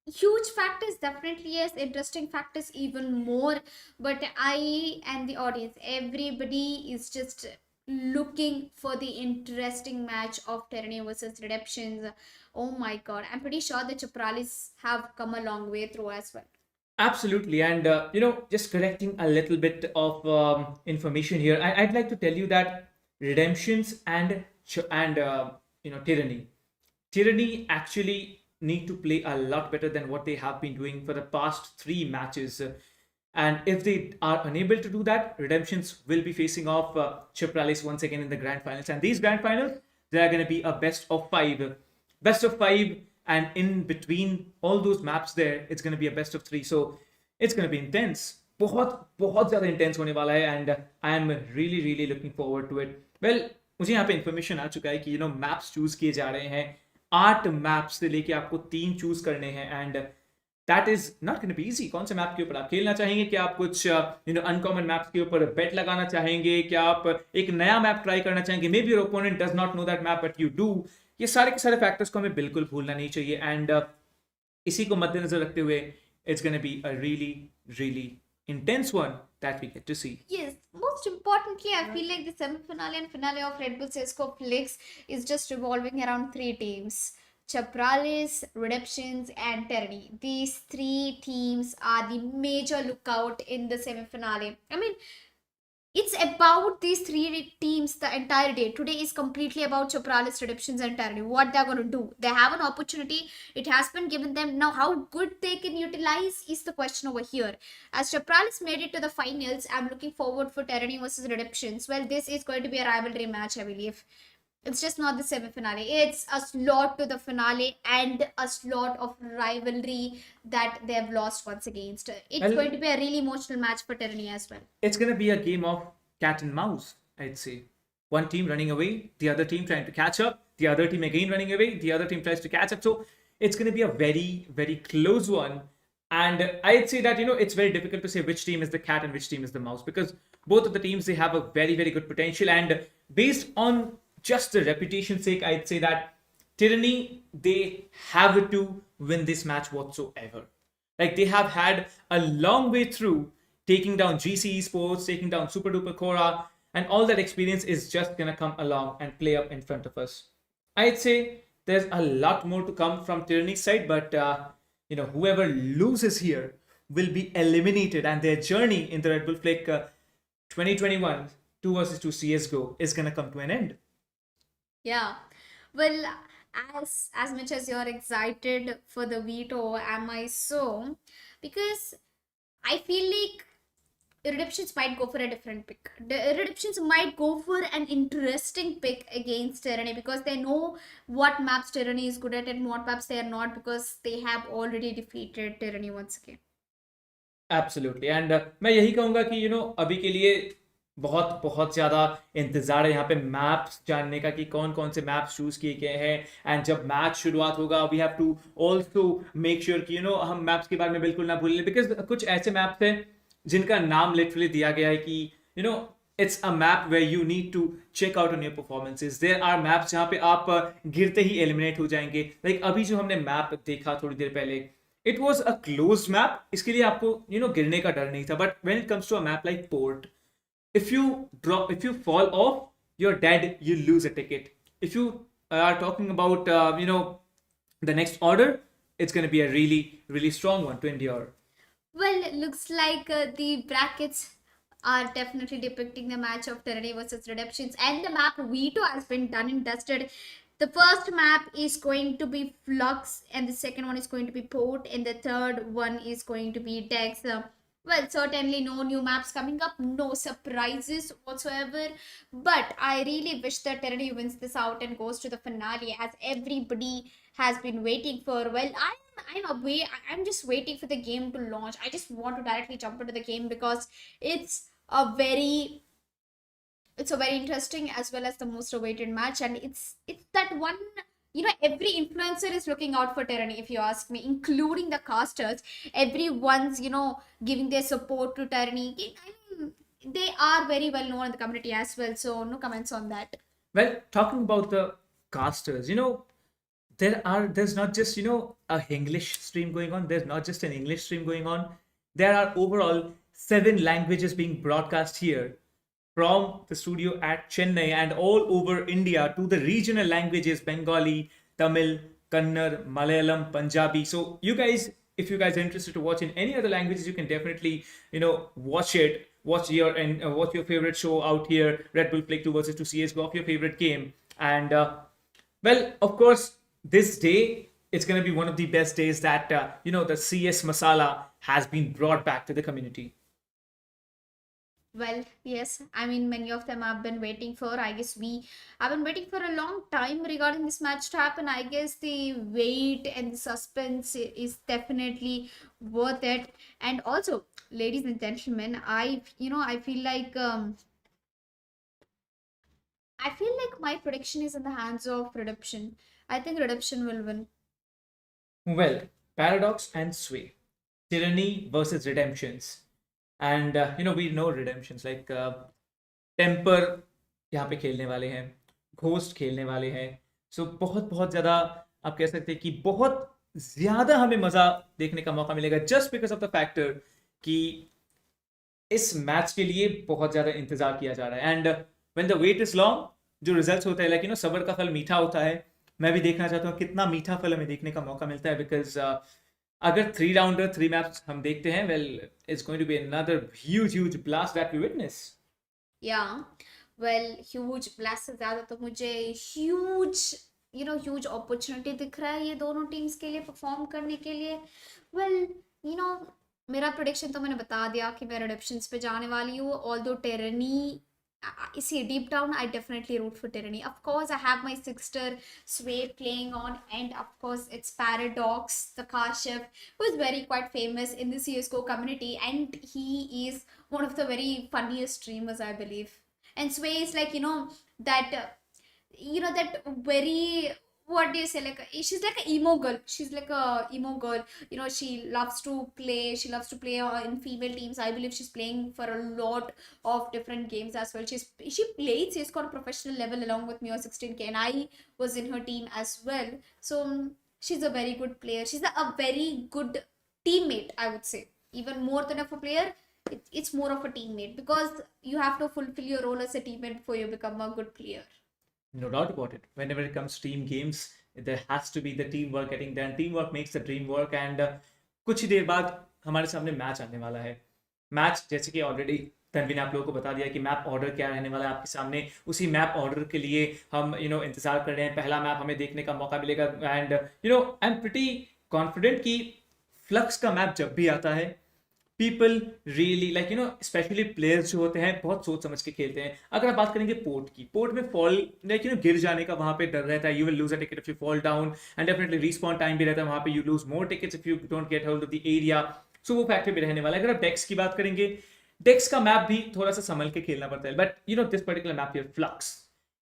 S1: Huge factors, definitely yes. Interesting factors, even more. But I and the audience, everybody is just looking for the interesting match of Tyranny versus Redemptions. Oh my god, I'm pretty sure the Chapralis have come a long way through as well.
S2: Absolutely. And, just correcting a little bit of information here, I'd like to tell you that redemptions and tyranny. Tyranny actually need to play a lot better than what they have been doing for the past three matches. And if they are unable to do that, Redemptions will be facing off Chipralis once again in the grand finals. And these grand finals, they are going to be a best of five. Best of five, and in between all those maps there, it's going to be a best of three. So it's going to be intense. बहुत बहुत ज़्यादा intense होने वाला है, and I am really looking forward to it. Well, मुझे यहाँ पे information आ चुका है कि मैप्स चूज किए जा रहे हैं. 8 मैप्स से लेके आपको 3 चूज करने हैं, and that is not going to be easy. कौन से मैप के ऊपर आप खेलना चाहेंगे? क्या आप कुछ अनकॉमन मैप्स के ऊपर बेट लगाना चाहेंगे? क्या आप एक नया मैप ट्राई करना चाहेंगे? May be your opponent does not know that map but you do. ये सारे के सारे फैक्टर्स को हमें बिल्कुल भूलना नहीं चाहिए, एंड इसी को मद्देनजर रखते हुए it's going to be a really intense one that we get to see.
S1: Yes, most importantly, I feel like the semi-finale and finale of Red Bull Cisco Flix is just revolving around three teams: Chapralis, Redemptions, and Tyranny. These three teams are the major lookout in the semi-finale. I mean, it's about these three teams the entire day. Today is completely about Chapralis, Redemptions, and Tyranny. What they're going to do. They have an opportunity. It has been given them. Now, how good they can utilize is the question over here. As Chapralis made it to the finals, I'm looking forward for Tyranny versus Redemptions. Well, this is going to be a rivalry match, I believe. It's just not the semi-finale. It's a slot to the finale and a slot of rivalry that they have lost once against. It's
S2: Well,
S1: going to be a really emotional match for Tyranny as well.
S2: it's going to be a game of cat and mouse, I'd say. One team running away, the other team trying to catch up, the other team again running away, the other team tries to catch up. So it's going to be a very close one. And I'd say that, it's very difficult to say which team is the cat and which team is the mouse, because both of the teams, they have a very good potential. And based on just the reputation sake, I'd say that Tyranny, they have to win this match whatsoever. Like, they have had a long way through taking down GC Esports, taking down Super Duper Cora, and all that experience is just gonna come along and play up in front of us. I'd say there's a lot more to come from Tyranny's side, but whoever loses here will be eliminated, and their journey in the Red Bull Flick 2021 2 versus 2 CSGO is gonna come to an end.
S1: Yeah. Well, as much as you're excited for the veto, am I so? Because I feel like Redemptions might go for a different pick. The Redemptions might go for an interesting pick against Tyranny because they know what maps Tyranny is good at and what maps they are not, because they have already defeated Tyranny once again.
S2: Absolutely. And मैं यही कहूंगा कि अभी के लिए बहुत बहुत ज़्यादा इंतज़ार है यहाँ पे मैप्स जानने का कि कौन कौन से मैप्स चूज़ किए गए हैं. एंड जब मैच शुरुआत होगा, we have to also make sure कि हम मैप्स के बारे में बिल्कुल ना भूलें, बिकॉज कुछ ऐसे मैप्स हैं जिनका नाम लिटरली दिया गया है कि it's a map where you need to check out on your performances. There are maps जहाँ पे आप गिरते ही एलिमिनेट हो जाएंगे. Like अभी जो हमने मैप देखा थोड़ी देर पहले, it was a closed map. इसके लिए आपको गिरने का डर नहीं था. But when it comes to a map like Port, if you fall off, you're dead. You lose a ticket. If you are talking about the next order, it's going to be a really strong one to endure.
S1: Well, it looks like the brackets are definitely depicting the match of Tyranny versus Redemptions, and the map veto has been done and dusted. The first map is going to be Flux, and the second one is going to be Port, and the third one is going to be Dex. Well, certainly no new maps coming up, no surprises whatsoever. But I really wish that Tyranny wins this out and goes to the finale, as everybody has been waiting for. Well, I'm away. I'm just waiting for the game to launch. I just want to directly jump into the game because it's a very interesting as well as the most awaited match, and it's that one. Every influencer is looking out for Tyranny, if you ask me, including the casters. Everyone's giving their support to Tyranny. I mean, they are very well known in the community as well, so no comments on that.
S2: Well, talking about the casters, there's not just a English stream going on. There's not just an English stream going on. There are overall 7 languages being broadcast here from the studio at Chennai and all over India to the regional languages: Bengali, Tamil, Kannada, Malayalam, Punjabi. So you guys, if you guys are interested to watch in any other languages, you can definitely watch it. Watch your favorite show out here, Red Bull Flick 2 versus 2 CS:GO, of your favorite game. And well, of course, this day it's going to be one of the best days that the CS Masala has been brought back to the community.
S1: Well, yes, I mean, many of them have been waiting for. I guess we have been waiting for a long time regarding this match to happen. I guess the wait and the suspense is definitely worth it. And also, ladies and gentlemen, I feel like my prediction is in the hands of Redemption. I think Redemption will win.
S2: Well, Paradox and Sway, Tyranny versus Redemptions. And we know Redemptions like Temper यहाँ पे खेलने वाले हैं, ghost खेलने वाले हैं. सो बहुत बहुत ज़्यादा आप कह सकते हैं कि बहुत ज़्यादा हमें मज़ा देखने का मौका मिलेगा just because of the factor कि इस मैच के लिए बहुत ज़्यादा इंतजार किया जा रहा है. And when the wait is long, जो रिजल्ट्स होते हैं लाइक सब्र का फल मीठा होता है. मैं भी देखना चाहता हूँ कितना मीठा फल हमें देखने का मौका मिलता है, बिकॉज अगर 3 राउंडर 3 मैप्स हम देखते हैं, well it's going to be another huge blast that we witness.
S1: Yeah, well, huge blast से ज़्यादा तो मुझे ह्यूज अपॉर्चुनिटी दिख रहा है ये दोनों टीम्स के लिए परफॉर्म करने के लिए. वेल, मेरा प्रोडिक्शन तो मैंने बता दिया कि मैं रिडम्पशंस पे जाने वाली हूँ. Although टेरनी, see, deep down, I definitely root for Tyranny. Of course, I have my sister Sway playing on, and of course, it's Paradox, the car chef, who is very quite famous in the CS:GO community, and he is one of the very funniest streamers, I believe. And Sway is like that that very, what do you say, like she's like an emo girl. She's like a emo girl. She loves to play in female teams. I believe she's playing for a lot of different games as well. She played CS:GO on a professional level along with me on 16K, and I was in her team as well. So she's a very good player. She's a very good teammate, I would say. Even more than of a player, it's more of a teammate, because you have to fulfill your role as a teammate before you become a good player.
S2: No doubt about it. Whenever it comes to team games, there has to be the teamwork getting done. Teamwork makes the dream work. And कुछ ही देर बाद हमारे सामने match आने वाला है. Match जैसे कि already तनवी ने आप लोगों को बता दिया कि मैप ऑर्डर क्या रहने वाला है आपके सामने. उसी मैप ऑर्डर के लिए हम इंतजार कर रहे हैं. पहला मैप हमें देखने का मौका मिलेगा. And I am pretty confident कि फ्लक्स का मैप जब भी आता है, people really like specially players जो होते हैं बहुत सोच समझ के खेलते हैं. अगर आप बात करेंगे पोर्ट में फॉल लाइक गिर जाने का वहां पे डर रहता है. You will lose a ticket if you fall down, and definitely respawn time भी रहता है वहां पे. You lose more tickets if you don't get hold of the area. So वो फैक्टर भी रहने वाला है. अगर आप डेक्स की बात करेंगे, डेक्स का मैप भी थोड़ा सा संभल के खेलना पड़ता है. But this particular map here, Flux,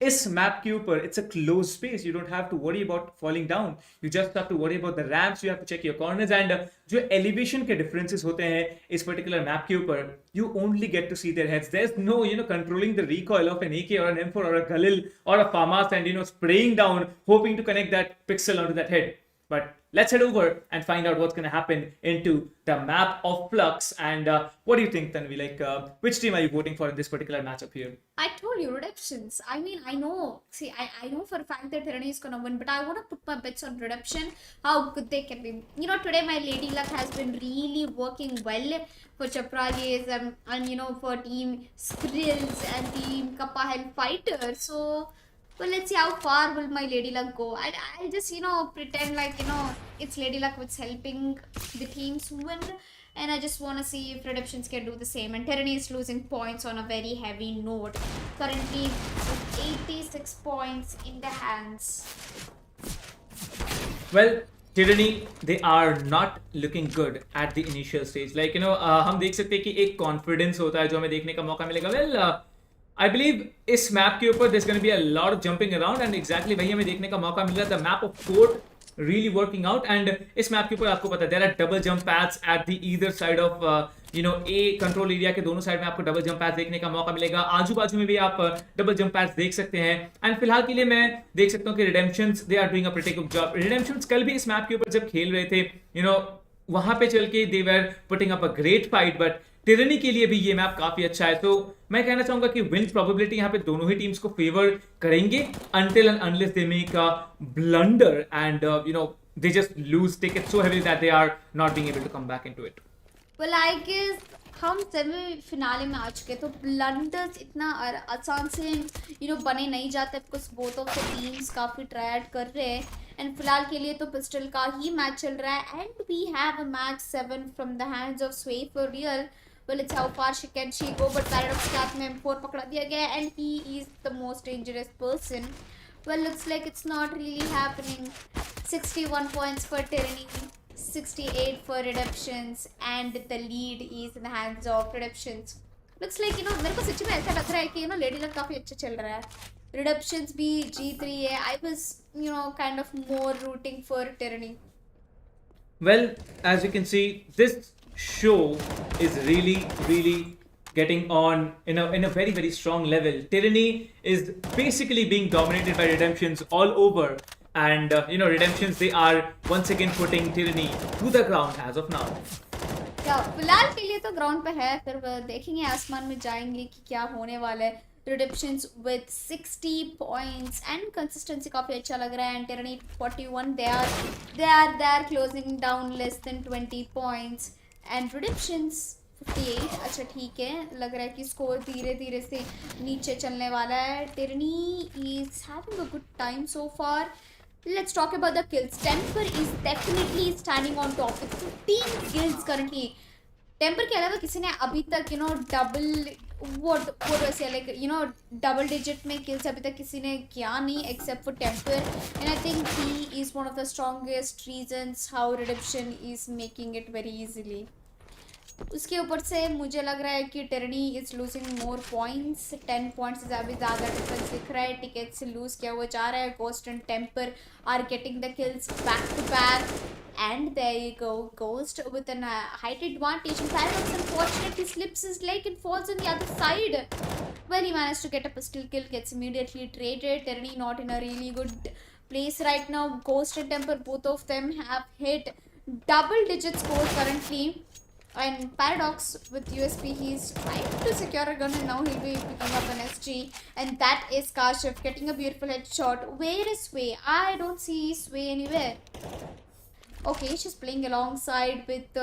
S2: इस मैप के ऊपर it's a close space. You don't have to worry about falling down. You just have to worry about the ramps. You have to check your corners. And जो elevation के differences होते हैं इस particular map के ऊपर, you only get to see their heads. There is no controlling the recoil of an AK or an M4 or a Galil or a FAMAS and spraying down hoping to connect that pixel onto that head. But let's head over and find out what's going to happen into the map of Flux. And what do you think, Tanvi? Like, which team are you voting for in this particular matchup here?
S1: I told you, Redemptions. I mean, I know. See, I know for a fact that Tyranny is gonna win, but I want to put my bets on Redemption. How good they can be. Today my Lady Luck has been really working well for Chapralis and for Team Skrills and Team Kappa Hellfighter. So, well, let's see how far will my Lady Luck go. I'll just pretend like it's Lady Luck which helping the teams win. And I just want to see if Redemptions can do the same. And Tyranny is losing points on a very heavy note. Currently, with 86 points in the hands.
S2: Well, Tyranny, they are not looking good at the initial stage. Like, हम देख सकते हैं कि एक confidence होता है जो हमें देखने का मौका मिलेगा. Well, I believe इस मैप के ऊपर there's going to be a lot of jumping around, and exactly वही हमें देखने का मौका मिल रहा है. The map of Fort really working out. And इस मैप के ऊपर आपको पता है there are double jump pads at the either side of A control area के दोनों साइड में आपको डबल जंप पैड्स देखने का मौका मिलेगा. आजू बाजू में भी आप डबल जंप पैड्स देख सकते हैं. एंड फिलहाल के लिए मैं देख सकता हूँ कि Redemptions they are doing a pretty good job. Redemptions कल भी इस मैप के ऊपर जब खेल रहे थे वहां पे चल के they were putting up a great fight, but Tyranny के लिए भी ये मैप काफी अच्छा है. तो मैं कहना चाहूंगा कि विन प्रोबेबिलिटी यहाँ पे दोनों ही टीम्स को फेवर करेंगे until and unless they make a blunder and they just lose, take it so heavily that they are not being able to come back into it.
S1: Well, I guess हम semi-finale में आ चुके तो blunders इतना आसान से बने नहीं जाते because both of the teams काफ़ी ट्राई कर रहे हैं. एंड फिलहाल के लिए तो पिस्टल का ही मैच चल रहा है and we have a match 7 from the hands of Sway for real. Well, it's how far can she go, but Paradox के हाथ में M4 पकड़ा दिया गया and he is the most dangerous person. Well, looks like it's not really happening. 61 points for Tyranny, 68 for Redemptions, and the lead is in the hands of Redemptions. Looks like मेरे को सच्ची में ऐसा लग रहा है कि लेडी लक काफी अच्छा चल रहा है. Redemptions भी जीत रही है. I was kind of more rooting for Tyranny.
S2: Well, as you can see, this show is really getting on in a very, very strong level. Tyranny is basically being dominated by Redemptions all over. And, Redemptions, they are once again putting Tyranny to the ground as of now.
S1: फिलहाल के लिए तो ground पे है, फिर देखेंगे आसमान में जाएंगे कि क्या होने वाला है. Redemptions with 60 points and consistency काफी अच्छा लग रहा है. And Tyranny 41, they are closing down less than 20 points. And Redemptions 58, अच्छा ठीक है, लग रहा है कि स्कोर धीरे धीरे से नीचे चलने वाला है. Tyranny is having a good time so far. Let's talk about the kills. Temper is definitely standing on top with 15 kills currently. Temper के अलावा किसी ने अभी तक डबल डिजिट में किल्स अभी तक किसी ने किया नहीं except for Temper. And I think he is one of the strongest reasons how Redemption is making it very easily. उसके ऊपर से मुझे लग रहा है कि tyranny is losing more points. 10 points से अभी ज़्यादा डिफरेंस दिख रहा है. टिकट्स लूज किया हुआ जा रहा है. Ghost and Temper are getting the kills back to back. And there you go, Ghost with a height advantage. And Paradox unfortunately slips his leg and falls on the other side. Well, he managed to get a pistol kill, gets immediately traded. Tyranny not in a really good place right now. Ghost and Temper, both of them have hit double digit scores currently. And Paradox with USP, he's trying to secure a gun and now he'll be picking up an SG. And that is Kashif getting a beautiful headshot. Where is Sway? I don't see Sway anywhere. Okay, she's playing alongside with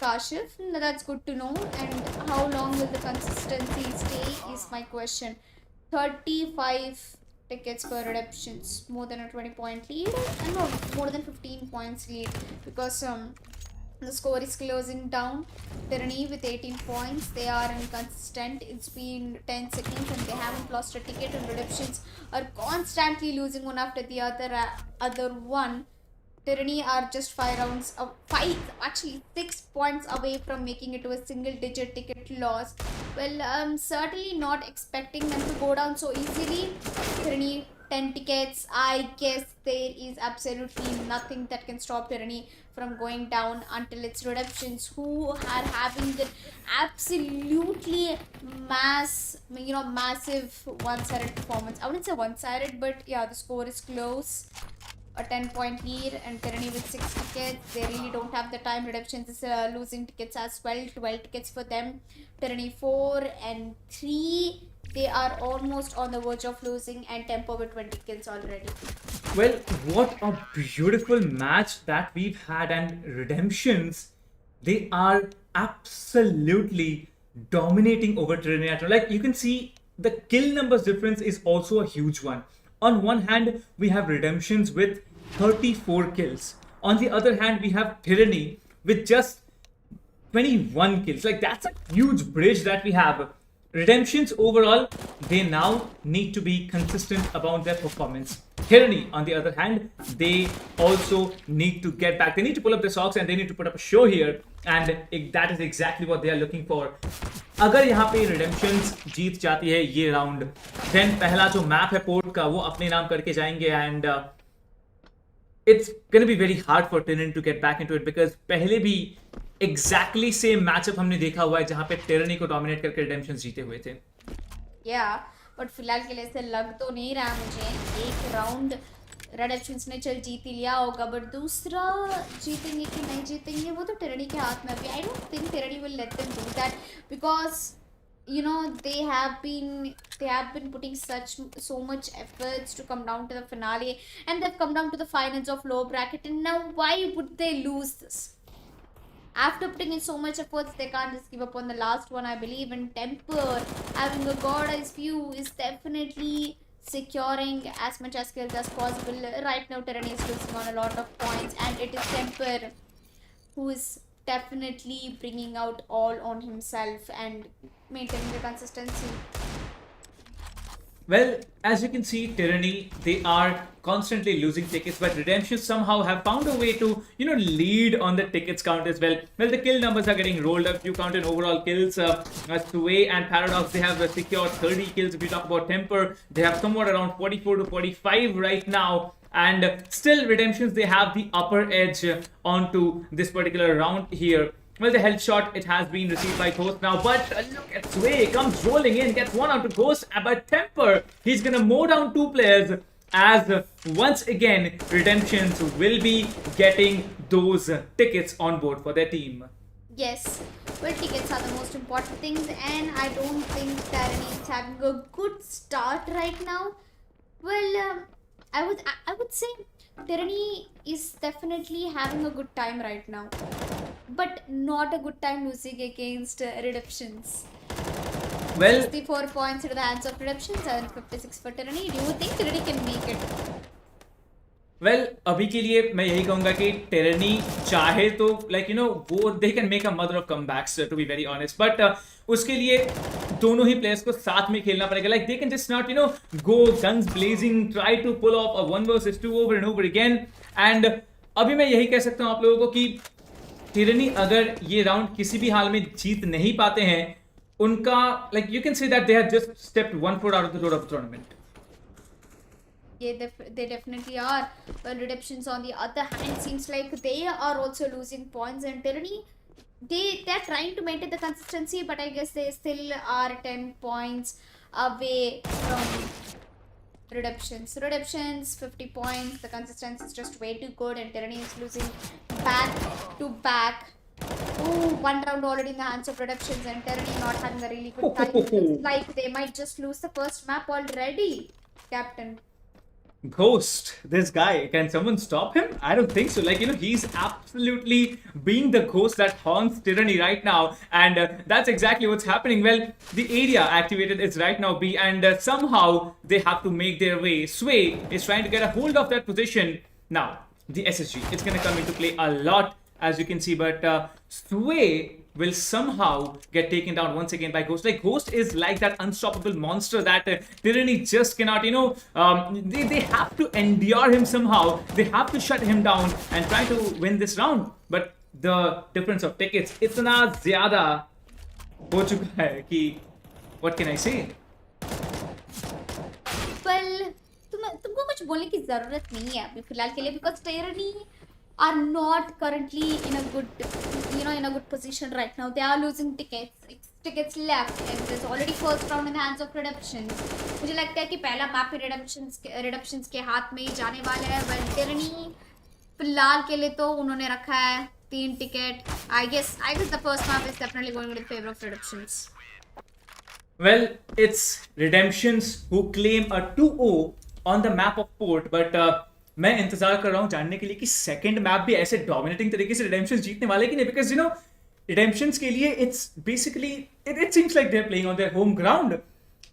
S1: Kashif. That's good to know. And how long will the consistency stay is my question. 35 tickets for Redemptions. More than a 20-point lead. No, more than 15 points lead. Because the score is closing down. Tyranny with 18 points. They are inconsistent. It's been 10 seconds and they haven't lost a ticket. And Redemptions are constantly losing one after the other one. Tyranny are just 6 points away from making it to a single digit ticket loss. Well, I'm certainly not expecting them to go down so easily. Tyranny 10 tickets. I guess there is absolutely nothing that can stop Tyranny from going down until it's Redemptions, who are having the absolutely massive one-sided performance. I wouldn't say one-sided, but yeah, the score is close. A 10-point lead and Tyranny with 6 tickets. They really don't have the time. Redemptions is losing tickets as well. 12 tickets for them. Tyranny 4 and 3. They are almost on the verge of losing, and Tempo with 20 kills already.
S2: Well, what a beautiful match that we've had, and Redemptions, they are absolutely dominating over Tyranny. Like you can see, the kill numbers difference is also a huge one. On one hand, we have Redemptions with 34 kills. On the other hand, we have Tyranny with just 21 kills. Like that's a huge bridge that we have. Redemptions overall, they now need to be consistent about their performance. Tyranny, on the other hand, they also need to get back. They need to pull up their socks and they need to put up a show here. And that is exactly what they are looking for. अगर यहाँ पे Redemptions जीत जाती है ये round, then पहला जो map है port का वो अपने नाम करके जाएंगे. And it's going to be very hard for Tyranny to get back into it because पहले भी exactly same matchup हमने देखा हुआ है जहां पे Tyranny को dominate करके Redemptions जीते हुए थे.
S1: बट फिलहाल के लिए ऐसे लग तो नहीं रहा मुझे. एक राउंड रेडेम्पशंस ने चल जीत ही लिया होगा, बट दूसरा जीतेंगे कि नहीं जीतेंगे वो तो टिरनी के हाथ में अभी. आई don't think tyranny will let them do that because you know they have been putting so much efforts to come down to the finale, and they've come down to the finals of low bracket, and now why would they lose this? After putting in so much efforts, they can't just give up on the last one. I believe in Temper having a goddess view is definitely securing as much as kills as possible. Right now Tyranny is losing on a lot of points, and it is Temper who is definitely bringing out all on himself and maintaining the consistency.
S2: Well, as you can see, Tyranny, they are constantly losing tickets, but Redemption somehow have found a way to, lead on the tickets count as well. Well, the kill numbers are getting rolled up. If you count in overall kills, Sway and Paradox, they have secured 30 kills. If you talk about Temper, they have somewhat around 44 to 45 right now. And still, Redemptions, they have the upper edge onto this particular round here. Well, the health shot, it has been received by Ghost now, but look at Sway, comes rolling in, gets one out to Ghost, but Temper, he's gonna mow down two players as once again, Redemptions will be getting those tickets on board for their team.
S1: Yes, well, tickets are the most important things, and I don't think Tyranny is having a good start right now. Well, I would say Tyranny is definitely having a good time right now, but not a good time losing against Redemptions.
S2: Well,
S1: 64 points into the hands of Redemptions and 56 for Tyranny. Do you think Tyranny can make it?
S2: Well अभी के लिए मैं यही कहूंगा कि टेरनी चाहे तो वो they can make a mother of comebacks to be very honest, but उसके लिए दोनों ही प्लेयर्स को साथ में खेलना पड़ेगा. Like they can just not go guns blazing, try to pull off a 1 versus 2 over and over again. And अभी मैं यही कह सकता हूं आप लोगों को कि टिरनी अगर ये राउंड किसी भी हाल में जीत नहीं पाते हैं, उनका you can say that they have just stepped 1 foot out of the door of the tournament.
S1: Yeah, they definitely are. But Redemptions, on the other hand, seems like they are also losing points. And Tyranny, they're trying to maintain the consistency, but I guess they still are 10 points away from Redemptions. Redemptions 50 points. The consistency is just way too good, and Tyranny is losing back to back. Oh, one round already in the hands of Redemptions, and Tyranny not having a really good time. Looks like they might just lose the first map already, Captain.
S2: Ghost, this guy, can someone stop him? I don't think so. He's absolutely being the ghost that haunts Tyranny right now, and that's exactly what's happening. Well, the area activated is right now B, and somehow they have to make their way. Sway is trying to get a hold of that position. Now, the SSG, it's going to come into play a lot, as you can see, but Sway will somehow get taken down once again by Ghost. Ghost is like that unstoppable monster that Tyranny just cannot, they have to endure him somehow. They have to shut him down and try to win this round. But the difference of tickets, इतना ज़्यादा हो चुका है कि what can I say?
S1: Well, तुमको कुछ बोलने की ज़रूरत नहीं है अभी फिलहाल के लिए, because Tyranny are not currently in a good position right now. They are losing tickets left, and there's already first round in the hands of Redemptions. मुझे लगता है कि पहला मैप भी Redemptions के हाथ में ही जाने वाला है. Well, Tyranny फिलहाल के लिए तो उन्होंने रखा है 3 ticket. I guess the first map is definitely going in favor of Redemptions.
S2: Well, it's Redemptions who claim a 2-0 on the map of Port, but मैं इंतजार कर रहा हूँ जानने के लिए कि सेकंड मैप भी ऐसे डोमिनेटिंग तरीके से रिडेम्पशन जीतने वाले कि नहीं, बिकॉज रिडेम्पशंस के लिए it's basically it seems like they are playing on their home ground,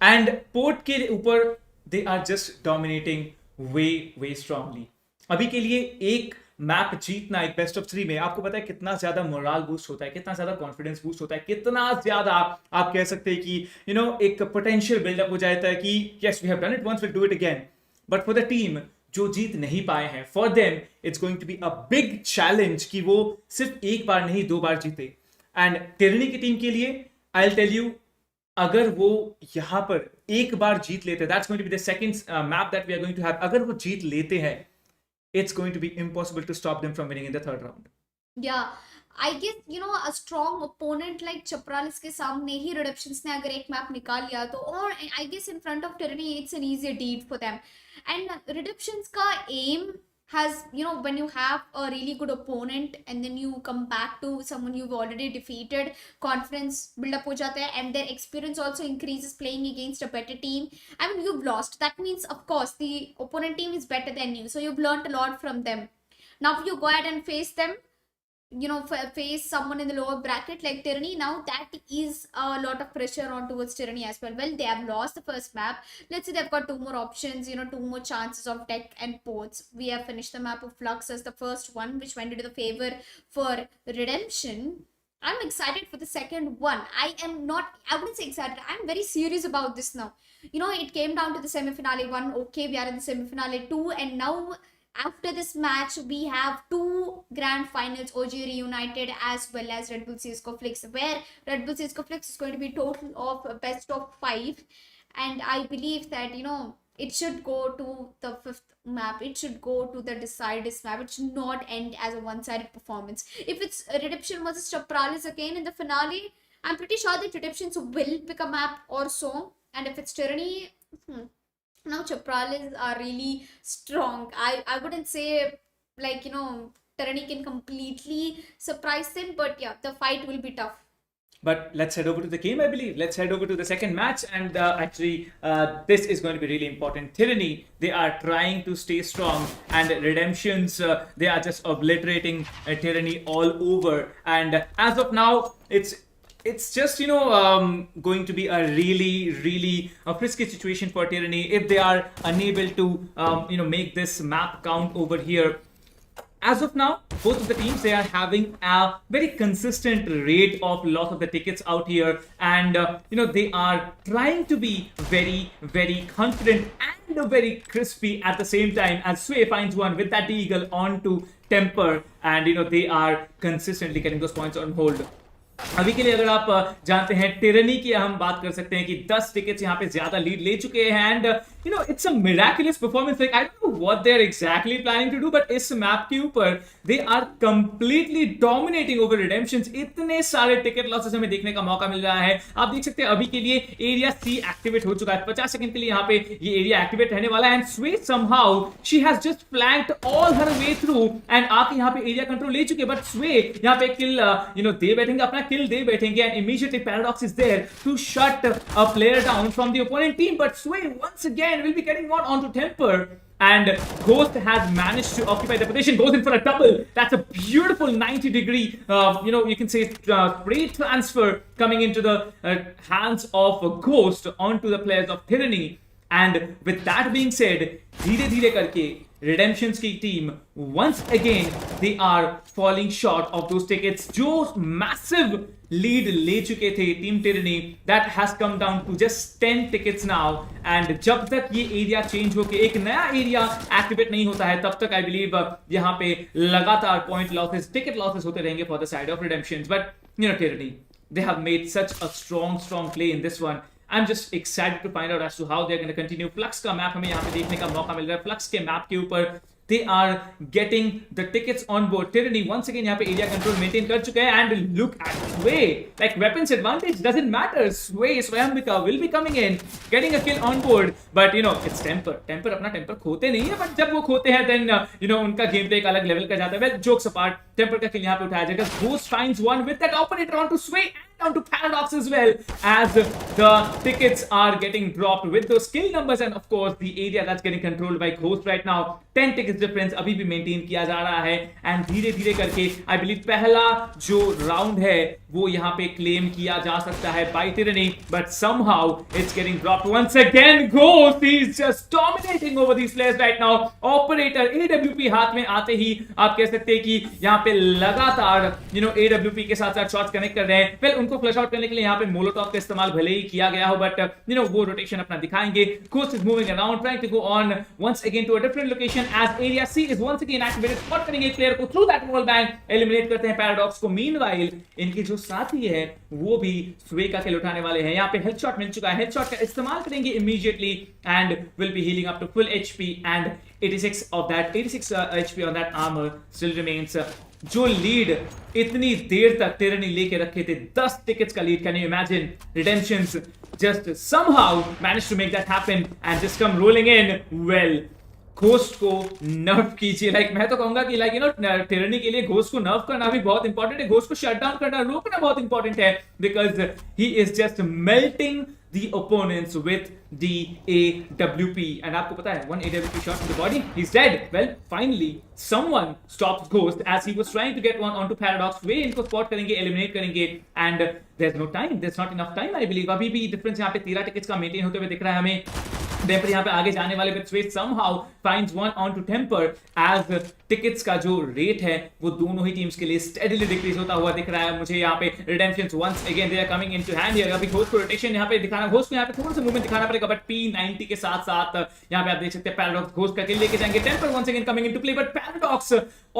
S2: and port के ऊपर they are just dominating way strongly. अभी के लिए एक मैप जीतना एक बेस्ट ऑफ 3 में आपको पता है कितना ज्यादा मोरल बूस्ट होता है, कितना ज्यादा कॉन्फिडेंस बूस्ट होता है, कितना ज्यादा आप कह सकते हैं कि एक पोटेंशियल बिल्डअप हो जाता है कि yes we have done it once, will do it again. But for the team जो जीत नहीं पाए हैं, for them it's going to be a big challenge कि वो सिर्फ एक बार नहीं 2 बार जीते. एंड टिरनी की टीम के लिए आई विल टेल यू, अगर वो यहां पर एक बार जीत लेते, that's going to be the second map that we are going to have. अगर वो जीत लेते हैं it's going to be impossible to stop them from winning in the third round.
S1: Yeah, I guess a strong opponent like Chapralis के सामने ही Redemptions ने अगर एक map निकाल लिया तो, और I guess in front of Tyranny it's an easier deed for them. And Redemptions का aim has, when you have a really good opponent and then you come back to someone you've already defeated, confidence build up हो जाता है, and their experience also increases playing against a better team. I mean, you've lost, that means of course the opponent team is better than you, so you've learned a lot from them. Now if you go ahead and face them, face someone in the lower bracket like Tyranny, now that is a lot of pressure on towards Tyranny as well. Well, they have lost the first map. Let's say they've got two more options, two more chances of tech and ports. We have finished the map of Flux as the first one, which went into the favor for Redemption. I'm excited for the second one. I wouldn't say excited, I'm very serious about this now. It came down to the semi-finale 1. Okay, we are in the semi-finale 2, and now after this match, we have two grand finals, OG Reunited as well as Red Bull CSGO Flix, where Red Bull CSGO Flix is going to be total of best of 5. And I believe that, it should go to the fifth map. It should go to the Deciders map. It should not end as a one-sided performance. If it's Redemption versus Chapralis again in the finale, I'm pretty sure that Redemptions will pick a map or so. And if it's Tyranny, now Chapralis are really strong. I wouldn't say like Tyranny can completely surprise them, but yeah, the fight will be tough.
S2: But let's head over to the game, I believe. Let's head over to the second match. And this is going to be really important. Tyranny, they are trying to stay strong. And Redemptions, they are just obliterating Tyranny all over. And as of now, it's just going to be a really frisky situation for Tyranny if they are unable to make this map count over here. As of now, both of the teams, they are having a very consistent rate of loss of the tickets out here, and they are trying to be very confident and very crispy at the same time, as Sway finds one with that eagle onto Temper, and they are consistently getting those points on hold. अभी के लिए अगर आप जानते हैं tyranny की हम बात कर सकते हैं कि 10 टिकट्स यहाँ पे ज्यादा लीड ले चुके हैं and it's a miraculous performance like I don't know what they are exactly planning to do but इस मैप के ऊपर they are completely dominating over Redemptions इतने सारे टिकट लॉसेस हमें देखने का मौका मिल रहा है आप देख सकते हैं अभी के लिए एरिया सी एक्टिवेट हो चुका है 50 सेकंड के लिए यहाँ पे ये एरिया एक्टिवेट रहने वाला है एंड स्वे somehow she has just flanked all her way through and आके यहाँ पे एरिया कंट्रोल ले चुके बट स्वे यहाँ पे किल दे बैठेंगे अपना kill दे बैठेंगे and immediately Paradox is there to shut a player down from the opponent team but Sway once again will be getting one onto Temper and Ghost has managed to occupy the position, goes in for a double. That's a beautiful 90-degree you can say spray transfer coming into the hands of Ghost onto the players of Tyranny. And with that being said, धीरे धीरे करके Redemptions की team once again they are falling short of those tickets. जो massive lead ले चुके थे team Tyranny that has come down to just 10 tickets now. And जब तक ये area change होके एक नया area activate नहीं होता है तब तक I believe यहाँ पे लगातार point losses, ticket losses होते रहेंगे for the side of Redemptions. But Tyranny, they have made such a strong play in this one. I'm just excited to find out as to how they're going to continue. Flux का map हमें यहाँ पे देखने का मौका मिल रहा है. Flux के मैप के ऊपर they are getting the tickets on board. Tyranny once again यहाँ पे area control maintain कर चुके हैं and look at Sway. Like weapons advantage doesn't matter. Sway Swayambika will be coming in, getting a kill on board. But it's Temper. Temper अपना Temper खोते नहीं है. But जब वो खोते हैं then उनका गेम प्ले एक अलग लेवल का जाता है. Well, jokes apart, Temper का kill यहाँ पे उठाया जाएगा. Ghost finds one with that operator onto Sway and onto Paradox as well as the tickets are getting dropped with those kill numbers and of course the area that's getting controlled by Ghost right now. 10 tickets difference अभी भी maintain किया जा रहा है and धीरे धीरे करके I believe पहला जो राउंड है वो यहाँ पे क्लेम किया जा सकता है bye Tyranny but somehow it's getting dropped once again. Ghost is just dominating over these players right now. Operator AWP हाथ में आते ही आप कह सकते हैं कि यहाँ पे लगातार AWP के साथ साथ शॉट्स कनेक्ट कर रहे हैं. वेल उनको फ्लश आउट करने के लिए यहाँ पे मोलोटॉव का इस्तेमाल भले ही किया गया हो बट वो रोटेशन अपना दिखाएंगे. Ghost is moving around trying to go on once again to a different location as area C is once again activated. Spot करेंगे एक प्लेयर को through that wall bang, eliminate करते हैं Paradox को. Meanwhile इनके जो साथी है वो भी Sway का किल उठाने वाले हैं. यहाँ पे हेडशॉट मिल चुका है. हेडशॉट का इस्तेमाल करेंगे immediately and will be healing up to full HP and 86 of that 86 HP on that armor still remains. जो लीड इतनी देर तक टिरनी लेके रखे थे, 10 टिकट्स का lead, can you imagine? Redemptions just somehow managed to make that happen and just come rolling in. Well, ghost को nerve कीजिए. मैं तो कहूंगा कि टिरनी के लिए घोस्ट को नर्व करना भी बहुत इंपॉर्टेंट है. घोस्ट को शट डाउन करना, रोकना बहुत इंपॉर्टेंट है, because he is just melting the opponents with the AWP. And आपको पता है, one AWP shot to the body, he's dead. Well, finally someone stops Ghost as he was trying to get one onto Paradox. वे इनको spot करेंगे, eliminate करेंगे, and there's no time, there's not enough time, I believe. अभी भी difference यहाँ पे 13 tickets का maintain होते हुए दिख रहा है हमें. Temper यहाँ पे आगे जाने वाले, but Sway somehow finds one onto Temper as tickets का जो रेट है वो दोनों ही टीम्स के लिए स्टेडीली डिक्रीज होता हुआ दिख रहा है मुझे यहाँ पे. Redemptions once again they are coming into hand here. अभी घोस्ट को रोटेशन यहाँ पे दिखाना, घोस्ट को यहाँ पे थोड़ा सा मूवमेंट दिखाना पड़ेगा, बट P90 के साथ साथ यहाँ पे आप देख सकते हैं पैराडॉक्स घोस्ट का किल लेके जाएंगे. Temper once again coming into play, but Paradox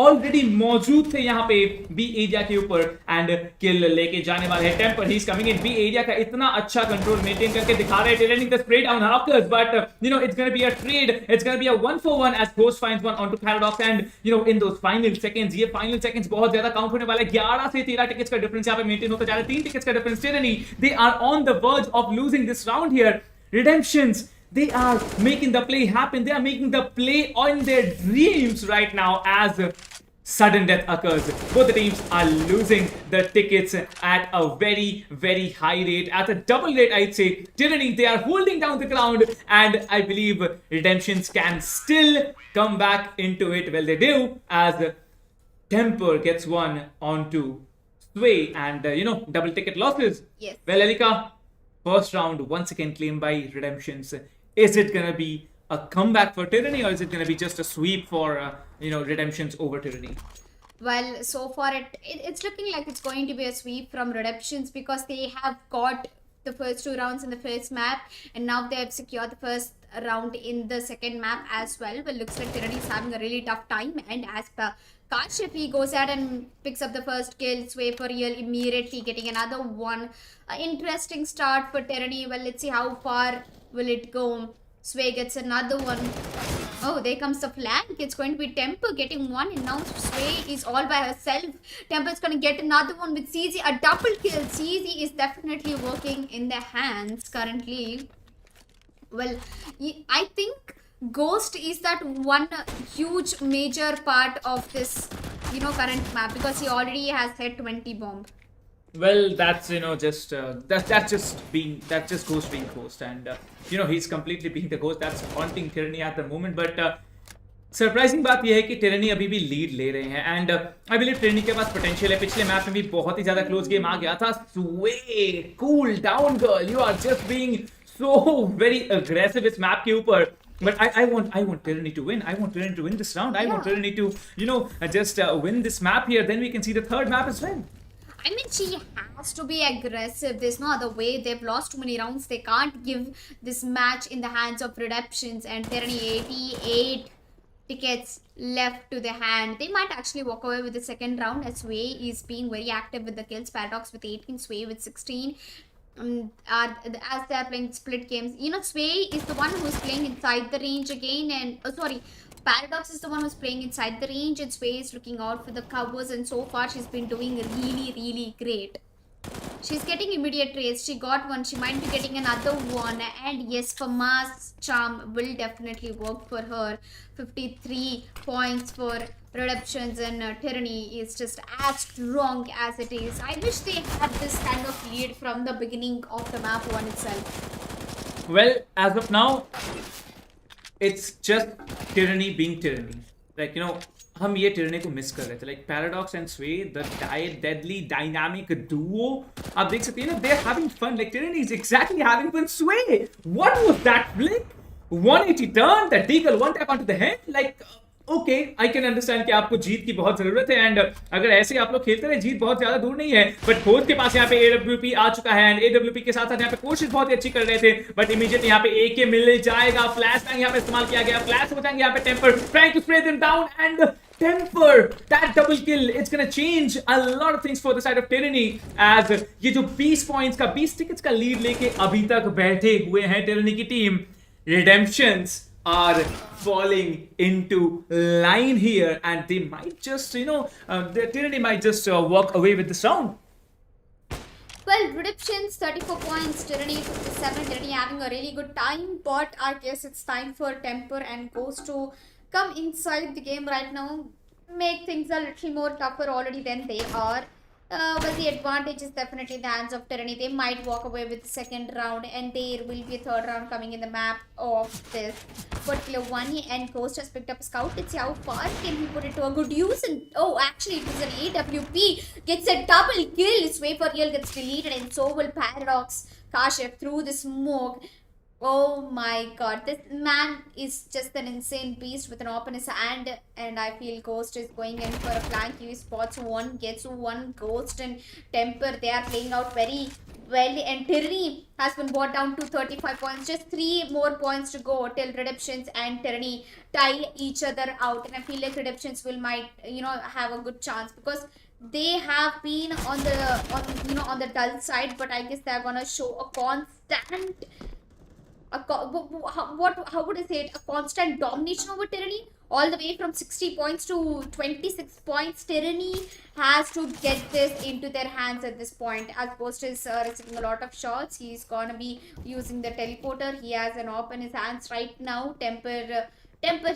S2: already मौजूद थे यहाँ पे बी एरिया के ऊपर एंड किल लेके जाने वाले हैं. Temper he is coming in. B area का इतना अच्छा कंट्रोल मेंटेन करके दिखा रहे हैं, telling the spray down hawkers, but it's going to be a trade, it's going to be a 1-for-1 as Ghost finds one onto Paradox. And in those final seconds, ये final seconds बहुत ज्यादा count होने वाला है. 11 से 13 tickets का difference यहाँ पे मेंटेन होता जा रहा है. 3 टिकट्स का difference. Tyranny, they are on the verge of losing this round here. Redemptions, they are making the play happen, they are making the play on their dreams right now as sudden death occurs. Both the teams are losing the tickets at a very, very high rate, at a double rate, I'd say. Tyranny, they are holding down the ground, and I believe Redemptions can still come back into it. Well, they do, as Temper gets one onto Sway, and double ticket losses.
S1: Yes.
S2: Well, Elika, first round once again claimed by Redemptions. Is it gonna be a comeback for Tyranny, or is it going to be just a sweep for Redemptions over Tyranny?
S1: Well, so far it's looking like it's going to be a sweep from Redemptions, because they have got the first 2 rounds in the first map, and now they have secured the first round in the second map as well. But looks like Tyranny is having a really tough time, and as per Kashif, he goes ahead and picks up the first kill. Sway for real, immediately getting another one. Interesting start for Tyranny. Well, let's see how far will it go. Sway gets another one. Oh, there comes the flank. It's going to be Temper getting one, and now Sway is all by herself. Temper's going to get another one with CZ. A double kill. CZ is definitely working in their hands currently. Well, I think Ghost is that one huge major part of this, current map, because he already has hit 20 bomb.
S2: Well, that's that's just Ghost being Ghost, and he's completely being the Ghost that's haunting Tyranny at the moment. But surprising बात यह है कि Tyranny अभी भी lead ले रहे हैं, and I believe Tyranny के पास पोटेंशियल है. पिछले मैच में भी बहुत ही ज्यादा क्लोज गेम आ गया था. Sway, cool down girl, you are just being so very aggressive इस मैप के ऊपर. But I want Tyranny to win. I want Tyranny to win this round. I want Tyranny to just win this map here. Then we can see the third map as well.
S1: I mean, she has to be aggressive. There's no other way. They've lost too many rounds. They can't give this match in the hands of Redemptions. And Tyranny, 88 tickets left to their hand. They might actually walk away with the second round, as Sway is being very active with the kills. Paradox with 18, Sway with 16. As they are playing split games, Sway is the one who's playing inside the range again, and Paradox is the one who's playing inside the range, and Sway is looking out for the covers, and so far she's been doing really, really great. She's getting immediate trades. She got one. She might be getting another one. And yes, Fama's charm will definitely work for her. 53 points for Redemptions, and Tyranny is just as strong as it is. I wish they had this kind of lead from the beginning of the map one itself.
S2: Well, as of now, it's just Tyranny being Tyranny. हम ये Tyranny को miss कर रहे थे. Paradox and Sway, the deadly dynamic duo. आप देख सकते हैं they're having fun. Tyranny is exactly having fun. Sway, what was that flick? 180 turn, that deagle one tap onto the head. Okay, I can understand कि आपको जीत की बहुत जरूरत है, एंड अगर ऐसे आप लोग खेलते रहे, जीत बहुत ज्यादा दूर नहीं है. बट खोज के पास यहाँ पे AWP आ चुका है, एंड AWP के साथ साथ यहाँ पे कोशिश बहुत ही अच्छी कर रहे थे, बट इमीडिएटली यहाँ पे AK मिल जाएगा. फ्लैश बैंग यहाँ पे इस्तेमाल किया गया. फ्लैश हो जाएंगे यहाँ पे Temper, trying to spray them down, and Temper, that double kill, it's gonna change a lot of things for the side of Tyranny, as ये जो 20 points का 20 tickets का लीड लेके अभी तक बैठे हुए हैं Tyranny की team. Redemptions are falling into line here, and they might just, the Tyranny might just walk away with this round.
S1: Well, Redemption's 34 points, Tyranny 57, Tyranny having a really good time, but I guess it's time for Temper and Ghost to come inside the game right now, make things a little more tougher already than they are. But the advantage is definitely in the hands of Tyranny. They might walk away with the second round, and there will be a third round coming in the map of this particular one. And Ghost has picked up a scout. Let's see how far can he put it to a good use. And oh, actually, it was an AWP. Gets a double kill. Sway for real gets deleted, and so will Paradox. Kashif through the smoke. Oh my god, this man is just an insane beast with an op in his hand, and I feel Ghost is going in for a flank. He spots one, gets one. Ghost and Temper, they are playing out very well, and Tyranny has been brought down to 35 points. Just 3 more points to go till Redemptions and Tyranny tie each other out, and I feel like Redemptions might have a good chance because they have been on the dull side, but I guess they're gonna show a constant how would I say it? A constant domination over Tyranny, all the way from 60 points to 26 points. Tyranny has to get this into their hands at this point. As Ghost is receiving a lot of shots, he's gonna be using the teleporter. He has an op in his hands right now. Temper,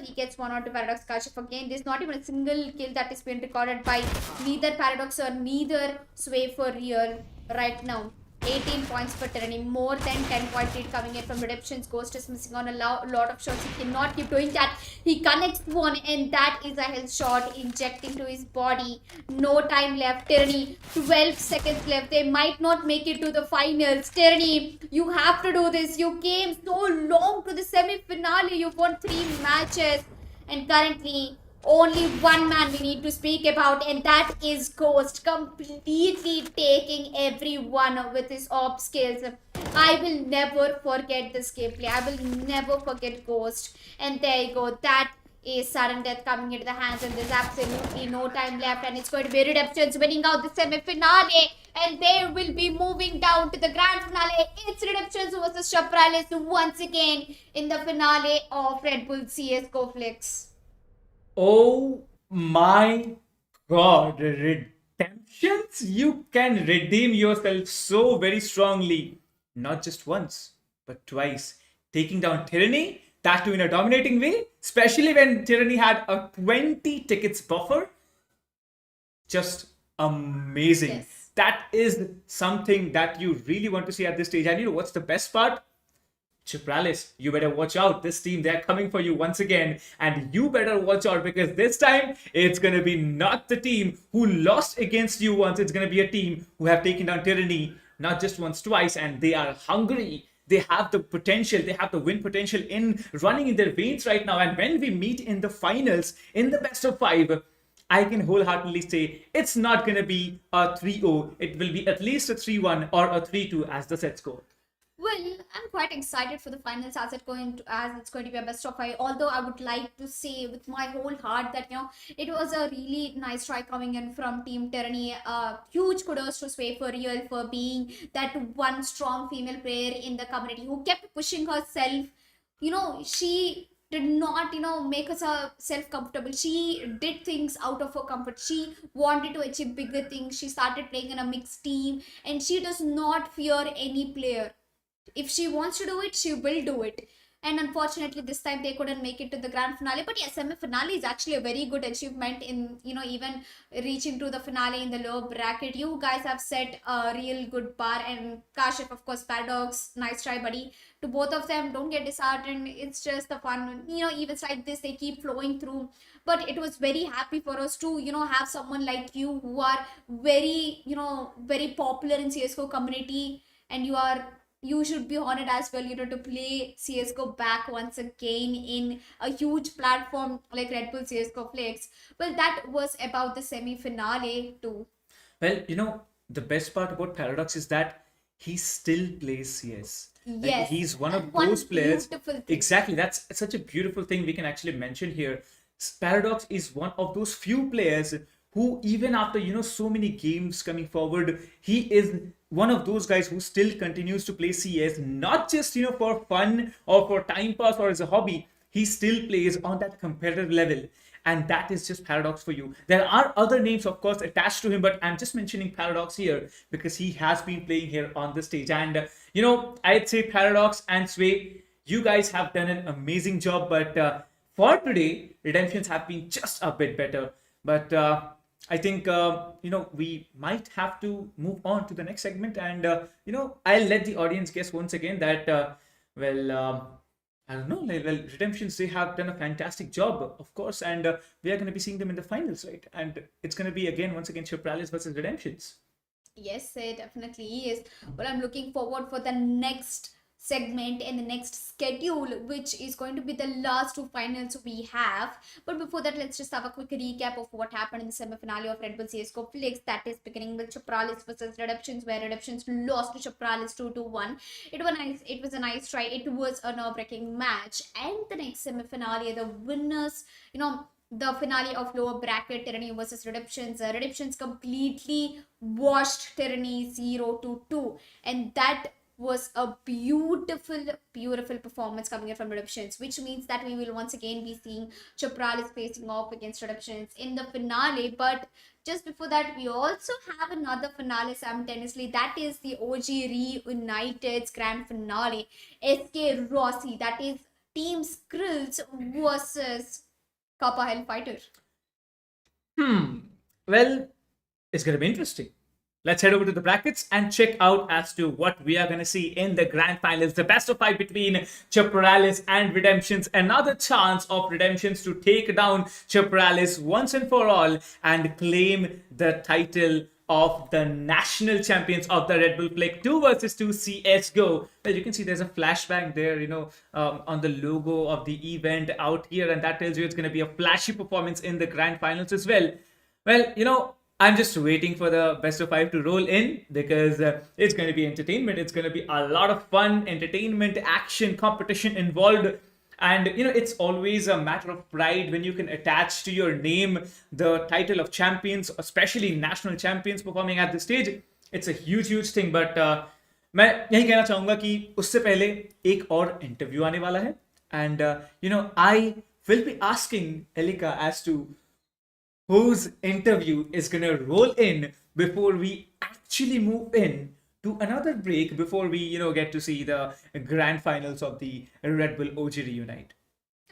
S1: he gets one onto Paradox. Kashif again. There's not even a single kill that is being recorded by neither Paradox or neither Sway for real right now. 18 points for Tyranny, more than 10-point lead coming in from Redemptions. Ghost is missing on a lot of shots. He cannot keep doing that. He connects one, and that is a health shot injecting to his body. No time left. Tyranny, 12 seconds left. They might not make it to the finals. Tyranny, you have to do this. You came so long to the semi-finale. You won 3 matches, and currently only one man we need to speak about, and that is Ghost, completely taking everyone with his op skills. I will never forget this gameplay. I will never forget Ghost. And there you go. That is sudden death coming into the hands, and there's absolutely no time left, and it's going to be Redemptions winning out the semi-finale, and they will be moving down to the grand finale. It's Redemptions versus Chaprales once again in the finale of Red Bull CSGO Flicks.
S2: Oh my god, Redemptions! You can redeem yourself so very strongly. Not just once, but twice. Taking down Tyranny, that too in a dominating way, especially when Tyranny had a 20 tickets buffer. Just amazing.
S1: Yes.
S2: That is something that you really want to see at this stage. And you know what's the best part? Chipralis, you better watch out. This team, they're coming for you once again. And you better watch out because this time it's going to be not the team who lost against you once. It's going to be a team who have taken down Tyranny not just once, twice. And they are hungry. They have the potential. They have the win potential in running in their veins right now. And when we meet in the finals, in the best of 5, I can wholeheartedly say it's not going to be a 3-0. It will be at least a 3-1 or a 3-2 as the set score.
S1: Well, I'm quite excited for the finals as it's going to be a best of 5. Although I would like to say with my whole heart that it was a really nice try coming in from Team Tyranny. Huge kudos to Sway for real for being that one strong female player in the community who kept pushing herself. She did not make herself comfortable. She did things out of her comfort. She wanted to achieve bigger things. She started playing in a mixed team, and she does not fear any player. If she wants to do it, she will do it. And unfortunately, this time they couldn't make it to the grand finale. But yeah, semi-finale is actually a very good achievement in, even reaching to the finale in the lower bracket. You guys have set a real good bar. And Kashif, of course, Paradox, nice try, buddy. To both of them, don't get disheartened. It's just the fun. Events like this, they keep flowing through. But it was very happy for us to, have someone like you who are very, very popular in CSGO community. And you should be honored as well, to play CSGO back once again in a huge platform like Red Bull CSGO Flicks. Well, that was about the semi-finale too.
S2: Well, the best part about Paradox is that he still plays CS.
S1: Yes.
S2: He's one of
S1: And one
S2: those players.
S1: beautiful thing.
S2: Exactly. That's such a beautiful thing we can actually mention here. Paradox is one of those few players who, even after, so many games coming forward, he is one of those guys who still continues to play CS, not just, for fun or for time pass or as a hobby. he still plays on that competitive level, and that is just Paradox for you. There are other names, of course, attached to him, but I'm just mentioning Paradox here because he has been playing here on the stage. And I'd say Paradox and Sway, you guys have done an amazing job, but for today, Redemptions have been just a bit better. But I think we might have to move on to the next segment, and I'll let the audience guess once again that well. I don't know. Well, Redemptions, they have done a fantastic job, of course, and we are going to be seeing them in the finals, right? And it's going to be once again, Chipralis versus Redemptions.
S1: Yes, it definitely is. Well, I'm looking forward for the next segment and the next schedule, which is going to be the last two finals we have. But before that, let's just have a quick recap of what happened in the semi-finale of Red Bull CSGO Flix. That is beginning with Chapralis versus Redemptions, where Redemptions lost to Chapralis 2-1. It was nice. It was a nice try. It was a nerve-wracking match. And the next semi-finale, the winners, the finale of lower bracket, Tyranny versus Redemptions. Redemptions completely washed Tyranny 0-2, and that was a beautiful performance coming in from Redemptions, which means that we will once again be seeing Chapralis facing off against Redemptions in the finale. But just before that, we also have another finale simultaneously. That is the OG Reunited's grand finale. SK Rossi, that is Team Skrills versus Kappa Hellfighter.
S2: Well, it's going to be interesting. Let's head over to the brackets and check out as to what we are going to see in the grand finals. The best of five between Chapralis and Redemptions. Another chance of Redemptions to take down Chapralis once and for all and claim the title of the national champions of the Red Bull Flake 2 versus 2 CSGO. Well, you can see there's a flashback there, on the logo of the event out here, and that tells you it's going to be a flashy performance in the grand finals as well. Well, I'm just waiting for the best of five to roll in because it's going to be entertainment. It's going to be a lot of fun, entertainment, action, competition involved. And it's always a matter of pride when you can attach to your name the title of champions, especially national champions performing at the stage. It's a huge thing. But मैं यही कहना चाहूंगा कि उससे पहले एक और interview आने वाला है. And I will be asking Elika as to whose interview is going to roll in before we actually move in to another break before we get to see the grand finals of the Red Bull OG Reunite.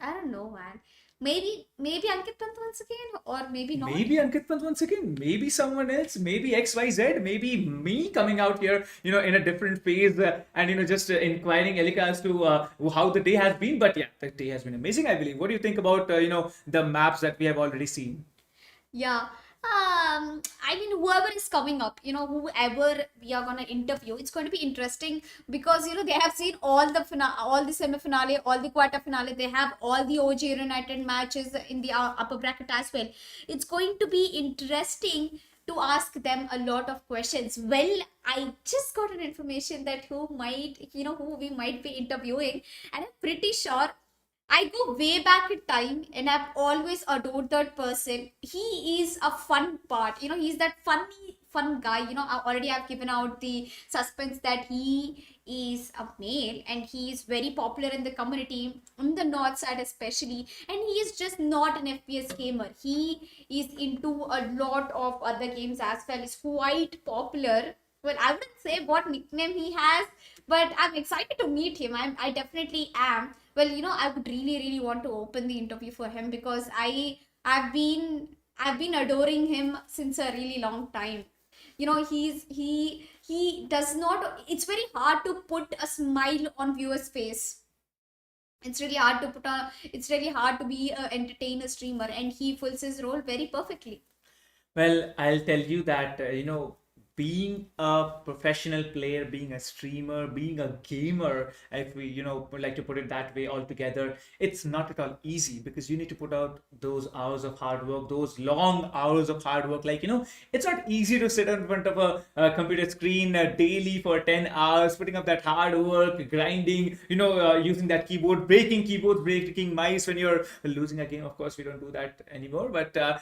S1: I don't know, man. Maybe Ankit Pant once again, or maybe not.
S2: Maybe Ankit Pant once again, maybe someone else, maybe XYZ, maybe me coming out here, in a different phase and just inquiring Elika as to how the day has been. But yeah, the day has been amazing, I believe. What do you think about the maps that we have already seen?
S1: Yeah. I mean, whoever is coming up, whoever we are gonna interview, it's going to be interesting because they have seen all the semi-finale, all the quarter finale. They have all the OG United matches in the upper bracket as well. It's going to be interesting to ask them a lot of questions. Well, I just got an information that who we might be interviewing, and I'm pretty sure I go way back in time and I've always adored that person. He is a fun part. He's that fun guy. I already have given out the suspense that he is a male and he is very popular in the community, on the north side especially. And he is just not an FPS gamer. He is into a lot of other games as well. He's quite popular. Well, I wouldn't say what nickname he has, but I'm excited to meet him. I definitely am. Well, I would really want to open the interview for him because I've been adoring him since a really long time. He does not. It's very hard to put a smile on viewer's face. It's really hard to be an entertainer streamer, and he fulfills his role very perfectly.
S2: Well, I'll tell you that, being a professional player, being a streamer, being a gamer, if we, would like to put it that way altogether, it's not at all easy because you need to put out those hours of hard work, those long hours of hard work. It's not easy to sit in front of a computer screen daily for 10 hours, putting up that hard work, grinding, using that keyboard, breaking keyboards, breaking mice when you're losing a game. Of course, we don't do that anymore, but,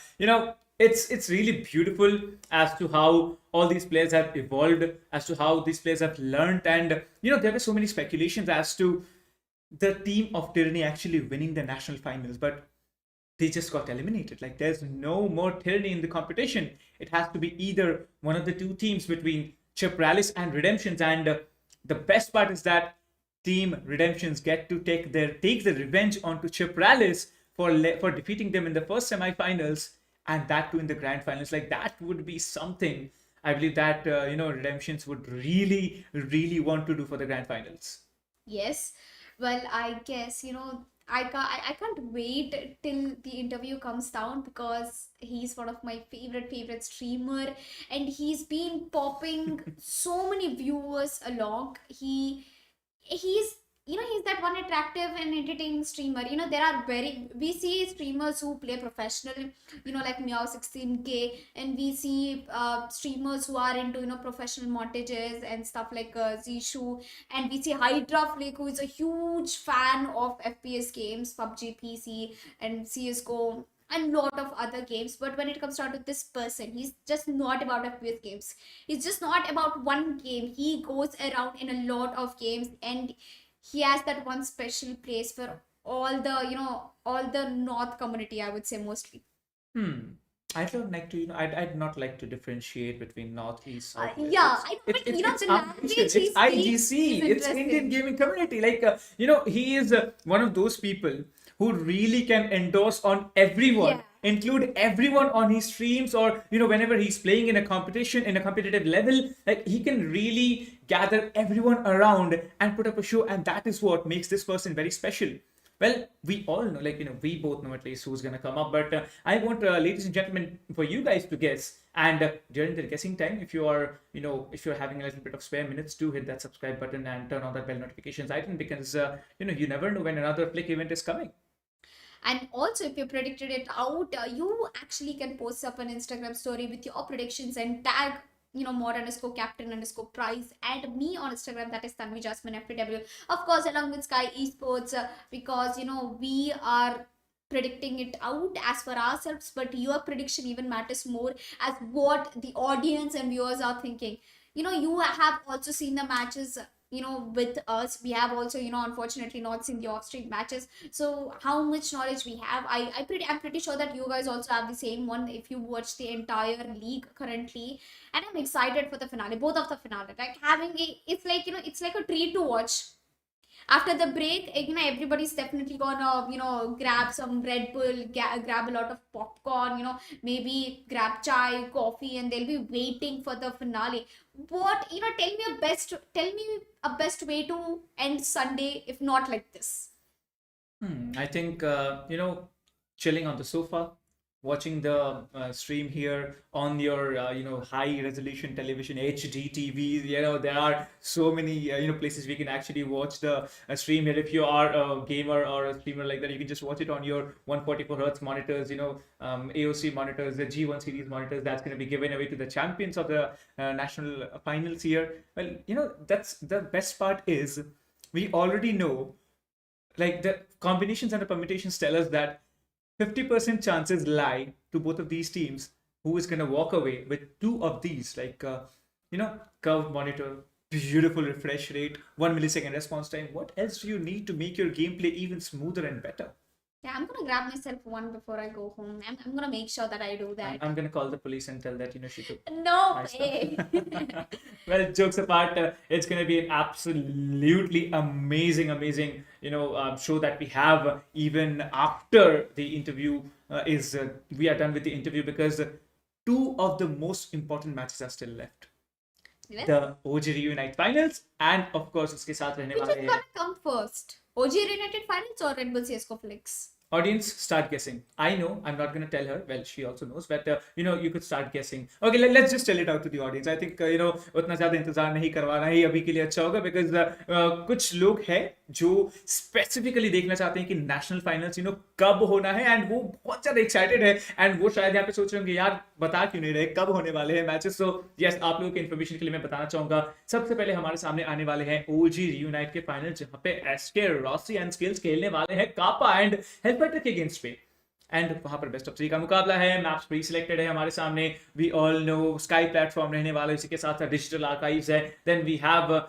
S2: it's really beautiful as to how all these players have evolved, as to how these players have learned. And there were so many speculations as to the team of Tyranny actually winning the national finals, but they just got eliminated. Like there's no more tyranny in the competition. It has to be either one of the two teams between Chip Rallis and Redemptions. And the best part is that Team Redemptions get to take the revenge onto Chip Rallis for defeating them in the first semifinals, and that too in the grand finals. Like that would be something. I believe that Redemptions would really, really want to do for the grand finals.
S1: Yes. Well, I guess, I can't wait till the interview comes down because he's one of my favorite streamer, and he's been popping so many viewers along. He's he's that one attractive and entertaining streamer. There are very we see streamers who play professional, like Meow 16K, and we see streamers who are into professional montages and stuff like Zishu, and we see Hydra Flake, who is a huge fan of FPS games, PUBG, PC, and CS:GO, and lot of other games. But when it comes down to this person, he's just not about FPS games. He's just not about one game. He goes around in a lot of games, and he has that one special place for all the North community, I would say, mostly.
S2: I don't like to, I'd not like to differentiate between North, East, South, West.
S1: Yeah, I know,
S2: It's,
S1: but
S2: it's,
S1: the
S2: ambitious.
S1: language he
S2: It's
S1: speaks
S2: IGC.
S1: is
S2: It's Indian
S1: interesting.
S2: gaming community. Like, he is one of those people who really can endorse on everyone,
S1: Yeah.
S2: include everyone on his streams, or, whenever he's playing in a competition, in a competitive level, like, he can really gather everyone around and put up a show. And that is what makes this person very special. Well, we all know, like, we both know at least who's going to come up. But I want, ladies and gentlemen, for you guys to guess. And during the guessing time, if you are, if you're having a little bit of spare minutes, do hit that subscribe button and turn on that bell notifications icon, because, you never know when another Flick event is coming.
S1: And also, if you predicted it out, you actually can post up an Instagram story with your predictions and tag, mod underscore captain underscore prize and me on Instagram, that is Tanvi Jasmine FTW. Of course, along with Sky Esports, because, we are predicting it out as for ourselves, but your prediction even matters more as what the audience and viewers are thinking. You have also seen the matches, with us. We have also, unfortunately not seen the off-stream matches. So how much knowledge we have, I'm pretty sure that you guys also have the same one if you watch the entire league currently. And I'm excited for the finale, both of the finale. Like it's like, it's like a treat to watch. After the break, everybody's definitely gonna, grab some Red Bull, grab a lot of popcorn, maybe grab chai, coffee, and they'll be waiting for the finale. What, tell me a best way to end Sunday if not like this.
S2: I think, chilling on the sofa, watching the stream here on your, high resolution television, HD TV. There are so many, places we can actually watch the stream here. If you are a gamer or a streamer like that, you can just watch it on your 144 hertz monitors, AOC monitors, the G1 series monitors. That's going to be given away to the champions of the national finals here. Well, that's the best part is we already know, like, the combinations and the permutations tell us that 50% chances lie to both of these teams who is going to walk away with two of these, like, curved monitor, beautiful refresh rate, 1 millisecond response time. What else do you need to make your gameplay even smoother and better?
S1: Yeah, I'm gonna grab myself one before I go home. I'm gonna make sure that I do that.
S2: I'm going to call the police and tell that, she took
S1: No
S2: my stuff.
S1: way.
S2: Well, jokes apart, it's going to be an absolutely amazing, show that we have even after the interview we are done with the interview, because two of the most important matches are still left.
S1: Yes.
S2: The OG Reunited Finals, and of course, उसके साथ रहने
S1: Which
S2: वाले
S1: is
S2: हैं.
S1: gonna come first? OG Reunited Finals or Red Bull CS:GO Flicks?
S2: Audience, start guessing. I know, I'm not going to tell her. Well, she also knows, but you could start guessing. Okay, let's just tell it out to the audience. I think उतना ज़्यादा इंतजार नहीं करवाना ही अभी के लिए अच्छा होगा, because कुछ लोग हैं जो स्पेसिफिकली देखना चाहते हैं कि नेशनल फाइनल्स कब होना है, एंड वो बहुत ज़्यादा एक्साइटेड है, एंड वो शायद यहाँ पे सोच रहे होंगे यार बता क्यों नहीं रहे कब होने वाले हैं मैचेस. सो यस, आप लोगों के इन्फॉर्मेशन के लिए मैं बताना चाहूंगा, सबसे पहले हमारे सामने आने वाले हैं ओजी रियूनाइट के फाइनल, जहाँ पे एसके रॉसी एंड स्किल्स खेलने वाले हैं कापा एंड हेल्पर के अगेंस्ट पे. एंड वहां पर बेस्ट ऑफ 3 का मुकाबला है. मैप्स प्री सिलेक्टेड है हमारे सामने. We all know sky platform रहने वाला है, इसी के साथ साथ डिजिटल आर्काइव्स है. Then we have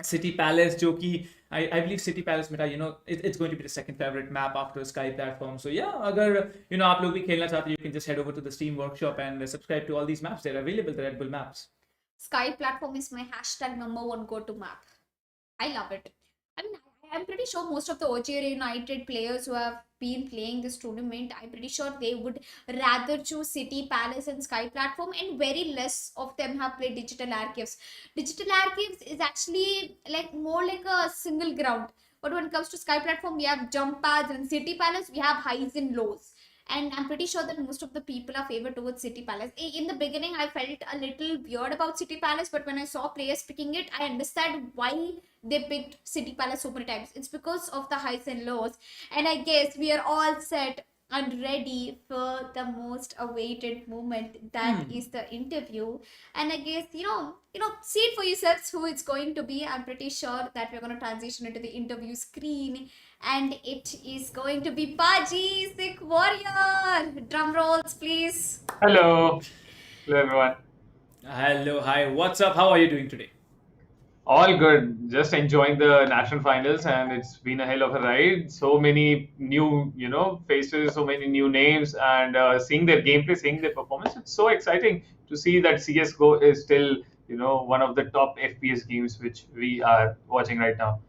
S2: city palace, जो कि I believe City Palace Meta, it's going to be the second favorite map after Sky platform. So yeah, अगर आप लोग भी खेलना चाहते हो, you can just head over to the Steam Workshop and subscribe to all these maps. They're available, the Red Bull maps.
S1: Sky platform is my hashtag #1 go-to map. I love it. I mean, I'm pretty sure most of the OG United players who have been playing this tournament, I'm pretty sure they would rather choose City, Palace, and Sky platform, and very less of them have played Digital Archives. Digital Archives is actually like more like a single ground. But when it comes to Sky platform, we have jump pads, and City Palace, we have highs and lows. And I'm pretty sure that most of the people are favored towards City Palace. In the beginning, I felt a little weird about City Palace, but when I saw players picking it, I understand why they picked City Palace so many times. It's because of the highs and lows. And I guess we are all set and ready for the most awaited moment, that is the interview. And I guess see it for yourselves who it's going to be. I'm pretty sure that we're going to transition into the interview screen, and it is going to be Paji Sick Warrior. Drum rolls, please.
S5: Hello. Hello, everyone.
S2: Hello, hi, what's up? How are you doing today?
S5: All good. Just enjoying the national finals, and it's been a hell of a ride. So many new, faces, so many new names, and seeing their gameplay, seeing their performance. It's so exciting to see that CS:GO is still, one of the top FPS games which we are watching right now.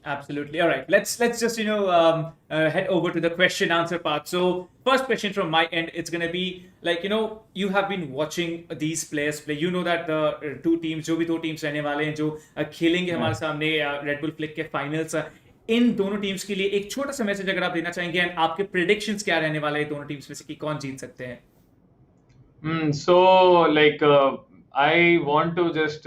S2: Absolutely. All right. Let's just head over to the question answer part. So first question from my end, it's gonna be like you have been watching these players play. You know that the two teams, जो भी दो teams रहने वाले हैं जो खेलेंगे हमारे सामने रेड बुल फ्लिक के फाइनल्स, इन दोनों टीम्स के लिए एक छोटा सा मैसेज अगर आप देना चाहेंगे, एंड आपके प्रेडिक्शंस क्या रहने वाले हैं दोनों टीम्स में से कि कौन जीत सकते हैं?
S5: So like I want to just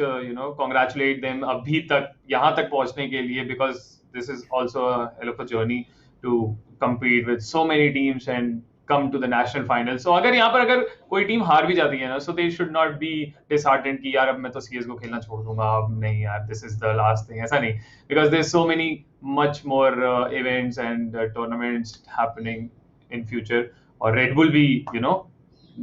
S5: congratulate them अभी तक यहाँ तक पहुँचने के लिए, because this is also a hell of a journey to compete with so many teams and come to the national finals. So अगर यहाँ पर अगर कोई टीम हार भी जाती है ना, so they should not be disheartened कि यार अब मैं तो CS:GO खेलना छोड़ दूंगा, अब नहीं यार, this is the last thing, ऐसा नहीं, because there's so many much more events and tournaments happening in future. और Red Bull भी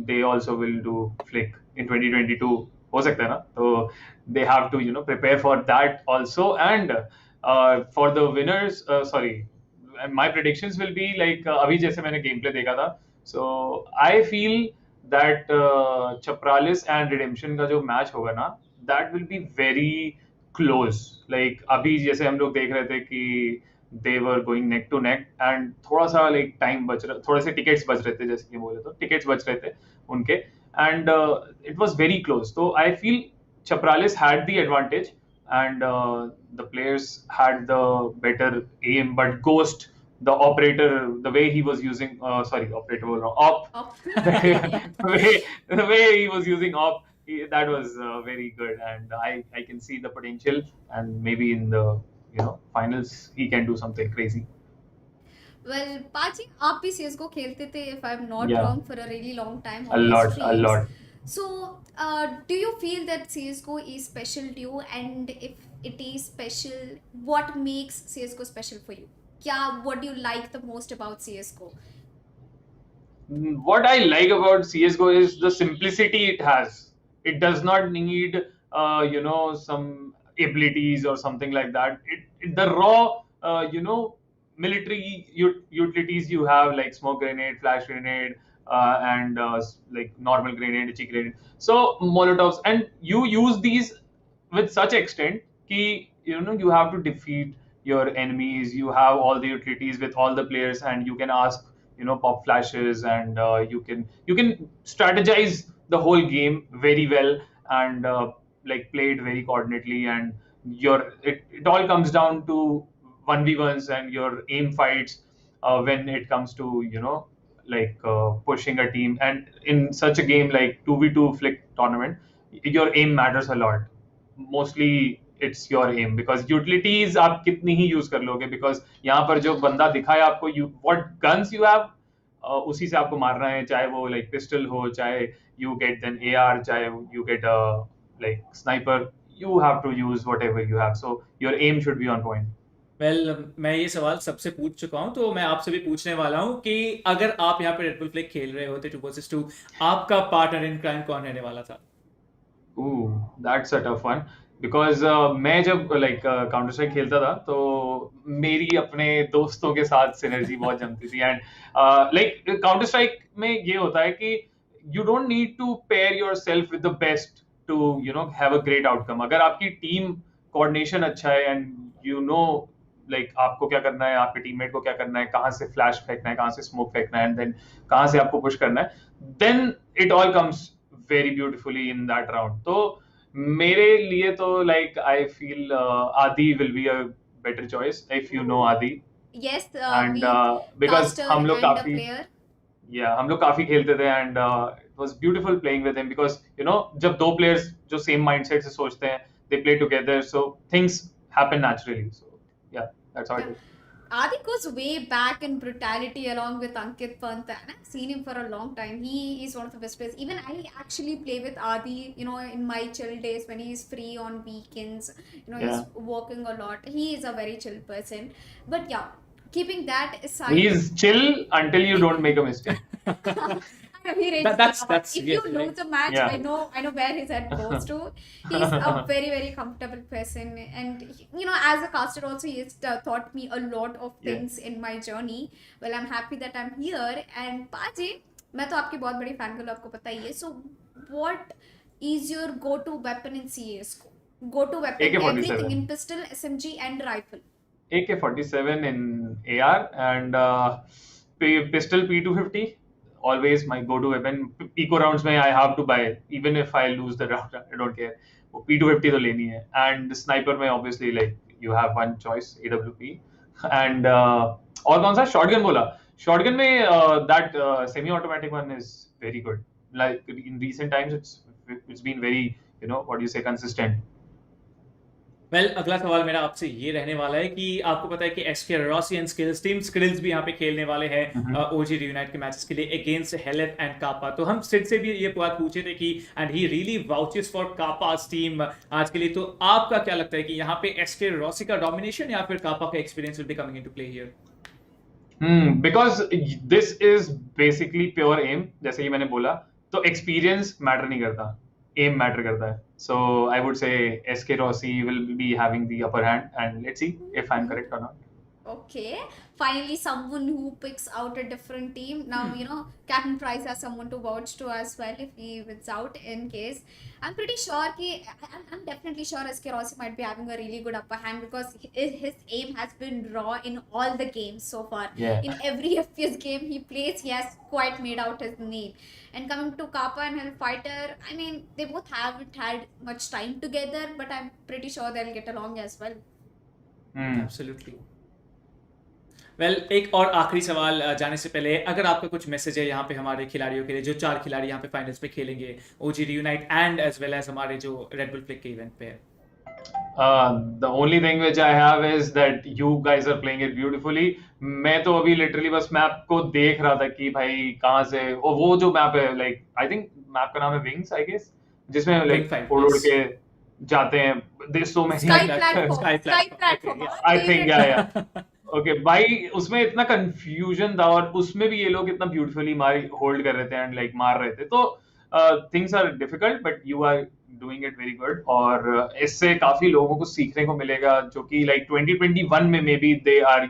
S5: they also will do Flick in 2022 हो सकता है ना, तो they have to prepare for that also. And for the winners, sorry, my predictions will be like अभी जैसे मैंने गेम प्ले देखा था, so I feel that Chapralis and Redemption का जो मैच होगा ना, that will be very close. Like अभी जैसे हम लोग देख रहे थे कि they were going neck to neck, and थोड़ा सा like time बच रहा, थोड़े से टिकट्स बच रहे थे, जैसे कि बोले तो टिकट्स बच रहे थे उनके, and it was very close. So I feel Chapralis had the advantage, and the players had the better aim, but Ghost, the operator, the way he was using, sorry, operator, op,
S1: Up.
S5: the way he was using op, that was very good, and I can see the potential, and maybe in the finals he can do something crazy.
S1: Well, Paji, आप भी CS:GO खेलते थे, if I'm not
S5: Yeah.
S1: wrong, for a really long time
S5: A
S1: on your
S5: lot, a
S1: streams.
S5: lot.
S1: So, do you feel that CS:GO is special to you? And if it is special, what makes CS:GO special for you? What do you like the most about CS:GO?
S5: What I like about CS:GO is the simplicity it has. It does not need, some abilities or something like that. The raw, military utilities you have, like smoke grenade, flash grenade, and like normal grenade, itchy grenade. So Molotovs, and you use these with such extent कि you have to defeat your enemies. You have all the utilities with all the players, and you can ask pop flashes, and you can strategize the whole game very well, and like play it very coordinately, and it all comes down to 1v1s and your aim fights when it comes to like pushing a team. And in such a game like 2v2 flick tournament, your aim matters a lot. Mostly it's your aim, because utilities आप कितनी ही use कर लोगे, because यहाँ पर जो बंदा दिखाए आपको, what guns you have, उसी से आपको मारना है, चाहे वो like pistol हो, चाहे you get an AR, चाहे you get a like sniper, you have to use whatever you have, so your aim should be on point.
S2: Well मैं ये सवाल सबसे पूछ चुका हूँ, तो मैं आपसे भी पूछने वाला हूँ कि अगर आप यहाँ पे रेड बुल फ्लिक खेल रहे होते 2 vs 2, आपका पार्टनर इन क्राइम कौन रहने वाला था?
S5: Ooh, that's a tough one. Because मैं जब लाइक काउंटर स्ट्राइक खेलता था तो मेरी अपने दोस्तों के साथ सिनर्जी बहुत जमती थी एंड लाइक काउंटर स्ट्राइक में ये होता है कि you don't need to pair yourself with the best to have a great outcome. अगर आपकी टीम कोऑर्डिनेशन अच्छा है एंड यू नो लाइक आपको क्या करना है, आपके टीममेट को क्या करना है, कहाँ से फ्लैश फेंकना है, कहाँ से स्मोक फेंकना है एंड देन कहाँ से आपको पुश करना है, then it all comes very beautifully in that round. तो मेरे लिए तो लाइक आई फील आदि will be a better choice if you know आदि.
S1: Yes,
S5: and
S1: we
S5: because
S1: caster
S5: हम लोग
S1: and a
S5: काफी
S1: player.
S5: हम लोग काफी खेलते थे and it was beautiful playing with him because जब दो प्लेयर्स जो सेम माइंडसेट से सोचते हैं, they play together, so things happen naturally. So yeah that's how it
S1: Yeah.
S5: Is.
S1: Adi goes way back in brutality along with Ankit Pant, and I've seen him for a long time. He is one of the best players. Even I actually play with Adi, in my chill days when he's free on weekends. He's
S5: Yeah,
S1: working a lot. He is a very chill person. But yeah, keeping that
S5: he
S1: aside,
S5: is chill until you don't make a mistake.
S1: I know he rages a lot.
S2: That's
S1: If
S2: yes,
S1: you
S2: right.
S1: lose a match,
S5: Yeah.
S1: I know where his head goes to. He's a very very comfortable person, and as a caster also, he has taught me a lot of
S5: Yeah.
S1: things in my journey. Well, I'm happy that I'm here. And Paji, मैं तो आपकी बहुत बड़ी fan girl, आपको पता ही है. So, what is your go-to weapon in CS:GO? Go-to weapon, everything
S5: AK-47.
S1: in pistol, SMG, and rifle.
S5: AK-47 in AR and pistol P250. Always my go-to weapon. Eco rounds में I have to buy even if I lose the round. I don't care. वो P250 तो लेनी है. And sniper में obviously like you have one choice, AWP. And और कौन सा shotgun बोला? Shotgun में that semi-automatic one is very good. Like in recent times, it's been very what do you say, consistent.
S2: Well अगला सवाल मेरा आपसे ये रहने वाला है कि आपको पता है कि एसके रॉसियन स्किल्स टीम स्किल्स भी यहाँ पे खेलने वाले हैं ओजी रियूनाइट के मैचेस के लिए अगेंस्ट हेलेफ एंड कापा. तो हम सिड से भी ये बात पूछे थे कि एंड ही रियली वाउचेस फॉर कापास टीम आज के लिए. तो आपका क्या लगता है कि यहाँ पे एसके रॉसी का डोमिनेशन या फिर कापा का experience will be coming into play here?
S5: Because this is basically pure aim. जैसे कि मैंने बोला, तो एक्सपीरियंस मैटर नहीं करता, एम मैटर करता है. So I would say SK Rossi will be having the upper hand and let's see if I am correct और not.
S1: Okay, finally someone who picks out a different team. Now, Captain Price has someone to vouch to as well if he wins out in case. I'm pretty sure I'm definitely sure SK Rossi might be having a really good upper hand because his aim has been raw in all the games so far.
S5: Yeah.
S1: In every FPS game he plays, he has quite made out his name. And coming to Kappa and Hellfighter, I mean, they both haven't had much time together, but I'm pretty sure they'll get along as well.
S2: Absolutely. Well एक और आखिरी सवाल जाने से पहले, अगर आपका कुछ मैसेज है यहाँ पे हमारे खिलाड़ियों के लिए, जो 4 खिलाड़ी यहाँ पे फाइनल्स पे खेलेंगे OG reunite and as well as हमारे जो रेड बुल फ्लिक के इवेंट पे है.
S5: The only thing which I have is that you guys are playing it beautifully. मैं तो अभी लिटरली बस मैप को देख रहा था कि भाई कहाँ से, और वो जो मैप है लाइक आई थिंक मैप का नाम है विंग्स आई गेस, जिसमें
S2: Wing
S5: लाइक
S2: five,
S5: उड़ उड़
S2: yes.
S5: के जाते हैं. There's so many.
S1: Sky
S2: Sky
S1: platform.
S2: platform.
S1: Sky platform.
S2: Okay,
S5: I think yeah. Okay भाई, उसमें इतना कंफ्यूजन था और उसमें भी ये लोग इतना ब्यूटीफुली होल्ड कर रहे थे एंड लाइक मार रहे थे. तो things are difficult but you are doing it very good. और इससे काफी लोगों को सीखने को मिलेगा जो कि लाइक 2021 में may be they are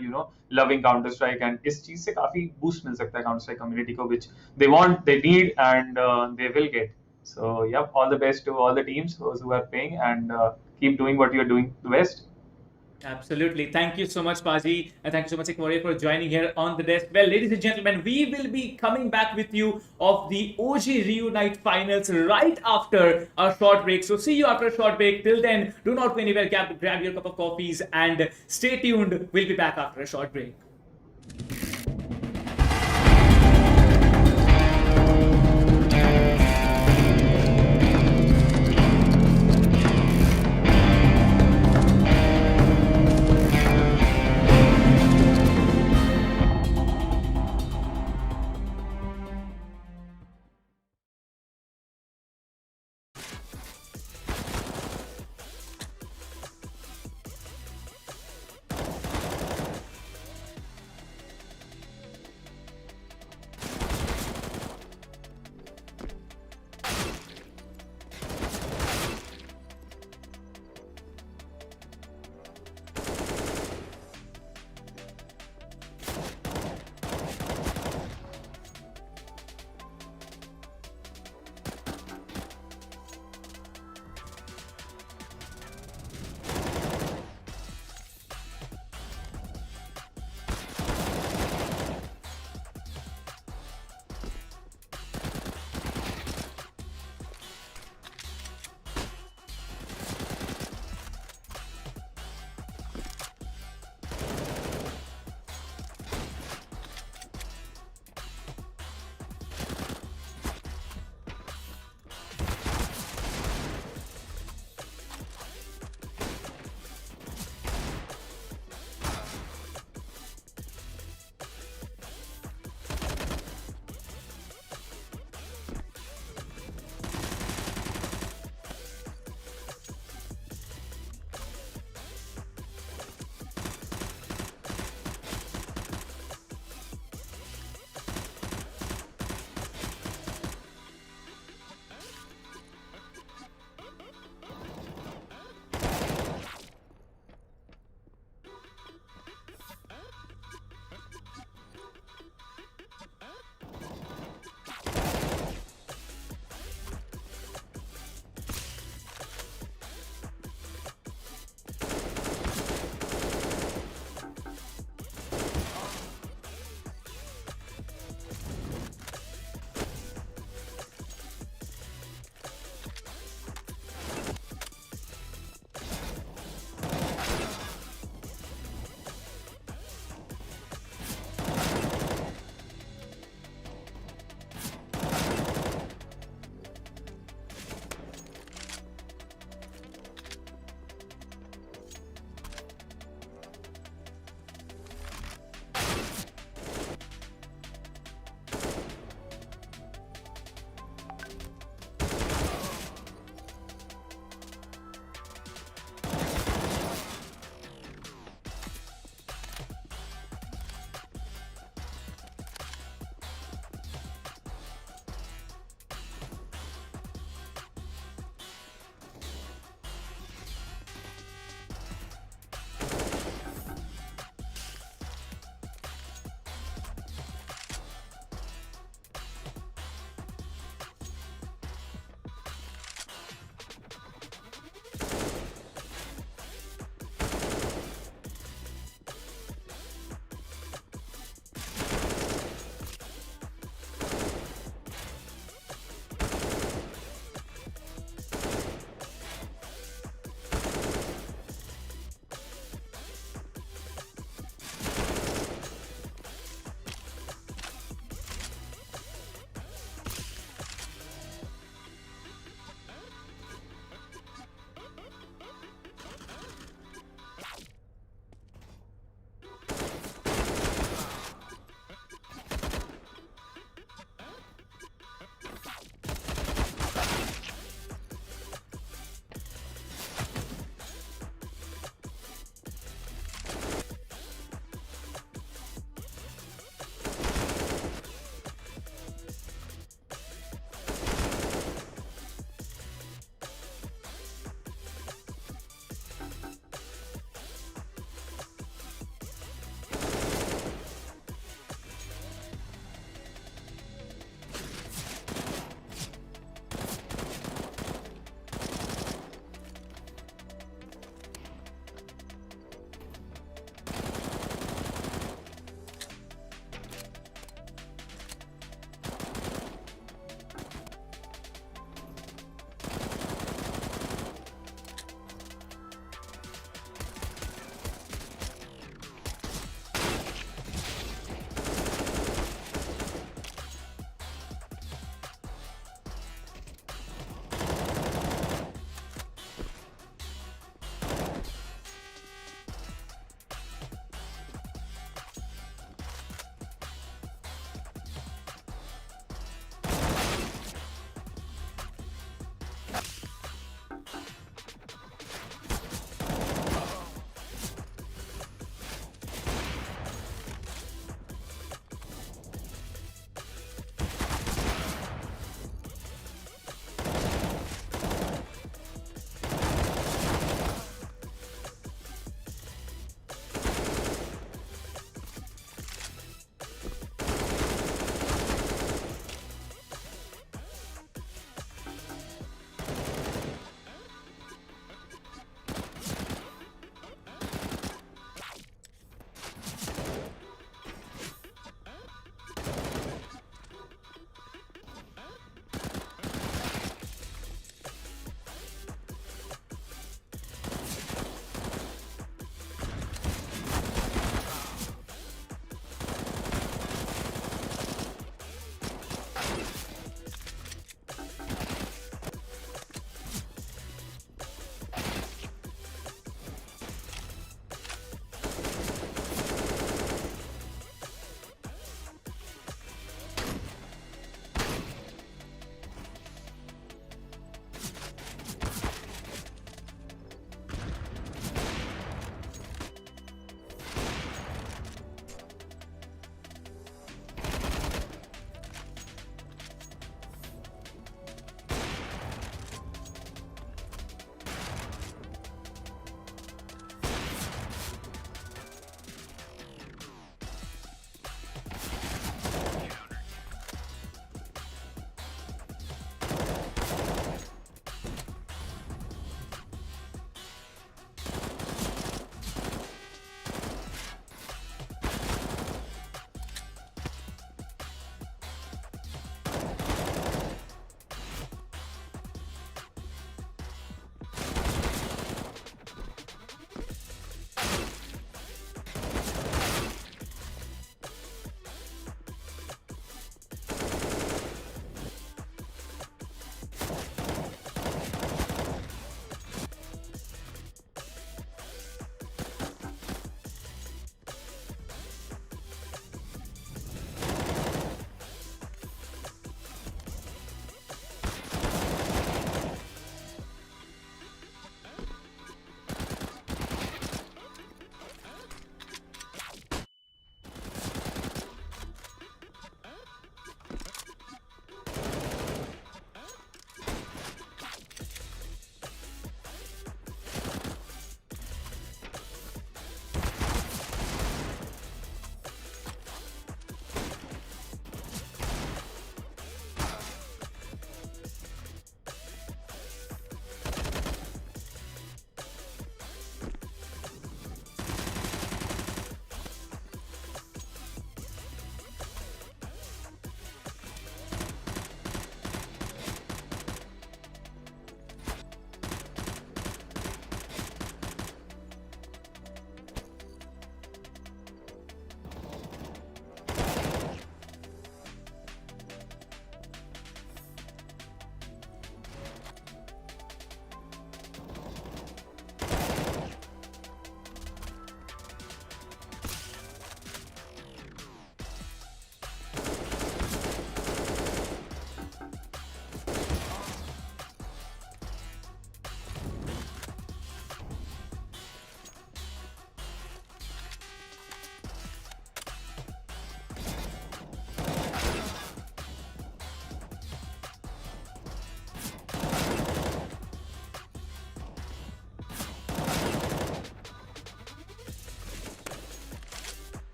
S5: loving Counter Strike, and इस चीज से काफी बूस्ट मिल सकता है काउंटर स्ट्राइक कम्युनिटी को, which they want, they need and they will get. So yeah, all the best to all the teams, those who are playing, and keep doing what you are doing the best.
S2: Absolutely. Thank you so much, Paji. And thank you so much, Ikmore, for joining here on the desk. Well, ladies and gentlemen, we will be coming back with you of the OG Reunite Finals right after a short break. So see you after a short break. Till then, do not go anywhere. Grab your cup of coffees and stay tuned. We'll be back after a short break.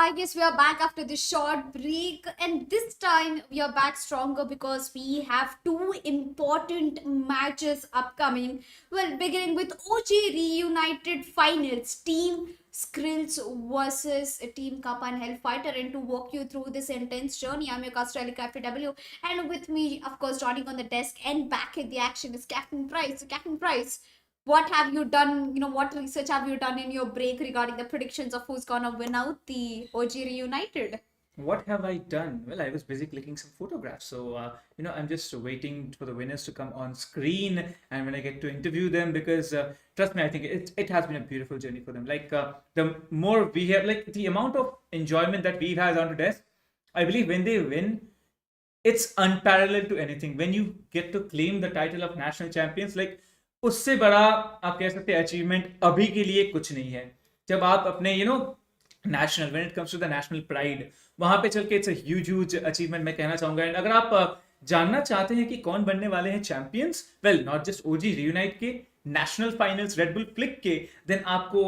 S1: I guess we are back after this short break, and this time we are back stronger because we have two important matches upcoming. Well, beginning with OG Reunited Finals, Team Skrills versus Team Kappa and Hellfighter. And to walk you through this intense journey, I'm your caster FW, and with me, of course, joining on the desk and back in the action is Captain Price. So, Captain Price, what have you done? What research have you done in your break regarding the predictions of who's gonna win out the OG Reunited?
S2: What have I done? Well, I was busy clicking some photographs. So, I'm just waiting for the winners to come on screen and when I get to interview them because, trust me, I think it has been a beautiful journey for them. Like, the more we have, like, the amount of enjoyment that we've had on to desk, I believe when they win, it's unparalleled to anything. When you get to claim the title of national champions, like, उससे बड़ा आप कह सकते हैं achievement अभी के लिए कुछ नहीं है जब आप अपने national when it comes to the national pride वहां पे चल के इट्स अ ह्यूज अचीवमेंट मैं कहना चाहूंगा एंड अगर आप जानना चाहते हैं कि कौन बनने वाले हैं champions well not just OG reunite के national finals Red Bull Click के देन आपको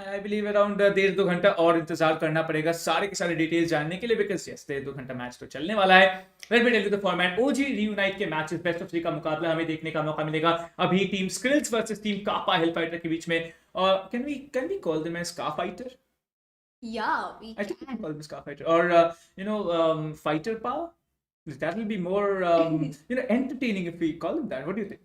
S2: आई बिलीव अराउंड 1.5-2 घंटा और इंतजार करना पड़ेगा सारे के सारे डिटेल्स जानने के लिए बिकॉज यस 1.5-2 घंटा मैच तो चलने वाला है let me tell you the format OG reunite के मैचेस बेस्ट ऑफ 3 का मुकाबला हमें देखने का मौका मिलेगा अभी team Skills versus team Kappa Hellfighter के बीच में और can we call them as का fighter
S1: Yeah, we
S2: I think we
S1: can.
S2: call them Scar Fighter or Fighter Power. That will be more entertaining if we call them that. What do you think?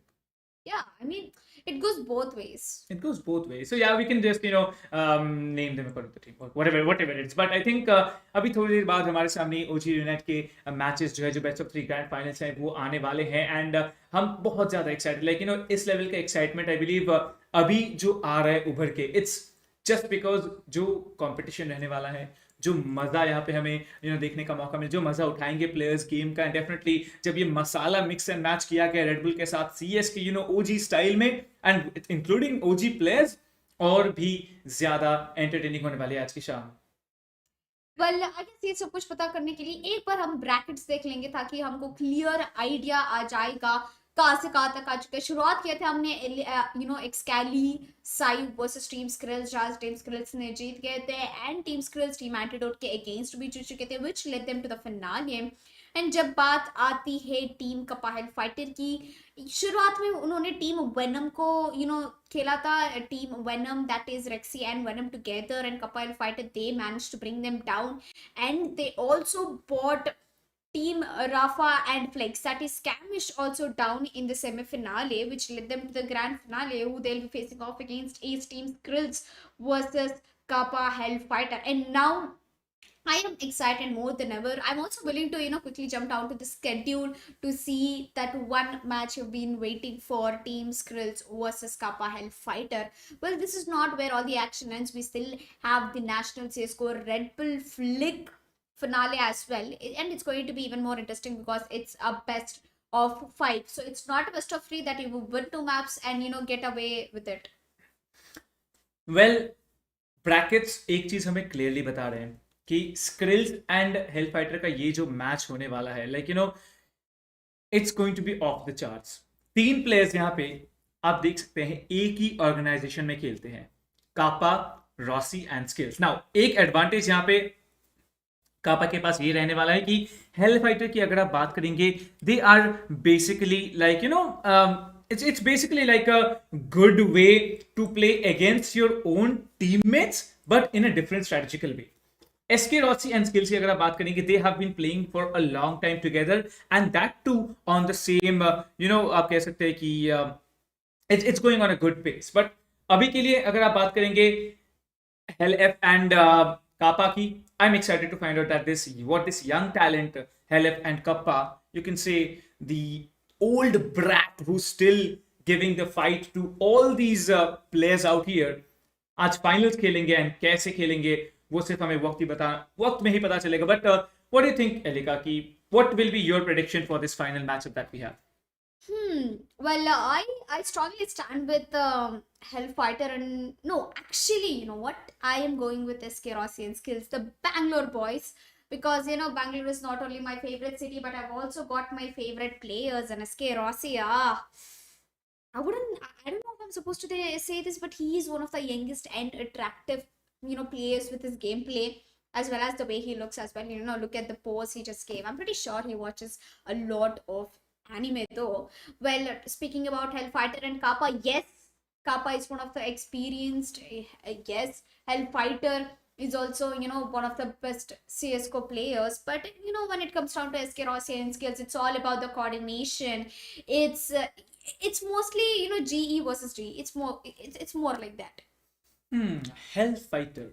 S1: Yeah, I mean, it goes both ways.
S2: It goes both ways. So yeah, we can just name them according to the team or whatever it is. But I think अभी थोड़ी देर बाद हमारे सामने ओजी unite के matches जो है जो best of 3 grand finals हैं वो आने वाले हैं एंड हम बहुत ज्यादा एक्साइटेड लाइक इस लेवल का एक्साइटमेंट आई बिलीव अभी जो आ रहा है उभर के इट्स जस्ट बिकॉज जो कंपटीशन रहने वाला है जो मजा यहाँ पे हमें देखने का मौका मिले जो मजा उठाएंगे प्लेयर्स गेम का एंड डेफिनेटली जब ये मसाला मिक्स एंड मैच किया गया रेडबुल के साथ सीएस के ओजी स्टाइल में एंड इंक्लूडिंग ओजी प्लेयर्स और भी ज्यादा एंटरटेनिंग होने वाली है आज की शाम
S1: वेल आई गेस ये सब कुछ पता करने के लिए एक बार हम ब्रैकेट्स देख लेंगे ताकि हमको क्लियर आइडिया आ जाएगा कहाँ से कहाँ तक आ चुके हैं शुरुआत किया था हमने एक्सकैली साई वर्सेस टीम स्क्रिल्स जहाँ टीम स्क्रिल्स ने जीत गए थे and team Skills team Antidote के अगेंस्ट भी जीत चुके थे which led them to the finale and जब बात आती है टीम कपाहल फाइटर की शुरुआत में उन्होंने टीम वेनम को खेला था team Venom that is Rexy and Venom together and Kapa Hellfighter they manage to bring them down and they also bought Team Rafa and Flex, that is Scamish, also down in the semi-finale, which led them to the grand finale, who they'll be facing off against Ace Team Skrills versus Kappa Hellfighter. And now I am excited more than ever. I'm also willing to quickly jump down to the schedule to see that one match you've been waiting for, Team Skrills versus Kappa Hellfighter. Well, this is not where all the action ends. We still have the national CSGO Red Bull Flick finale as well, and it's going to be even more interesting because it's a best of 5, so it's not a best of 3 that you win 2 maps and get away with it.
S2: Well, brackets एक चीज हमें clearly बता रहे हैं कि स्क्रिल्स and हेलफाइटर का ये जो मैच होने वाला है like it's going to be off the charts 3 players यहाँ पे आप देख सकते हैं एक ही ऑर्गेनाइजेशन में खेलते हैं कापा रॉसी एंड स्किल्स नाउ एक एडवांटेज यहाँ पे कापा के पास ये रहने वाला है कि हेल फाइटर की अगर आप बात करेंगे they are basically like it's basically like a good way to play against your own teammates but in a different strategical way SK Rossi and Skillsy अगर आप बात करेंगे they have been playing for a long time together and that too on the same आप कह सकते हैं कि it's going on a good pace but अभी के लिए अगर आप बात करेंगे Hell F and Kappa ki, I'm excited to find out that this young talent Hell F and Kappa, you can say the old brat who's still giving the fight to all these players out here आज finals खेलेंगे and कैसे खेलेंगे वो सिर्फ हमें वक्त में ही पता चलेगा but what do you think Elika ki what will be your prediction for this final matchup that we have
S1: Well, I strongly stand with Hellfighter and no, actually, you know what? I am going with SK Rossi and Skills, the Bangalore boys, because Bangalore is not only my favorite city, but I've also got my favorite players and SK Rossi. I don't know if I'm supposed to say this, but he is one of the youngest and attractive, players with his gameplay. as well as the way he looks as well. Look at the pose he just gave. I'm pretty sure he watches a lot of anime though. Well, speaking about Hellfighter and Kappa, yes, Kappa is one of the experienced. Yes, Hellfighter is also, one of the best CSGO players. But, when it comes down to SK Rossi and skills, it's all about the coordination. It's mostly, GE versus GE. It's more like that.
S2: Hellfighter.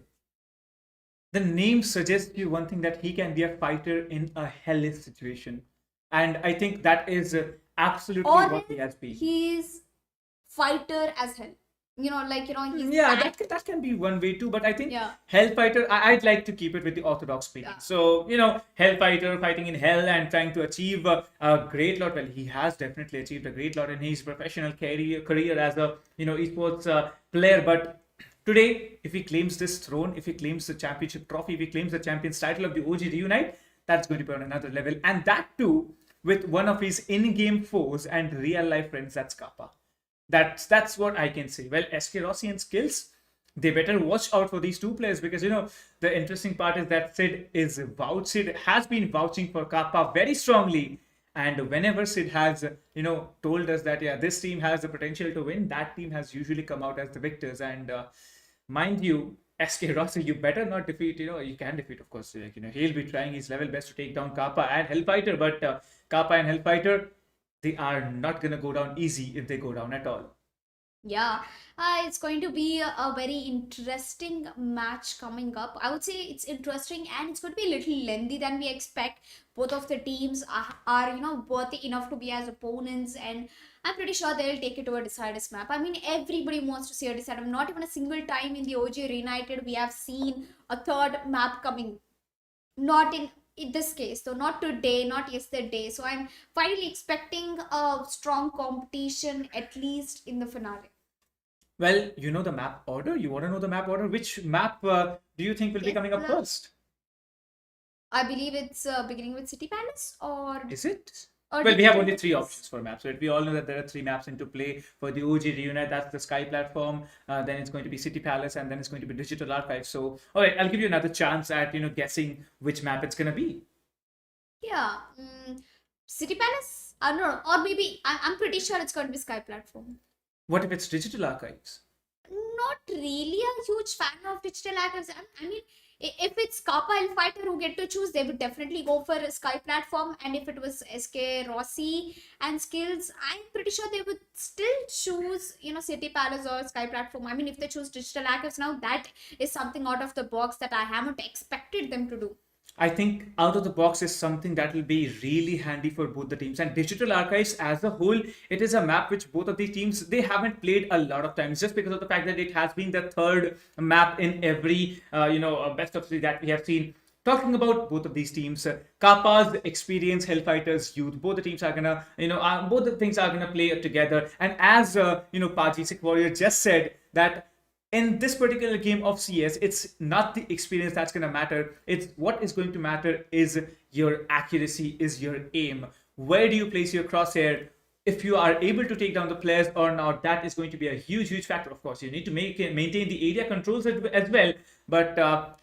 S2: The name suggests you one thing, that he can be a fighter in a hellish situation. And I think that is absolutely
S1: Or
S2: what he has been.
S1: he's fighter as hell. He's
S2: Yeah,
S1: that.
S2: that can be one way too, but I think
S1: Yeah.
S2: Hellfighter, I'd like to keep it with the orthodox meaning.
S1: Yeah.
S2: So, Hellfighter fighting in hell and trying to achieve a great lot. Well, he has definitely achieved a great lot in his professional career as a, esports player. But today, if he claims this throne, if he claims the championship trophy, if he claims the champion's title of the OG Reunite, that's going to be on another level. And that too, with one of his in-game foes and real-life friends, that's Kappa. That's what I can say. Well, SK Rossi and Skills, they better watch out for these two players, because the interesting part is that Sid has been vouching for Kappa very strongly. And whenever Sid has told us that, yeah, this team has the potential to win, that team has usually come out as the victors. And mind you, SK Rossi, you better not defeat. You can defeat, of course. He'll be trying his level best to take down Kappa and Hellfighter, but Kappa and Hellfighter, they are not gonna go down easy if they go down at all.
S1: Yeah, it's going to be a very interesting match coming up. I would say it's interesting, and it's going to be a little lengthy than we expect. Both of the teams are worthy enough to be as opponents, and I'm pretty sure they'll take it to a deciders map. I mean, everybody wants to see a decider. Not even a single time in the OG Reunited we have seen a third map coming. Not in this case, though, not today, not yesterday. So I'm finally expecting a strong competition, at least in the finale.
S2: Well, you know the map order. You want to know the map order? Which map do you think will be
S1: Yes,
S2: coming up first?
S1: I believe it's beginning with City Palace, or
S2: Is it?
S1: or
S2: Well, we have only
S1: Digital
S2: three
S1: Palace.
S2: options for maps. Right? We all know that there are three maps into play for the OG Reunite. That's the Sky platform. Then it's going to be City Palace, and then it's going to be Digital Archive. So, all right, I'll give you another chance at guessing which map it's gonna be.
S1: Yeah, City Palace. I don't know, or maybe I'm pretty sure it's going to be Sky platform.
S2: What if it's Digital Archives?
S1: Not really a huge fan of digital archives. I mean, if it's Kappa and Fighter who get to choose, they would definitely go for a Sky platform. And if it was SK Rossi and Skills, I'm pretty sure they would still choose, City Palace or Sky platform. I mean, if they choose digital archives now, that is something out of the box that I haven't expected them to do.
S2: I think out of the box is something that will be really handy for both the teams. And Digital Archives as a whole, it is a map which both of these teams, they haven't played a lot of times, just because of the fact that it has been the third map in every best of three that we have seen. Talking about both of these teams, Kappa's experience, Hellfighters youth, both the teams are gonna, both the things are gonna play together. And as Paji Sick Warrior just said, that in this particular game of CS, it's not the experience that's going to matter. It's what is going to matter is your accuracy, is your aim. Where do you place your crosshair? If you are able to take down the players or not, that is going to be a huge factor. Of course, you need to maintain the area controls as well. But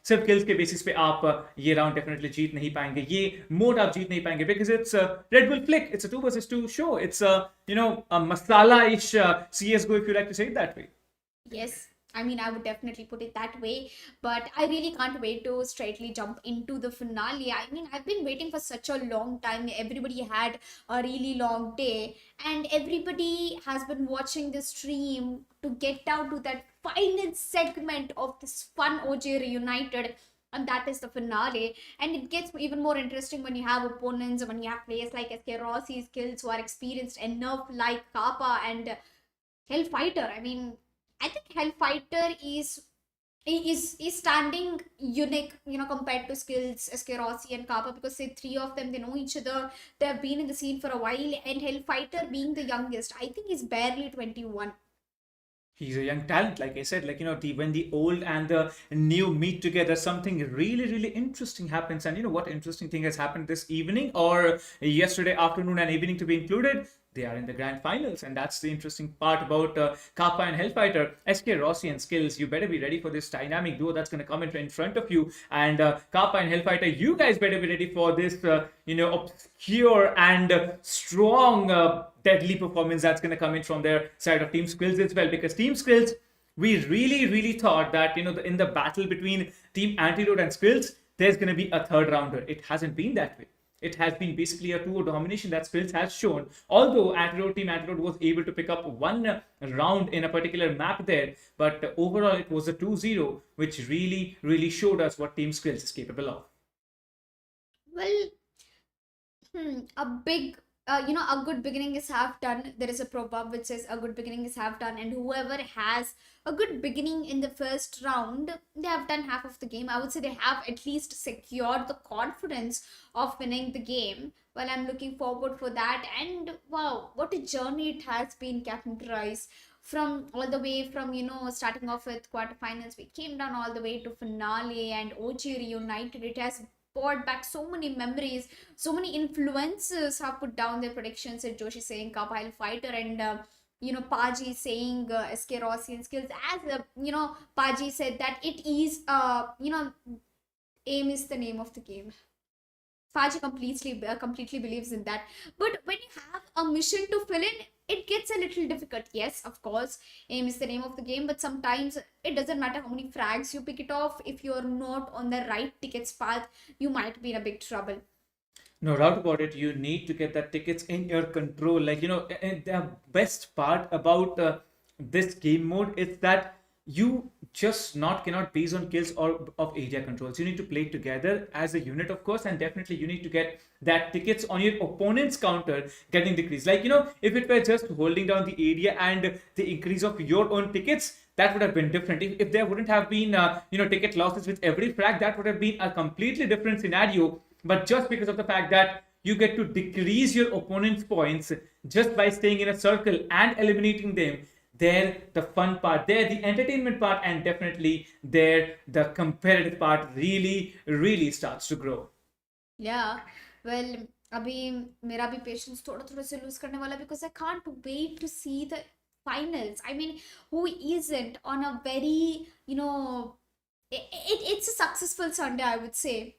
S2: सिर्फ kills के basis पे आप ये round definitely जीत नहीं पाएंगे. ये mode आप जीत नहीं पाएंगे, because it's a Red Bull Flick. It's a 2 versus 2 show. It's a a masala-ish CS:GO, if you like to say it that way.
S1: Yes, I mean, I would definitely put it that way, but I really can't wait to straightly jump into the finale. I mean, I've been waiting for such a long time. Everybody had a really long day, and everybody has been watching the stream to get down to that final segment of this fun OJ Reunited. And that is the finale. And it gets even more interesting when you have opponents, when you have players like SK Rossi, Skills, who are experienced enough, like Kappa and Hellfighter. I mean, I think Hellfighter is standing unique, compared to Skills, SK Rossi and Kappa, because say three of them, they know each other, they have been in the scene for a while, and Hellfighter being the youngest, I think he's barely 21.
S2: He's a young talent, like I said. When the old and the new meet together, something really interesting happens. And what interesting thing has happened this evening, or yesterday afternoon and evening to be included? they are in the grand finals, and that's the interesting part about Kappa and Hellfighter. SK Rossi and Skills, you better be ready for this dynamic duo that's going to come in front of you. And Kappa and Hellfighter, you guys better be ready for this, obscure and strong, deadly performance that's going to come in from their side of Team Skills as well. Because Team Skills, we really thought that in the battle between Team Antidote and Skills, there's going to be a third rounder. It hasn't been that way. It has been basically a 2-0 domination that Skills has shown. Although Team Antidote was able to pick up one round in a particular map there, but overall it was a 2-0, which really showed us what Team Skills is capable of.
S1: Well, a big, a good beginning is half done. There is a proverb which says a good beginning is half done, and whoever has a good beginning in the first round, they have done half of the game. I would say they have at least secured the confidence of winning the game. Well, I'm looking forward for that. And wow, what a journey it has been, Captain Price. From all the way from, starting off with quarterfinals, we came down all the way to finale and OG Reunited. It has brought back so many memories. So many influencers have put down their predictions. And Joshi saying Kapile Fighter, and Paji saying SK Rossi and Skills. As Paji said that it is aim is the name of the game. Faji completely believes in that. But when you have a mission to fill in, it gets a little difficult. Yes, of course, aim is the name of the game, but sometimes it doesn't matter how many frags you pick it off. If you're not on the right tickets path, you might be in a big trouble.
S2: No doubt about it. You need to get that tickets in your control. And the best part about this game mode is that you just cannot base on kills or of area controls. You need to play together as a unit, of course, and definitely you need to get that tickets on your opponent's counter getting decreased. If it were just holding down the area and the increase of your own tickets, that would have been different. If there wouldn't have been ticket losses with every frag, that would have been a completely different scenario. But just because of the fact that you get to decrease your opponent's points just by staying in a circle and eliminating them, there the fun part, there the entertainment part, and definitely there the competitive part really starts to grow.
S1: Yeah, well, अभी मेरा भी patience थोड़ा से lose करने वाला, because I can't wait to see the finals. I mean, who isn't on a very, it's a successful Sunday, I would say.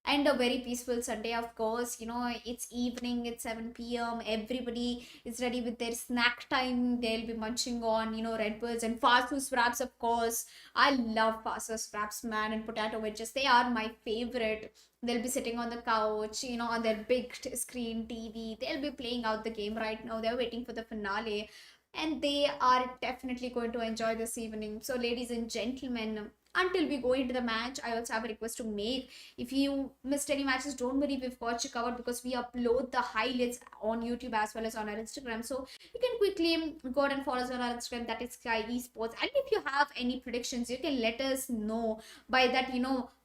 S1: And a very peaceful Sunday, of course. It's evening, it's 7 p.m. Everybody is ready with their snack time. They'll be munching on, Red Bulls and fast food wraps, of course. I love fast food wraps, man, and potato wedges. They are my favorite. They'll be sitting on the couch, on their big screen TV. They'll be playing out the game right now. They're waiting for the finale. And they are definitely going to enjoy this evening. So, ladies and gentlemen, until we go into the match, I also have a request to make. If you missed any matches, don't worry, we've got you covered, because we upload the highlights on YouTube as well as on our Instagram. So you can quickly go ahead and follow us on our Instagram, that is Sky Esports. And if you have any predictions, you can let us know by that,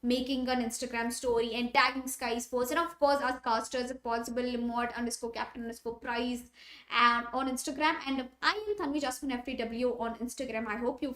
S1: making an Instagram story and tagging Sky Esports. And of course, us casters, if possible, mod_captain_prize and on Instagram. And I am Tanvi Jasmine FTW on Instagram. I hope you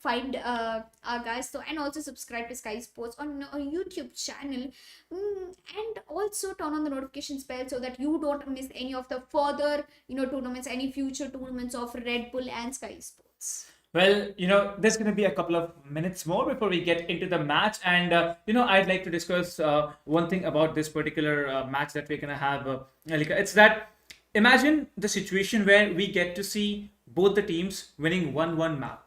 S1: find our guys. So, and also subscribe to Sky Sports on our YouTube channel, and also turn on the notifications bell so that you don't miss any of the further tournaments, any future tournaments of Red Bull and Sky Sports.
S2: Well, there's going to be a couple of minutes more before we get into the match. And, I'd like to discuss one thing about this particular match that we're going to have, Alika. It's that, imagine the situation where we get to see both the teams winning 1-1 map.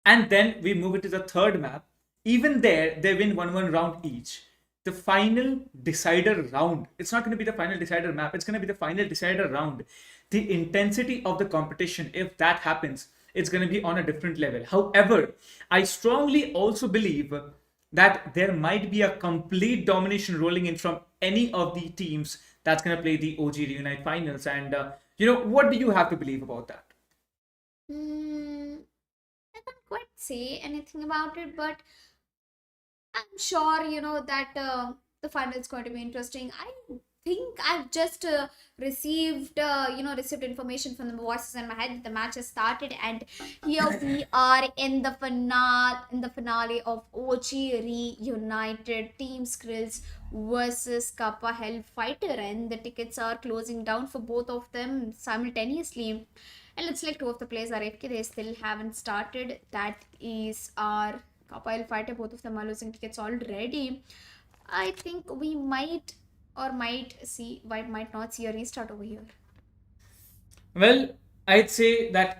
S2: And then we move into the third map. Even there, they win 1-1 round each. The final decider round, it's not going to be the final decider map, it's going to be the final decider round. The intensity of the competition, if that happens, it's going to be on a different level. However, I strongly also believe that there might be a complete domination rolling in from any of the teams that's going to play the OG Reunite Finals. And, what do you have to believe about that?
S1: I can't quite say anything about it, but I'm sure, that the final is going to be interesting. I think I've just received information from the voices in my head that the match has started, and here we are in the finale of OG Reunited Team Skrills versus Kappa Hellfighter, and the tickets are closing down for both of them simultaneously. And looks like two of the players are AFK. They still haven't started. That is our Kappa Hellfighter. Both of them are losing tickets already. I think we might might not see a restart over here.
S2: Well, I'd say that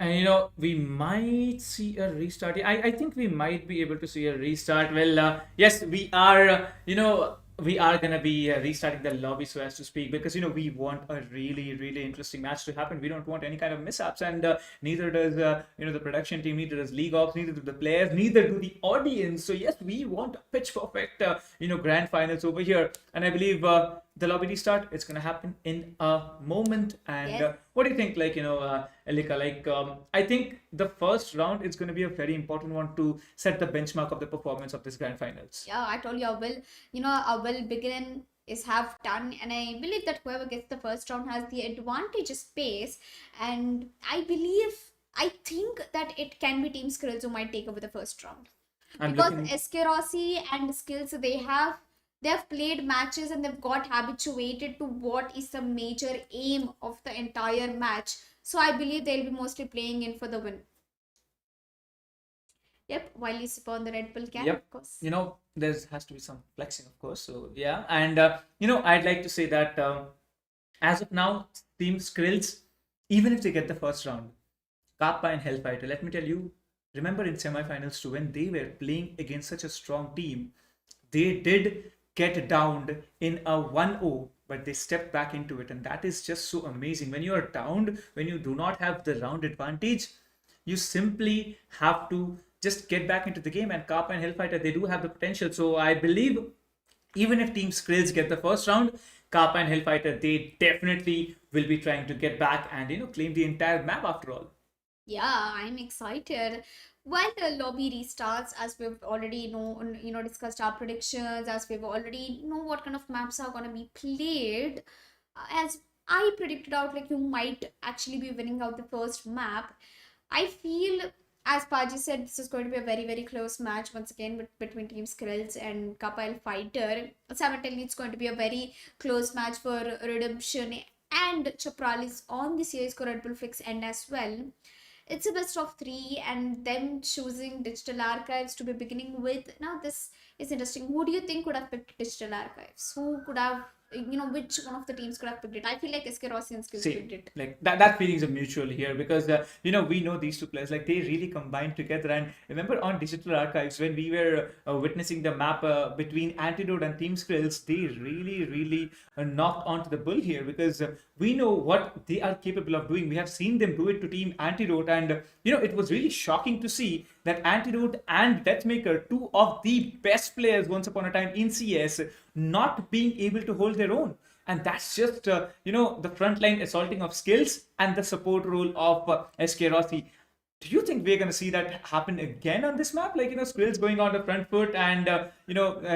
S2: we might see a restart. I think we might be able to see a restart. Well, yes, we are. We are gonna be restarting the lobby, so as to speak, because we want a really interesting match to happen. We don't want any kind of mishaps, and neither does the production team, neither does League Ops, neither do the players, neither do the audience. So yes, we want a pitch perfect grand finals over here, and I believe the lobby restart, it's gonna happen in a moment. And
S1: Yes.
S2: what do you think, Elika? I think the first round is gonna be a very important one to set the benchmark of the performance of this grand finals.
S1: Yeah, I told you I will begin is half done, and I believe that whoever gets the first round has the advantage space, and I think that it can be Team Skrills who might take over the first round.
S2: I'm
S1: Because
S2: looking.
S1: SK Rossi and skills they've played matches and they've got habituated to what is the major aim of the entire match. So I believe they'll be mostly playing in for the win. Yep, while you sip on the Red Bull can,
S2: Yep.
S1: of course.
S2: There has to be some flexing, of course. So yeah, and I'd like to say that as of now, Team Skrills, even if they get the first round, Kappa and Hellfighter, let me tell you, remember in semifinals too, when they were playing against such a strong team, they did get downed in a 1-0, but they stepped back into it, and that is just so amazing. When you are downed, when you do not have the round advantage, you simply have to just get back into the game. And Kappa and Hellfighter, they do have the potential. So I believe even if Team Skrills get the first round, Kappa and Hellfighter, they definitely will be trying to get back and claim the entire map after all.
S1: Yeah, I'm excited. When the lobby restarts, as we've already discussed our predictions, as we've already know what kind of maps are gonna be played, as I predicted out, like you might actually be winning out the first map. I feel, as Paji said, this is going to be a very close match once again between Team Skrills and Kappa Fighter. Simultaneously, it's going to be a very close match for Redemption and Chapralis on the CSGO Red Bull Fix end as well. It's a best of three, and them choosing Digital Archives to be beginning with. Now, this is interesting. Who do you think could have picked Digital Archives? Who could have, which one of the teams could have picked it? I feel like SK Rossi and Skills
S2: See,
S1: picked it.
S2: like that feelings are mutual here, because we know these two players, like they really combined together. And remember on Digital Archives, when we were witnessing the map between Antidote and Team Skrills, they really knocked onto the bull here, because we know what they are capable of doing. We have seen them do it to Team Antidote, and it was really shocking to see that Antidote and Deathmaker, two of the best players once upon a time in CS, not being able to hold their own. And that's just the frontline assaulting of skills and the support role of SK Rossi. Do you think we're going to see that happen again on this map? Like, Skrills going on the front foot, and,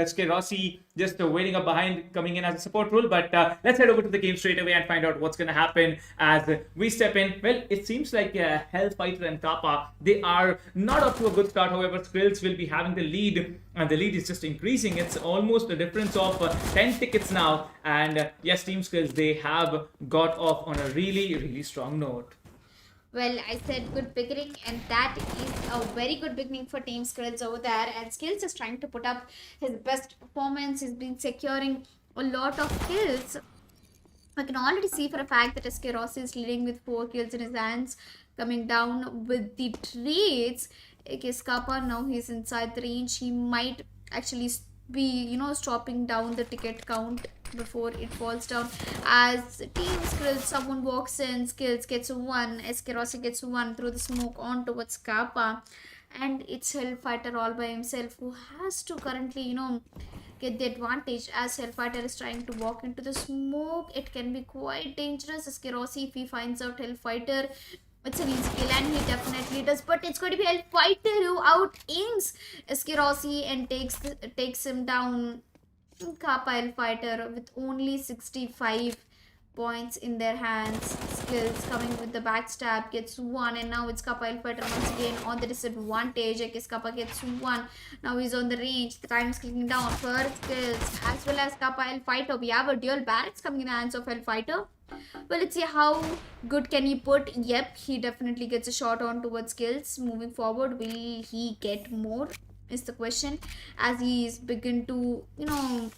S2: SK Rossi just waiting up behind, coming in as a support role. But let's head over to the game straight away and find out what's going to happen as we step in. Well, it seems like Hellfighter and Kappa, they are not off to a good start. However, Skrills will be having the lead, and the lead is just increasing. It's almost a difference of 10 tickets now. And yes, Team Skrills, they have got off on a really strong note.
S1: Well, I said good beginning, and that is a very good beginning for Team Skills over there. And Skills is trying to put up his best performance. He's been securing a lot of kills. I can already see for a fact that SK Rossi is leading with 4 kills in his hands, coming down with the trades. Kappa, now he's inside the range. He might actually be, stopping down the ticket count before it falls down. As Team Skills, someone walks in, Skills gets 1, SK Rossi gets 1 through the smoke on towards Kappa. And it's Hellfighter all by himself who has to currently, get the advantage, as Hellfighter is trying to walk into the smoke. It can be quite dangerous. SK Rossi, if he finds out Hellfighter, it's an easy kill, and he definitely does. But it's going to be Hellfighter who out aims SK Rossi and takes him down. Kappa Fighter with only 65 points in their hands. Skills coming with the backstab gets one, and now it's Kappa Fighter once again on the disadvantage. I guess Kappa gets one. Now he's on the range. The time is clicking down for skills as well as Kappa Fighter. We have a dual barracks coming in the hands of Fighter. Well, let's see how good can he put. Yep, he definitely gets a shot on towards skills. Moving forward, will he get more? Is the question, as he's begin to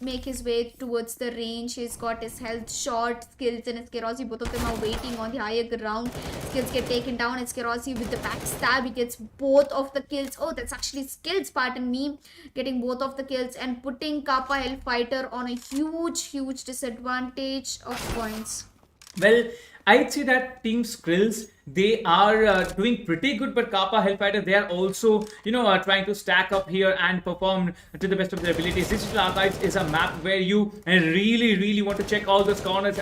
S1: make his way towards the range. He's got his health short. Skills and Eskerosi, both of them are waiting on the higher ground. Skills get taken down. Eskerosi with the backstab, he gets both of the kills. Oh, that's actually skills, pardon me, getting both of the kills and putting Kappa Hellfighter on a huge disadvantage of points.
S2: Well, I'd say that Team Skrills, they are doing pretty good, but Kappa Hellfighter, they are also, trying to stack up here and perform to the best of their abilities. Digital Archives is a map where you really want to check all those corners,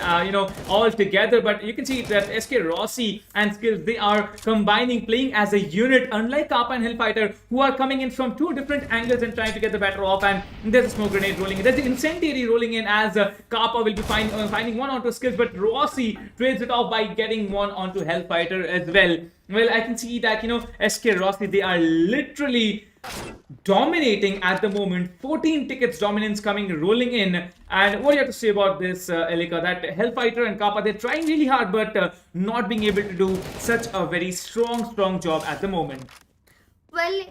S2: all together. But you can see that SK Rossi and Skills, they are combining, playing as a unit, unlike Kappa and Hellfighter, who are coming in from two different angles and trying to get the batter off. And there's a smoke grenade rolling in. There's the incendiary rolling in as Kappa will be finding one onto Skills, but Rossi trades it off by getting one onto Hellfighter as well. Well, I can see that, SK Rossi, they are literally dominating at the moment. 14 tickets dominance rolling in. And what do you have to say about this, Elika? That Hellfighter and Kappa, they're trying really hard, but not being able to do such a very strong job at the moment.
S1: Well,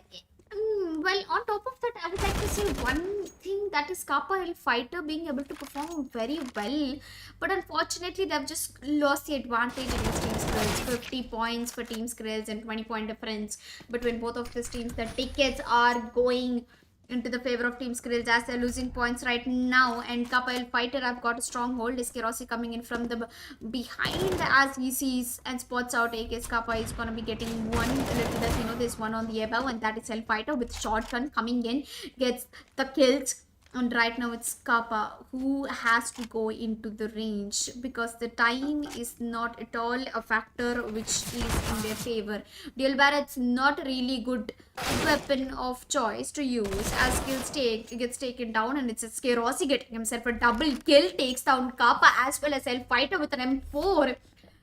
S1: on top of that, I would like to say one thing, that is Kappa Fighter being able to perform very well. But unfortunately, they've just lost the advantage against Team Skrills. 50 points for Team Skrills and 20-point difference between both of these teams. The tickets are going into the favor of Team Skrills as they're losing points right now. And Kappa Fighter have got a strong hold. Eskerosi coming in from the behind as he sees and spots out AK's Kappa is going to be getting one. Little bit, there's one on the above, and that is Hellfighter with shotgun coming in, gets the kills. And right now it's Kappa who has to go into the range because the time is not at all a factor which is in their favor. Dual Barrett's not a really good weapon of choice to use as Skills gets taken down, and it's a Skerosi getting himself a double kill, takes down Kappa as well as Hellfighter with an M4.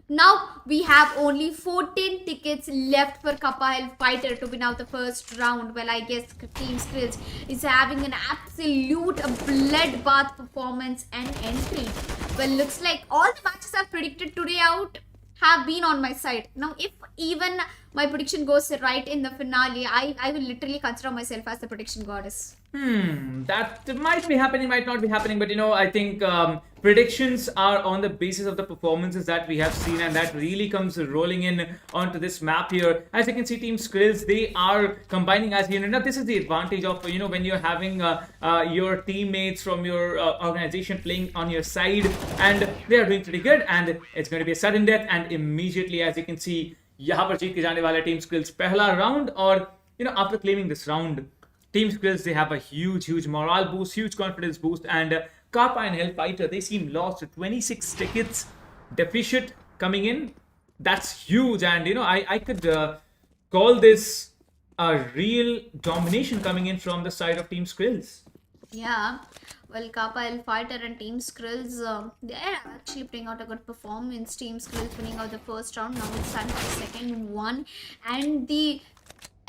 S1: Now we have only 14 tickets left for Kappa Hellfighter to win out the first round. Well, I guess Team Skrills is having an absolute bloodbath performance and entry. Well, looks like all the matches I've predicted today out have been on my side. Now, if even my prediction goes right in the finale, I will literally consider myself as the prediction goddess.
S2: That might be happening, might not be happening, but I think predictions are on the basis of the performances that we have seen, and that really comes rolling in onto this map here. As you can see, Team Skrills, they are combining as unit. Now, this is the advantage of when you're having your teammates from your organization playing on your side, and they are doing pretty good. And it's going to be a sudden death, and immediately, as you can see, यहाँ पर जीत के जाने वाला Team Skrills पहला round. और after claiming this round, Team Skrills, they have a huge morale boost, huge confidence boost, and Kappa and Hellfighter, they seem lost. 26 tickets deficit coming in. That's huge, and I could call this a real domination coming in from the side of Team Skrills.
S1: Yeah, well, Kappa Fighter and Team Skrills, they're actually putting out a good performance. Team Skrills winning out the first round. Now it's time for the second one, and the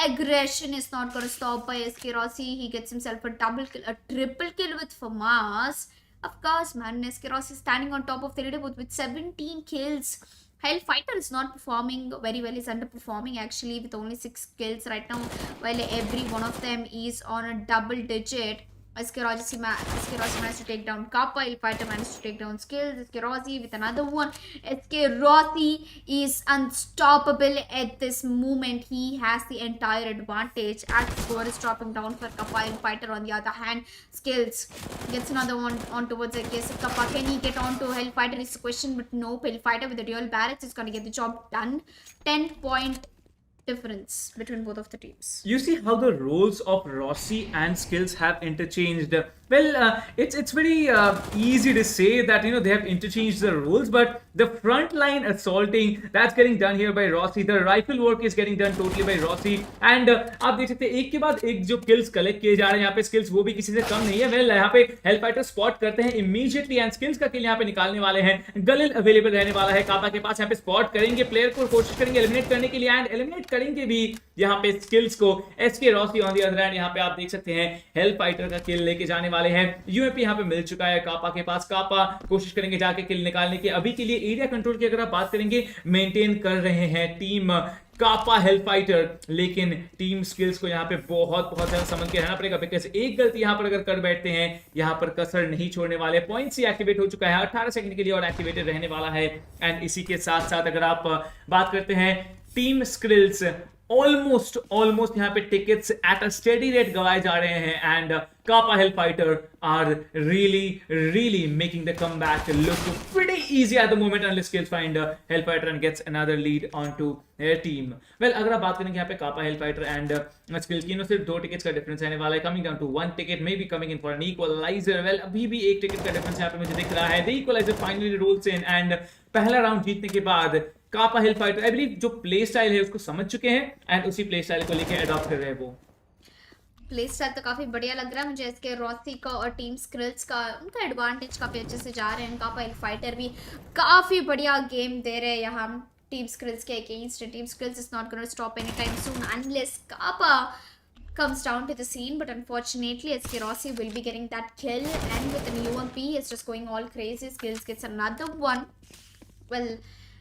S1: aggression is not going to stop by SK Rossi. He gets himself a double kill, a triple kill with FAMAS. Of course, man, SK Rossi standing on top of the leaderboard with 17 kills. Hellfighter is not performing very well. He's underperforming actually with only 6 kills right now, while every one of them is on a double digit. Eskerosi managed to take down Kappa. Hellfighter managed to take down Skills. Eskerosi with another one. Eskerosi is unstoppable at this moment. He has the entire advantage as the score is dropping down for Kappa. Hellfighter on the other hand, Skills gets another one on towards Kappa. Can he get on to Hellfighter is the question, but nope. Hellfighter with the dual barracks is going to get the job done. 10-point difference between both of the teams.
S2: You see how the roles of Rossi and Skills have interchanged. Well, it's very easy to say that they have interchanged the roles, but the frontline assaulting that's getting done here by Rossi. The rifle work is getting done totally by Rossi, and आप देख सकते हैं एक के बाद एक जो kills collect किए जा रहे हैं यहाँ पे skills वो भी किसी से कम नहीं है. Well, यहाँ पे Hellfighter spot करते हैं immediately and skills का kill यहाँ पे निकालने वाले हैं. गलिल अवेलेबल रहने वाला है कापा के पास. यहाँ पे spot करेंगे प्लेयर को, कोशिश करेंगे एलिमिनेट करने के लिए एंड एलिमिनेट करेंगे भी यहाँ पे skills को. SK Rossi on the other hand यहाँ पे आप देख सकते हैं Hellfighter का किल लेके जाने वाले हैं. यूएपी यहाँ पे मिल चुका है कापा के पास. कापा कोशिश करेंगे जाके किल निकालने की. अभी के लिए एरिया कंट्रोल की अगर आप बात करेंगे मेंटेन कर रहे हैं टीम कापा हेलफाइटर, लेकिन टीम स्किल्स को यहाँ पे बहुत बहुत ज्यादा समझ के रहना पड़ेगा, बिकॉज एक गलती यहाँ पर अगर कर बैठते हैं यहाँ पर कसर नहीं छोड़ने वाले. पॉइंट ही एक्टिवेट हो चुका है 18 सेकंड के लिए और एक्टिवेटेड रहने वाला है. एंड इसी के साथ साथ अगर आप बात करते हैं टीम स्किल्स, ऑलमोस्ट यहाँ पे tickets at a steady rate गवाए जा रहे हैं and Kappa Hellfighter are really making the comeback look pretty easy at the moment unless Skills find Hellfighter and gets another lead onto their team. Well, अगर आप बात करेंगे यहाँ पे Kappa Hellfighter and Skills की सिर्फ 2 टिकट्स का difference रहने वाला है, coming down to 1 ticket, maybe coming in for an equalizer. Well, अभी भी 1 टिकट का डिफरेंस यहाँ पे मुझे दिख रहा है. The equalizer finally rolls in and पहला राउंड जीतने के बाद कापा हेलफाइटर आई बिलीव जो प्ले स्टाइल है उसको समझ चुके हैं एंड उसी प्ले स्टाइल को लेके अडॉप्ट कर रहे हैं. वो
S1: प्ले स्टाइल तो काफी बढ़िया लग रहा है मुझे इसके. रॉसी का और टीम स्किल्स का उनका एडवांटेज काफी अच्छे से जा रहे हैं. कापा हेलफाइटर भी काफी बढ़िया गेम दे रहे हैं यहाँ टीम स्किल्स के अगेंस्ट. Team skills is not gonna stop any time soon unless Kappa comes down to the scene, but unfortunately SK Rossi will be getting that kill, and with an UMP it's just going all crazy. Skills gets another one. Well,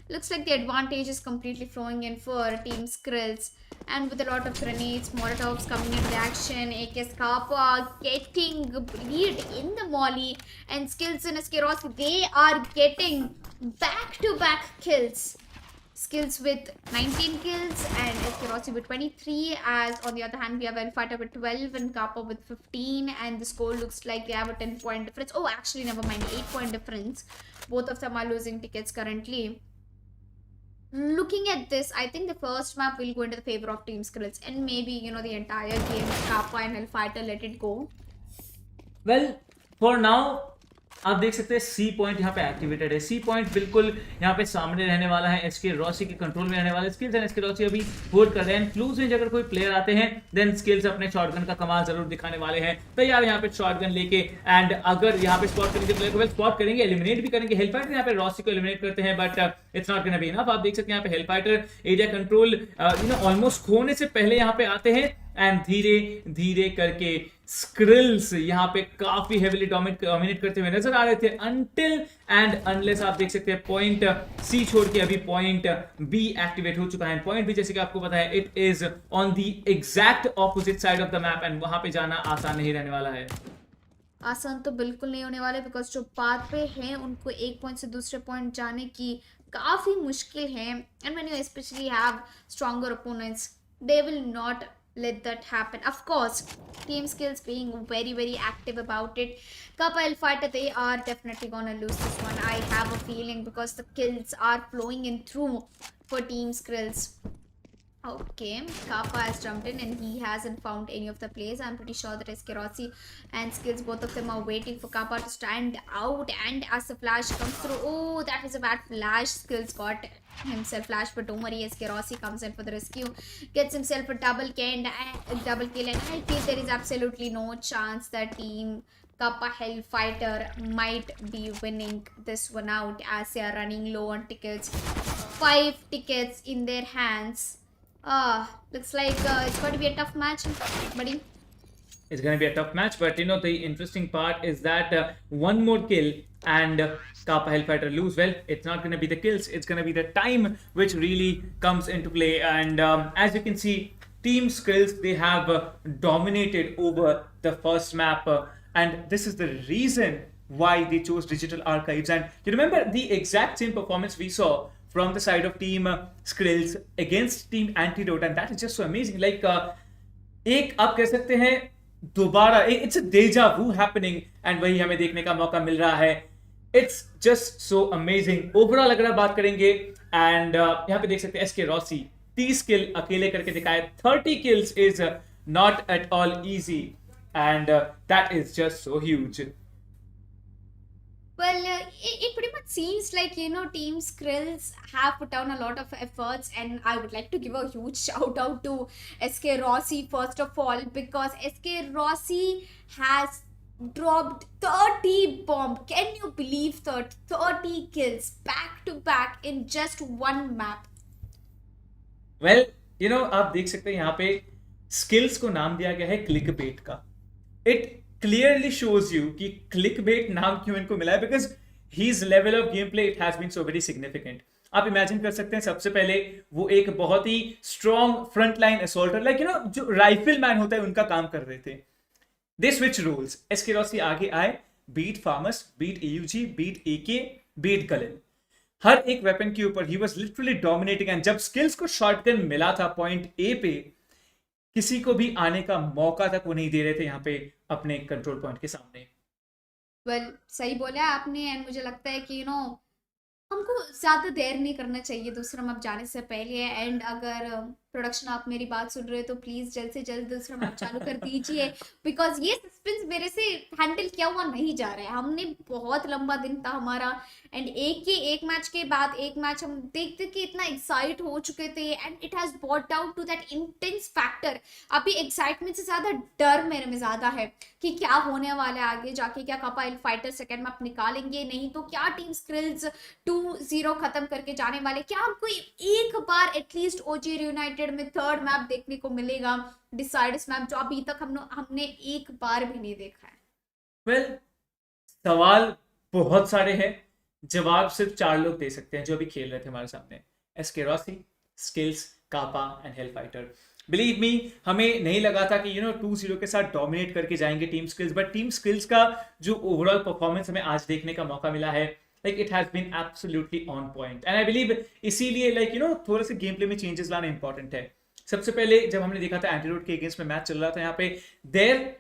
S1: looks like the advantage is completely flowing in for Team Skrills, and with a lot of grenades, Molotovs coming into action. AK's Kappa getting lead in the molly, and Skills and SK Rossi, they are getting back-to-back kills. Skills with 19 kills and SK Rossi with 23, as on the other hand we have Hellfighter with 12 and Kappa with 15, and the score looks like they have a 10-point difference. Oh, actually never mind, 8-point difference. Both of them are losing tickets currently. Looking at this, I think the first map will go into the favor of Team Skrills, and maybe the entire game Kappa and Hellfighter let it go.
S2: Well, for now आप देख सकते हैं C point यहाँ पे activated है. C point बिल्कुल यहाँ पे सामने रहने वाला है, एसके रॉसी के कंट्रोल में रहने वाला है. स्किल्स एंड एसके रॉसी अभी होल्ड कर रहे हैं. क्लूज रेंज अगर कोई प्लेयर आते हैं देन स्किल्स अपने शॉटगन का कमाल जरूर दिखाने वाले हैं. तैयार यहाँ पे शॉटगन लेके, एंड अगर यहाँ पे स्पॉट करेंगे प्लेयर को, वेल स्पॉट करेंगे, एलिमिनेट भी करेंगे. हेलफाइटर यहाँ पे रॉसी को एलिमिनेट करते हैं, but it's not gonna be enough. आप देख सकते हैं यहाँ पे हेलफाइटर एरिया कंट्रोल ऑलमोस्ट खोने से पहले यहाँ पे आते हैं एंड धीरे धीरे करके स्क्रिल्स यहाँ पे काफी हेवीली डोमिनेट करते हुए नजर आ रहे थे अनटिल एंड अनलेस आप देख सकते हैं पॉइंट सी छोड़ के अभी पॉइंट बी एक्टिवेट हो चुका है. पॉइंट बी जैसे कि आपको पता है it is on the exact opposite side of the map and वहां पे जाना आसान नहीं रहने वाला है.
S1: आसान तो बिल्कुल नहीं होने वाले, बिकॉज जो पाथ पे हैं उनको एक पॉइंट से दूसरे पॉइंट जाने की काफी मुश्किल है. And when you specially have stronger opponents, they will not let that happen. Of course, Team Skills being very active about it. Kappa Hellfighter, they are definitely gonna lose this one. I have a feeling, because the kills are flowing in through for Team Skills. Okay, Kappa has jumped in and he hasn't found any of the plays. I'm pretty sure that SK Rossi and Skills, both of them are waiting for Kappa to stand out, and as the flash comes through, oh, that was a bad flash. Skills got himself flash, but don't worry, SK Rossi comes in for the rescue, gets himself a double kill, and I feel there is absolutely no chance that Team Kappa Hellfighter might be winning this one out, as they are running low on tickets. 5 tickets in their hands. Looks like it's going to be a tough match, buddy.
S2: It's going to be a tough match, but the interesting part is that one more kill and Kappa Hellfighter lose. Well, it's not going to be the kills, it's going to be the time which really comes into play. And as you can see, Team Skills, they have dominated over the first map, and this is the reason why they chose Digital Archives. And you remember the exact same performance we saw from the side of Team Skrills against Team Antidote, and that is just so amazing. Like एक आप कह सकते हैं दोबारा it's a deja vu happening, and वही हमें देखने का मौका मिल रहा है. It's just so amazing. Overall अगर आप बात करेंगे, एंड यहाँ पे देख सकते हैं एसके रॉसी 30 किल अकेले करके दिखाए. 30 kills is not at all easy. and that is just so huge.
S1: Well, it pretty much seems like, Team Skrills have put down a lot of efforts, and I would like to give a huge shout out to SK Rossi first of all, because SK Rossi has dropped 30 bomb. Can you believe that? 30 kills back to back in just one map.
S2: Well आप देख सकते हैं यहाँ पे skills को नाम दिया गया है क्लिक बेट का. इट क्लियरली शोज यू कि क्लिक बेट नाम क्यों इनको मिला है, because his level of game play it has been so very significant. आप इमेजिन कर सकते हैं, सबसे पहले वो एक बहुत ही strong front line assaulter, like जो राइफल मैन होता है उनका काम कर रहे थे. They switch roles. SK Rossi आगे आए, beat Farms, beat AUG, beat AK, beat Galan. हर एक वेपन के ऊपर he was literally dominating, and जब स्किल्स को शॉटगन मिला था पॉइंट ए पे, किसी को भी आने का मौका तक वो नहीं दे रहे थे यहाँ पे अपने कंट्रोल पॉइंट के सामने.
S1: वेल, सही बोला आपने, एंड मुझे लगता है कि हमको ज़्यादा देर नहीं करना चाहिए दूसरा मैप जाने से पहले. एंड अगर प्रोडक्शन आप मेरी बात सुन रहे हो तो प्लीज़ जल्द से जल्द दूसरा मैप चालू कर दीजिए, बिकॉज ये सस्पेंस मेरे से हैंडल किया हुआ नहीं जा रहा है. हमने बहुत लंबा दिन था हमारा, एंड एक मैच के बाद एक मैच हम देखते कि इतना एक्साइट हो चुके थे, and it has bought out to that intense factor. अभी एक्साइटमेंट से ज़्यादा डर मेरे में ज़्यादा है कि क्या होने वाला है आगे जाके. क्या कपाइल फाइटर सेकेंड मैप निकालेंगे? नहीं तो क्या टीम स्क्रिल्स 2-0 खत्म करके जाने वाले? क्या हमको एक बार एटलीस्ट ओजी यूनाइटेड में थर्ड मैप देखने को मिलेगा, डिसाइडर्स मैप, जो अभी तक हमने एक बार भी नहीं देखा है?
S2: वेल, सवाल बहुत सारे हैं, जवाब सिर्फ 4 लोग दे सकते हैं जो अभी खेल रहे थे हमारे सामने. SK Rossi, Skills, Kappa and Hellfighter. Believe me, हमें नहीं लगा था कि 2-0 के साथ डोमिनेट करके जाएंगे team skills, but team skills का जो ओवरऑल परफॉर्मेंस हमें आज देखने का मौका मिला है, like it has been absolutely on point. And I believe इसीलिए थोड़े से गेम प्ले में चेंजेस लाना इंपॉर्टेंट है. सबसे पहले जब हमने देखा था एंटीडोट के अगेंस्ट में मैच चल रहा था, यहाँ पे देयर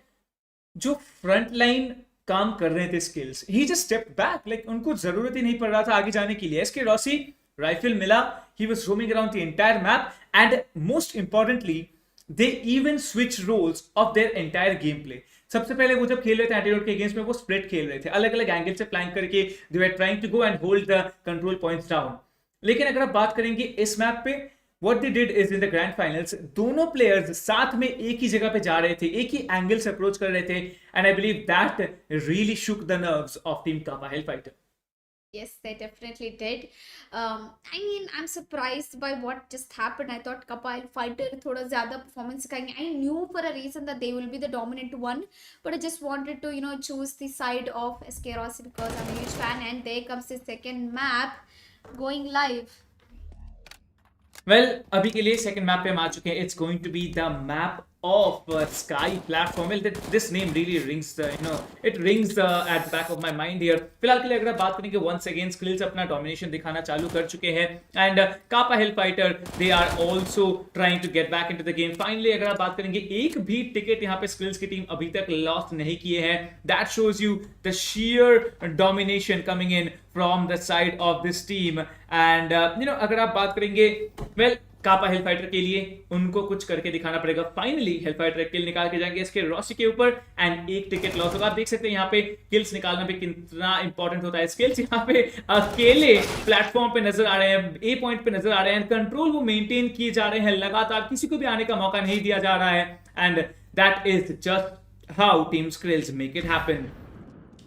S2: जो फ्रंट लाइन काम कर रहे थे स्किल्स, ही जस्ट स्टेप बैक, लाइक उनको जरूरत ही नहीं पड़ रहा था आगे जाने के लिए. एसके रॉसी राइफल मिला, he was roaming around the entire map, and most importantly they even switch roles of their entire game play. सबसे पहले वो जब खेल रहे थे एंटीडोट के अगेंस्ट में, वो स्प्लिट खेल रहे थे, अलग अलग एंगल से प्लान करके they were trying to go and hold the control points down. लेकिन अगर आप बात करेंगे इस मैप पे, what they did is in the grand finals, दोनों प्लेयर्स साथ में एक ही जगह पे जा रहे थे, एक ही एंगल से अप्रोच कर रहे थे, and I believe that really shook the nerves of Team Kappa Hellfighter.
S1: Yes, they definitely did. I mean, I'm surprised by what just happened. I thought Kappa Fighter थोड़ा ज़्यादा performance दिखाएंगे. I knew for a reason that they will be the dominant one, but I just wanted to, choose the side of SK Rossi because I'm a huge fan. And there comes the second map going live.
S2: Well, अभी के लिए second map पे हम आ चुके हैं. It's going to be the map of sky platform. Well, this name really rings it rings at the back of my mind here. फिलहाल के लिए अगर आप बात करेंगे, once again skills अपना domination दिखाना चालू कर चुके हैं, and Kappa Hellfighter they are also trying to get back into the game. Finally अगर आप बात करेंगे, एक भी टिकट यहाँ पे skills की टीम अभी तक लॉस्ट नहीं किए हैं. That shows you the sheer domination coming in from the side of this team. And अगर आप बात करेंगे, well, कापा हेलफाइटर के लिए उनको कुछ करके दिखाना पड़ेगा. फाइनली हेलफाइटर किल निकाल के जाएंगे इसके रॉसी के ऊपर, एंड एक टिकट लॉस होगा. आप देख सकते हैं यहाँ पे किल्स निकालना भी कितना इंपॉर्टेंट होता है. स्किल्स यहाँ पे अकेले प्लेटफॉर्म पे नजर आ रहे हैं, ए पॉइंट पे नजर आ रहे हैं, कंट्रोल वो मेंटेन किए जा रहे हैं लगातार, किसी को भी आने का मौका नहीं दिया जा रहा है. And that is just how team skills make it happen.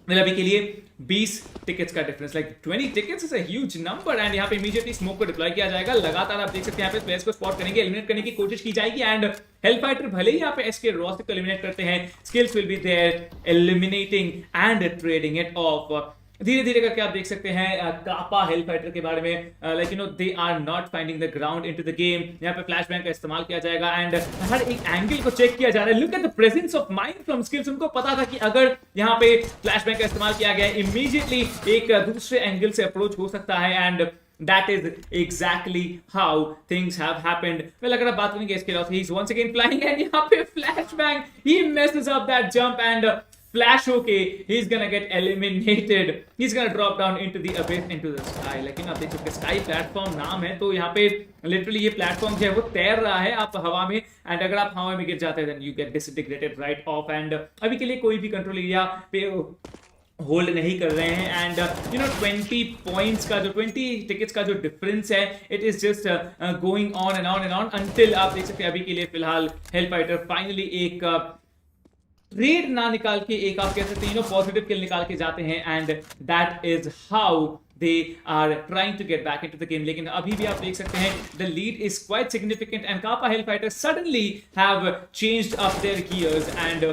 S2: मतलब अभी के लिए 20 टिकट्स का difference, like 20 tickets is a huge number. And यहाँ पे इमीडिएटली स्मोक को डिप्लॉय किया जाएगा. लगातार आप देख सकते हैं यहाँ पे प्लेयर्स को स्पॉट करेंगे, एलिमिनेट करने की कोशिश की जाएगी. एंड हेलफाइटर भले ही यहाँ पे एसके रॉस को एलिमिनेट करते हैं, Skills will be there eliminating and trading it off. धीरे धीरे करके आप देख सकते हैं कापा हेलफाइटर के बारे में, like they are not finding the ground into the game. यहाँ पे फ्लैश बैंक का इस्तेमाल किया जाएगा, एंड हर एक एंगल को चेक किया जा रहा है. Look at the presence of mind from skills. उनको पता था कि अगर यहाँ पे फ्लैश बैंक का इस्तेमाल किया गया, इमीडिएटली एक दूसरे एंगल से अप्रोच हो सकता है. And that is exactly how things have happened. Well, अगर आप बात करेंगे इसके बाद, he is once again flying, and यहाँ पे flashbang, he messes up that jump, and flash होके he's gonna get eliminated, he's gonna drop down into the abyss, into the sky. लेकिन आप देख सकते हैं स्काई प्लेटफॉर्म नाम है, तो यहाँ पे लिटरली ये प्लेटफॉर्म जो है वो तैर रहा है आप हवा में, एंड अगर आप हवा में गिर जाते हैं then you get disintegrated right off, and अभी के लिए कोई भी कंट्रोल एरिया पे होल्ड नहीं कर रहे हैं, एंड 20 पॉइंट्स का जो 20 टिकट्स का जो डिफरेंस है it is just going on and on and on until आप देख सकते हैं अभी के लिए फिलहाल हेल फाइटर फाइनली एक रेड ना निकाल के एक आप कह सकते हैं पॉजिटिव किल निकाल के जाते हैं, and that is how they are trying to get back into the game. लेकिन अभी भी आप देख सकते हैं the lead is quite significant and Kappa Hellfighter suddenly have changed up their gears and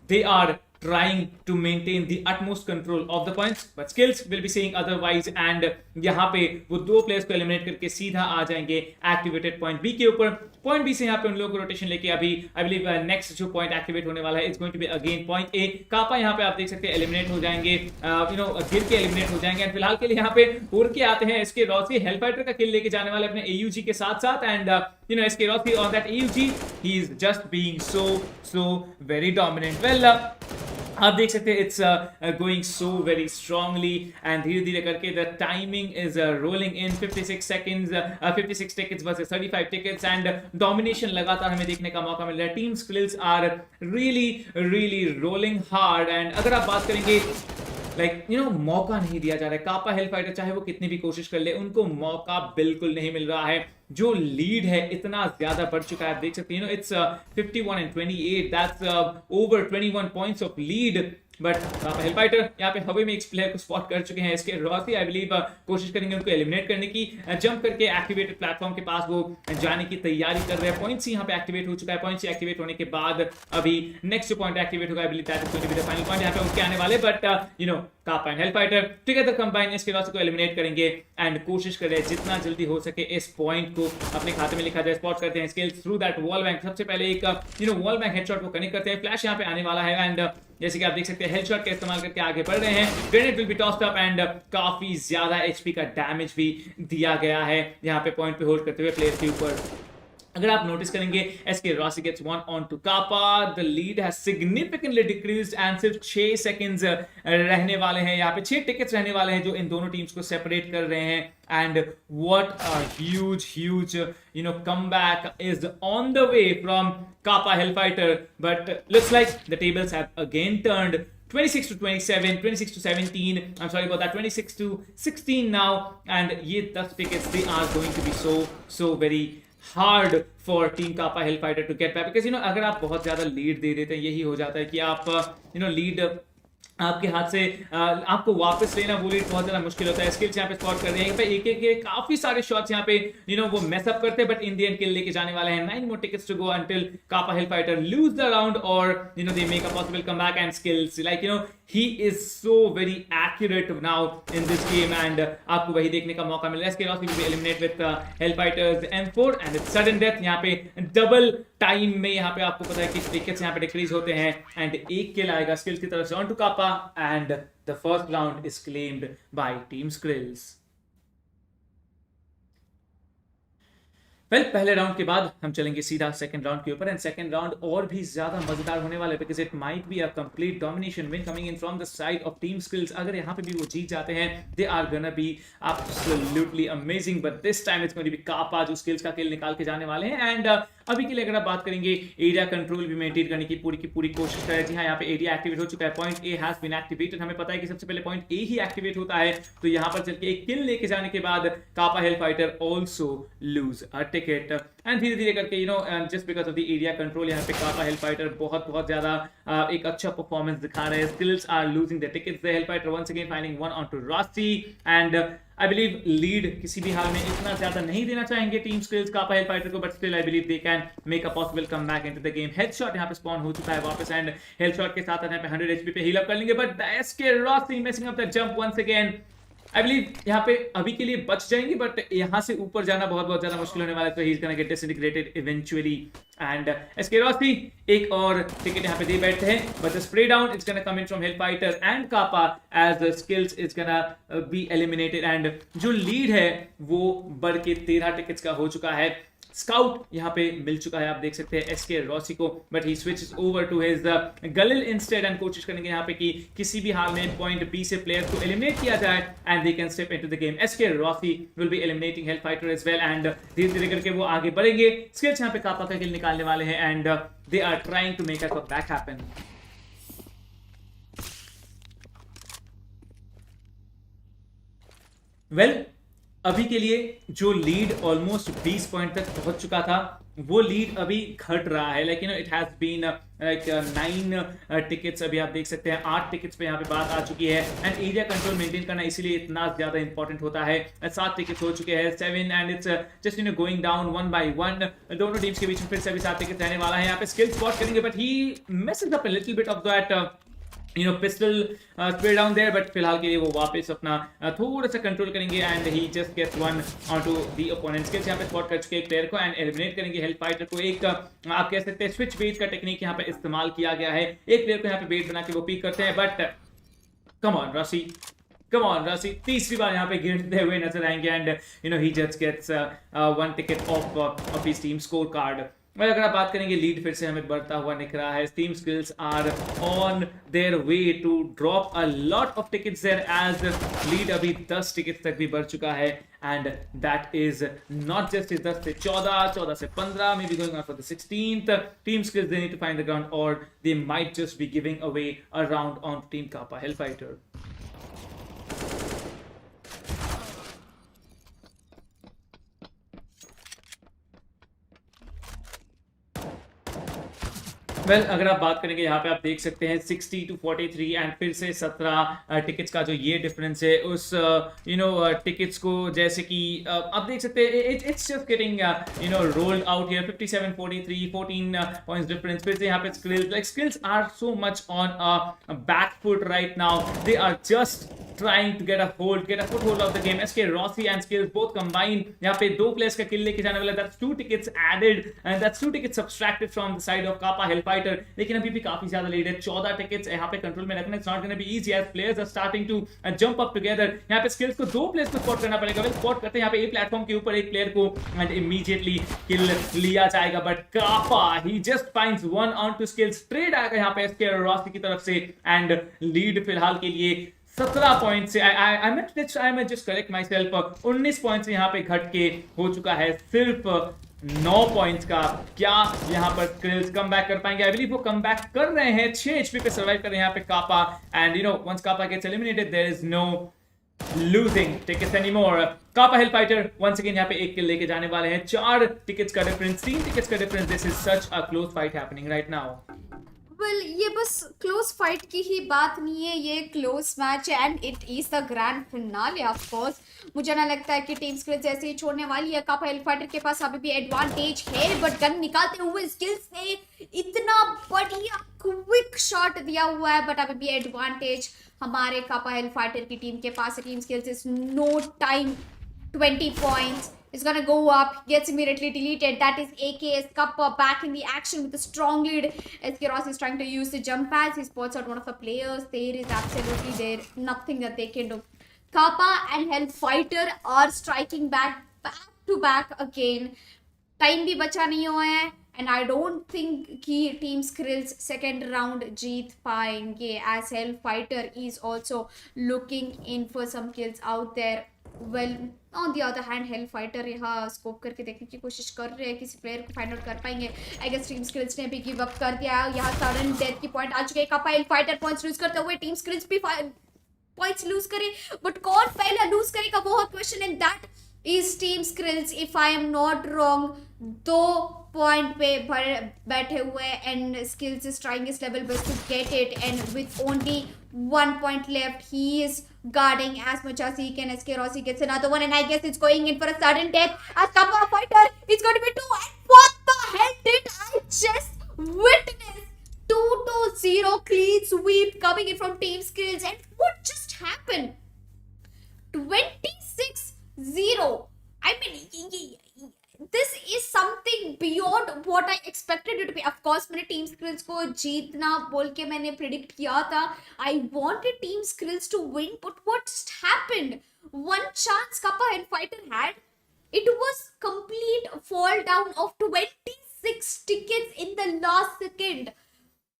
S2: they are trying to maintain the utmost control of the points, but skills will be saying otherwise, and यहाँ पे वो दो players को eliminate करके सीधा आ जाएंगे activated point B के ऊपर. पॉइंट बी से यहाँ पे उन लोगों को रोटेशन लेके अभी आई बिलीव नेक्स्ट जो पॉइंट एक्टिवेट होने वाला है it's going to be again point A. Kappa यहाँ पे आप देख सकते हैं एलिमिनेट हो जाएंगे, गिर के एलिमिनेट हो जाएंगे, एंड फिलहाल के लिए यहाँ पे उड़ के आते हैं इसके रॉसी हेलफाइटर का किल लेके जाने वाले अपने एयूजी के साथ साथ, एंड इसके Rossi on that AUG he is just being so very dominant. Well आप देख सकते हैं it's going so very strongly, and धीरे धीरे करके the timing is rolling in 56 seconds, 56 tickets versus 35 tickets, and domination लगातार हमें देखने का मौका मिल रहा है. Team skills are really rolling hard, and अगर आप बात करेंगे मौका नहीं दिया जा रहा है. कापा हेलफाइटर चाहे वो कितनी भी कोशिश कर ले उनको मौका बिल्कुल नहीं मिल रहा है. जो लीड है इतना ज्यादा बढ़ चुका है, आप देख सकते हैं it's 51-28, that's over 21 points of lead. But Hellfighter यहाँ पे हवे में एक प्लेयर को स्पॉट कर चुके हैं. इसके रॉसी आई बिलीव कोशिश करेंगे उनको एलिमिनेट करने की, जंप करके एक्टिवेटेड प्लेटफॉर्म के पास वो जाने की तैयारी कर रहे हैं. पॉइंट्स यहाँ पे एक्टिवेट हो चुका है. पॉइंट्स एक्टिवेट होने के बाद अभी नेक्स्ट जो पॉइंट एक्टिवेट होगा I believe that is going to be the final point यहाँ पे उनके आने वाले. But Kappa and Hellfighter together combine इसके रॉसी को एलिमिनेट करेंगे एंड कोशिश कर रहे हैं जितना जल्दी हो सके इस पॉइंट को अपने खाते में लिखा जाए. स्पॉट करते हैं skills through that wall bank. सबसे पहले एक वॉल बैंक हेडशॉट को कनेक्ट करते हैं. फ्लैश यहाँ पे आने वाला है, एंड जैसे कि आप देख सकते हैं हेडशॉट का इस्तेमाल करके आगे बढ़ रहे हैं. Grenade will be tossed up, and काफी ज्यादा एचपी का डैमेज भी दिया गया है यहाँ पे पॉइंट पे होल्ड करते हुए प्लेयर के ऊपर. अगर आप नोटिस करेंगे SK Rossi gets one on to Kappa. The lead has significantly decreased, and सिर्फ 6 सेकंड्स रहने वाले हैं यहाँ पे. 6 टिकट्स रहने वाले हैं जो इन दोनों टीम्स को सेपरेट कर रहे हैं. And what a huge comeback is on the way from Kappa Hellfighter, but looks like the tables have again turned. 26-27, 26-17, I'm sorry about that, 26-16 now, and ये 10 tickets they are going to be so very hard for team Kappa Hellfighter to get back, because अगर आप बहुत ज्यादा lead दे देते हैं यही हो जाता है कि आप लीड आपके हाथ से आपको वापस लेना वो लीड बहुत ज्यादा मुश्किल होता है. स्किल्स यहाँ पे स्पॉट कर रहे हैं एक काफी सारे शॉट्स यहाँ पे वो मैस अप करते हैं, but in the and kill लेके जाने वाले हैं. 9 more tickets to go until Kappa Hellfighter lose the round, or they make a possible comeback. And skills he is so very accurate now in this game, and आपको वही देखने का मौका मिल रहा है. इसके रॉसी भी eliminate with Hellfighters M4, and it's sudden death. यहाँ पे डबल टाइम में यहाँ पे आपको पता है कि टिकट्स यहाँ पे डिक्रीज होते हैं, एंड एक किल आएगा स्किल्स की तरफ से on to Kappa, and the first round is claimed by team skills. पहले राउंड के बाद हम चलेंगे सीधा सेकंड राउंड के ऊपर, एंड सेकंड राउंड और भी ज्यादा मजेदार होने वाला है, because it might be a complete domination win coming in from the side of team Skills. अगर यहाँ पे भी वो जीत जाते हैं they are gonna be absolutely amazing, but this time it's going to be Kappa जो स्किल्स का किल निकाल के जाने वाले हैं. एंड अभी के लिए अगर आप बात करेंगे एरिया कंट्रोल भी मेंटेन करने की पूरी कोशिश करें. जी हाँ, यहाँ पे एरिया एक्टिवेट हो चुका है. Point A has been activated. हमें पता है कि सबसे पहले पॉइंट ए ही एक्टिवेट होता है, तो यहाँ पर चल के एक किल लेके जाने के बाद Kappa Hellfighter also lose a ticket. And धीरे धीरे करके just because of the area control यहाँ पे कापा हेलफाइटर बहुत ज्यादा एक अच्छा परफॉर्मेंस दिखा रहे हैं. Skills are losing the tickets. The Hellfighter once again finding one on two Rossi, and I believe lead किसी भी हाल में इतना ज्यादा नहीं देना चाहेंगे टीम स्किल्स कापा हेलफाइटर को, but still I believe they can make a possible comeback into the game. Headshot यहाँ पे स्पॉन हो चुका है वापस, एंड हेडशॉट के साथ यहाँ पे 100 एचपी पे हील अप कर लेंगे, but SK Rossi messing up the jump once again. I believe यहाँ पे अभी के लिए बच जाएंगे, बट यहाँ से ऊपर जाना बहुत ज्यादा मुश्किल होने वाला है, तो he is gonna get disintegrated eventually. And SK Rossi एक और टिकट यहाँ पे दे बैठते हैं, but the spray down is gonna come in from Hellfighter and Kappa as the Skills is gonna be eliminated. And जो लीड है वो बढ़ के 13 टिकट्स का हो चुका है. स्काउट यहाँ पे मिल चुका है, आप देख सकते हैं एसके रॉसी को, but he switches over to his Galil instead and कोशिश करेंगे यहाँ पे कि किसी भी हाल में पॉइंट बी से प्लेयर को एलिमिनेट किया जाए and they can step into the game. SK Rossi will be eliminating health fighter as well and धीरे धीरे करके वो आगे बढ़ेंगे. स्किल्स यहाँ पे कापा का किल निकालने वाले हैं and they are trying to make a comeback happen. Well अभी के लिए जो लीड ऑलमोस्ट 20 पॉइंट तक पहुंच चुका था वो लीड अभी घट रहा है. Like it has been like 9 tickets. अभी आप देख सकते हैं 8 टिकट्स पे यहाँ पे बात आ चुकी है एंड एरिया कंट्रोल मेंटेन करना इसीलिए इतना ज्यादा इंपॉर्टेंट होता है. 7 टिकट्स हो चुके हैं, 7 and it's just going down 1 by 1. दोनों टीम्स के बीच में फिर से अभी 7 टिकट्स रहने वाला है. यहाँ पे स्किल स्पॉट करेंगे but he messes up a little bit of that pistol spray down there, but फिलहाल के लिए वो वापस अपना थोड़ा सा कंट्रोल करेंगे and he just gets one onto the opponent. Skills यहाँ पे स्पॉट कर चुके एक प्लेयर को एंड एलिमिनेट करेंगे हेल्थ फाइटर को. एक आप कह सकते हैं स्विच बेट का टेक्निक यहाँ पे इस्तेमाल किया गया है. एक प्लेयर को यहाँ पे बेट बना के वो पीक करते हैं, बट कम ऑन रसी तीसरी बार यहाँ पे गिरते हुए नजर आएंगे and he just gets 1 ticket off his team scorecard. well, अगर आप बात करेंगे लीड फिर से हमें बढ़ता हुआ दिख रहा है. Team skills are on their way to drop a lot of tickets there as lead अभी 10 टिकट्स तक भी बढ़ चुका है and that is not just 10 से 14 से 15, may be going on for the 16th. Team Skills they need to find the ground और they might just be giving away a round on team Kappa health fighter. Well अगर आप बात करेंगे यहाँ पे आप देख सकते हैं 60 to 43 एंड फिर से 17 टिकट्स का जो ये डिफरेंस है उस टिकट्स को जैसे कि आप देख सकते हैं it's just getting rolled out here. 57 43 14 points difference. फिर से यहाँ पे skills are so much on a back foot right now. They are just trying to get a foothold of the game. SK Rossi and Skills both combined. यहाँ पे 2 players का kill लेके जाने वाला. That's 2 tickets added and that's 2 tickets subtracted from the side of Kappa Hellfighter. लेकिन अभी भी काफी ज्यादा लीड है. 14 tickets यहाँ पे कंट्रोल में रखना. It's not going to be easy as players are starting to jump up together. यहाँ पे Skills को 2 players को spot करना पड़ेगा. स्पॉट करते हैं यहाँ पे A प्लेटफॉर्म के ऊपर एक प्लेयर को and immediately kill लिया जाएगा. But Kappa he just finds one onto Skills. Trade आएगा यहाँ पे SK Rossi की तरफ से and लीड फिलहाल के लिए 17 पॉइंट से आई मैं just correct my self 19 point से यहाँ पे घट के हो चुका है सिर्फ 9 पॉइंट्स का. क्या यहाँ पर स्किल्स कम बैक कर पाएंगे? आई बिलीव वो कम बैक कर रहे हैं. 6 HP पे सर्वाइव कर रहे हैं यहाँ पे Kappa and once Kappa gets eliminated there is no losing tickets anymore. Kappa health fighter once again यहाँ पे एक किल लेके जाने वाले हैं. 4 टिकट्स का डिफरेंस, 3 टिकट्स का difference. This is such a close fight happening right now.
S1: Well ये बस क्लोज फाइट की ही बात नहीं है, ये क्लोज मैच है and it is the grand finale of course. मुझे ना लगता है कि टीम स्किल्स जैसे ही छोड़ने वाली है. कापा हेल्थ फाइटर के पास अभी भी एडवांटेज है बट गन निकालते हुए स्किल्स ने इतना बढ़िया क्विक शॉट दिया हुआ है बट अभी भी एडवांटेज हमारे कापा हेल्थ फाइटर की टीम के पास है. Team skills is no time. 20 points. It's gonna go up, gets immediately deleted. That is AK's Kappa back in the action with a strong lead. SK Ross is trying to use the jump pads. He spots out one of the players. There is absolutely there nothing that they can do. Kappa and Hellfighter are striking back to back again. Time भी बचा नहीं हुआ है and I don't think कि Team Skrills second round जीत पाएंगे as Hellfighter is also looking in for some kills out there. Well on the other hand Hellfighter यहाँ scope करके देखने की कोशिश कर रहे हैं किसी प्लेयर को फाइंड आउट कर पाएंगे. आई गेस टीम स्किल्स ने भी गिव अप कर दिया. यहाँ सडन डेथ की पॉइंट आ चुके हैं. कापा हेल्फाइटर पॉइंट्स लूज करते हुए टीम स्किल्स भी पॉइंट्स लूज करे बट कौन पहला लूज करेगा वो question and that is team skills if I am not wrong. 2 point पे बैठे हुए and skills is trying his level best to get it and with only 1 point left he is guarding as much as he can. SK Rossi gets another one and I guess it's going in for a sudden death as Kappa fighter it's going to be 2 and what the hell did I just witness? 2-0 clean sweep coming in from Team Skills and what just happened? 26-0. I mean this is something beyond what I expected it to be. Of course मैंने team skills को जीतना बोल के मैंने predict किया था. I wanted team skills to win but what just happened? One chance Kappa and Fighter had It was complete fall down of 26 tickets in the last second.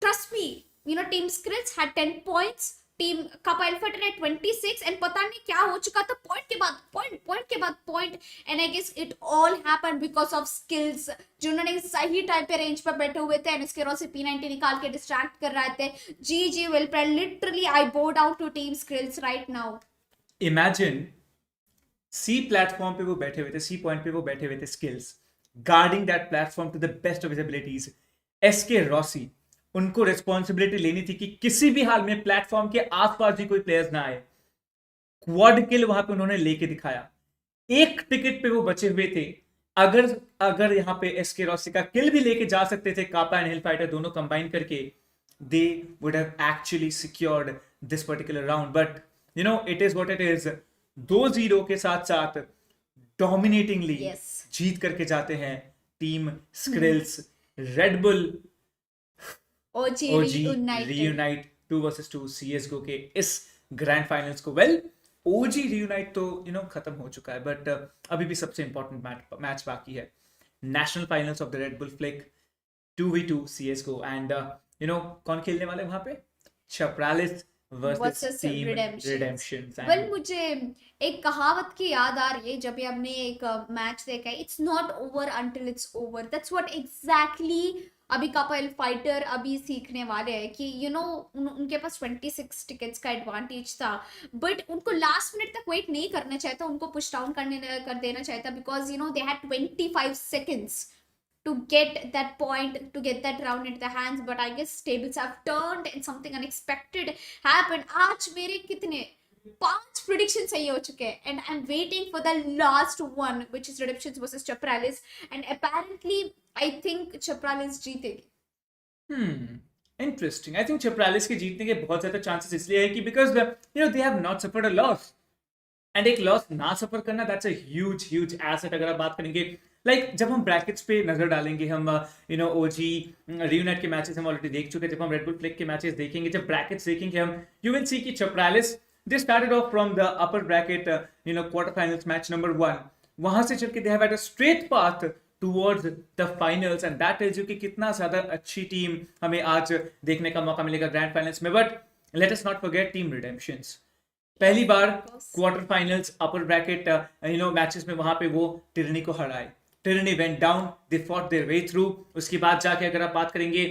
S1: Trust me, team Skrits had 10 points, team Kappa Hellfighter ने 26, and पता नहीं क्या हो चुका था, point के बाद point, point के बाद point, and I guess it all happened because of skills, जिन्होंने सही टाइम पे रेंज पर बैठे हुए थे एंड उसके बाद से P90 निकाल के डिस्ट्रैक्ट कर रहे थे. G well played, literally I bow down to team Skills right now.
S2: Imagine C platform पे वो बैठे हुए थे, सी पॉइंट पे वो बैठे हुए थे, skills guarding that platform to the best of his abilities. SK Rossi, उनको रिस्पॉन्सिबिलिटी लेनी थी कि किसी भी हाल में प्लेटफॉर्म के आसपास भी कोई प्लेयर्स ना आए. क्वाड किल वहां पे उन्होंने लेके दिखाया. एक टिकट पे वो बचे हुए थे. अगर अगर यहां पे एसके रॉसी का किल भी लेके जा सकते थे, कापा एंड हिल फाइटर दोनों कंबाइन करके, they would have actually secured this particular round. But it is what it is. 2-0 के साथ साथ dominatingly
S1: Yes.
S2: जीत करके जाते हैं team Skills. Red Bull
S1: OG
S2: reunite 2 versus 2 CSGO के इस ग्रैंड फाइनल्स को. वेल OG reunite तो खत्म हो चुका है, बट अभी भी सबसे इंपॉर्टेंट मैच बाकी है. National finals of the Red bull flick 2v2 CSGO. And कौन खेलने वाले वहां पे? Chapralis versus Team Redemptions.
S1: Well मुझे एक कहावत की याद आ रही है, जब भी हमने एक मैच देखा है, it's not over until it's over. That's what exactly अभी कपल फाइटर अभी सीखने वाले हैं कि उनके पास 26 टिकट्स का एडवांटेज था, बट उनको लास्ट मिनट तक वेट नहीं करना चाहिए था, उनको पुश डाउन कर देना चाहिए था, because they had 25 seconds to get that point, to get that round into the hands. But I guess tables have turned and something unexpected happened. आज मेरे कितने 5 predictions सही हो चुके हैं, and I'm waiting for the last one, which is Redemptions versus Chapralis, and apparently I think Chapralis जीतेगी.
S2: Interesting. I think Chapralis के जीतने के बहुत ज्यादा चांसेस इसलिए है कि because they have not suffered a loss, and एक लॉस ना सफर करना, that's a huge huge asset. अगर आप बात करेंगे जब हम ब्रैकेट्स पे नजर डालेंगे, हम ओजी रियूनाइट के मैचेस हम ऑलरेडी देख चुके हैं. जब हम रेड बुल फ्लिक के मैचेस देखेंगे, जब ब्रैकेट्स देखेंगे हम, यू विल सी कि Chapralis they started off from the upper bracket quarter finals match number 1. वहां से चल के दे have had a straight path towards the finals, and that tells you कि कितना ज्यादा अच्छी टीम हमें आज देखने का मौका मिलेगा ग्रैंड फाइनल्स में. But let us not forget team Redemptions. पहली बार quarter finals upper bracket matches में वहां पे वो टिरनी को हराए. Tierney went down, they fought their way through. उसके बाद जाके अगर आप बात करेंगे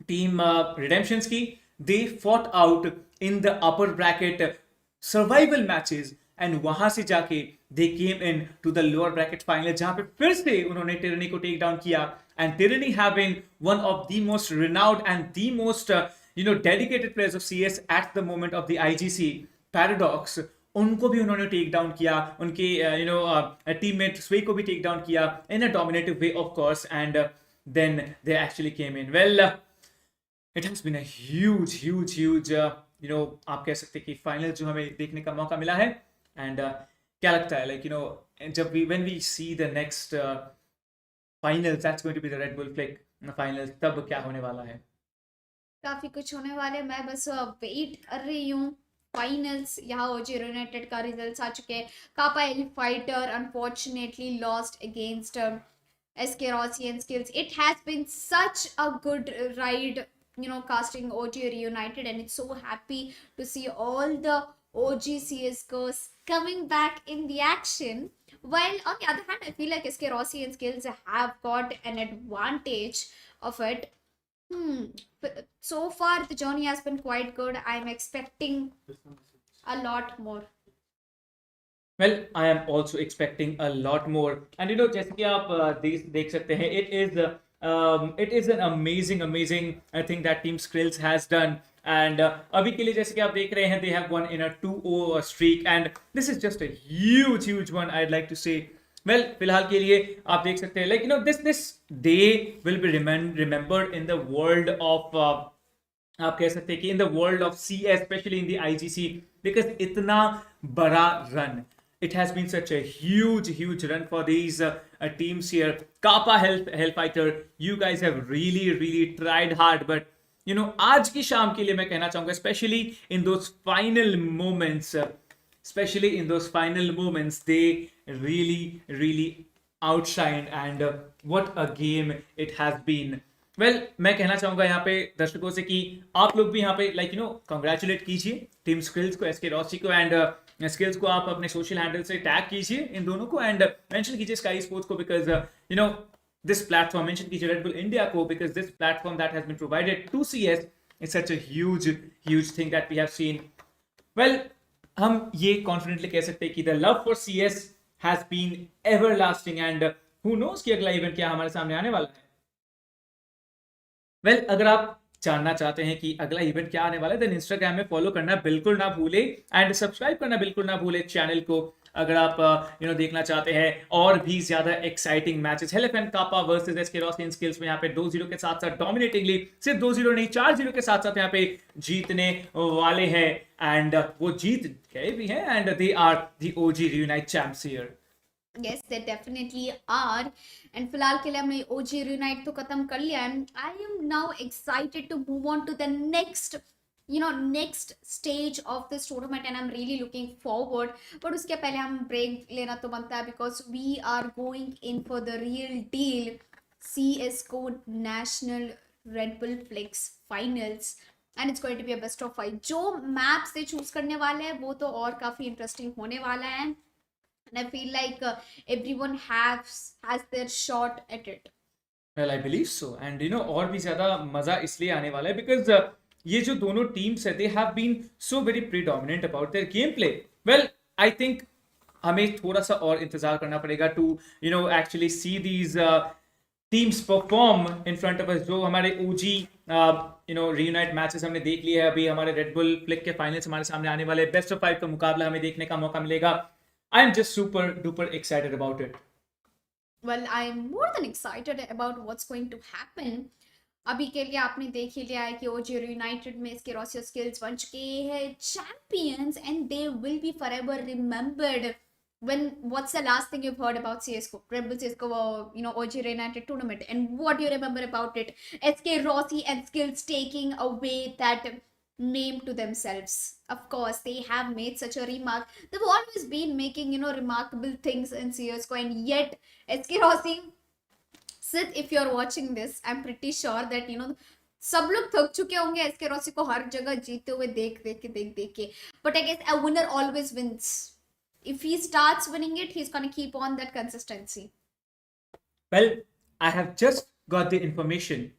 S2: टीम रिडेम्पशंस की, they fought out in the upper bracket survival matches, and वहां से जाके they came into the lower bracket final, जहां पे फिर से उन्होंने टिरनी को टेक डाउन किया. And Tierney having one of the most renowned and the most dedicated players of CS at the moment of the IGC, paradox, उनको भी उन्होंने टेक डाउन किया. उनके टीममेट स्वे को भी टेक डाउन किया in a dominative way of course, and then they actually came in. Well it has been a huge huge huge आप कह सकते हैं कि फाइनल जो हमें देखने का मौका मिला है. एंड क्या लगता है जब when we see the next final, that's going to be the Red bull Flick final, तब क्या होने वाला है?
S1: काफी कुछ होने वाले. मैं बस वेट कर रही हूँ फाइनल्स. यहाँ ओजी यूनाइटेड का रिजल्ट्स आ चुके हैं. Kappa Hellfighter unfortunately lost against SK Rossi and Skills. It has been such a good ride, casting OG reunited, and it's so happy to see all the OG CSGOs coming back in the action. While on the other hand, I feel like SK Rossi and Skills have got an advantage of it. But so far the journey has been quite good. I'm expecting a lot more.
S2: Well, I am also expecting a lot more. And जैसे कि आप देख सकते हैं, it is an amazing thing that Team Skrills has done. And अभी के लिए जैसे कि आप देख रहे हैं, they have won in a 2-0 streak, and this is just a huge one, I'd like to say. Well, फिलहाल के लिए आप देख सकते हैं, this day will be remembered in the world of आप कह सकते हैं कि in the world of CS, especially in the IGC, because इतना बड़ा run. It has been such a huge run for these teams here. Kappa Hellfighter, you guys have really tried hard, but आज की शाम के लिए मैं कहना चाहूंगा, especially in those final moments, especially in those final moments, they really outshined. And what a game it has been. Well, मैं कहना चाहूंगा यहाँ पे दर्शकों से कि आप लोग भी यहाँ पे कंग्रेचुलेट कीजिए टीम स्किल्स को, एसके रॉसी को, एंड स्किल्स को आप अपने सोशल हैंडल से टैग कीजिए इन दोनों को, एंड मेंशन कीजिए स्काई स्पोर्ट्स को, बिकॉज this platform, mention कीजिए Red Bull India को, because this platform that has been provided to CS is such a huge thing that we have seen. Well, हम ये confidently कह सकते हैं कि the love for CS has been everlasting, and who knows कि अगला event क्या हमारे सामने आने वाला है. वेल, अगर आप जानना चाहते हैं कि अगला इवेंट क्या आने वाला है, देन इंस्टाग्राम में फॉलो करना बिल्कुल ना भूले, एंड सब्सक्राइब करना बिल्कुल ना भूले चैनल को, अगर आप देखना चाहते हैं और भी ज्यादा एक्साइटिंग मैचेस. हेलेफेन कापा वर्सेस एसके रॉसी स्किल्स में यहाँ पे 2-0 के साथ साथ डोमिनेटिंगली, सिर्फ 2-0 नहीं 4-0 के साथ साथ यहाँ पे जीतने वाले हैं, एंड वो जीत गए भी हैं, and they are the OG reunite champs here.
S1: Yes, they definitely are. And फिलहाल के लिए हमने OG Reunite तो खत्म कर लिया, and I am now excited to move on to the next stage of this tournament, and I'm really looking forward. But उसके पहले हम break लेना तो बनता है, because we are going in for the real deal. CS:GO National Red Bull Flex Finals. And it's going to be a best of 5. जो map से choose करने वाले हैं वो तो और काफी इंटरेस्टिंग होने वाला है. And I feel like everyone has their shot at it.
S2: Well, I believe so. And और भी ज्यादा मजा इसलिए आने वाला है because ये जो दोनों टीम्स है, they have been so very predominant about their gameplay. Well, I think हमें थोड़ा सा और इंतजार करना पड़ेगा to actually see these teams perform in front of us. जो हमारे OG reunite मैचेस हमने देख लिए है अभी, हमारे रेड बुल फ्लिक के फाइनल्स हमारे सामने आने वाले, बेस्ट ऑफ 5 का मुकाबला हमें देखने का मौका मिलेगा. I'm just super duper excited about it.
S1: Well, I'm more than excited about what's going to happen. अभी के लिए आपने देख ही लिया है कि OG Reunited में इसके रॉसी स्किल्स बन चुके हैं champions, and they will be forever remembered. What's the last thing you've heard about CS:GO? Red Bull CS:GO, OG Reunited tournament, and what do you remember about it? SK Rossi and Skills taking away that name to themselves. Of course, they have made such a remark. They've always been making remarkable things in CS:GO, and yet SK Rossi, Sid, if you're watching this, I'm pretty sure that सब लोग थक चुके होंगे SK Rossi को हर जगह जीते हुए देख के. But I guess a winner always wins. If he starts winning it, he's gonna keep on that consistency.
S2: Well, I have just got the information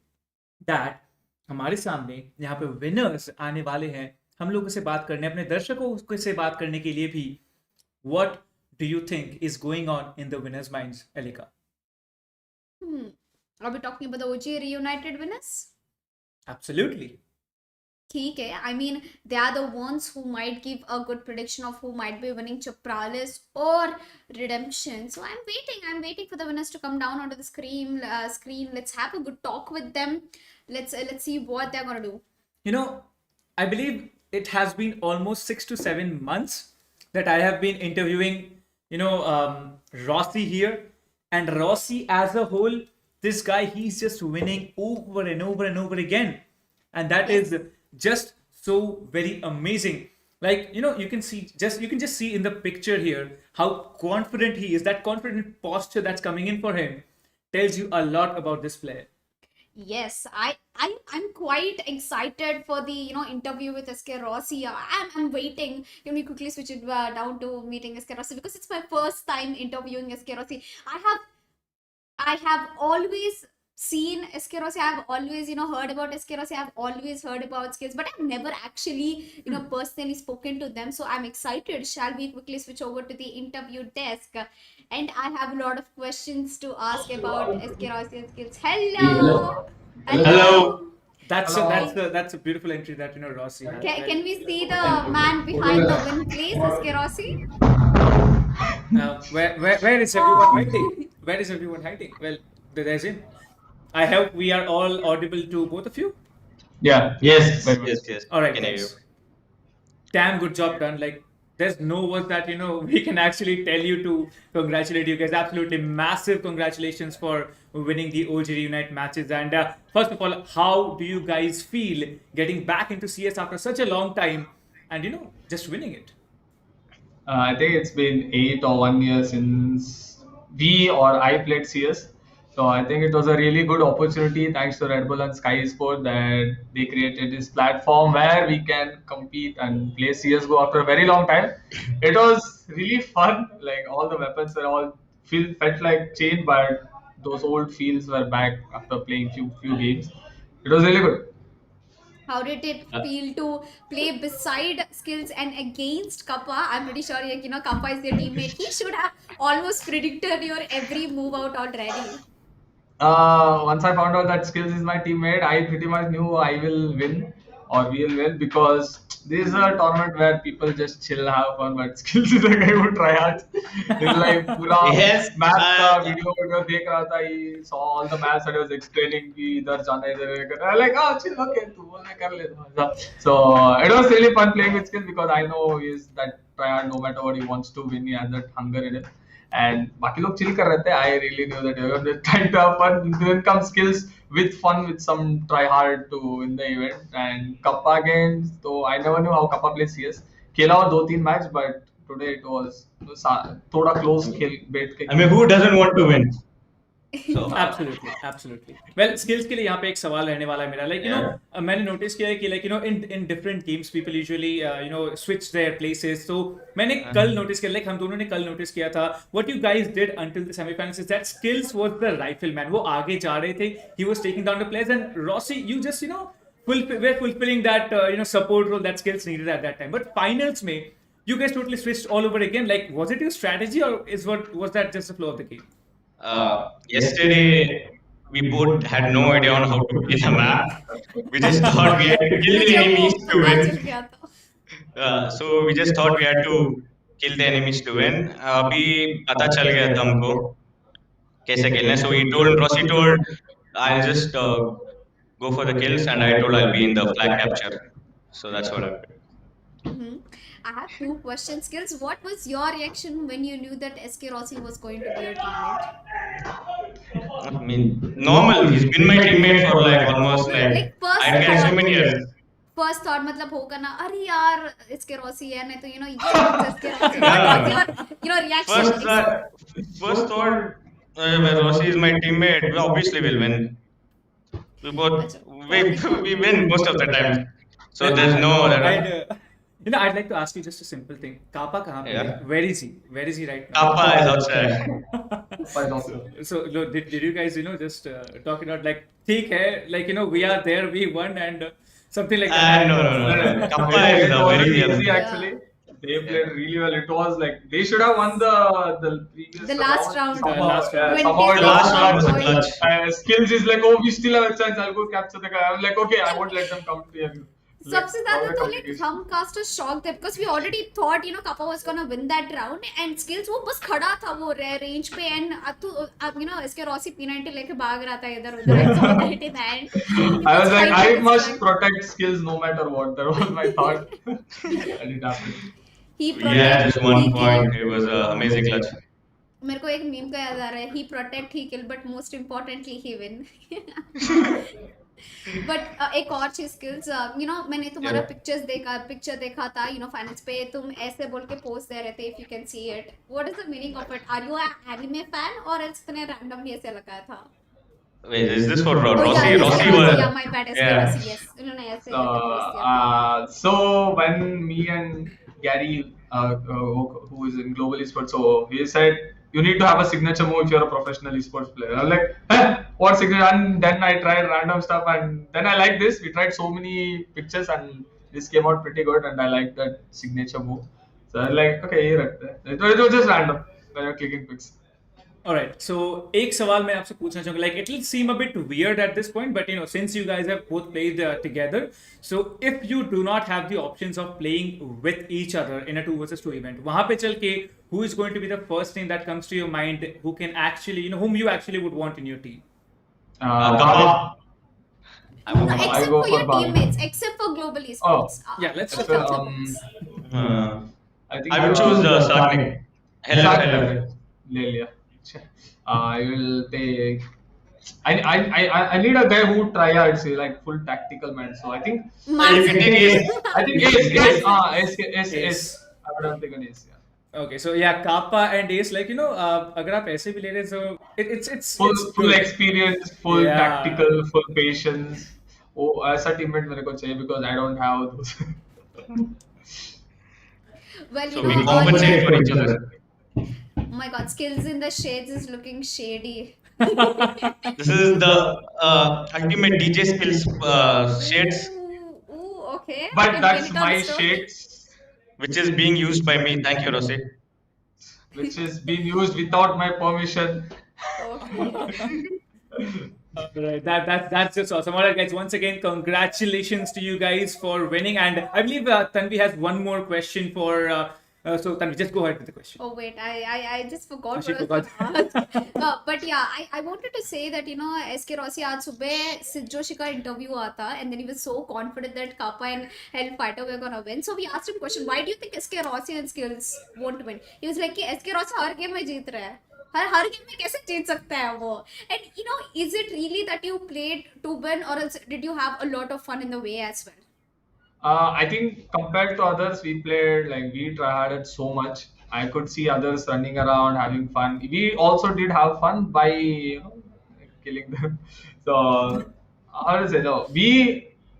S2: that हमारे सामने यहाँ पे विनर्स आने वाले हैं, हम लोगों से बात करने, अपने दर्शकों से बात करने के लिए भी. What do you think is going on in the winners' minds, Elika?
S1: Are we talking about the OG Reunited winners?
S2: Absolutely.
S1: ठीक है. I mean, they are the ones who might give a good prediction of who might be winning Chapralis or Redemption. So I'm waiting for the winners to come down onto the screen. Let's have a good talk with them. Let's see what they're gonna do.
S2: I believe it has been almost 6 to 7 months that I have been interviewing, Rossi here, and Rossi as a whole, this guy, he's just winning over and over again, and that is just so very amazing. Like, you can just see in the picture here how confident he is. That confident posture that's coming in for him tells you a lot about this player.
S1: Yes, I'm quite excited for the interview with SK Rossi. I'm waiting. Can we quickly switch it down to meeting SK Rossi, because it's my first time interviewing SK Rossi. I have always seen SK Rossi. I've always heard about SK Rossi. I've always heard about skills, but I've never actually personally spoken to them. So I'm excited. Shall we quickly switch over to the interview desk? And I have a lot of questions to ask about SK Rossi and skills. Hello.
S2: That's a beautiful entry that Rossi has.
S1: Can we see the man behind the win, please, SK Rossi?
S2: Where is everyone hiding? Where is everyone hiding? Well, there's him. I hope we are all audible to both of you.
S5: Yeah. Yes.
S6: Yes.
S2: All right,
S6: Can hear
S2: guys.
S6: you.
S2: Damn good job done. Like, there's no words that we can actually tell you to congratulate you guys. Absolutely massive congratulations for winning the OG Reunite matches. And first of all, how do you guys feel getting back into CS after such a long time and just winning it?
S5: I think it's been 8 or 1 year since we or I played CS. So I think it was a really good opportunity, thanks to Red Bull and Sky Sport, that they created this platform where we can compete and play CS:GO after a very long time. It was really fun. Like all the weapons were all felt like change, but those old feels were back after playing few games. It was really good.
S1: How did it feel to play beside Skills and against Kappa? I'm pretty sure Kappa is your teammate. He should have almost predicted your every move out already.
S5: Once I found out that Skills is my teammate, I pretty much knew I will win or we will win because this is a tournament where people just chill, have fun, but Skills is a guy who try hard. He's like पूरा
S6: Yes,
S5: math का video देख रहा था. He saw all the maths and he was explaining कि इधर जाना इधर करना. I'm like, oh chill, okay, तू बोलना कर लेता. So it was really fun playing with Skills because I know he's that try hard no matter what he wants to win. He has that hunger in him. And बाकी लोग chill कर रहे थे. I really knew that everyone was trying to have fun. Then come Skills with fun with some try hard to win the event. And Kappa games, so I never knew how Kappa plays CS. खेला और 2-3 match, but today it was थोड़ा close खेल बैठ के.
S6: I mean, who doesn't want to win? So,
S2: absolutely absolutely well skills के लिए यहाँ पे एक सवाल रहने वाला है मेरा लाइक मैंने नोटिस किया है कि like in different games people usually switch there places. तो मैंने कल नोटिस किया लाइक हम दोनों ने कल नोटिस किया था what you guys did until the semifinals is that skills was the rifleman. वो आगे जा रहे थे, he was taking down the players and Rossi you just we're fulfilling that support role that skills needed at that time. But finals में you guys totally switched all over again. Like was it your strategy or was that just the flow of the game?
S6: yesterday we both had no idea on how to play the map. We just thought we had to kill the enemies to win. So we just thought we had to kill the enemies to win. अभी पता चल गया था हमको कैसे खेलना है. So Rossi told I'll just go for the kills, and I told I'll be in the flag capture. So that's what happened.
S1: I have 2 questions. Skills, what was your reaction when you knew that SK Rossi was going to be your teammate?
S6: I mean, normal. He's been my teammate for like almost like
S1: first
S6: I guess so many years.
S1: First thought मतलब होगा ना, अरे यार इसके Rossi है नहीं तो ये इसके Rossi. What was your reaction?
S6: First thought, when Rossi is my teammate, we obviously will win. We both we win most of the time. So there's no.
S2: I'd like to ask you just a simple thing. Kappa कहाँ पे है? Where is he? Where is he right now?
S6: Kappa is outside.
S2: So did you guys just talk it out like ठीक है, like we are there, we won and something like that?
S6: No. Kappa is very
S5: easy actually. They played really well. It was like they should have won the previous
S1: last round.
S5: Somehow
S6: The last round was a clutch.
S5: Skills is like, oh, we still have a chance. I'll go capture the guy. I'm like, okay, I won't let them come to you.
S1: सबसे ज्यादा तो like हम casters shocked थे because we already thought Kappa was gonna win that round and Skills वो बस खड़ा था वो रेंज पे and अब इसके रॉसी P90 लेके भाग रहा था इधर उधर.
S5: I was like, I must protect Skills no matter what. That was my thought. And it happened.
S6: Yeah, just one point. It was an amazing clutch.
S1: मेरे को एक मीम का याद आ रहा है, he protect, he kill, but most importantly he win. But एक और चीज स्किल्स मैंने तुम्हारा पिक्चर देखा था फाइनल्स पे, तुम ऐसे बोल के पोस्ट दे रहे थे, if you can see it, what is the meaning of it? Are you anime fan और इतने रैंडमली ऐसे लगाया था?
S6: Wait, is this for Rossi? Rossi was.
S1: Yeah, my bad. Rossi, yes. उन्होंने ऐसे पोस्ट किया.
S5: So when me and Gary, who is in global esports, so he said you need to have a signature move if you're a professional esports player. I'm like, what signature? And then I tried random stuff, and then I like this. We tried so many pictures, and this came out pretty good, and I like that signature move. So I'm like, okay, ये रखते हैं. It was just random when you're clicking pics.
S2: Alright, so एक सवाल मैं आपसे पूछना चाहूँगा, like it will seem a bit weird at this point, but since you guys have both played together, so if you do not have the options of playing with each other in a 2 versus 2 event, वहाँ पे चल के who is going to be the first name that comes to your mind who can actually, whom you actually would want in your team?
S6: Kappa.
S1: Except for your teammates, except for global esports.
S2: Yeah, let's just
S5: I think
S6: I would choose Sarnik. Hello.
S5: Lelia. I will take. I need a guy who try hard, say like full tactical man. So I think
S6: You can take Ace.
S5: I think Ace. I would have taken Ace. Yeah.
S2: Okay, so yeah, Kappa and Ace, like अगर आप ऐसे भी ले रहे हैं, so it's
S5: full
S2: good.
S5: experience, full
S2: Yeah.
S5: tactical, full patience. वो ऐसा teammate मेरे को चाहिए because I don't have those.
S1: Well,
S6: So
S1: you
S6: we
S1: know,
S6: compensate
S1: earlier,
S6: for each other.
S1: oh my god, skills in the shades is looking shady.
S6: This is the ultimate DJ skills shades,
S1: Ooh, ooh, okay.
S5: But
S1: Can
S5: that's
S1: you tell the
S5: my
S1: story?
S5: shades,
S6: which is being used by me. Thank you, Rossi.
S5: which is being used without my permission.
S1: Okay.
S2: All right, that's just awesome. All right, guys. Once again, congratulations to you guys for winning. And I believe Tanvi has one more question for. So Tanvi, just go ahead with the question.
S1: Oh wait, I just forgot
S2: She
S1: what I was
S2: forgot.
S1: going to ask. But yeah, I wanted to say that SK Rossi आज सुबह सिद्ध जोशी का interview आता, and then he was so confident that Kappa and Hellfighter were gonna win. So we asked him question, why do you think SK Rossi and Skills won't win? He was like कि SK Rossi हर game में जीत रहा है. हर game में कैसे जीत सकता है वो? And is it really that you played to win, or else did you have a lot of fun in the way as well?
S5: I think compared to others, we played like we tried so much. I could see others running around having fun. We also did have fun by like killing them. So how to say no?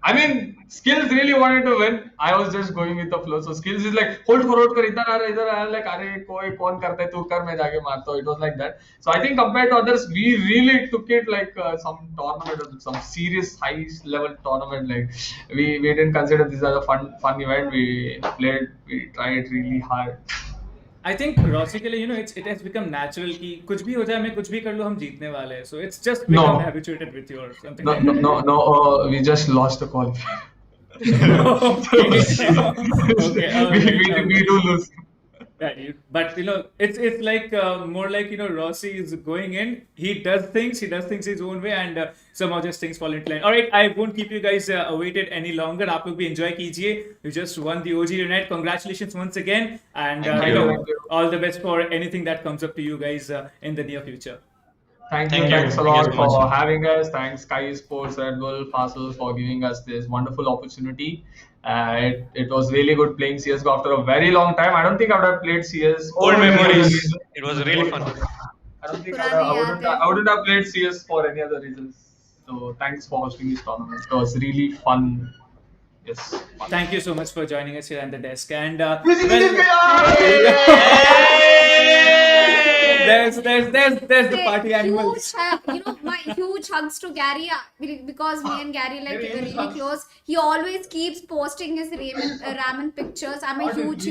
S5: I mean, skills really wanted to win. I was just going with the flow. So skills is like hold कर इधर आ like अरे कोई कौन करता है तू कर मैं जाके मारता हूँ. It was like that. So I think compared to others, we really took it like some tournament, some serious high level tournament. Like we didn't consider this as a fun event. We tried really hard.
S2: I think Rossi के लिए it has become natural कि कुछ भी हो जाए मैं कुछ भी कर लूँ हम जीतने वाले हैं. So it's just become
S5: No,
S2: habituated with you or something
S5: no,
S2: like
S5: no,
S2: that.
S5: no, no. We just lost the qualifier.
S2: Okay. Okay. Okay.
S5: We do lose.
S2: Yeah, but it's like more like Rossi is going in. He does things his own way, and somehow just things fall into line. All right, I won't keep you guys awaited any longer. आप लोग भी enjoy कीजिए. You just won the OG Unite. Congratulations once again, and
S5: Thank you. Thank you.
S2: all the best for anything that comes up to you guys in the near future.
S5: Thank you.
S6: Thank you.
S5: Thanks a
S6: Thank you
S5: lot
S6: so much.
S5: for having us. Thanks Sky Sports, Red Bull, Fossil for giving us this wonderful opportunity. It was really good playing CS:GO after a very long time. I don't think I would have played CS.
S6: Old
S5: For any other
S6: memories.
S5: reason.
S6: It was really fun.
S5: I don't think
S1: पुरानी यादें.
S5: I wouldn't have played CS for any other reasons. So thanks for hosting this tournament. It was really fun. Yes. Fun.
S2: Thank you so much for joining us here at the desk, and there's the party animals.
S1: My huge hugs to Gary, because me and Gary like really close. He always keeps posting his ramen pictures. I'm a huge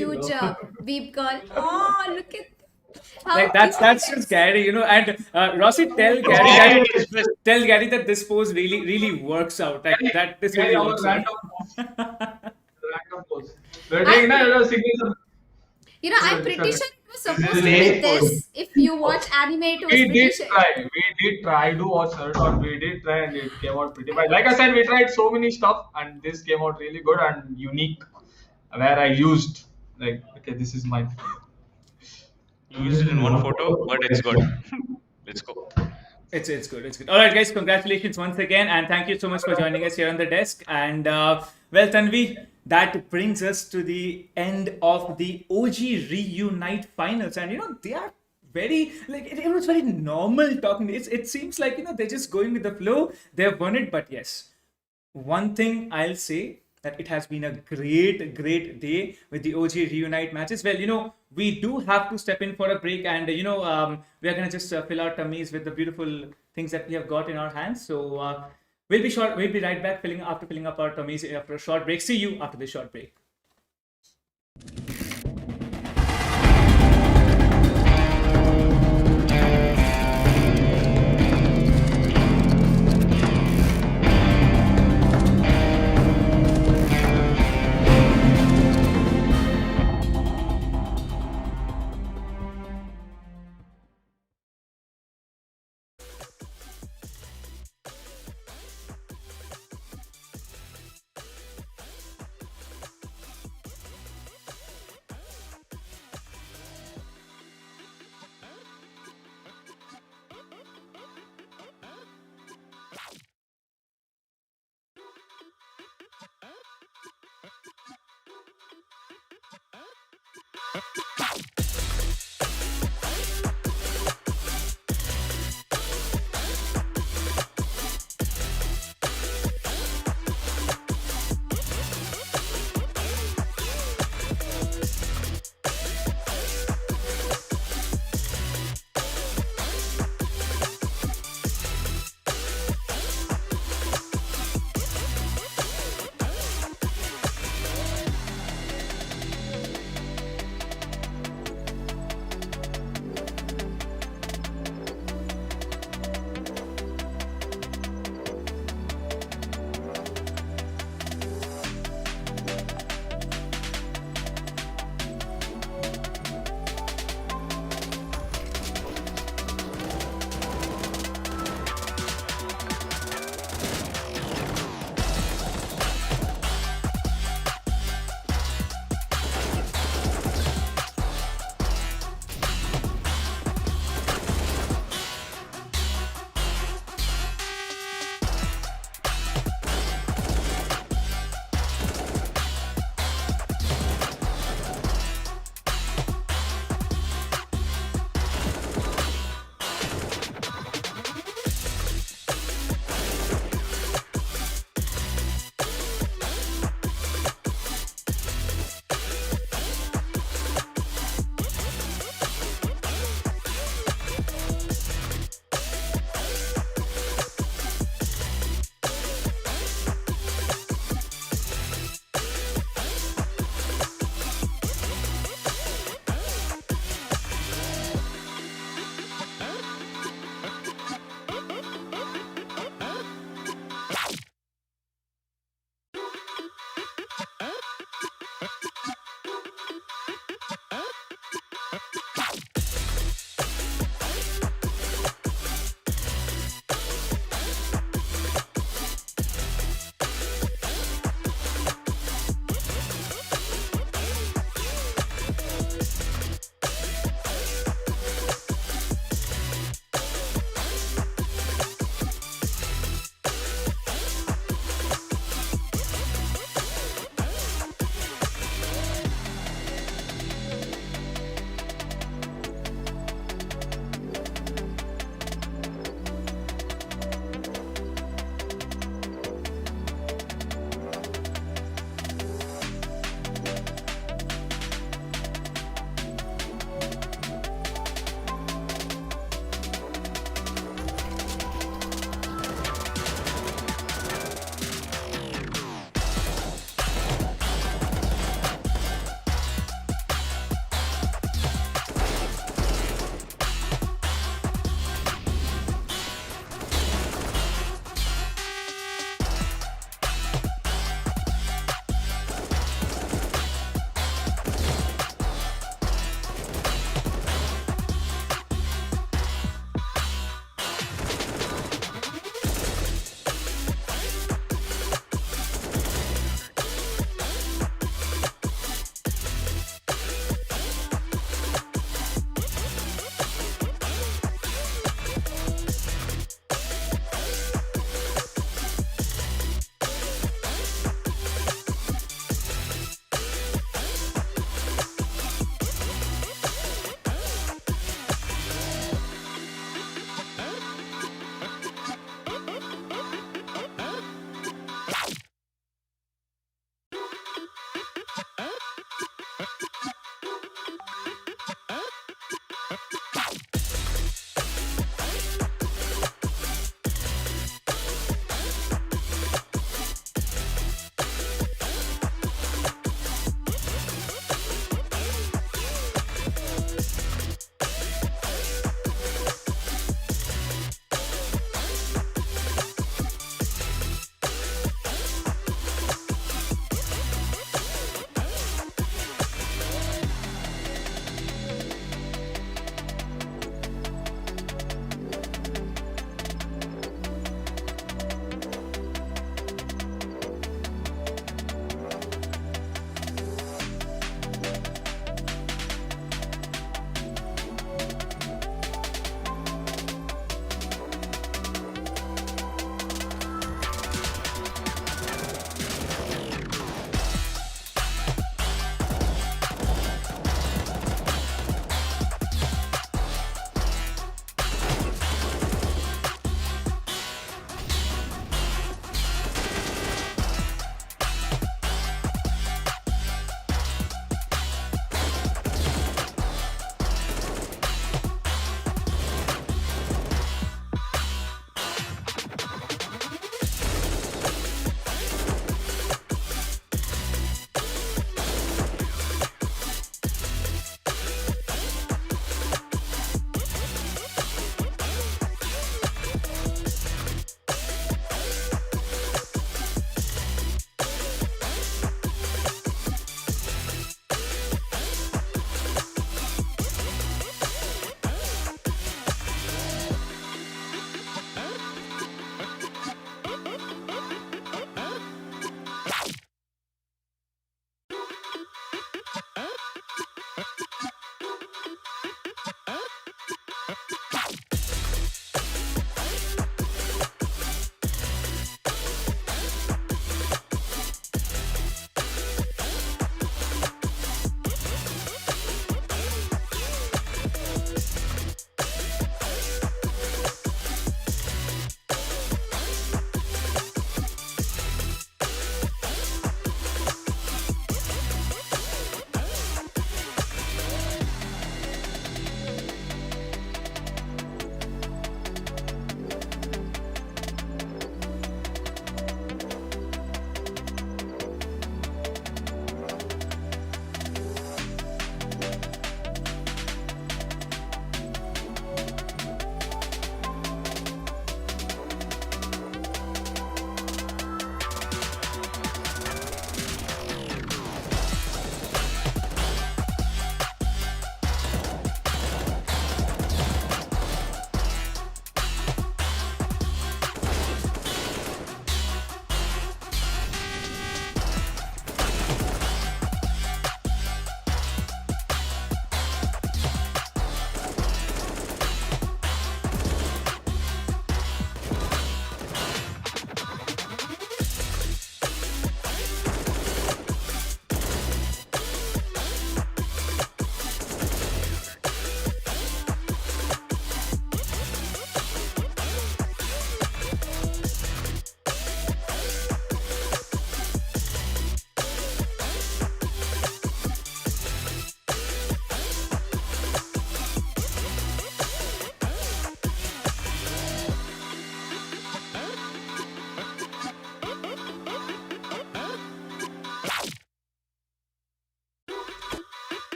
S1: weep girl. Oh, look at how
S2: Like that's
S1: cute
S2: just
S1: it is.
S2: Gary, and Rossi, tell
S6: It's
S2: Gary
S6: Gary
S2: that
S6: at his best.
S2: tell Gary that this pose really works out. Like that this
S5: Gary,
S2: really
S5: our
S2: works out.
S5: random post. Random post. We're
S1: I-
S5: doing a signal.
S1: I'm pretty sure it was supposed to
S5: This is
S1: be
S5: late
S1: this. If you watch anime, it was
S5: We
S1: pretty
S5: did
S1: sure.
S5: try. We did try. I do watch Naruto. We did try, and it came out pretty bad. Like I said, we tried so many stuff, and this came out really good and unique. Where I used like, okay, this is mine.
S6: You used it in one photo, but it's good. Let's go.
S2: It's good. It's good. All right, guys. Congratulations once again, and thank you so much for joining us here on the desk. And well, Tanvi, that brings us to the end of the OG Reunite finals, and they are very like it was very normal talking. It seems like they're just going with the flow. They've won it, but yes, one thing I'll say that it has been a great day with the OG Reunite matches. Well, we do have to step in for a break, and we are gonna just fill our tummies with the beautiful things that we have got in our hands. So we'll be short. We'll be right back filling up our tummies after a short break. See you after this short break.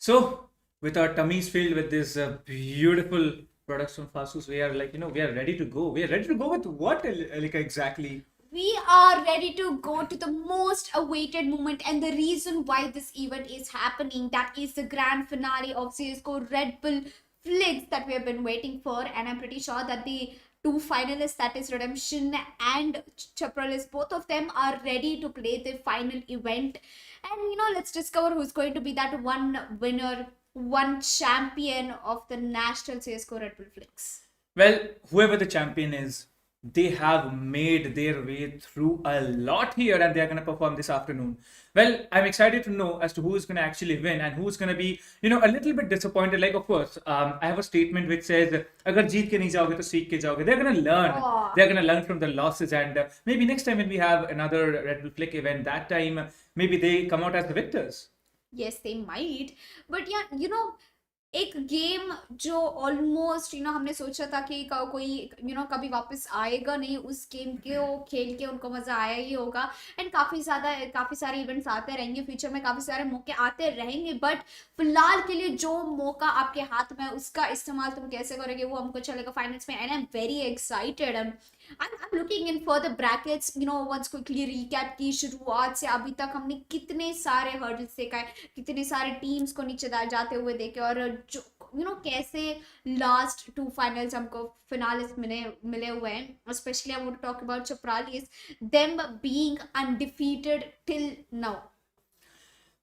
S2: So, with our tummies filled with this beautiful products from Fasus, we are like, we are ready to go. We are ready to go with what, like, exactly?
S1: We are ready to go to the most awaited moment, and the reason why this event is happening, that is the grand finale of CSGO Red Bull Flicks that we have been waiting for. And I'm pretty sure that the two finalists, that is Redemption and Chapralis, both of them are ready to play the final event. And let's discover who's going to be that one winner, one champion of the national CSGO Red Bull Flicks.
S2: Well, whoever the champion is, they have made their way through a lot here and they are going to perform this afternoon. Well, I'm excited to know as to who is going to actually win and who's going to be, a little bit disappointed. Like, of course, I have a statement which says, "Agar jeet ke nahi jaoge, to seek ke jaoge." They're going to learn.
S1: Aw.
S2: They're going to learn from the losses. And maybe next time when we have another Red Bull Flick event, that time, maybe they come out as the victors.
S1: Yes, they might, but yeah, एक game जो almost हमने सोचा था कि कोई कभी वापस आएगा नहीं, उस गेम के वो खेल के उनको मजा आया ही होगा। एंड काफी सारे इवेंट्स आते रहेंगे फ्यूचर में, काफी सारे मौके आते रहेंगे, बट फिलहाल के लिए जो मौका आपके हाथ में है उसका इस्तेमाल तुम कैसे करोगे वो हमको चलेगा फाइनल्स में। And I am very excited. I'm looking in for the brackets, once quickly recap की शुरुआत से अभी तक हमने कितने सारे hurdles देखा है, कितने सारे टीम्स को नीचे जाते हुए देखे, और जो कैसे लास्ट टू फाइनल्स हमको फिनालिस्ट मिले हुए हैं। Specially I want to talk about Chapralis, them being undefeated till now.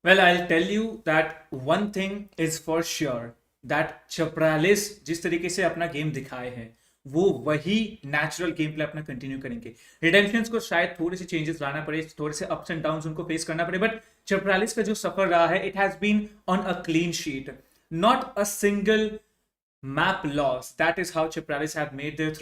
S2: Well, I'll tell you that one thing is for sure, that Chapralis जिस तरीके से अपना गेम दिखाए हैं वो वही नेचुरल गेम प्ले अपना कंटिन्यू करेंगे। रिडेम्पशंस को शायद थोड़े से चेंजेस लाना पड़े, थोड़े से अप्स एंड डाउन्स उनको फेस करना पड़े, बट Chapralis का जो सफर रहा है, it has been on a clean sheet, not a single map loss. That is how Chapralis have made their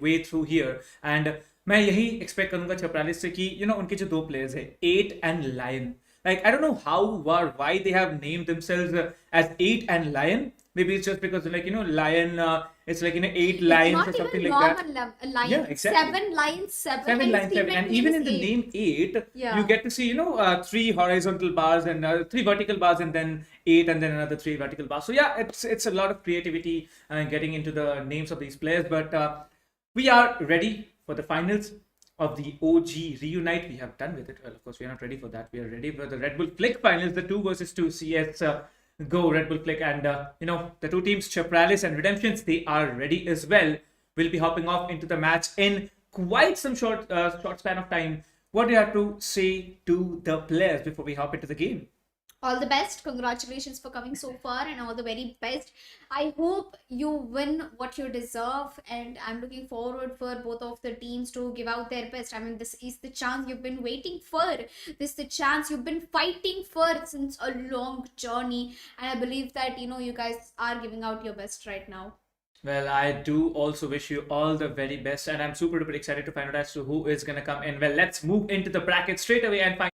S2: way through here. And मैं यही एक्सपेक्ट करूंगा Chapralis से कि उनके जो दो प्लेयर्स है, 8 and Lion. Like, I don't know how or why they have named themselves as 8 and Lion. Maybe it's just because Lion, it's like 8 lions
S1: Not
S2: or something
S1: even
S2: like that.
S1: normal lion.
S2: Yeah, exactly.
S1: 7 lions, 7,
S2: Seven
S1: and
S2: lines, seven, and even in the name 8,
S1: Yeah.
S2: you get to see 3 horizontal bars and 3 vertical bars, and then 8, and then another 3 vertical bars. So yeah, it's a lot of creativity getting into the names of these players. But we are ready for the finals of the OG Reunite. We have done with it. Well, of course, we are not ready for that. We are ready for the Red Bull Flick finals, the 2 versus 2 CS. Go Red Bull Flick, and the two teams, Chapralis and Redemptions, they are ready as well. We'll be hopping off into the match in quite some short span of time. What do you have to say to the players before we hop into the game?
S1: All the best. Congratulations for coming so far, and all the very best. I hope you win what you deserve, and I'm looking forward for both of the teams to give out their best. I mean, this is the chance you've been waiting for. This is the chance you've been fighting for since a long journey, and I believe that you guys are giving out your best right now.
S2: Well, I do also wish you all the very best, and I'm super duper excited to find out as to who is going to come in. Well, let's move into the bracket straight away and find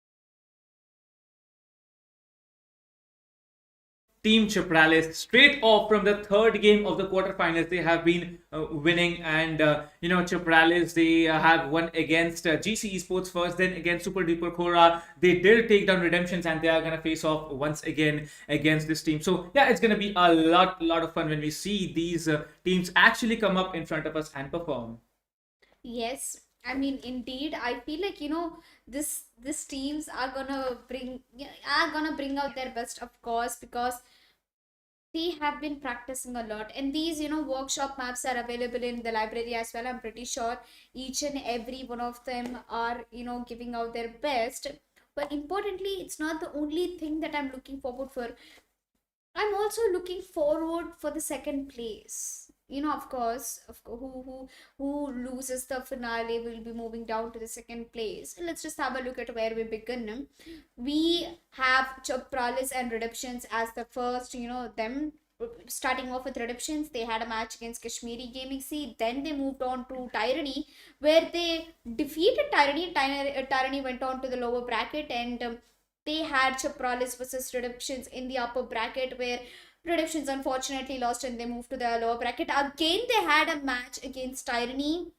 S2: Team Chapralis straight off from the third game of the quarterfinals. They have been winning, and Chapralis, they have won against GC Esports first, then against Super Duper Khora. They did take down Redemptions, and they are gonna face off once again against this team. So yeah, it's gonna be a lot of fun when we see these teams actually come up in front of us and perform.
S1: Yes, I mean, indeed, I feel like this teams are gonna bring out their best, of course, because they have been practicing a lot, and these workshop maps are available in the library as well. I'm pretty sure each and every one of them are giving out their best. But importantly, it's not the only thing that I'm looking forward for. I'm also looking forward for the second place. Of course, who loses the finale will be moving down to the second place. Let's just have a look at where we begin. We have Chapralis and Redemptions as the first. Them starting off with Redemptions, they had a match against Kashmiri Gaming C. Then they moved on to Tyranny, where they defeated Tyranny. Tyranny went on to the lower bracket, and they had Chapralis versus Redemptions in the upper bracket, where Redemptions unfortunately lost and they moved to the lower bracket. Again, they had a match against Tyranny,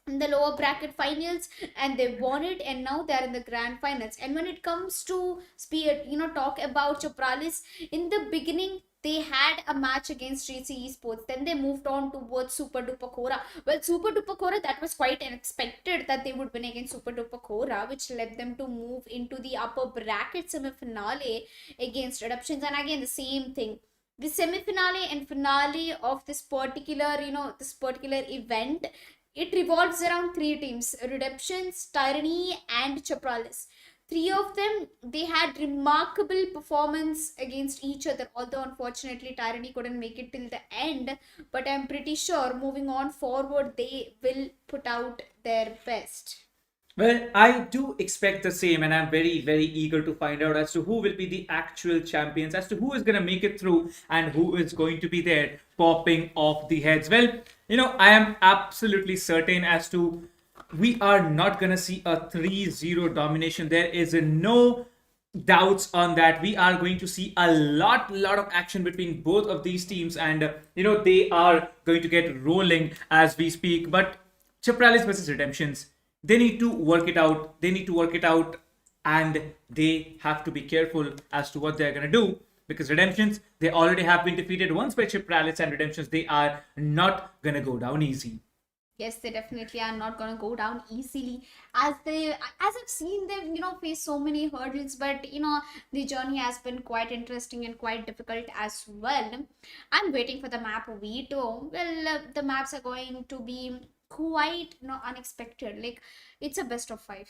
S1: in the lower bracket finals, and they won it, and now they're in the grand finals. And when it comes to talk about Chapralis, in the beginning they had a match against GC Esports, then they moved on towards Super Duper Kora. Well, Super Duper Kora, that was quite unexpected that they would win against Super Duper Kora, which led them to move into the upper bracket semi-finale against Redemptions. And again, the same thing, the semi-finale and finale of this particular event, it revolves around three teams: Redemptions, Tyranny, and Chapralis. Three of them, they had remarkable performance against each other, although unfortunately Tyranny couldn't make it till the end. But I'm pretty sure moving on forward, they will put out their best.
S2: Well, I do expect the same, and I'm very, very eager to find out as to who will be the actual champions, as to who is going to make it through, and who is going to be there popping off the heads. Well, I am absolutely certain as to we are not going to see a 3-0 domination. There is no doubts on that. We are going to see a lot of action between both of these teams, and they are going to get rolling as we speak. But Chapralis versus Redemptions, they need to work it out. They need to work it out, and they have to be careful as to what they're going to do, because Redemptions, they already have been defeated once by Chipralis, and Redemptions, they are not going to go down easy.
S1: Yes, they definitely are not gonna go down easily, as I've seen them, face so many hurdles. But the journey has been quite interesting and quite difficult as well. I'm waiting for the map veto. Well, the maps are going to be quite unexpected. Like, it's a best of 5.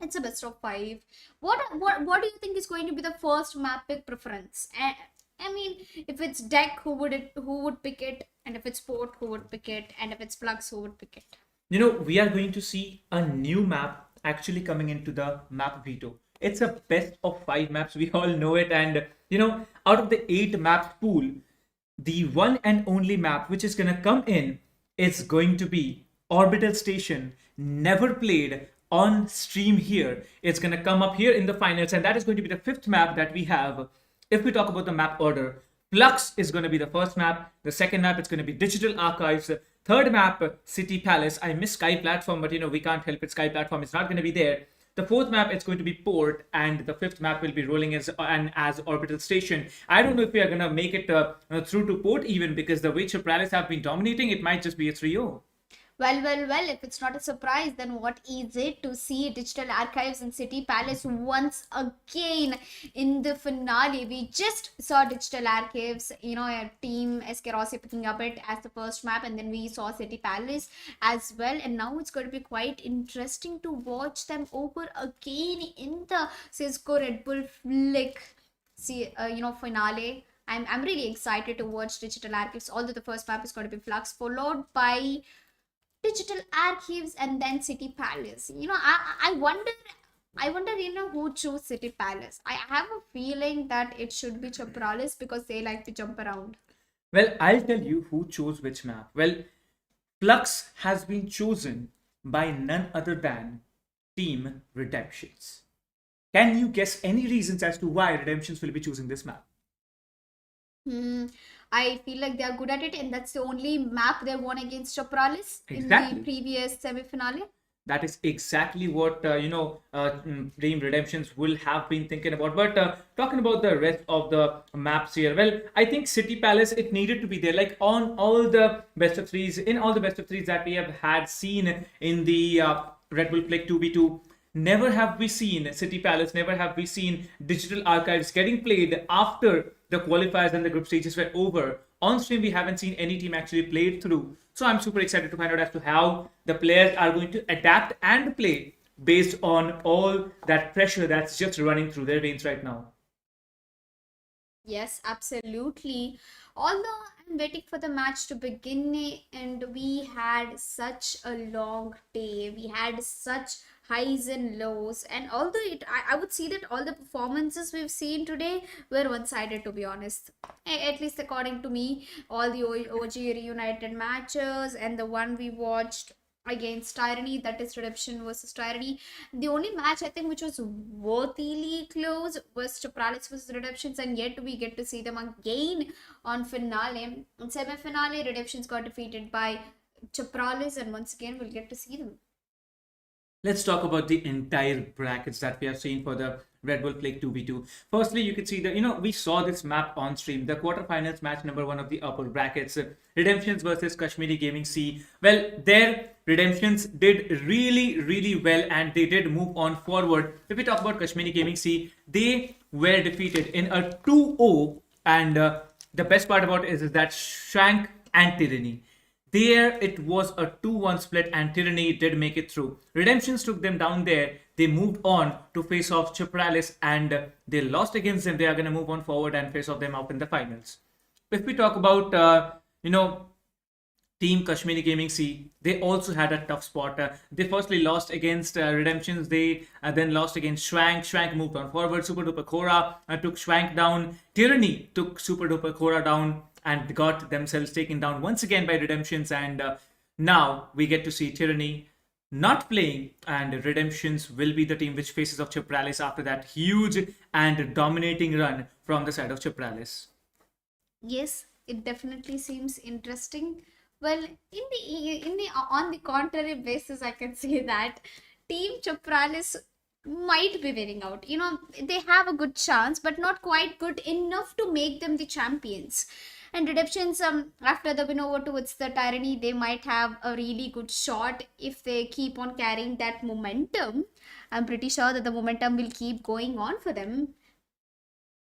S1: It's a best of 5. What do you think is going to be the first map pick preference? I mean, if it's deck, who would pick it? And if it's port, who would pick it? And if it's flux, who would pick it?
S2: We are going to see a new map actually coming into the map veto. It's a best of 5 maps. We all know it. And, out of the 8 maps pool, the one and only map which is going to come in is going to be Orbital Station, never played on stream here. It's going to come up here in the finals, and that is going to be the 5th map that we have. If we talk about the map order, Flux is going to be the first map. The second map, it's going to be Digital Archives. Third map, City Palace. I miss Sky Platform, but we can't help it. Sky Platform is not going to be there. The fourth map, it's going to be Port, and the 5th map will be rolling as Orbital Station. I don't know if we are going to make it through to Port even, because the way Chipralis have been dominating, it might just be a 3-0.
S1: Well, if it's not a surprise, then what is it to see Digital Archives and City Palace once again in the finale? We just saw Digital Archives, a team SK Rossi picking up it as the first map, and then we saw City Palace as well. And now it's going to be quite interesting to watch them over again in the Cisco Red Bull Flick, finale. I'm really excited to watch Digital Archives, although the first map is going to be Flux, followed by Digital Archives, and then City Palace. I wonder, who chose City Palace. I have a feeling that it should be Chapralis, because they like to jump around.
S2: Well, I'll tell you who chose which map. Well, Flux has been chosen by none other than Team Redemptions. Can you guess any reasons as to why Redemptions will be choosing this map?
S1: I feel like they are good at it, and that's the only map they won against Chapralis in the previous semi-finale.
S2: That is exactly what Team Redemptions will have been thinking about. But talking about the rest of the maps here, well, I think City Palace, it needed to be there. Like, on all the best of threes, that we have had seen in the Red Bull Click 2v2, never have we seen City Palace, never have we seen Digital Archives getting played after the qualifiers and the group stages were over. On stream, we haven't seen any team actually played through. So I'm super excited to find out as to how the players are going to adapt and play based on all that pressure that's just running through their veins right now.
S1: Yes, absolutely. Although I'm waiting for the match to begin, and we had such a long day, we had such highs and lows, and although I would see that all the performances we've seen today were one-sided, to be honest. At least according to me, all the OG Reunited matches and the one we watched against Tyranny, that is Redemption versus Tyranny. The only match I think which was worthily close was Chapralis versus Redemptions, and yet we get to see them again on finale. In semi-finale, Redemptions got defeated by Chapralis, and once again we'll get to see them.
S2: Let's talk about the entire brackets that we have seen for the Red Bull Click 2v2. Firstly, you can see that, we saw this map on stream, the quarterfinals match number 1 of the upper brackets, Redemptions versus Kashmiri Gaming C. Well, their Redemptions did really, really well and they did move on forward. If we talk about Kashmiri Gaming C, they were defeated in a 2-0, and the best part about it is that Shank and Tyranny. There it was a 2-1 split and Tyranny did make it through. Redemptions took them down there. They moved on to face off Chipralis and they lost against them. They are going to move on forward and face off them out in the finals. If we talk about, Team Kashmiri Gaming C, they also had a tough spot. They firstly lost against Redemptions. They then lost against Schwank. Schwank moved on forward. Super Duper Kora took Schwank down. Tyranny took Super Duper Kora down and got themselves taken down once again by Redemptions. And now we get to see Tyranny not playing, and Redemptions will be the team which faces off Chipralis after that huge and dominating run from the side of Chipralis.
S1: Yes, it definitely seems interesting. Well, in the on the contrary basis, I can say that Team Chapralis might be winning out. They have a good chance, but not quite good enough to make them the champions. And Redemptions, after the win over towards the Tyranny, they might have a really good shot if they keep on carrying that momentum. I'm pretty sure that the momentum will keep going on for them.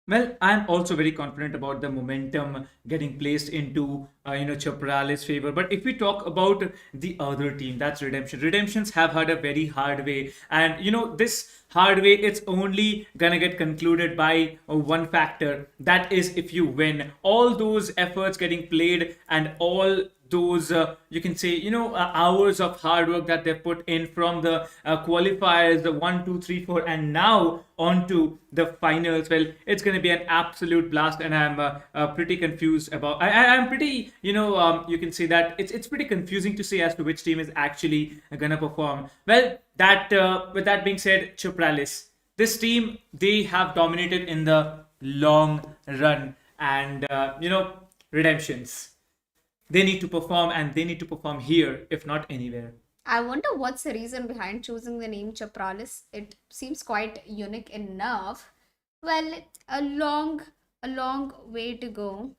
S2: Well, I'm also very confident about the momentum getting placed into Chaprali's favor. But if we talk about the other team, that's Redemption. Redemptions have had a very hard way, and this hard way, it's only gonna get concluded by one factor. That is, if you win. All those efforts getting played and all those you can say hours of hard work that they've put in from the qualifiers, the 1, 2, 3, 4, and now on to the finals. Well, it's going to be an absolute blast, and I'm pretty confused about. I'm pretty you can say that it's pretty confusing to say as to which team is actually going to perform well. That with that being said, Chipralis, this team, they have dominated in the long run, and Redemptions, they need to perform, and they need to perform here, if not anywhere.
S1: I wonder what's the reason behind choosing the name Chapralis. It seems quite unique enough. Well, a long way to go.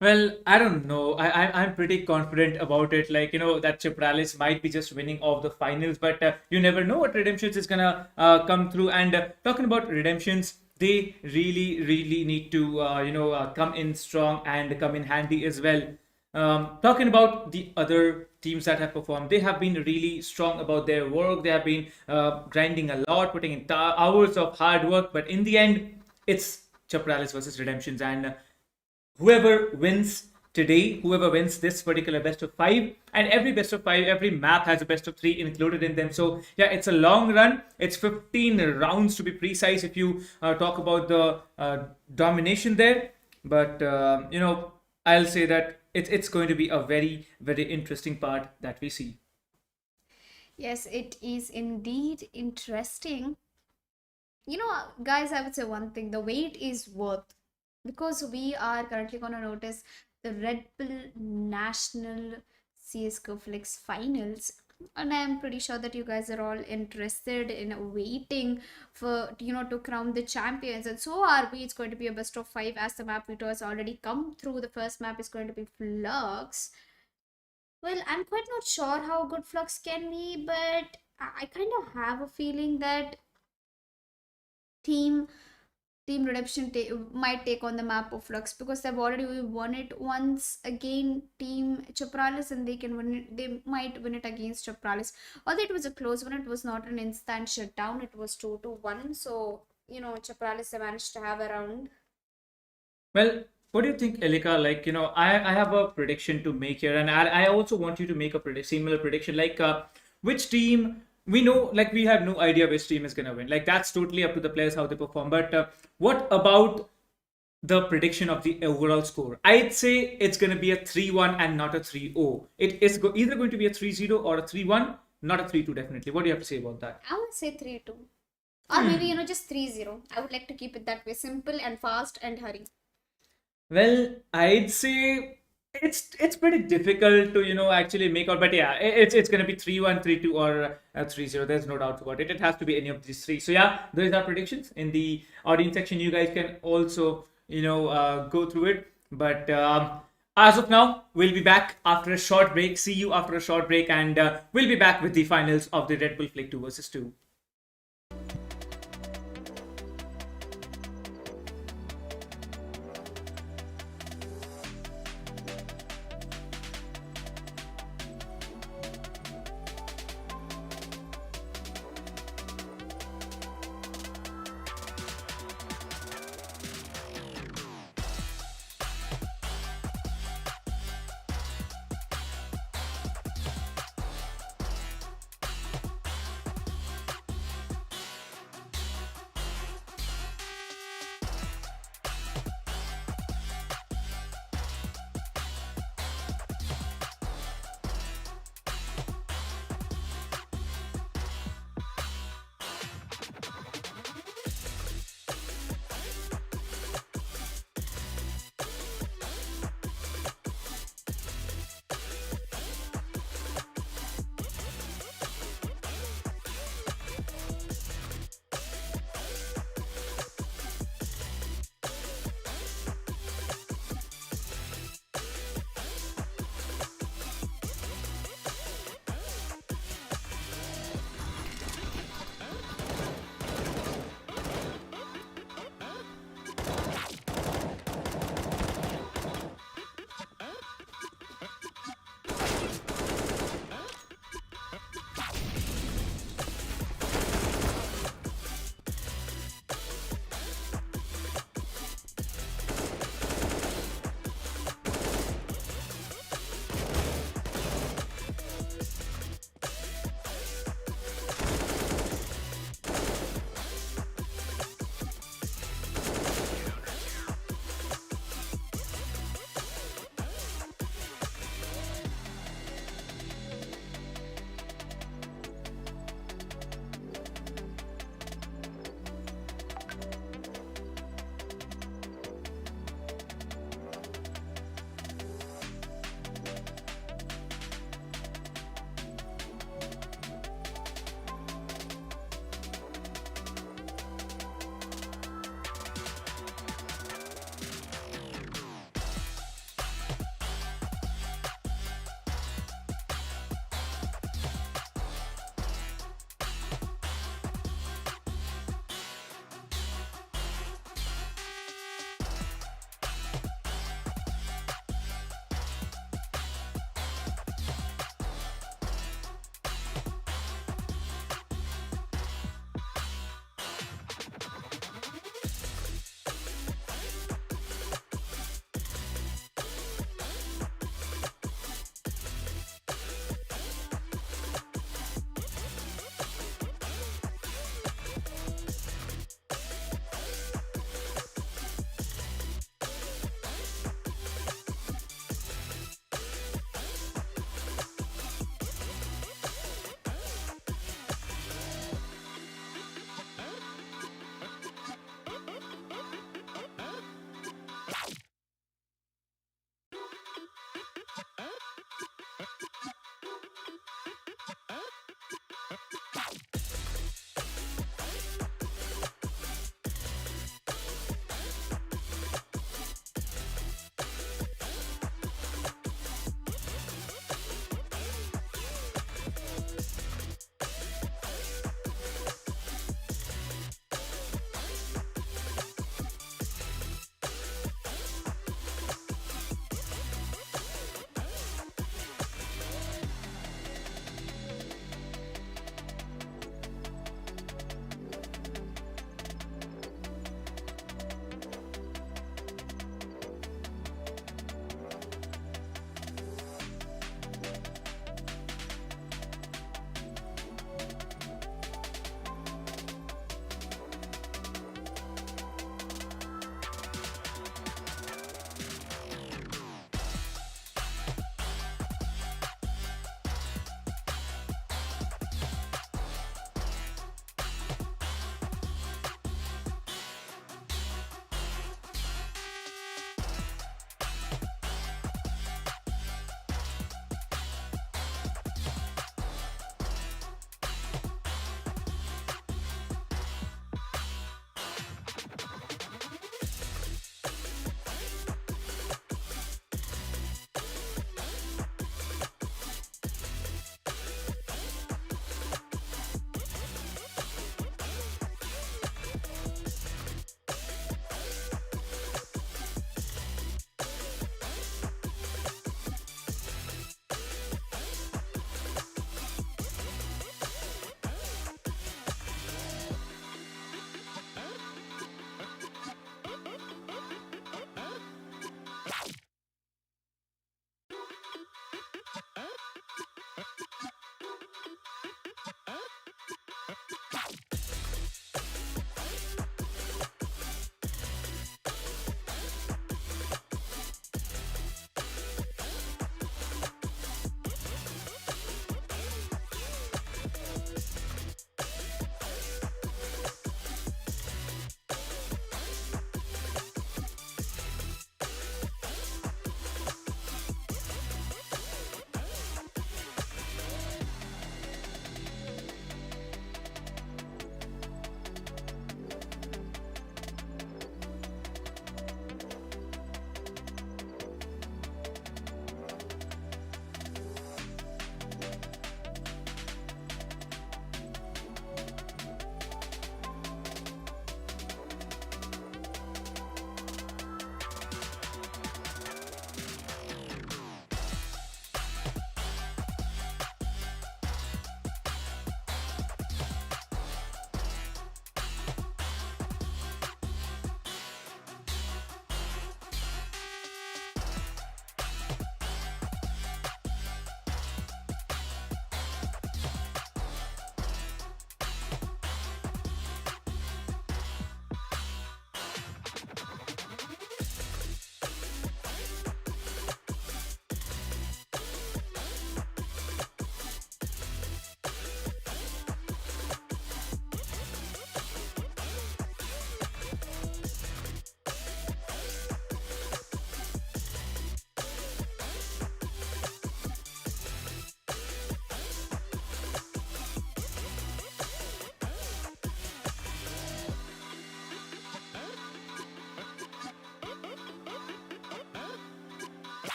S2: Well, I don't know. I'm pretty confident about it. Like, that Chipralis might be just winning of the finals, but you never know what Redemptions is gonna come through. And talking about Redemptions, they really, really need to, come in strong and come in handy as well. Talking about the other teams that have performed, they have been really strong about their work. They have been grinding a lot, putting in hours of hard work. But in the end, it's Chapralis versus Redemptions, and whoever wins today, whoever wins this particular best of 5, and every best of 5, every map has a best of 3 included in them. So yeah, it's a long run. It's 15 rounds to be precise if you talk about the domination there. But I'll say that it's going to be a very, very interesting part that we see.
S1: Yes, it is indeed interesting. Guys, I would say one thing: the wait is worth, because we are currently going to notice the Red Bull National CSGO Flex Finals, and I'm pretty sure that you guys are all interested in waiting for to crown the champions, and so are we. It's going to be a best of 5, as the map veto has already come through. The first map is going to be Flux. Well, I'm quite not sure how good Flux can be, but I kind of have a feeling that team Team Redemption might take on the map of Flux, because they've already won it once again, Team Chapralis, and they can win it. They might win it against Chapralis. Although it was a close one, it was not an instant shutdown. It was 2-1. So Chapralis, they managed to have a round.
S2: Well, what do you think, Elika? Like, I have a prediction to make here, and I also want you to make a similar prediction. Like, which team, we know, like, we have no idea which team is going to win. Like, that's totally up to the players how they perform. But what about the prediction of the overall score? I'd say it's going to be a 3-1 and not a 3-0. It is either going to be a 3-0 or a 3-1, not a 3-2, definitely. What do you have to say about that?
S1: I would say 3-2. Or maybe, just 3-0. I would like to keep it that way. Simple and fast and hurry.
S2: Well, I'd say It's pretty difficult to actually make out, but yeah, it's gonna be 3-1, 3-2, or 3-0. There's no doubt about it. It has to be any of these three. So yeah, those are predictions in the audience section. You guys can also go through it. But as of now, we'll be back after a short break. See you after a short break, and we'll be back with the finals of the Red Bull Flick 2 versus 2.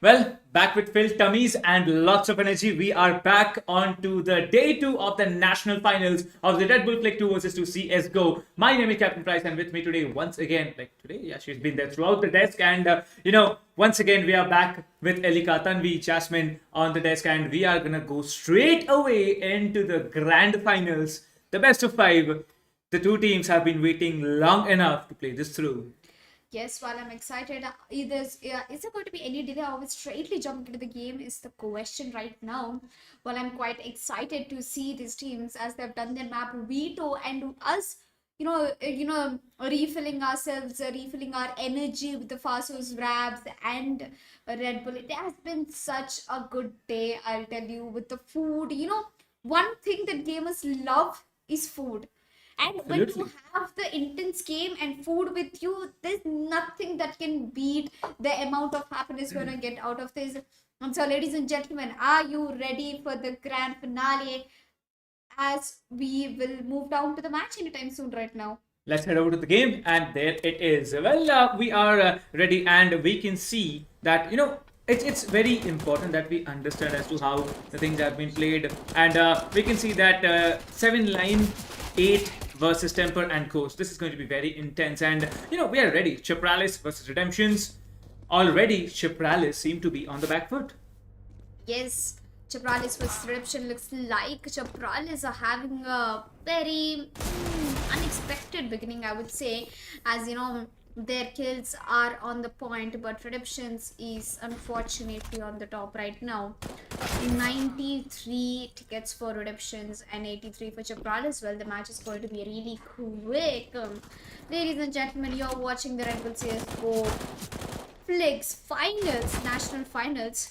S2: Well, back with filled tummies and lots of energy. We are back on to the day 2 of the national finals of the Red Bull Click 2 versus 2 CSGO. My name is Captain Price, and with me today, once again, yeah, she's been there throughout the desk. And, once again, we are back with Elika, Tanvi, Jasmine on the desk, and we are gonna go straight away into the grand finals, the best of 5. The two teams have been waiting long enough to play this through.
S1: Yes, while I'm excited, is there going to be any delay? I will straightly jump into the game is the question right now. Well, I'm quite excited to see these teams as they've done their map veto and us, refilling ourselves, refilling our energy with the Fasos, Rabs, and Red Bull. It has been such a good day, I'll tell you, with the food. One thing that gamers love is food. And when
S2: Absolutely.
S1: you have the intense game and food with you, there's nothing that can beat the amount of happiness when I get out of this. And so, ladies and gentlemen, are you ready for the grand finale as we will move down to the match anytime soon right now?
S2: Let's head over to the game, and there it is. Well, we are ready, and we can see that it's very important that we understand as to how the things have been played, and we can see that 7 line 8 versus Temper and Coast. This is going to be very intense, and we are ready. Chipralis versus Redemptions. Already, Chipralis seem to be on the back foot.
S1: Yes, Chapralis with Redemption looks like Chapralis are having a very unexpected beginning, I would say, as their kills are on the point, but Redemptions is unfortunately on the top right now. 93 tickets for Redemptions and 83 for Chapralis. Well, the match is going to be really quick. Ladies and gentlemen, you're watching the Red Bull CSGO Flicks Finals, National Finals.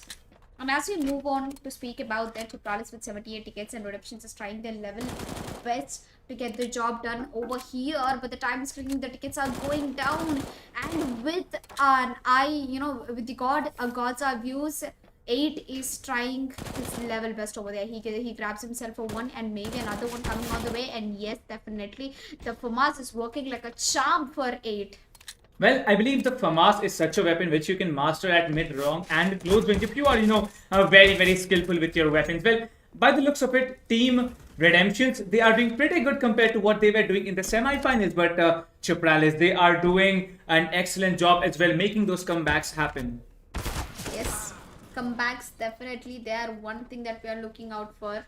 S1: And as we move on to speak about that, Chapralis with 78 tickets and Redemptions is trying their level best to get the job done over here, but the time is clicking, the tickets are going down, and with an eye, with the God's eye views, 8 is trying his level best over there. He grabs himself a one and maybe another one coming on the way, and yes, definitely the FAMAS is working like a charm for 8.
S2: Well, I believe the FAMAS is such a weapon which you can master at mid-wrong and close range if you are, very, very skillful with your weapons. Well, by the looks of it, Team Redemptions, they are doing pretty good compared to what they were doing in the semi-finals. But Chipralis, they are doing an excellent job as well, making those comebacks happen.
S1: Yes, comebacks, definitely, they are one thing that we are looking out for.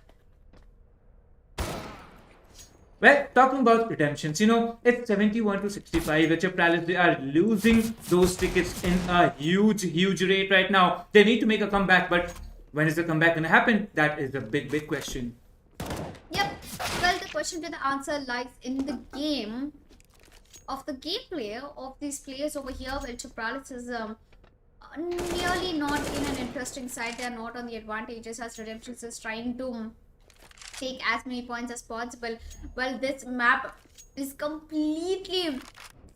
S2: Well, talking about Redemptions, it's 71 to 65. The Chipralis, they are losing those tickets in a huge, huge rate right now. They need to make a comeback, but when is the comeback going to happen? That is the big, big question.
S1: Yep. Well, the question to the answer lies in the game of the gameplay of these players over here. Well, Chapralis is nearly not in an interesting side. They are not on the advantages as Redemptions is trying to take as many points as possible. Well, this map is completely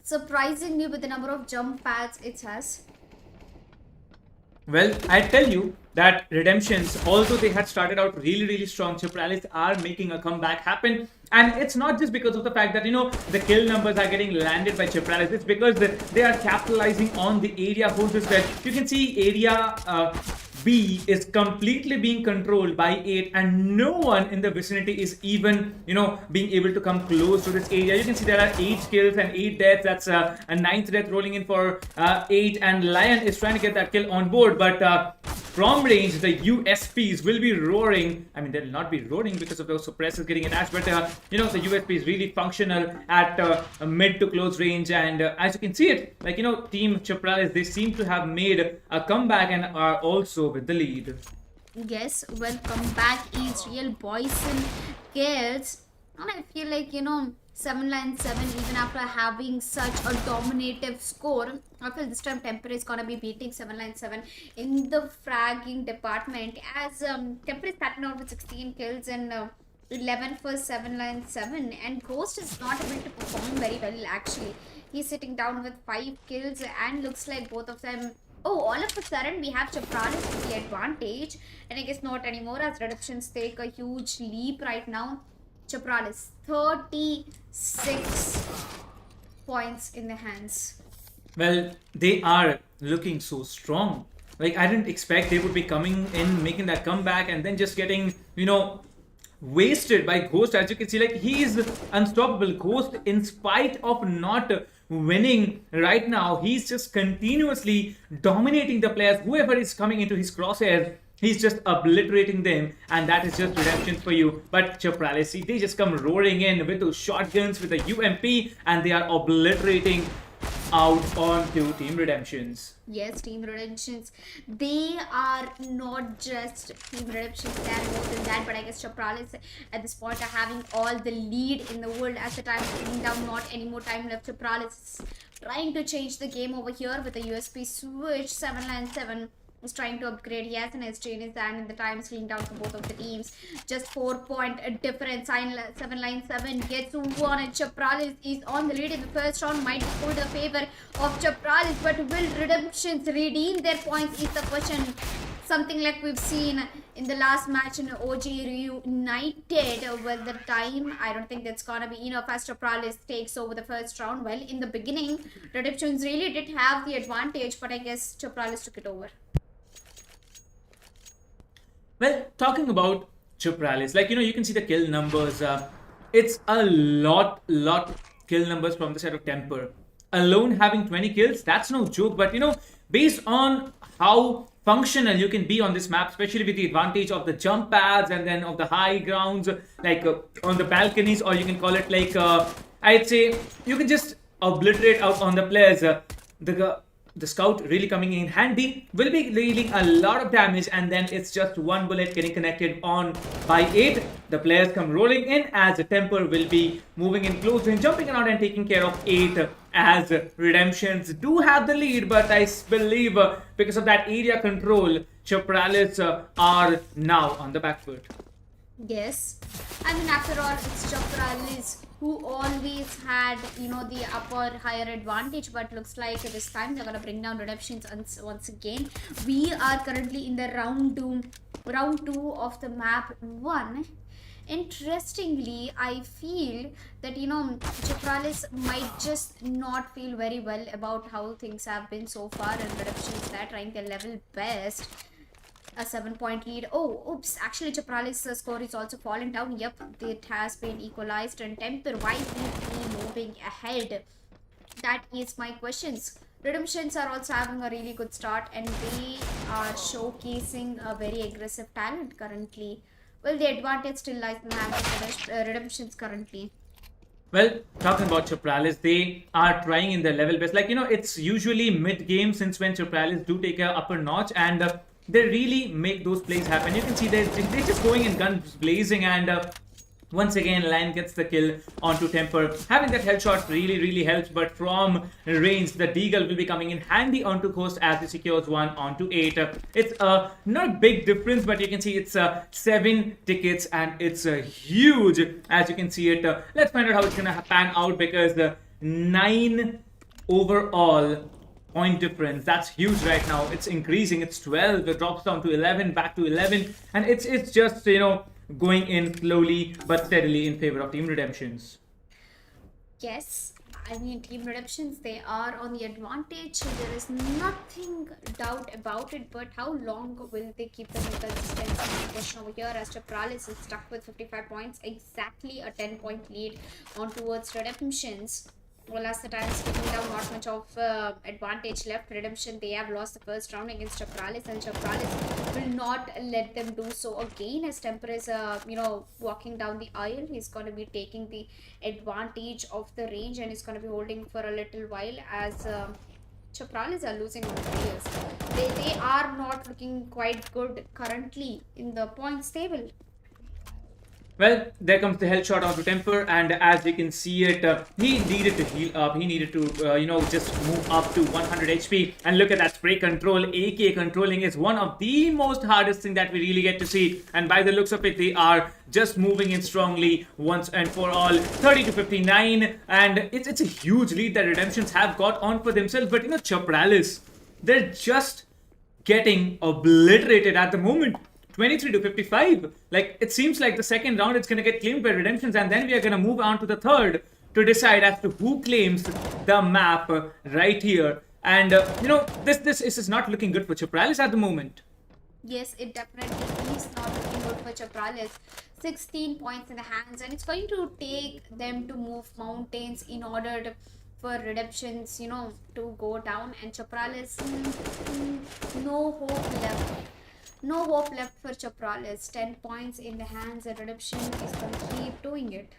S1: surprising me with the number of jump pads it has.
S2: Well, I tell you that Redemptions, although they had started out really, really strong, Chipralis are making a comeback happen. And it's not just because of the fact that, the kill numbers are getting landed by Chipralis. It's because they are capitalizing on the area holds as well. You can see area B is completely being controlled by 8, and no one in the vicinity is even, being able to come close to this area. You can see there are 8 kills and 8 deaths. That's a 9th death rolling in for 8, and Lion is trying to get that kill on board, but from range, the USPs will be roaring. I mean, they'll not be roaring because of those suppressors getting attached, but the USP is really functional at mid to close range. And as you can see it, Team Chipralis, they seem to have made a comeback and are also with the lead.
S1: Yes, well, comeback is real, boys and girls. And I feel like, 7 line 7, even after having such a dominative score, I feel this time Temper is gonna be beating 7 line 7 in the fragging department, as Temper is starting out with 16 kills and 11 for 7 line 7, and Ghost is not able to perform very well actually. He's sitting down with 5 kills, and looks like both of them. Oh, all of a sudden we have Chapralis with the advantage, and I guess not anymore as Redemptions take a huge leap right now. Chapralis, 36 points in the hands.
S2: Well, they are looking so strong. Like, I didn't expect they would be coming in, making that comeback, and then just getting, wasted by Ghost. As you can see, like, he is unstoppable. Ghost, in spite of not winning right now, he's just continuously dominating the players. Whoever is coming into his crosshairs, he's just obliterating them, and that is just redemption for you. But Chapralis, see, they just come roaring in with those shotguns, with the UMP, and they are obliterating out onto Team Redemptions.
S1: Yes, Team Redemptions. They are not just Team Redemptions, they are more than that. But I guess Chapralis at this point are having all the lead in the world as the time is ticking down. Not any more time left. Chapralis is trying to change the game over here with a USP switch. 797 is trying to upgrade. He has an SJ in his hand, and the time is slowing down for both of the teams. Just 4-point difference. 797 gets one, and Chapralis is on the lead in the first round. Might pull the favor of Chapralis, but will Redemptions redeem their points is the question. Something like we've seen in the last match in OG Reunited. Well, the time, I don't think that's gonna be enough as Chapralis takes over the first round. Well, in the beginning, Redemptions really did have the advantage, but I guess Chapralis took it over.
S2: Well, talking about Chapralis, like, you can see the kill numbers. It's a lot kill numbers from the side of Temper. Alone having 20 kills, that's no joke. But, based on how functional you can be on this map, especially with the advantage of the jump pads and then of the high grounds, like on the balconies, or you can call it like, I'd say, you can just obliterate out on the players. The scout really coming in handy, will be dealing a lot of damage, and then it's just one bullet getting connected on by 8. The players come rolling in as the Temper will be moving in close and jumping around and taking care of 8 as Redemptions do have the lead. But I believe because of that area control, Chapralis are now on the back foot.
S1: Yes, I mean, after all, it's Chapralis who always had, the upper higher advantage, but looks like this time they're gonna bring down Redemptions once again. We are currently in the round two of the map 1. Interestingly, I feel that Chapralis might just not feel very well about how things have been so far, and Redemptions are trying their level best. A 7-point lead. Oh, oops. Actually, Chapralis' score is also fallen down. Yep, it has been equalized. And Temper, why is he moving ahead? That is my questions. Redemptions are also having a really good start, and they are showcasing a very aggressive talent currently. Well, the advantage still lies in the hands of Redemptions currently.
S2: Well, talking about Chapralis, they are trying in their level best. Like, it's usually mid-game since when Chapralis do take a upper notch, and they really make those plays happen. You can see they're just going in guns blazing, and once again, Lion gets the kill onto Temper. Having that headshot really helps, but from range, the Deagle will be coming in handy onto Ghost as he secures one onto 8. It's not a big difference, but you can see it's 7 tickets, and it's huge as you can see it. Let's find out how it's gonna pan out, because the 9 overall point difference, that's huge right now. It's increasing. It's 12, it drops down to 11, back to 11, and it's just going in slowly but steadily in favor of Team Redemptions.
S1: Yes, I mean, Team Redemptions, they are on the advantage. There is nothing doubt about it, but how long will they keep the consistency? Question over here as Chapralis is stuck with 55 points, exactly a 10-point lead on towards Redemptions. Well, as the time is ticking down, not much of advantage left. Redemption, they have lost the first round against Chapralis, and Chapralis will not let them do so again. As Temper is, walking down the aisle, he's going to be taking the advantage of the range, and he's going to be holding for a little while as Chapralis are losing on players. They are not looking quite good currently in the points table.
S2: Well, there comes the headshot onto Temper, and as you can see it, he needed to heal up. He needed to, just move up to 100 HP. And look at that spray control. AK controlling is one of the most hardest thing that we really get to see. And by the looks of it, they are just moving in strongly once and for all. 30 to 59, and it's a huge lead that Redemptions have got on for themselves. But Chapralis, they're just getting obliterated at the moment. 23 to 55. Like, it seems like the second round it's going to get claimed by Redemptions, and then we are going to move on to the third to decide as to who claims the map right here. And this is not looking good for Chapralis at the moment.
S1: Yes, it definitely is not looking good for Chapralis. 16 points in the hands, and it's going to take them to move mountains in order for redemptions, to go down. And Chapralis, no hope left. No hope left for Chapralis. 10 points in the hands, and redemption is going to keep doing it.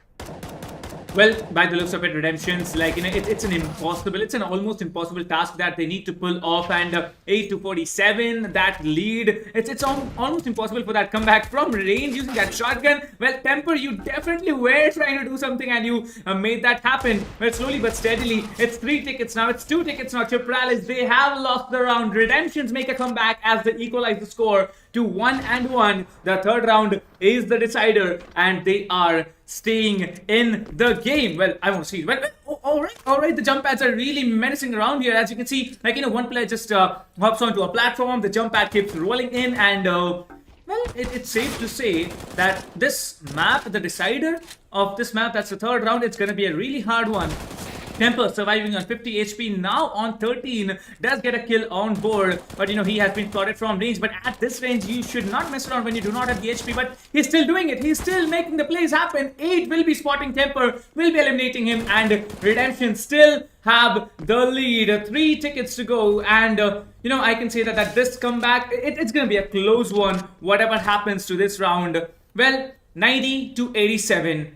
S2: Well, by the looks of it, Redemptions, it's an almost impossible task that they need to pull off. And 8-47, that lead, it's almost impossible for that comeback from range using that shotgun. Well, Temper, you definitely were trying to do something, and you made that happen. Well, slowly but steadily, it's 3 tickets now, it's 2 tickets now. Chapralis, they have lost the round. Redemptions make a comeback as they equalize the score to 1-1. The third round is the decider, and they are staying in the game. Well, I want to see. Well, all right. The jump pads are really menacing around here. As you can see, one player just hops onto a platform. The jump pad keeps rolling in, and it's safe to say that this map, the decider of this map, that's the third round, it's going to be a really hard one. Temper surviving on 50 HP, now on 13, does get a kill on board, but he has been spotted from range. But at this range, you should not mess around when you do not have the HP, but he's still doing it. He's still making the plays happen. 8 will be spotting Temper, will be eliminating him, and Redemption still have the lead. 3 tickets to go, and I can say that this comeback, it's going to be a close one, whatever happens to this round. Well, 90-87.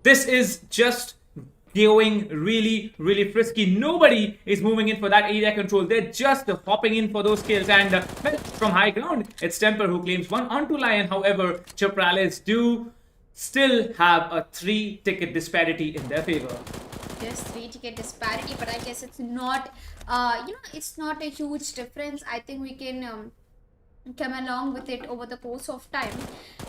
S2: This is just going really, really frisky. Nobody is moving in for that area control. They're just hopping in for those kills. And from high ground, it's Temper who claims one onto Lion. However, Chapralis do still have a 3-ticket disparity in their favor.
S1: Yes, 3-ticket disparity, but I guess it's not, it's not a huge difference. I think we can come along with it over the course of time.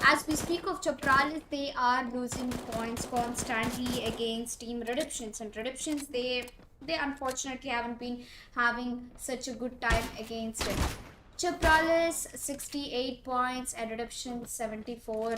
S1: As we speak of Chapralis, they are losing points constantly against Team Redemptions, and Redemptions, they unfortunately haven't been having such a good time against it. Chapralis 68 points and Redemptions 74,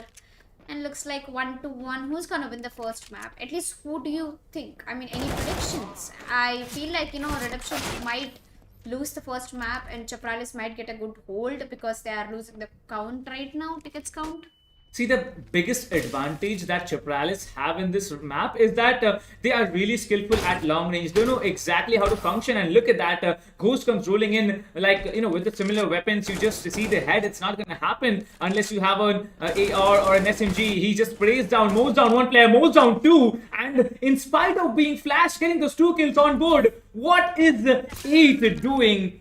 S1: and looks like 1-1. Who's gonna win the first map? At least, who do you think? I mean, any predictions? I feel like Redemptions might lose the first map, and Chapralis might get a good hold because they are losing the count right now, tickets count.
S2: See, the biggest advantage that Chapralis have in this map is that they are really skillful at long range. They know exactly how to function, and look at that. Ghost comes rolling in, with the similar weapons. You just see the head. It's not going to happen unless you have an AR or an SMG. He just sprays down, mows down one player, mows down two, and in spite of being flashed, getting those 2 kills on board, what is 8 doing?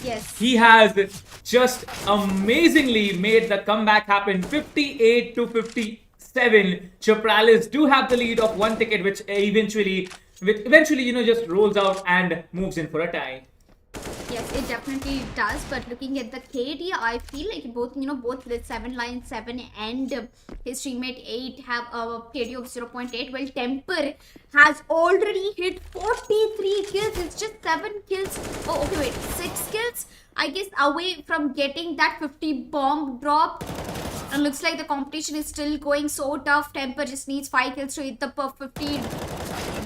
S1: Yes.
S2: He has just amazingly made the comeback happen. 58-57. Chapralis do have the lead of 1 ticket, which eventually, just rolls out and moves in for a tie.
S1: Yes, it definitely does. But looking at the KD, I feel like both the 7 Lion 7 and his teammate 8 have a KD of 0.8. Well, Temper has already hit 43 kills. It's just 7 kills. Oh, okay, wait, 6 kills, I guess, away from getting that 50 bomb drop. And looks like the competition is still going so tough. Temper just needs 5 kills to hit the 50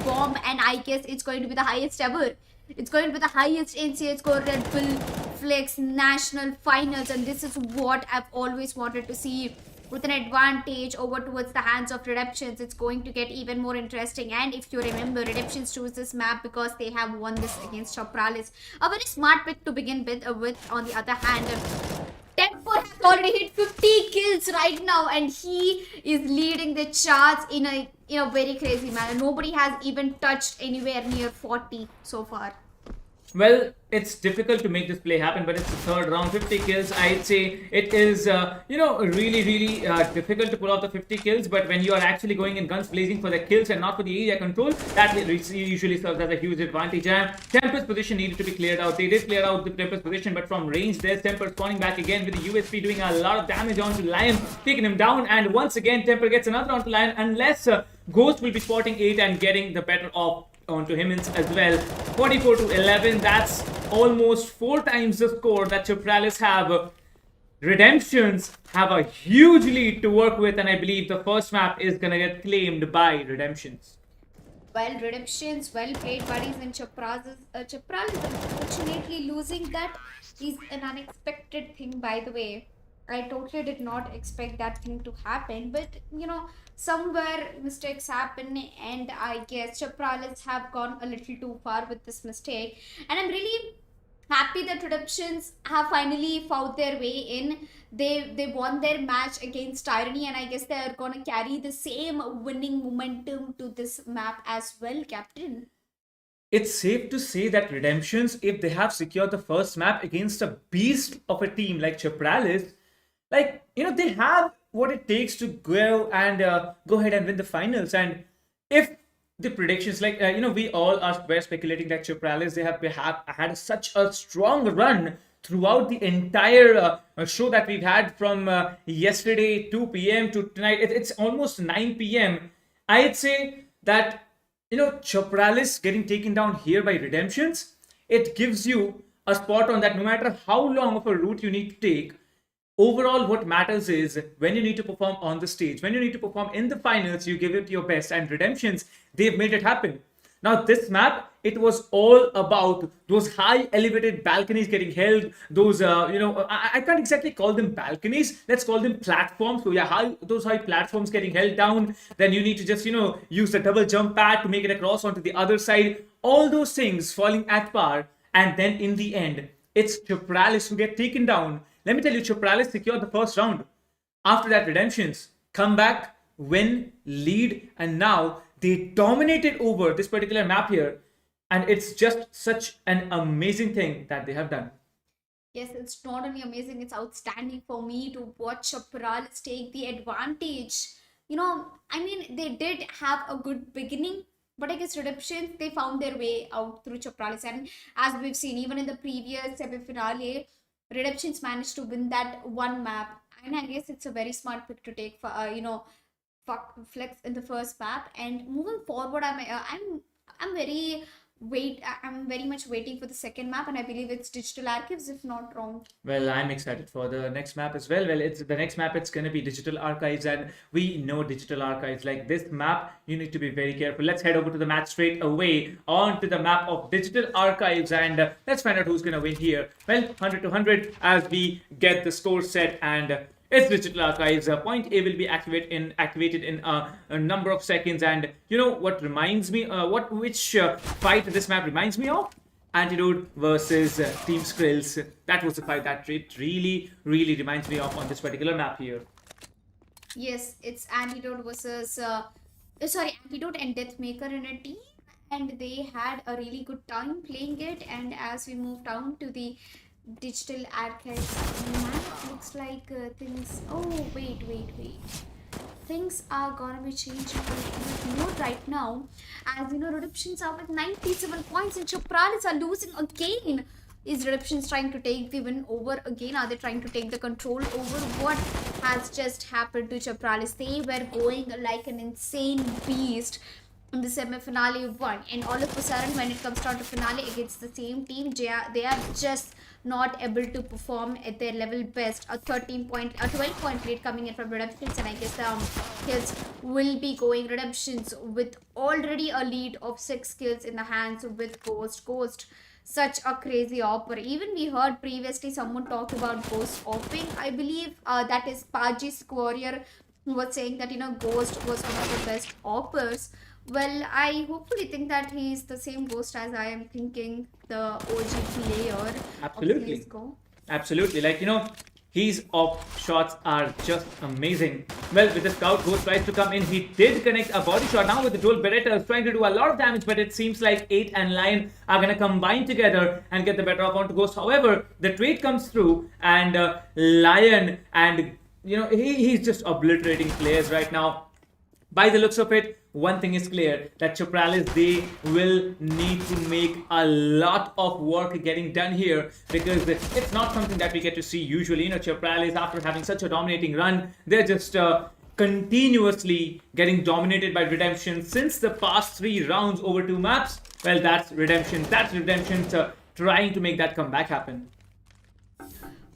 S1: bomb, and I guess it's going to be the highest ever. It's going to be the highest NCA score Red Bull Flex National Finals, and this is what I've always wanted to see. With an advantage over towards the hands of Redemptions, it's going to get even more interesting. And if you remember, Redemptions chose this map because they have won this against Chapralis. A very smart pick to begin with. On the other hand, Temper has already hit 50 kills right now, and he is leading the charts in a very crazy manner. Nobody has even touched anywhere near 40 so far.
S2: Well, it's difficult to make this play happen, but it's the third round, 50 kills. I'd say it is, really, really difficult to pull off the 50 kills. But when you are actually going in guns blazing for the kills and not for the area control, that usually serves as a huge advantage. And Temper's position needed to be cleared out. They did clear out the Temper's position, but from range, there's Temper spawning back again with the USP doing a lot of damage onto Lion, taking him down. And once again, Temper gets another onto Lion, unless Ghost will be spotting 8 and getting the better off onto him as well. 44-11, that's almost 4 times the score that Chapralis have. Redemptions have a huge lead to work with, and I believe the first map is gonna get claimed by Redemptions.
S1: Well, Redemptions, well played, buddies, and Chapral is unfortunately losing. That is an unexpected thing, by the way. I totally did not expect that thing to happen, but somewhere mistakes happen, and I guess Chapralis have gone a little too far with this mistake. And I'm really happy that Redemptions have finally found their way in. They won their match against Tyranny, and I guess they are gonna carry the same winning momentum to this map as well, Captain.
S2: It's safe to say that Redemptions, if they have secured the first map against a beast of a team like Chapralis, they have what it takes to go and go ahead and win the finals. And if the predictions, we all were speculating that Chapralis, they have had such a strong run throughout the entire show that we've had from yesterday 2 p.m. to tonight. It's almost 9 p.m. I'd say that Chapralis getting taken down here by Redemptions, it gives you a spot on that no matter how long of a route you need to take. Overall, what matters is when you need to perform on the stage, when you need to perform in the finals, you give it your best. And Redemptions, they've made it happen. Now, this map, it was all about those high elevated balconies getting held. Those, I can't exactly call them balconies. Let's call them platforms. So, yeah, those high platforms getting held down. Then you need to just, use the double jump pad to make it across onto the other side. All those things falling at par. And then in the end, it's Chapralis who get taken down. Let me tell you, Chapralis secured the first round. After that, Redemptions come back, win, lead, and now they dominated over this particular map here. And it's just such an amazing thing that they have done.
S1: Yes, it's not only amazing, it's outstanding for me to watch Chapralis take the advantage. They did have a good beginning, but I guess Redemptions, they found their way out through Chapralis. And as we've seen, even in the previous semi-finale, Redemptions managed to win that one map. And I guess it's a very smart pick to take for, flex in the first map. And moving forward, I'm very much waiting for the second map, and I believe it's Digital Archives, if not wrong.
S2: Well, I'm excited for the next map as well. Well, it's the next map. It's gonna be Digital Archives, and we know Digital Archives. Like this map, you need to be very careful. Let's head over to the match straight away onto the map of Digital Archives, and let's find out who's gonna win here. Well, 100 to 100 as we get the score set, and it's Digital Archives. Point A will be activated in a number of seconds. And you know what reminds me? Which fight this map reminds me of? Antidote versus Team Skrills. That was the fight that it really, really reminds me of on this particular map here.
S1: Yes, it's Antidote versus Antidote and Deathmaker in a team, and they had a really good time playing it. And as we move down to the Digital Archives map, looks like things. Oh, wait. Things are gonna be changing a little bit more right now. As Redemptions are with 97 points, and Chapralis are losing again. Is Redemptions trying to take the win over again? Are they trying to take the control over? What has just happened to Chapralis? They were going like an insane beast in the semi-finale one, and all of a sudden when it comes down to finale against the same team, they are just not able to perform at their level best. A 12 point lead coming in from Redemptions, and I guess kills will be going Redemptions with already a lead of 6 kills in the hands with Ghost. Such a crazy opera. Even we heard previously someone talk about Ghost opping. I believe that is Paji's Warrior who was saying that Ghost was one of the best oppers. Well, I hopefully think that he's the same Ghost as I am thinking, the OG player
S2: Absolutely.
S1: of CSGO.
S2: Absolutely. His off shots are just amazing. Well, with the scout, Ghost tries to come in. He did connect a body shot. Now with the dual Beretta, trying to do a lot of damage, but it seems like 8 and Lion are going to combine together and get the better of onto Ghost. However, the trade comes through, and Lion, and he's just obliterating players right now. By the looks of it, one thing is clear, that Chapralis, they will need to make a lot of work getting done here, because it's not something that we get to see usually. Chapralis, after having such a dominating run, they're just continuously getting dominated by Redemption since the past 3 rounds over 2 maps. Well, that's Redemption. That's Redemption trying to make that comeback happen.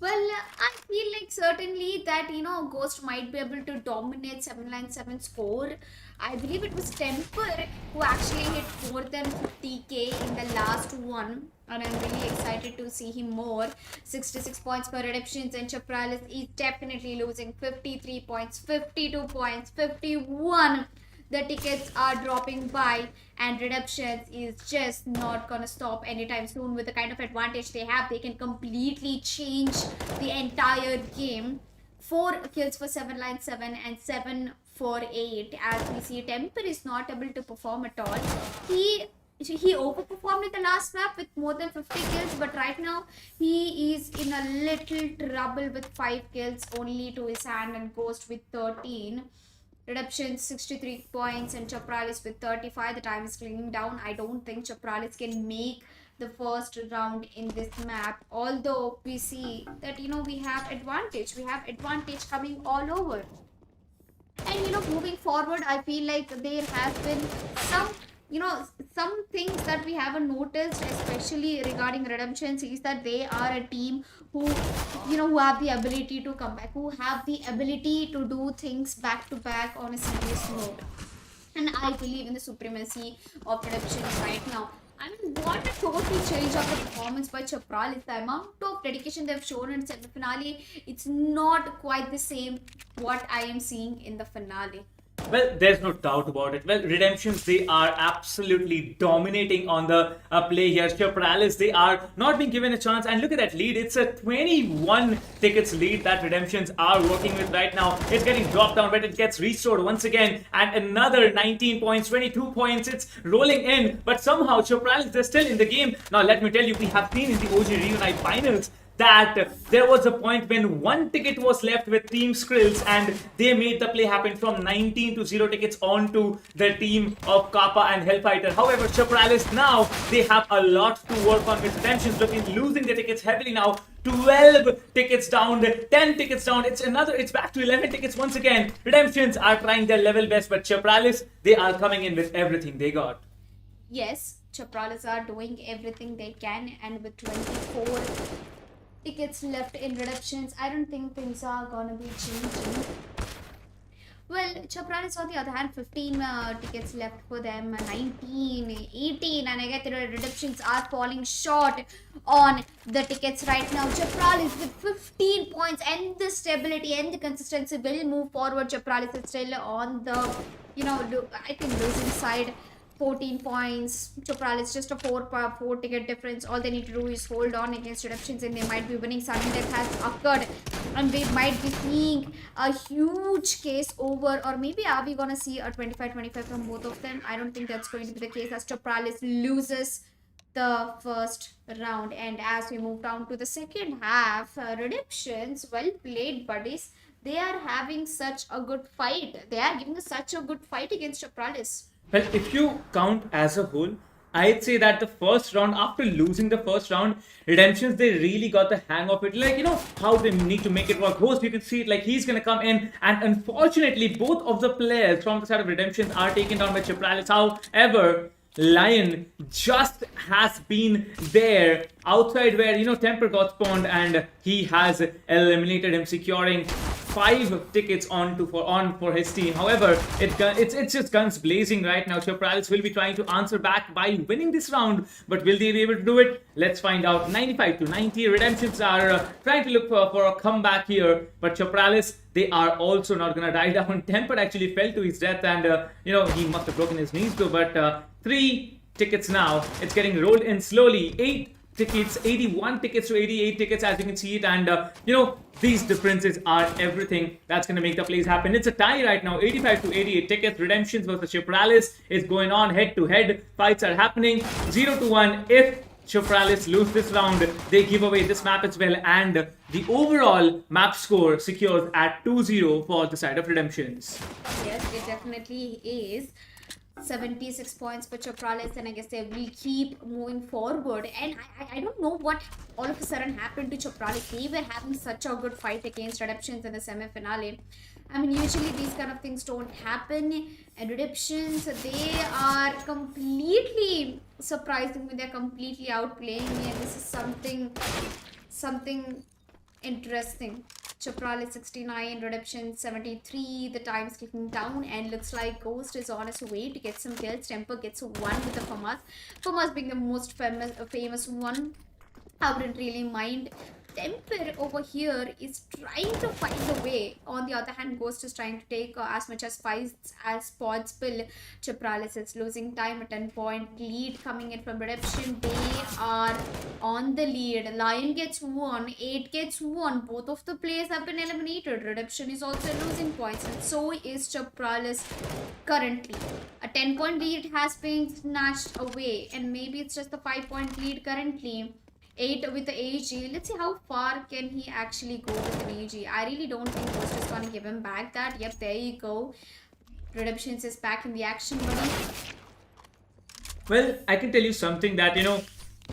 S1: Well, I feel like certainly that Ghost might be able to dominate 797 score. I believe it was Temper who actually hit more than 50k in the last one, and I'm really excited to see him more. 66 points per redemptions, and Chapralis is definitely losing 53 points, 52 points, 51. The tickets are dropping by, and redemptions is just not gonna stop anytime soon. With the kind of advantage they have, they can completely change the entire game. 4 kills for 797 and 7 for 8. As we see, Temper is not able to perform at all. He overperformed in the last map with more than 50 kills, but right now he is in a little trouble with 5 kills only to his hand, and Ghost with 13. Redemption 63 points, and Chapralis with 35. The time is clinging down. I don't think Chapralis can make the first round in this map. Although we see that we have advantage. We have advantage coming all over. And moving forward, I feel like there has been some some things that we haven't noticed, especially regarding redemptions, is that they are a team who who have the ability to come back, who have the ability to do things back to back on a serious note. And I believe in the supremacy of redemptions right now. I mean, what a total change of the performance by Chapralis. The amount of dedication they've shown in semi-finale, it's not quite the same what I am seeing in the finale.
S2: Well, there's no doubt about it. Well, Redemptions, they are absolutely dominating on the play here. Chapralis, they are not being given a chance. And look at that lead. It's a 21 tickets lead that Redemptions are working with right now. It's getting dropped down, but it gets restored once again. And another 19 points, 22 points. It's rolling in. But somehow, Chapralis, they're still in the game. Now, let me tell you, we have seen in the OG Reunite Finals that there was a point when one ticket was left with Team Skrills, and they made the play happen from 19 to 0 tickets onto the team of Kappa and Hellfighter. However, Chapralis now, they have a lot to work on with Redemptions, losing their tickets heavily now. 12 tickets down, 10 tickets down. It's back to 11 tickets once again. Redemptions are trying their level best, but Chapralis, they are coming in with everything they got.
S1: Yes, Chapralis are doing everything they can, and with 24 tickets left in redemptions, I don't think things are gonna be changing. Well, Chapralis on the other hand, 15 tickets left for them, 19, 18, and I get the redemptions are falling short on the tickets right now. Chapralis with 15 points, and the stability and the consistency will move forward. Chapralis is still on the, I think losing side. 14 points. Chapralis just a 4 ticket difference. All they need to do is hold on against redemptions, and they might be winning. Sudden death has occurred, and we might be seeing a huge case over, or maybe are we gonna see a 25-25 from both of them? I don't think that's going to be the case, as Chapralis loses the first round. And as we move down to the second half, redemptions, well played, buddies. They are having such a good fight. They are giving us such a good fight against Chapralis.
S2: Well, if you count as a whole, I'd say that the first round, after losing the first round, Redemptions, they really got the hang of it. Like, how they need to make it work. Host, you can see it, like he's going to come in. And unfortunately, both of the players from the side of Redemptions are taken down by Chapralis. However, Lion just has been there outside where Temper got spawned, and he has eliminated him, securing 5 tickets on for his team. However, it's just guns blazing right now. Chapralis will be trying to answer back by winning this round, but will they be able to do it? Let's find out. 95 to 90. Redemptions are trying to look for a comeback here, but Chapralis, they are also not gonna die down. Temper actually fell to his death, and he must have broken his knees too. But 3 tickets now. It's getting rolled in slowly. 8 tickets, 81 tickets to 88 tickets, as you can see it. And these differences are everything that's going to make the plays happen. It's a tie right now, 85 to 88 tickets. Redemptions versus Chapralis is going on head to head. Fights are happening 0 to 1. If Chapralis lose this round, they give away this map as well, and the overall map score secures at 2-0 for the side of Redemptions.
S1: Yes, it definitely is. 76 points for Chapralis, and I guess they will keep moving forward. And I don't know what all of a sudden happened to Chapralis. They were having such a good fight against Redemptions in the semi-finale. I mean, usually these kind of things don't happen. And Redemptions, they are completely surprising me. They're completely outplaying me, and this is something Interesting. Chapralis 69, Redemption 73. The time's clicking down, and looks like Ghost is on his way to get some kills. Temper gets one with the FAMAS. FAMAS being the most famous one. I wouldn't really mind. Temper over here is trying to find a way. On the other hand, Ghost is trying to take as much as fights as possible. Chapralis is losing time. A 10-point lead coming in from Redemption. They are on the lead. Lion gets one. 8 gets one. Both of the players have been eliminated. Redemption is also losing points, and so is Chapralis currently. A 10-point lead has been snatched away, and maybe it's just a 5-point lead currently. 8 with the AG. Let's see how far can he actually go with an AG. I really don't think Ghost is gonna give him back that. Yep, there you go. Redemptions is back in the action, buddy.
S2: Well, I can tell you something that,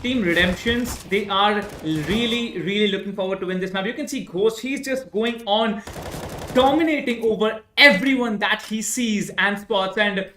S2: Team Redemptions, they are really, really looking forward to win this map. You can see Ghost, he's just going on dominating over everyone that he sees and spots. And,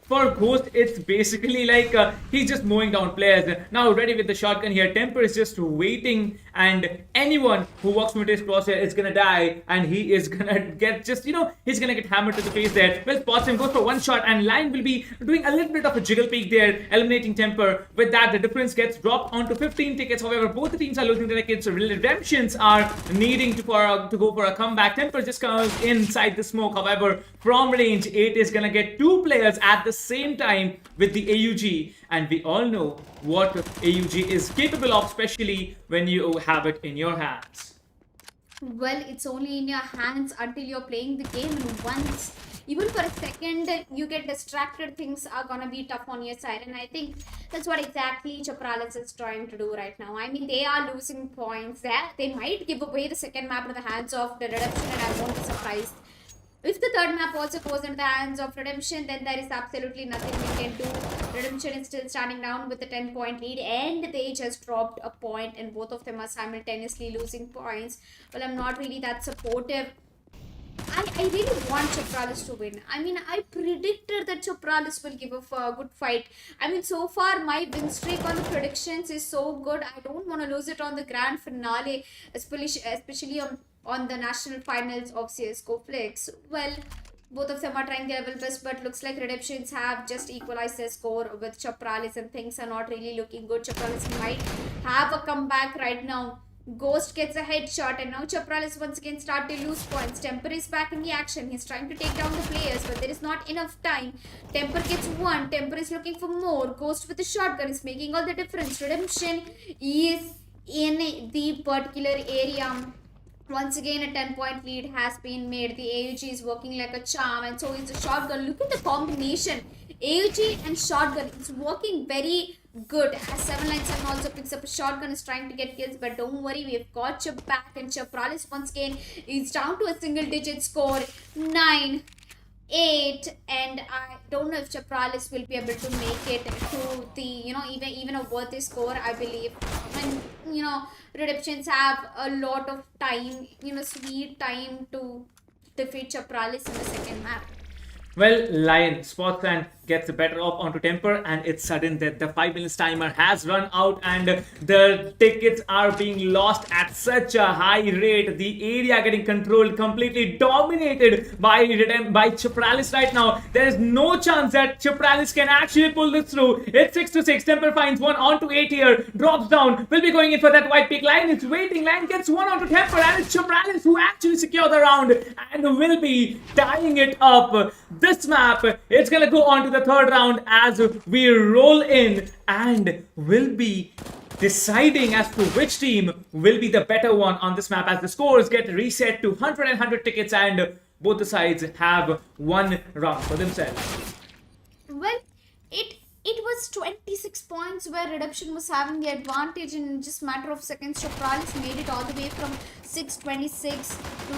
S2: for Ghost, it's basically like he's just mowing down players. Now, ready with the shotgun here. Temper is just waiting, and anyone who walks from his crosshair is gonna die, and he is gonna get he's gonna get hammered to the face there. Well, spots him, goes for one shot, and Lion will be doing a little bit of a jiggle peek there, eliminating Temper. With that, the difference gets dropped onto 15 tickets. However, both the teams are losing their tickets. So Redemptions are needing to go for a comeback. Temper just comes inside the smoke. However, from range, 8 is gonna get 2 players at the same time with the AUG, and we all know what AUG is capable of, especially when you have it in your hands.
S1: Well, it's only in your hands until you're playing the game, and once, even for a second, you get distracted, things are gonna be tough on your side. And I think that's what exactly Chapralis is trying to do right now. I mean, they are losing points there. They might give away the second map into the hands of the Redemption, and I won't be surprised. If the third map also goes into the hands of Redemption, then there is absolutely nothing we can do. Redemption is still standing down with a 10-point lead, and they just dropped a point, and both of them are simultaneously losing points. Well, I'm not really that supportive. I really want Chapralis to win. I mean, I predicted that Chapralis will give a good fight. I mean, so far my win streak on the predictions is so good. I don't want to lose it on the grand finale, especially on the national finals of CSGO Flex. Well, both of them are trying their level best, but looks like Redemptions have just equalized their score with Chapralis, and things are not really looking good. Chapralis might have a comeback right now. Ghost gets a headshot, and now Chapralis once again start to lose points. Temper is back in the action. He's trying to take down the players, but there is not enough time. Temper gets one. Temper is looking for more. Ghost with the shotgun is making all the difference. Redemption is in the particular area. Once again, a 10-point lead has been made. The AUG is working like a charm, and so is the shotgun. Look at the combination. AUG and shotgun is working very good. As 797 also picks up a shotgun, is trying to get kills, but don't worry, we've got your back. And Chapralis once again is down to a single digit score, 9, 8, and I don't know if Chapralis will be able to make it to the even a worthy score, I believe. And Redemptions have a lot of time, sweet time to defeat Chapralis in the second map.
S2: Well, Lion spots and gets better off onto Temper, and it's sudden that the 5 minutes timer has run out, and the tickets are being lost at such a high rate. The area getting controlled, completely dominated by Chapralis right now. There is no chance that Chapralis can actually pull this through. It's 6-6. Temper finds one onto 8 here, drops down, will be going in for that white pick. Lion is waiting. Lion gets one onto Temper, and it's Chapralis who actually secure the round and will be tying it up. This map, it's gonna go on to the third round as we roll in, and will be deciding as to which team will be the better one on this map, as the scores get reset to 100 and 100 tickets, and both the sides have one round for themselves.
S1: Well, it was 26 points where Redemption was having the advantage in just matter of seconds. Chapralis made it all the way from 6-26 to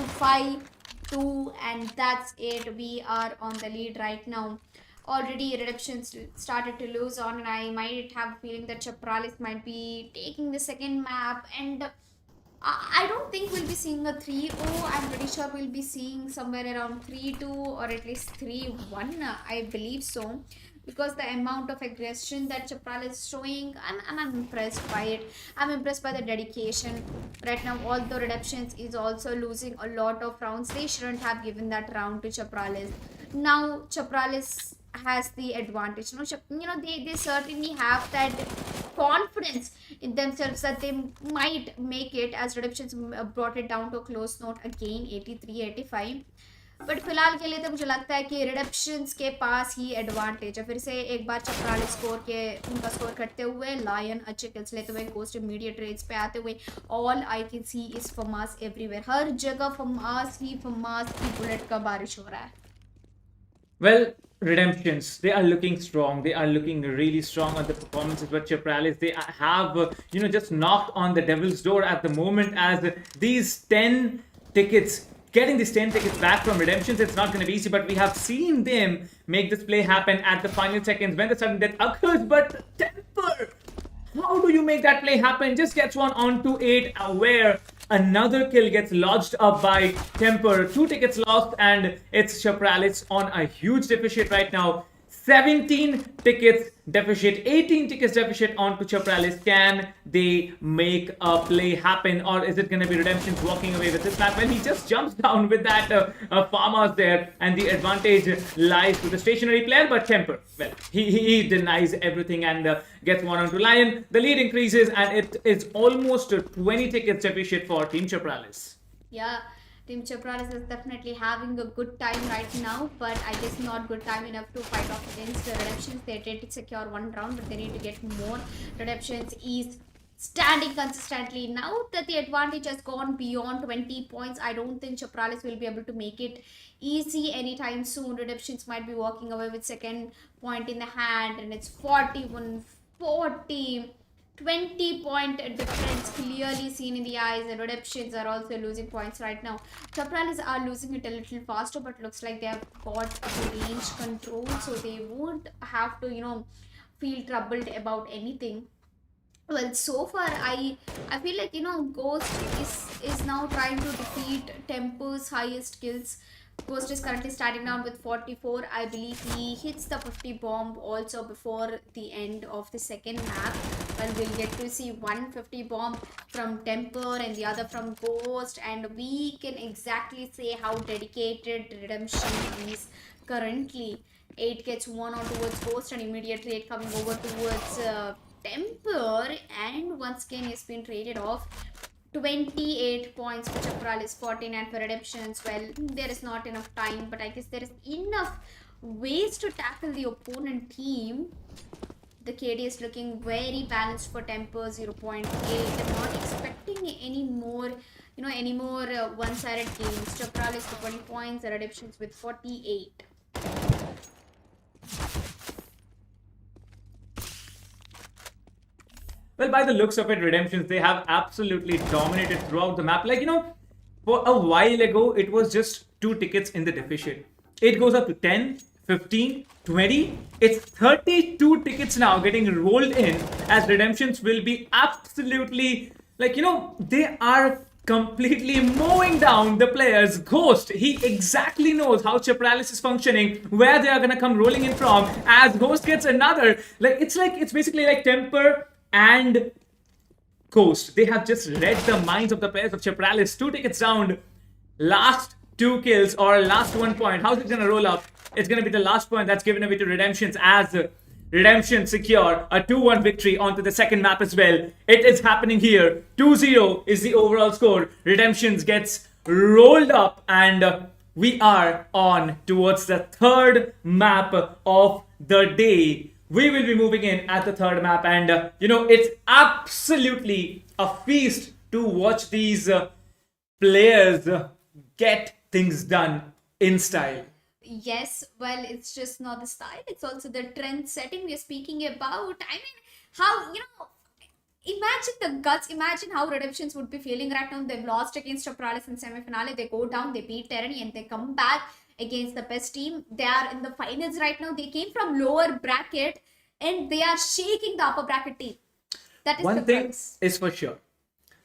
S1: 5-2, and that's it. We are on the lead right now. Already Redemption started to lose on, and I might have a feeling that Chapralis might be taking the second map, and I don't think we'll be seeing a 3-0. I'm pretty sure we'll be seeing somewhere around 3-2 or at least 3-1. I believe so. Because the amount of aggression that Chapral is showing, I'm impressed by it. I'm impressed by the dedication. Right now, although Redemptions is also losing a lot of rounds, they shouldn't have given that round to Chapralis. Now, Chapralis has the advantage. They certainly have that confidence in themselves that they might make it, as Redemptions brought it down to a close note again, 83-85. But फिलहाल के लिए तो मुझे लगता है कि रिडप्शंस के पास ही advantage है. फिर से एक बार चक्राले स्कोर के उनका स्कोर करते हुए, लायन अच्छे किल्स लेते हुए, गोस्ट इमीडिएट रेट्स पे आते हुए, all I can see is FAMAS everywhere. हर जगह फमास की बुलेट का बारिश हो रहा है.
S2: Well, Redemptions, they are looking strong. They are looking really strong on the performances. But Chapralis, they have, just knocked on the devil's door at the moment, as these 10 tickets, getting these 10 tickets back from Redemptions, it's not going to be easy. But we have seen them make this play happen at the final seconds when the sudden death occurs. But Temper, how do you make that play happen? Just gets one onto 8, where another kill gets lodged up by Temper. 2 tickets lost, and it's Chapralis on a huge deficit right now. 17 tickets deficit, 18 tickets deficit onto Chapralis. Can they make a play happen, or is it going to be Redemptions walking away with this map? Well, he just jumps down with that farmers there, and the advantage lies to the stationary player. But Temper, well, he denies everything and gets one onto Lion. The lead increases, and it is almost 20 tickets deficit for Team Chapralis.
S1: Yeah, Team Chapralis is definitely having a good time right now, but I guess not good time enough to fight off against the Redemptions. They did secure one round, but they need to get more. Redemptions is standing consistently. Now that the advantage has gone beyond 20 points, I don't think Chapralis will be able to make it easy anytime soon. Redemptions might be walking away with second point in the hand, and it's 41-40. 20-point difference clearly seen in the eyes. The Redemptions are also losing points right now. Chapralis are losing it a little faster, but looks like they have got the range control, so they won't have to, feel troubled about anything. Well, so far I feel like Ghost is now trying to defeat Temper's highest kills. Ghost is currently starting down with 44. I believe he hits the 50 bomb also before the end of the second map. Well, we'll get to see 150 bomb from Temper and the other from Ghost, and we can exactly say how dedicated Redemption is currently. 8 gets 1 on towards Ghost, and immediately 8 coming over towards Temper, and once again he's been traded off. 28 points for Chapralis, 49 for Redemptions. Well, there is not enough time, but I guess there is enough ways to tackle the opponent team. The KD is looking very balanced for Temper, 0.8. I'm not expecting any more one-sided games. Chapralis for 20 points, Redemptions with 48.
S2: Well, by the looks of it, Redemptions, they have absolutely dominated throughout the map. For a while ago, it was just 2 tickets in the deficit. It goes up to 10, 15, 20. It's 32 tickets now getting rolled in, as Redemptions will be absolutely, they are completely mowing down the players. Ghost, he exactly knows how Chapralis is functioning, where they are gonna come rolling in from, as Ghost gets another. It's basically like Temper and Ghost. They have just read the minds of the players of Chapralis. 2 tickets down, last 2 kills, or last 1 point. How's it gonna roll up? It's gonna be the last point that's given away to Redemptions, as Redemption secure a 2-1 victory onto the second map as well. It is happening here. 2-0 is the overall score. Redemptions gets rolled up, and we are on towards the third map of the day. We will be moving in at the third map, and it's absolutely a feast to watch these players get things done in style.
S1: Yes, well, it's just not the style, it's also the trend setting we're speaking about. I mean, how, imagine the guts, imagine how Redemptions would be feeling right now. They've lost against Chapralis in semi-finale, they go down, they beat Terrani, and they come back against the best team. They are in the finals right now. They came from lower bracket, and they are shaking the upper bracket team. That is
S2: One
S1: the
S2: thing
S1: crux.
S2: is for sure.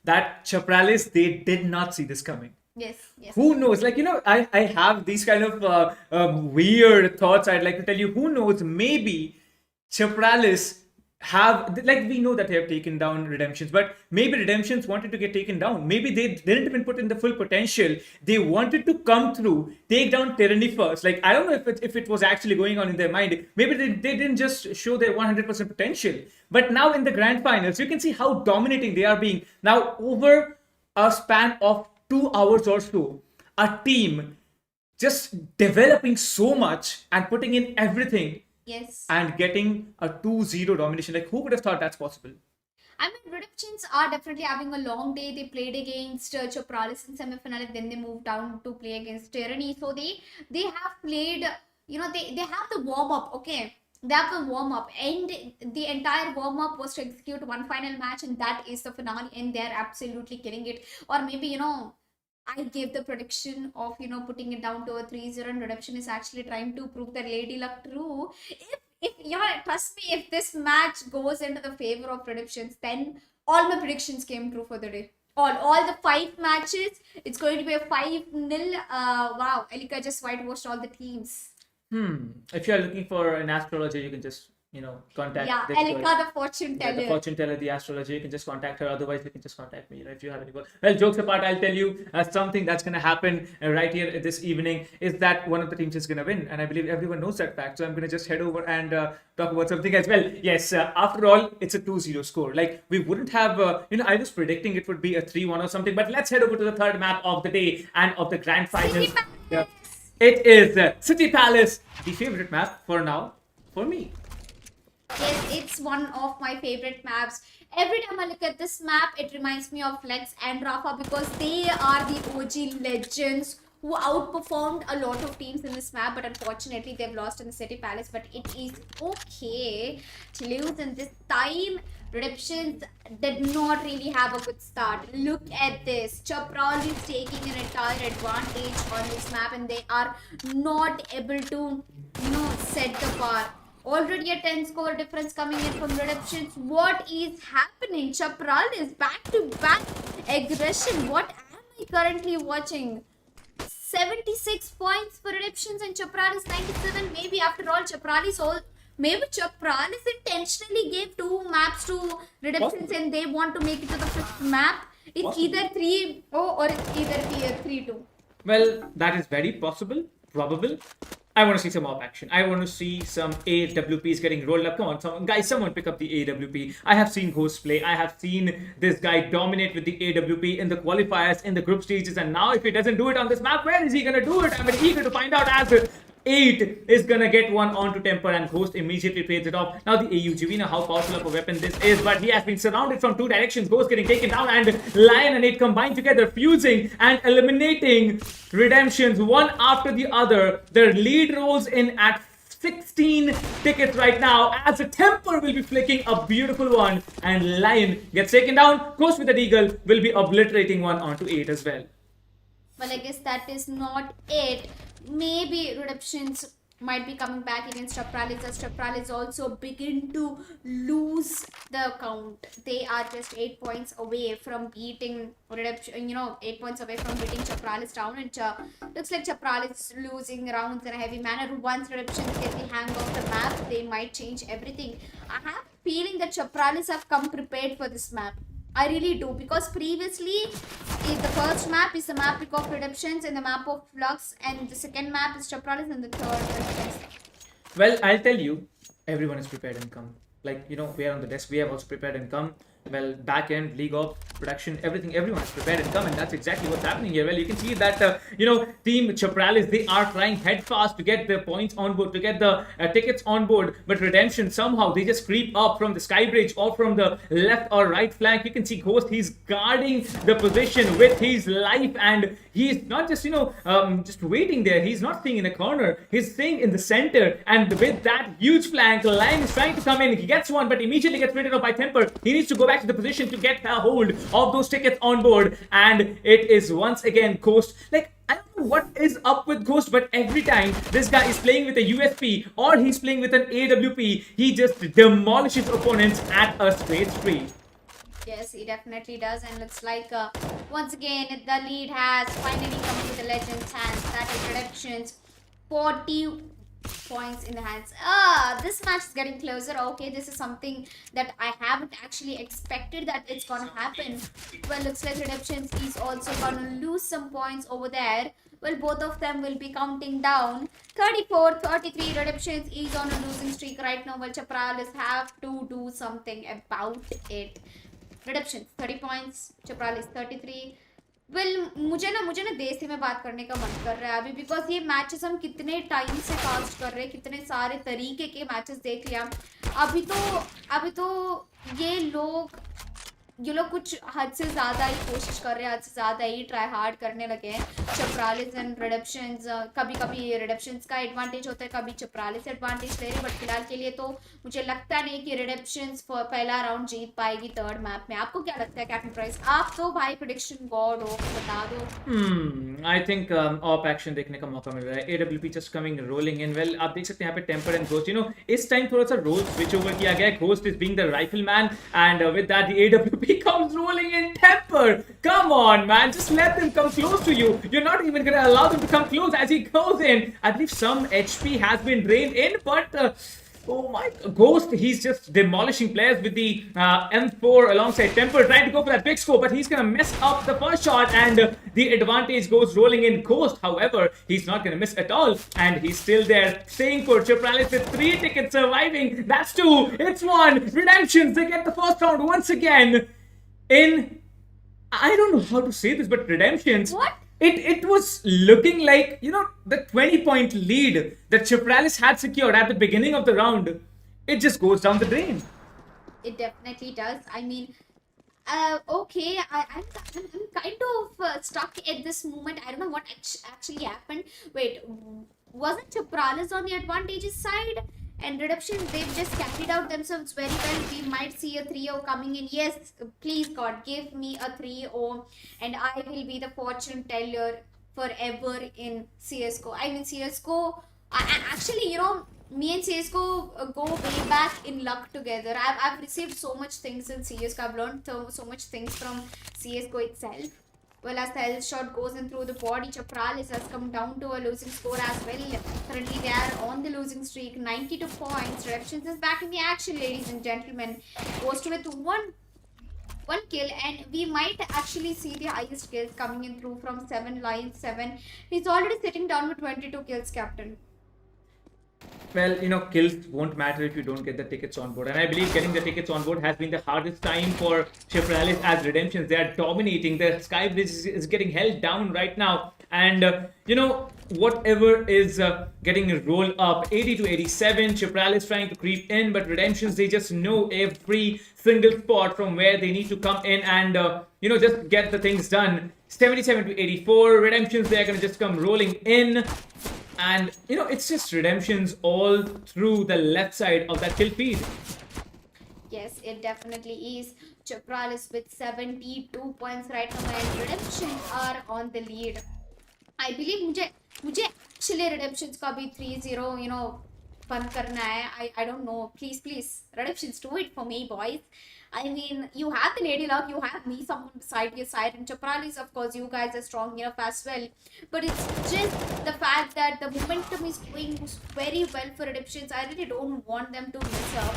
S2: that Chapralis, they did not see this coming.
S1: Yes, yes.
S2: Who knows? Like, I have these kind of weird thoughts I'd like to tell you. Who knows? Maybe Chapralis like, we know that they have taken down Redemptions, but maybe Redemptions wanted to get taken down. Maybe they didn't even put in the full potential. They wanted to come through, take down Tyranny first. Like, I don't know if it was actually going on in their mind. Maybe they didn't just show their 100% potential. But now in the grand finals, you can see how dominating they are being. Now, over a span of 2 hours or so, a team just developing so much and putting in everything
S1: Yes.
S2: and getting a 2-0 domination. Like, who would have thought that's possible?
S1: I mean, Redemptions are definitely having a long day. They played against Chapralis in semifinal, and then they moved down to play against Tyranny. So they have played, they have the warm up, okay? They have the warm up, and the entire warm up was to execute one final match, and that is the finale, and they're absolutely killing it. Or maybe, I gave the prediction of, putting it down to a 3-0, and Redemption is actually trying to prove their lady luck true. If trust me, if this match goes into the favor of Redemptions, then all my predictions came true for the day. All the 5 matches, it's going to be a 5-0. Wow, Elika just whitewashed all the teams.
S2: If you're looking for an astrologer, you can just, contact this
S1: Elika,
S2: girl.
S1: the fortune
S2: Yeah,
S1: teller.
S2: the fortune teller, the astrologer, you can just contact her. Otherwise, you can just contact me, if you have any work. Well, jokes apart, I'll tell you something that's going to happen right here this evening is that one of the teams is going to win. And I believe everyone knows that fact. So I'm going to just head over and talk about something as well. Yes, after all, it's a 2-0 score. Like, we wouldn't have, I was predicting it would be a 3-1 or something. But let's head over to the third map of the day and of the grand finals.
S1: City Palace.
S2: Yeah. It is City Palace, the favorite map for now, for me.
S1: Yes, it's one of my favorite maps. Every time I look at this map, it reminds me of Lex and Rafa because they are the OG legends who outperformed a lot of teams in this map, but unfortunately they've lost in the City Palace. But it is okay to lose in this time. Redemptions did not really have a good start. Look at this. Chapral is taking an entire advantage on this map, and they are not able to, set the bar. Already a 10 score difference coming in from Redemptions. What is happening? Chapral is back to back aggression. What am I currently watching? 76 points for Redemptions and Chapral is 97. Maybe after all, maybe Chapralis intentionally gave 2 maps to Redemptions and they want to make it to the 5th map. It's either 3-0 or it's either 3-2.
S2: Well, that is very possible, probable. I want to see some op action. I want to see some AWPs getting rolled up. Come on, someone pick up the AWP. I have seen Ghost play. I have seen this guy dominate with the AWP in the qualifiers, in the group stages. And now if he doesn't do it on this map, where is he going to do it? I'm very eager to find out as 8 is gonna get one onto Temper and Ghost immediately plays it off. Now the AUG, we know how powerful of a weapon this is, but he has been surrounded from 2 directions. Ghost getting taken down and Lion and 8 combined together, fusing and eliminating Redemptions one after the other. Their lead rolls in at 16 tickets right now as a Temper will be flicking a beautiful one and Lion gets taken down. Ghost with the Deagle will be obliterating one onto 8 as well.
S1: Well, I guess that is not it. Maybe Redemptions might be coming back against Chapralis as Chapralis also begin to lose the count. They are just 8 points away from beating Redemption, 8 points away from beating Chapralis down. And looks like Chapralis losing rounds in a heavy manner. Once Redemption get the hang of the map, they might change everything. I have a feeling that Chapralis have come prepared for this map. I really do, because previously the first map is the map pick of Redemptions and the map of Flux, and the second map is Chapralis, and the third is
S2: Well, I'll tell you, everyone is prepared and come. Like, we are on the desk, we have also prepared and come. Well, back end, league of production, everything, everyone is prepared and come, and that's exactly what's happening here. Well, you can see that, Team Chapralis, they are trying head fast to get the points on board, to get the tickets on board, but Redemption, somehow, they just creep up from the sky bridge or from the left or right flank. You can see Ghost, he's guarding the position with his life, and he's not just, just waiting there. He's not staying in a corner. He's staying in the center, and with that huge flank, Lion is trying to come in. He gets one, but immediately gets rated off by Temper. He needs to go back to the position to get a hold of those tickets on board, and it is once again Ghost. Like, I don't know what is up with Ghost, but every time this guy is playing with a USP or he's playing with an AWP, he just demolishes opponents at a straight street.
S1: Yes, he definitely does, and looks like once again the lead has finally come to the Legends' hands. That is Redemption's 40 points in the hands. This match is getting closer. Okay, this is something that I haven't actually expected that it's gonna happen. Well, looks like Redemptions is also gonna lose some points over there. Well, both of them will be counting down. 34, 33. Redemptions is on a losing streak right now. Well, Chapralis have to do something about it. Redemptions 30 points. Chapralis 33. Well मुझे ना देसी में बात करने का मन कर रहा है अभी बिकॉज ये मैचेस हम कितने टाइम से कास्ट कर रहे हैं कितने सारे तरीके के मैचेस देख लिया अभी तो ये लोग कुछ हद से ज़्यादा ही कोशिश कर रहे हैं हद से ज़्यादा ही ट्राई हार्ड करने लगे हैं चपरालिस एंड रिडम्पशंस कभी कभी रिडम्पशंस का एडवांटेज होता है कभी चपरालिस एडवांटेज ले रहे हैं बट फिलहाल के लिए तो मुझे लगता नहीं कि रिडम्पशंस पहला राउंड जीत पाएगी थर्ड मैप में आपको क्या लगता है कैप्टन प्राइस आप तो भाई प्रेडिक्शन गॉड हो बता दो
S2: आई थिंक ऑप एक्शन देखने का मौका मिल रहा है AWP just coming rolling in well आप देख सकते हैं यहाँ पे Temper and Ghost you know इस टाइम थोड़ा सा रोल स्विच ओवर किया गया है Ghost is being the rifleman and with that the AWP comes rolling in temper. Come on, man. Just let them come close to you. You're not even going to allow them to come close as he goes in. I believe some HP has been drained in, but oh my Ghost, he's just demolishing players with the M4 alongside Temper, trying to go for that big scope, but he's going to mess up the first shot, and the advantage goes rolling in. Ghost, however, he's not going to miss at all, and he's still there, staying for Chapralis with 3 tickets surviving. That's 2. It's 1. Redemptions, they get the first round once again. I don't know how to say this, but Redemptions.
S1: What?
S2: It was looking like, you know, the 20-point lead that Chapralis had secured at the beginning of the round. It just goes down the drain.
S1: It definitely does. I mean, okay, I'm kind of stuck at this moment. I don't know what actually happened. Wait, wasn't Chapralis on the advantageous side? And Redemption, they've just carried out themselves very well. We might see a 3-0 coming in. Yes, please God, give me a 3-0 and I will be the fortune teller forever in CSGO. I mean, CSGO, actually, you know, me and CSGO go way back in luck together. I've received so much things in CSGO. I've learned so much things from CSGO itself. Well, as the L shot goes in through the body, Chapralis has come down to a losing score as well. Currently, they are on the losing streak, 92 points. Redemptions is back in the action, ladies and gentlemen. Ghost with one kill, and we might actually see the highest kills coming in through from 7 lines. 7. He's already sitting down with 22 kills, Captain.
S2: Well, you know, kills won't matter if you don't get the tickets on board. And I believe getting the tickets on board has been the hardest time for Chapralis as Redemptions. They are dominating. The Sky Bridge is getting held down right now. And, you know, whatever is getting rolled up, 80 to 87, Chapralis trying to creep in. But Redemptions, they just know every single spot from where they need to come in and, you know, just get the things done. 77 to 84, Redemptions, they're going to just come rolling in. And, you know, it's just Redemptions all through the left side of that kill feed.
S1: Yes, it definitely is. Chapralis with 72 points right now and Redemptions are on the lead. I believe मुझे actually Redemptions का भी 3-0, you know, बंद करना है. I don't know. Please, Redemptions, do it for me, boys. I mean, you have the lady luck, you have me, someone beside your side, and Chapralis, of course, you guys are strong enough as well. But it's just the fact that the momentum is going very well for Redemptions. I really don't want them to miss up.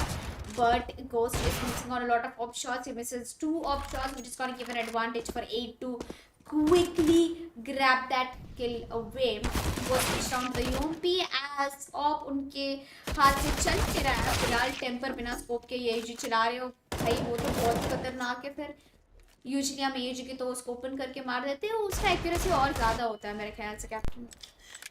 S1: But Ghost is missing on a lot of op shots. He misses 2 op shots, which is going to give an advantage for 8 to quickly grab that kill away. Go switch down to the UMP as op उनके हाथ से चल के रहा है. फिलहाल temper बिना scope के ये AG चला रहे हो भाई वो तो बहुत ही खतरनाक है. फिर यूजुअली हम AG के तो उसको ओपन करके मार देते हैं उसका एक्यूरेसी और ज़्यादा होता है मेरे ख्याल से captain.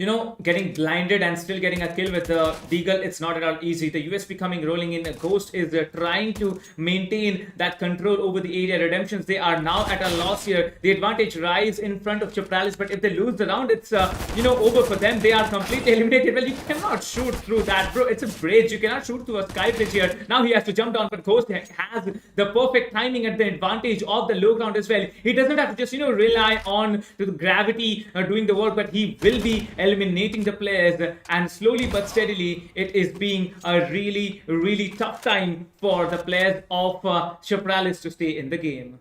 S2: You know, getting blinded and still getting a kill with the Deagle, it's not at all easy. The USP coming rolling in. The Ghost is trying to maintain that control over the area. Redemptions, they are now at a loss here. The advantage rise in front of Chapralis, but if they lose the round, it's, you know, over for them. They are completely eliminated. Well, you cannot shoot through that, bro. It's a bridge. You cannot shoot through a sky bridge here. Now he has to jump down, but Ghost has the perfect timing at the advantage of the low ground as well. He doesn't have to just, you know, rely on to the gravity doing the work, but he will be eliminating the players, and slowly but steadily it is being a really tough time for the players of Chapralis to stay in the game.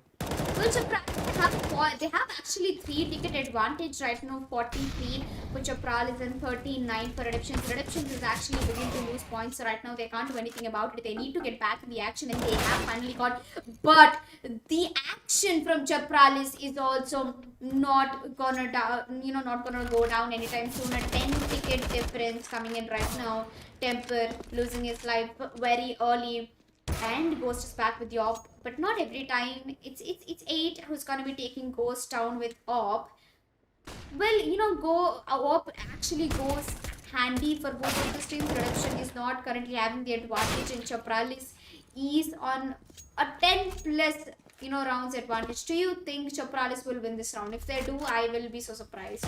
S1: Well, they have actually 3-ticket advantage right now, 43 for Chapralis and 39 for Redemptions. Redemptions is actually beginning to lose points right now. They can't do anything about it. They need to get back in the action, and they have finally got. But the action from Chapralis is also not gonna not gonna go down anytime soon. A 10-ticket difference coming in right now. Temper losing his life very early. And Ghost is back with the op, but not every time. It's 8 who's gonna be taking Ghost down with op. Well, op actually goes handy for both of the teams. Redemption is not currently having the advantage, and Chapralis is on a 10 plus rounds advantage. Do you think Chapralis will win this round? If they do, I will be so surprised.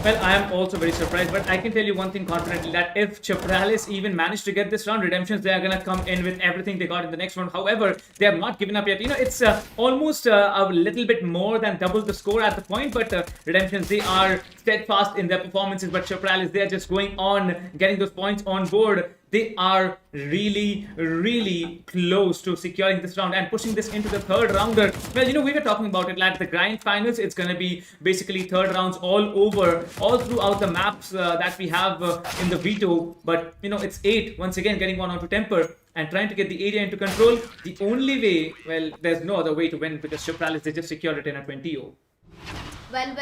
S2: Well, I am also very surprised, but I can tell you one thing confidently, that if Chapralis even managed to get this round, Redemptions, they are gonna come in with everything they got in the next round. However, they have not given up yet. It's almost a little bit more than double the score at the point, but Redemptions, they are steadfast in their performances, but Chapralis, they are just going on getting those points on board. They are really close to securing this round and pushing this into the third rounder. Well, we were talking about it, like the grind finals. It's going to be basically third rounds all over, all throughout the maps that we have in the veto. But, it's 8, once again, getting one onto Temper and trying to get the area into control. The only way, well, there's no other way to win, because Chapralis, they just secured it in a 20-0.
S1: Well,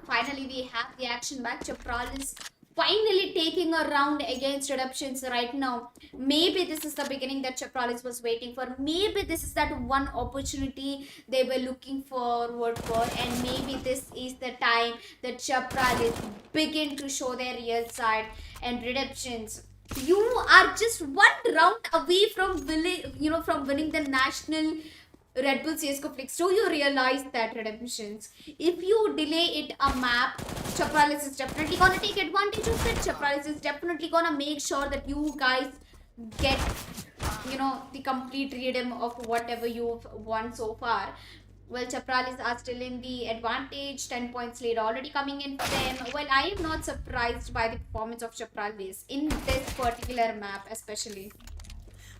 S1: finally we have the action back. Chapralis finally taking a round against Redemptions right now. Maybe this is the beginning that Chapralis was waiting for. Maybe this is that one opportunity they were looking forward for, and maybe this is the time that Chapralis begin to show their real side. And Redemptions, you are just one round away from winning the national Red Bull CSGO Flix. Do you realize that, Redemptions? If you delay it a map, Chapralis is definitely gonna take advantage of it. Chapralis is definitely gonna make sure that you guys get, the complete redeem of whatever you've won so far. Well, Chapralis are still in the advantage. 10 points lead already coming in for them. Well, I am not surprised by the performance of Chapralis in this particular map, especially.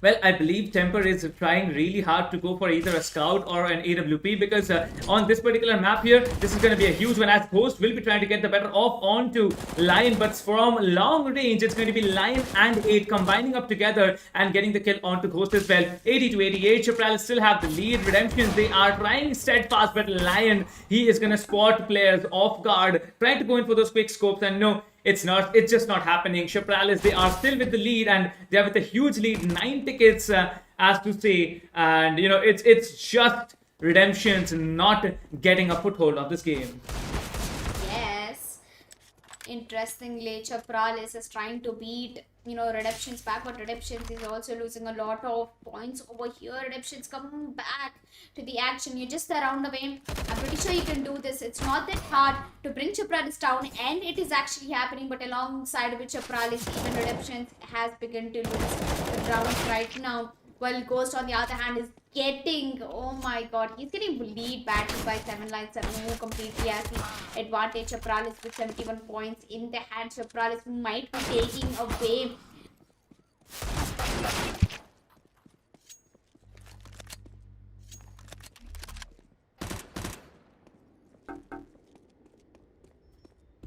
S2: Well, I believe Temper is trying really hard to go for either a scout or an AWP, because on this particular map here, this is going to be a huge one, as Ghost will be trying to get the better off onto Lion, but from long range, it's going to be Lion and 8 combining up together and getting the kill onto Ghost as well. 80 to 88, Chapralis still have the lead. Redemptions, they are trying steadfast, but Lion, he is going to spot players off guard, trying to go in for those quick scopes, and no, it's just not happening. Chapralis, they are still with the lead, and they are with a huge lead, 9 tickets, as to say, and it's just Redemptions not getting a foothold of this game.
S1: Yes. Interestingly, Chapralis is trying to beat Redemptions back, but Redemptions is also losing a lot of points over here. Redemptions coming back to the action. You're just a round away. I'm pretty sure you can do this. It's not that hard to bring Chapralis down, and it is actually happening, but alongside with Chapralis, even Redemptions has begun to lose the rounds right now. While Ghost, on the other hand, is getting, oh my god, he's getting bullied badly by 7line7, who completely has the advantage. Chapralis with 71 points in the hand. Chapralis might be taking away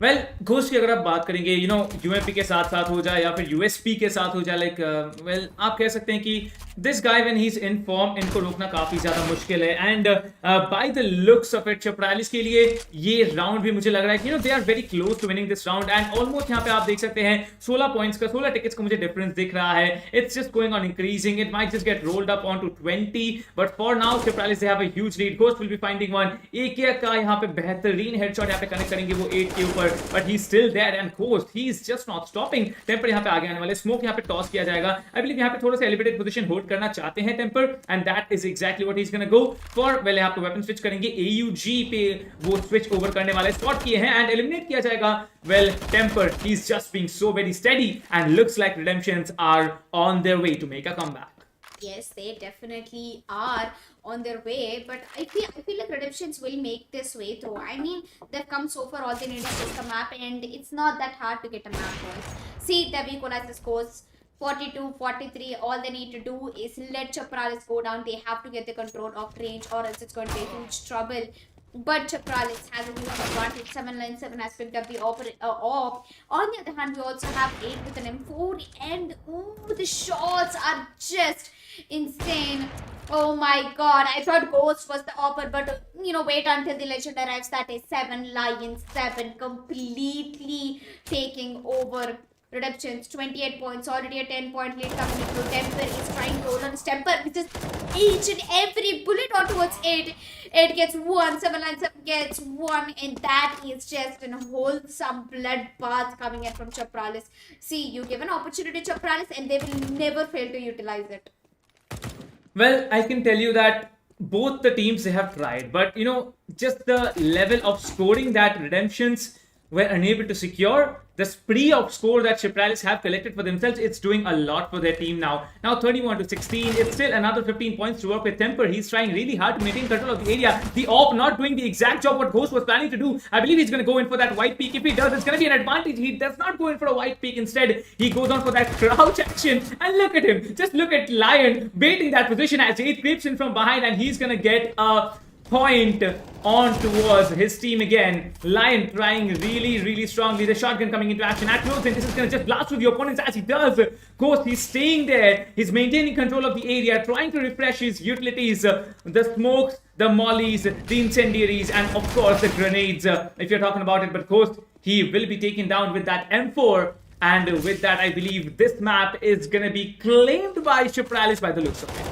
S2: well ghost की अगर आप बात करेंगे UMP के साथ साथ हो जाए या फिर यूएसपी के साथ हो जाए, लाइक वेल आप कह सकते हैं कि this guy when he is in form, इनको रोकना काफी ज्यादा मुश्किल है. And by the looks of it, चपरालिस के लिए ये राउंड भी मुझे लग रहा है कि they are very close to winning this round. And almost यहाँ पे आप देख सकते हैं 16 पॉइंट्स का, 16 टिकट्स का मुझे डिफरेंस दिख रहा है. It's just going on increasing. It might just get rolled up on to 20, but for now चपरालिस they have a huge lead. Ghost will be finding one. एक का यहाँ पे बेहतरीन हेडशॉट यहाँ पे कनेक्ट करेंगे वो 8 के ऊपर, but he still there. And Ghost he is just not stopping. Temper यहाँ पे आगे आने वाले, स्मोक यहाँ पे टॉस किया जाएगा. आई बिलीव यहाँ पे थोड़ा सा एलिवेटेड पोजीशन होल्ड करना चाहते हैं Temper, and that is exactly what he is gonna go for. Well यहाँ पे वेपन स्विच करेंगे, AUG पे वो स्विच ओवर करने वाले, स्पॉट किए हैं एंड एलिमिनेट किया जाएगा. Well, Temper, he's just being so very steady and looks like Redemptions are on their way to make a comeback.
S1: Yes, they definitely are on their way, but I feel like Redemptions will make this way through. I mean, they've come so far, all they need is just a map, and it's not that hard to get a map, boys. See, they've equalized the scores 42, 43. All they need to do is let Chapralis go down. They have to get the control of range, or else it's going to be huge trouble. But Chapralis has a huge advantage. 797 has picked up the op. On the other hand, we also have 8 with an M4, and ooh, the shots are just insane. Oh my god, I thought Ghost was the opper, but wait until the legend arrives. That is 7 Lions, 7 completely taking over. Redemptions, 28 points, already a 10-point lead coming into. Temper is trying to hold on his temper with just each and every bullet on towards 8. 8 gets 1, 797 gets 1, and that is just a wholesome bloodbath coming in from Chapralis. See, you give an opportunity to Chapralis, and they will never fail to utilize it.
S2: Well, I can tell you that both the teams they have tried, but just the level of scoring that Redemptions were unable to secure, the spree of score that Chipralis have collected for themselves, it's doing a lot for their team now. Now 31-16, it's still another 15 points to work with Temper. He's trying really hard to maintain control of the area. The op not doing the exact job what Ghost was planning to do. I believe he's going to go in for that white peak. If he does, it's going to be an advantage. He does not go in for a white peak. Instead, he goes on for that crouch action. And look at him. Just look at Lion baiting that position as 8 creeps in from behind, and he's going to get a point on towards his team again. Lion trying really strongly. The shotgun coming into action at close, and this is going to just blast through the opponents as he does. Ghost, he's staying there. He's maintaining control of the area, trying to refresh his utilities. The smokes, the mollies, the incendiaries, and of course the grenades, if you're talking about it. But Ghost, he will be taken down with that M4. And with that, I believe this map is going to be claimed by Chipralis by the looks of it.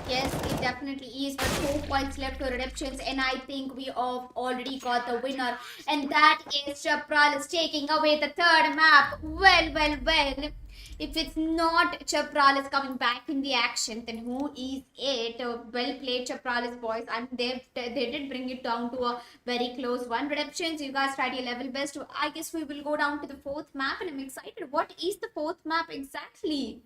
S1: Yes, it definitely is, but 4 points left for Redemptions, and I think we have already got the winner, and that is Chapralis taking away the third map. Well. If it's not Chapralis coming back in the action, then who is it? Well played, Chapralis boys, and they did bring it down to a very close one. Redemptions, you guys tried your level best. I guess we will go down to the fourth map, and I'm excited. What is the fourth map exactly?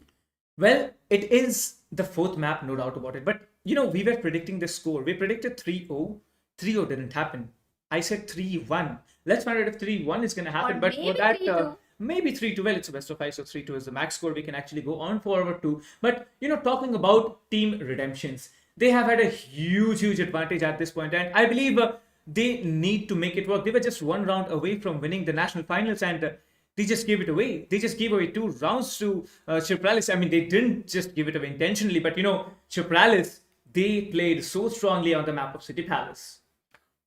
S2: Well, it is the fourth map, no doubt about it. But, we were predicting the score. We predicted 3-0. 3-0 didn't happen. I said 3-1. Let's find out if 3-1 is going to happen.
S1: Or
S2: But for
S1: maybe
S2: that,
S1: 3-2.
S2: maybe 3-2. Well, it's a best of 5, so 3-2 is the max score we can actually go on forward to. But, talking about Team Redemptions, they have had a huge advantage at this point. And I believe they need to make it work. They were just one round away from winning the national finals, and they just gave it away. They just gave away 2 rounds to Chipralis. I mean, they didn't just give it away intentionally, but Chipralis, they played so strongly on the map of City Palace.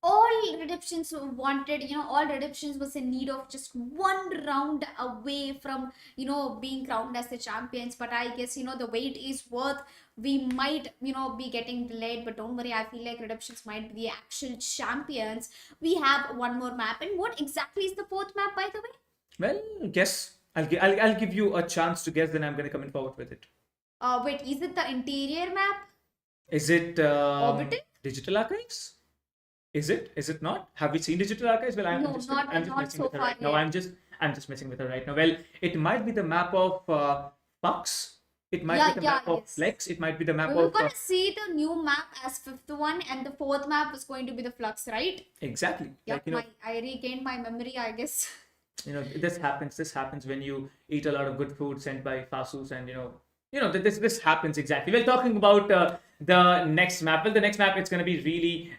S1: All Redemptions wanted, all Redemptions was in need of just one round away from, being crowned as the champions. But I guess, the wait is worth. We might, be getting delayed, but don't worry. I feel like Redemptions might be the actual champions. We have one more map. And what exactly is the fourth map, by the way?
S2: Well, guess. I'll give you a chance to guess, then I'm going to come in forward with it.
S1: Wait, is it the interior map?
S2: Is it
S1: Orbital?
S2: Digital Archives? Is it? Is it not? Have we seen Digital Archives? Well, I'm
S1: No,
S2: just
S1: not
S2: messing
S1: so
S2: with her
S1: far
S2: right now.
S1: yet.
S2: I'm just messing with her right now. Well, it might be the map of Pucks. It might be the map of
S1: yes.
S2: Flex. It might be the map
S1: We were
S2: of
S1: going to see the new map as fifth one, and the fourth map was going to be the Flux, right?
S2: exactly.
S1: Yep,
S2: Like
S1: I regained my memory, I guess.
S2: this happens when you eat a lot of good food sent by Fasus, and this happens exactly. We're talking about the next map. Well, the next map, it's going to be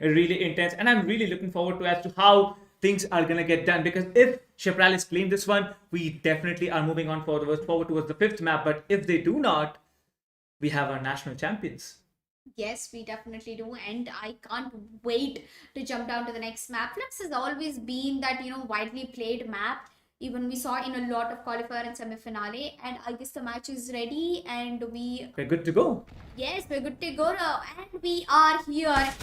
S2: really intense, and I'm really looking forward to as to how things are going to get done, because if Chipralis claim this one, we definitely are moving on forward towards the fifth map. But if they do not, we have our national champions.
S1: Yes, we definitely do, and I can't wait to jump down to the next map. Flux has always been that, widely played map. Even we saw in a lot of qualifier and semi-finale, and I guess the match is ready, and
S2: We're good to go.
S1: yes, we're good to go now, and we are here.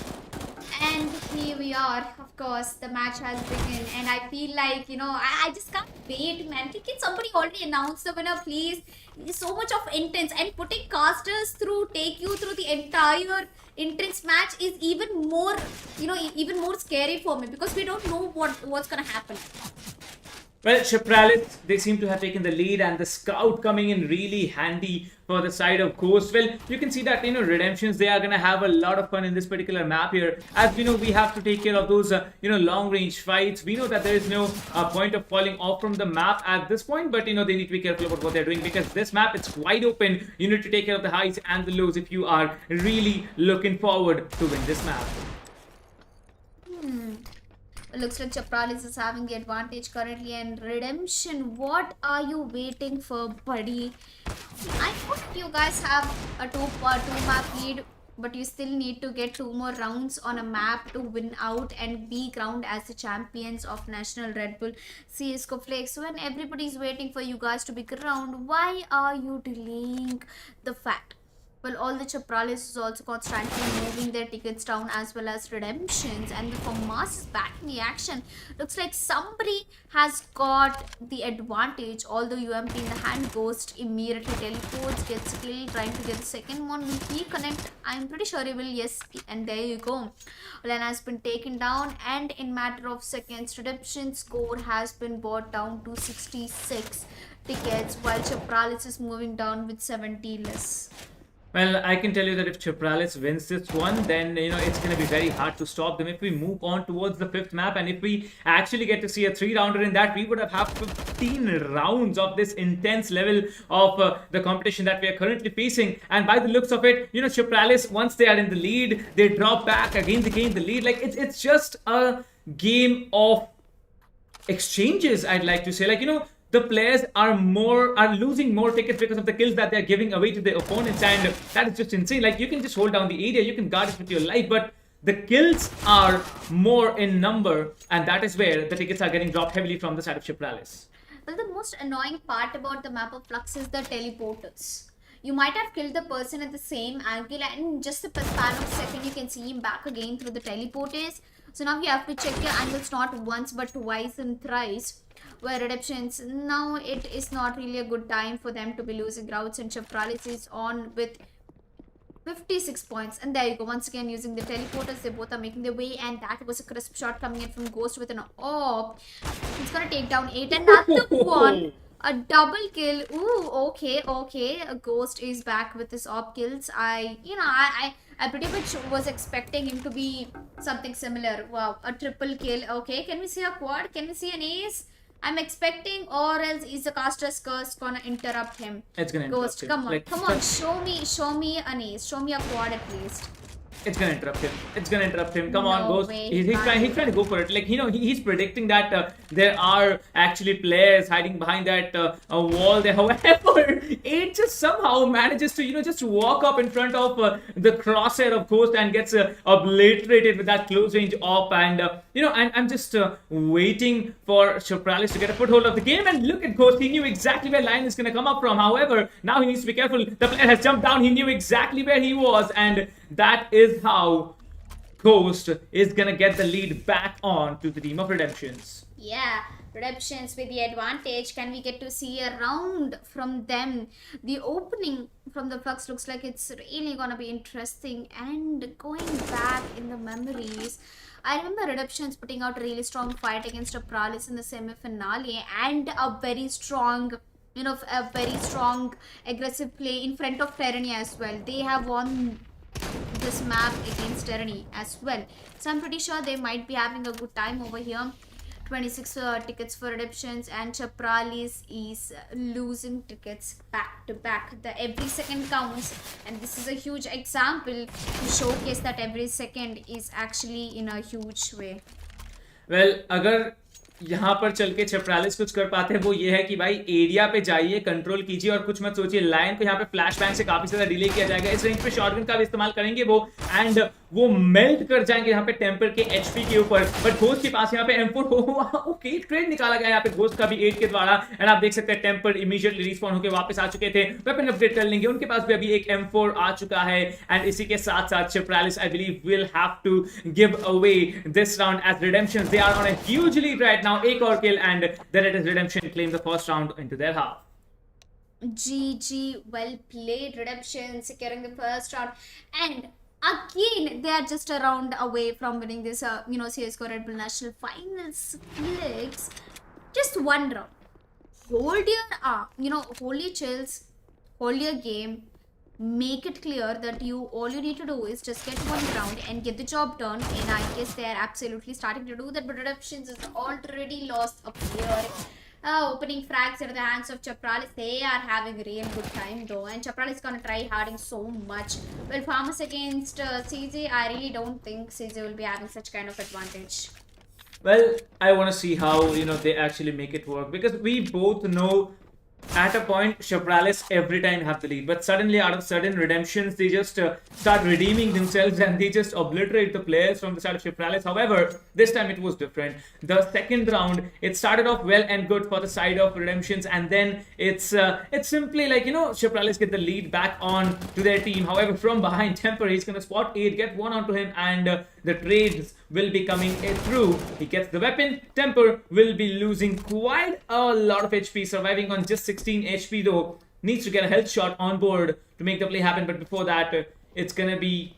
S1: And here we are, of course, the match has begun, and I feel like, I just can't wait, man. Can somebody already announce the winner, please? There's so much of intense, and putting casters through, take you through the entire intense match is even more, even more scary for me, because we don't know what's gonna happen.
S2: Well, Chapralit, they seem to have taken the lead, and the scout coming in really handy for the side of Ghost. Well, you can see that, Redemptions, they are going to have a lot of fun in this particular map here. As we know, we have to take care of those, long range fights. We know that there is no point of falling off from the map at this point, but, they need to be careful about what they're doing, because this map, it's wide open. You need to take care of the highs and the lows if you are really looking forward to win this map.
S1: It looks like Chapralis is having the advantage currently, and Redemption, what are you waiting for, buddy? I know that you guys have a two map lead, but you still need to get 2 more rounds on a map to win out and be crowned as the champions of National Red Bull CSGO Flex. When everybody's waiting for you guys to be crowned, why are you delaying the fact? Well, all the Chapralis is also constantly moving their tickets down, as well as Redemptions, and the FAMAS is back in the action. Looks like somebody has got the advantage, although UMP in the hand. Ghost immediately teleports, gets killed, trying to get the second one. Will he connect? I'm pretty sure he will, yes, and there you go. Lena has been taken down, and in matter of seconds, Redemption's score has been brought down to 66 tickets, while Chapralis is moving down with 70 less.
S2: Well, I can tell you that if Chapralis wins this one, then it's going to be very hard to stop them. If we move on towards the 5th map, and if we actually get to see a 3-rounder in that, we would have 15 rounds of this intense level of the competition that we are currently facing. And by the looks of it, Chapralis, once they are in the lead, they drop back again, they gain the lead. Like it's just a game of exchanges, I'd like to say. The players are losing more tickets because of the kills that they're giving away to their opponents, and that is just insane. You can just hold down the area, you can guard it with your life, but the kills are more in number, and that is where the tickets are getting dropped heavily from the side of Chapralis.
S1: Well, the most annoying part about the map of Flux is the teleporters. You might have killed the person at the same angle, and in just a span of a second you can see him back again through the teleporters. So now you have to check your angles not once but twice and thrice. Where Redemptions, now it is not really a good time for them to be losing routes, and Chapralis is on with 56 points. And there you go, once again using the teleporters, they both are making their way, and that was a crisp shot coming in from Ghost with an AWP. He's gonna take down 8, another one. A double kill. Ooh, okay. A Ghost is back with his AWP kills. I pretty much was expecting him to be something similar. Wow, a triple kill. Okay, can we see a quad? Can we see an ace? I'm expecting, or else is the caster's curse gonna interrupt him?
S2: It's gonna
S1: Ghost,
S2: interrupt him.
S1: come on, show me an ace. Show me a quad at least.
S2: It's gonna interrupt him. Come on,
S1: No
S2: Ghost.
S1: way,
S2: He's trying to go for it. He's predicting that there are actually players hiding behind that wall there. However, it just somehow manages to just walk up in front of the crosshair of Ghost and gets obliterated with that close range op. And I'm just waiting for Chapralis to get a foothold of the game. And look at Ghost. He knew exactly where Lion is gonna come up from. However, now he needs to be careful. The player has jumped down. He knew exactly where he was, and that is how Ghost is gonna get the lead back on to the team of Redemptions.
S1: Yeah, Redemptions with the advantage. Can we get to see a round from them? The opening from the Flux looks like it's really gonna be interesting. And going back in the memories, I remember Redemptions putting out a really strong fight against Chapralis in the semi-finale, and a very strong aggressive play in front of Tyranny as well. They have won this map against Tyranny as well, so I'm pretty sure they might be having a good time over here. 26 tickets for Redemptions, and Chapralis is losing tickets back to back. Every second counts, and this is a huge example to showcase that every second is actually in a huge way.
S2: Well, अगर यहाँ पर चल के Chapralis कुछ कर पाते हैं वो ये है कि भाई एरिया पे जाइए, कंट्रोल कीजिए और कुछ मत सोचिए. लाइन को यहाँ पे फ्लैश बैंग से काफी ज्यादा डिले किया जाएगा. इस रेंज पे शॉटगन का भी इस्तेमाल करेंगे वो, एंड वो मेल्ट कर जाएंगे यहाँ पे टेम्पर के एचपी के ऊपर. बट घोस्ट के पास यहाँ पे M4 ओके ट्रेड निकाला गया यहाँ पे घोस्ट का भी 8 के द्वारा, एंड आप देख सकते हैं टेम्पर इमीडिएटली रिस्पॉन होकर वापस आ चुके थे. वेपन अपग्रेड कर लेंगे, उनके पास भी अभी एक M4 आ चुका है. एंड इसी के साथ साथ Chapralis I believe will have to give away this round as Redemptions. They are on a huge lead right now. एक और kill, and then it is Redemption claim the first round into their half.
S1: GG, well played, Redemption securing the first round. And again, they are just a round away from winning this CSGO Red Bull National Finals. Felix, Just one round. Hold your hold your chills, hold your game, make it clear that all you need to do is just get one round and get the job done. And I guess they are absolutely starting to do that, but Redemptions has already lost a player. Opening frags into the hands of Chapralis. They are having a real good time though, and Chapralis is gonna try harding so much. Well, Farmers against CJ, I really don't think CJ will be having such kind of advantage.
S2: Well, I want to see how they actually make it work, because we both know at a point Chapralis every time have the lead, but suddenly out of sudden Redemptions, they just start redeeming themselves and they just obliterate the players from the side of Chapralis. However, this time it was different. The second round, it started off well and good for the side of Redemptions, and then it's simply like Chapralis get the lead back on to their team. However, from behind Temper, he's gonna spot 8, get one onto him, and the trades will be coming through. He gets the weapon. Temper will be losing quite a lot of HP, surviving on just 16 HP though. Needs to get a health shot on board to make the play happen, but before that, it's gonna be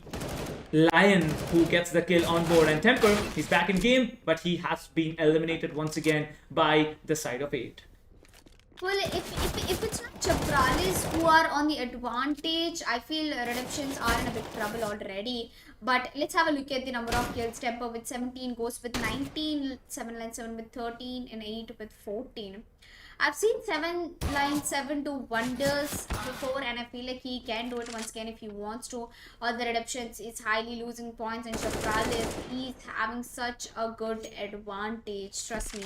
S2: Lion who gets the kill on board. And Temper, he's back in game, but he has been eliminated once again by the side of 8.
S1: Well, if it's not Chapralis who are on the advantage, I feel Redemptions are in a big trouble already. But let's have a look at the number of kills. Temper with 17, Ghost with 19, 7line7 with 13, and 8 with 14. I've seen 7line7 do wonders before, and I feel like he can do it once again if he wants to. All the Redemptions is highly losing points, and Chapralis is having such a good advantage. Trust me.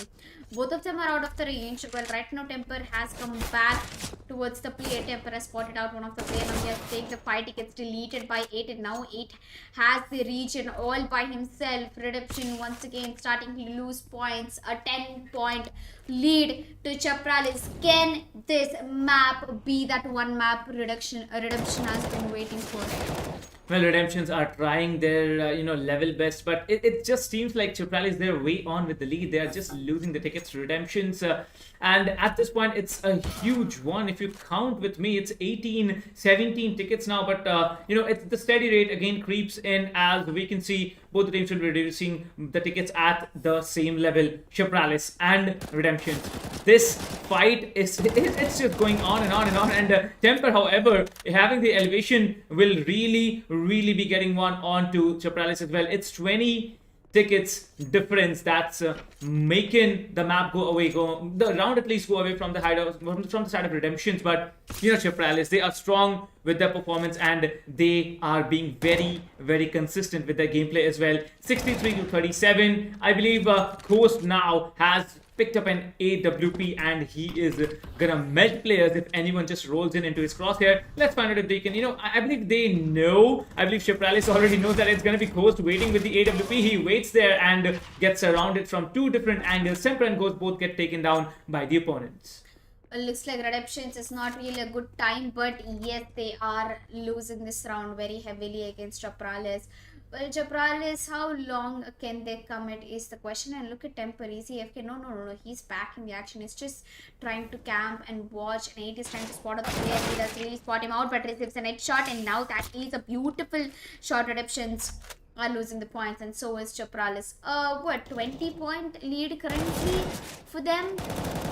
S1: Both of them are out of the range. Well, right now Temper has come back towards the play. Temper has spotted out one of the players. Now he has to take the fight. He gets deleted by 8, and now 8 has the region all by himself. Redemption once again starting to lose points. A 10-point lead to Chapralis. Can this map be that one map Redemption has been waiting for?
S2: Well, Redemptions are trying their level best, but it just seems like Chapralis, they're way on with the lead. They are just losing the tickets. Redemptions, and at this point, it's a huge one. If you count with me, it's 18, 17 tickets now. But it's the steady rate again creeps in, as we can see. Both the teams will be reducing the tickets at the same level. Chapralis and Redemptions. This fight it's just going on and on and on. And Temper, however, having the elevation will really be getting one onto Chapralis as well. It's 20 tickets difference that's making the map go the round at least go away from the from the side of Redemptions. But Chapralis, they are strong with their performance, and they are being very consistent with their gameplay as well. 63 to 37. I believe Ghost now has picked up an AWP, and he is gonna melt players if anyone just rolls into his crosshair. Let's find out if they can, I believe they know. I believe Chapralis already knows that it's gonna be Ghost waiting with the AWP. He waits there and gets surrounded from 2 different angles. Temper and Ghost both get taken down by the opponents.
S1: Looks like Redemptions is not really a good time, but yes, they are losing this round very heavily against Chapralis. Well, Chapralis, how long can they commit is the question. And look at Temper, easy AFK. No, he's back in the action. He's just trying to camp and watch, and 8 is trying to spot out the player. He does really spot him out, but receives a net shot, and now that is a beautiful shot. Redemptions are losing the points, and so is Chapralis. 20-point lead currently for them?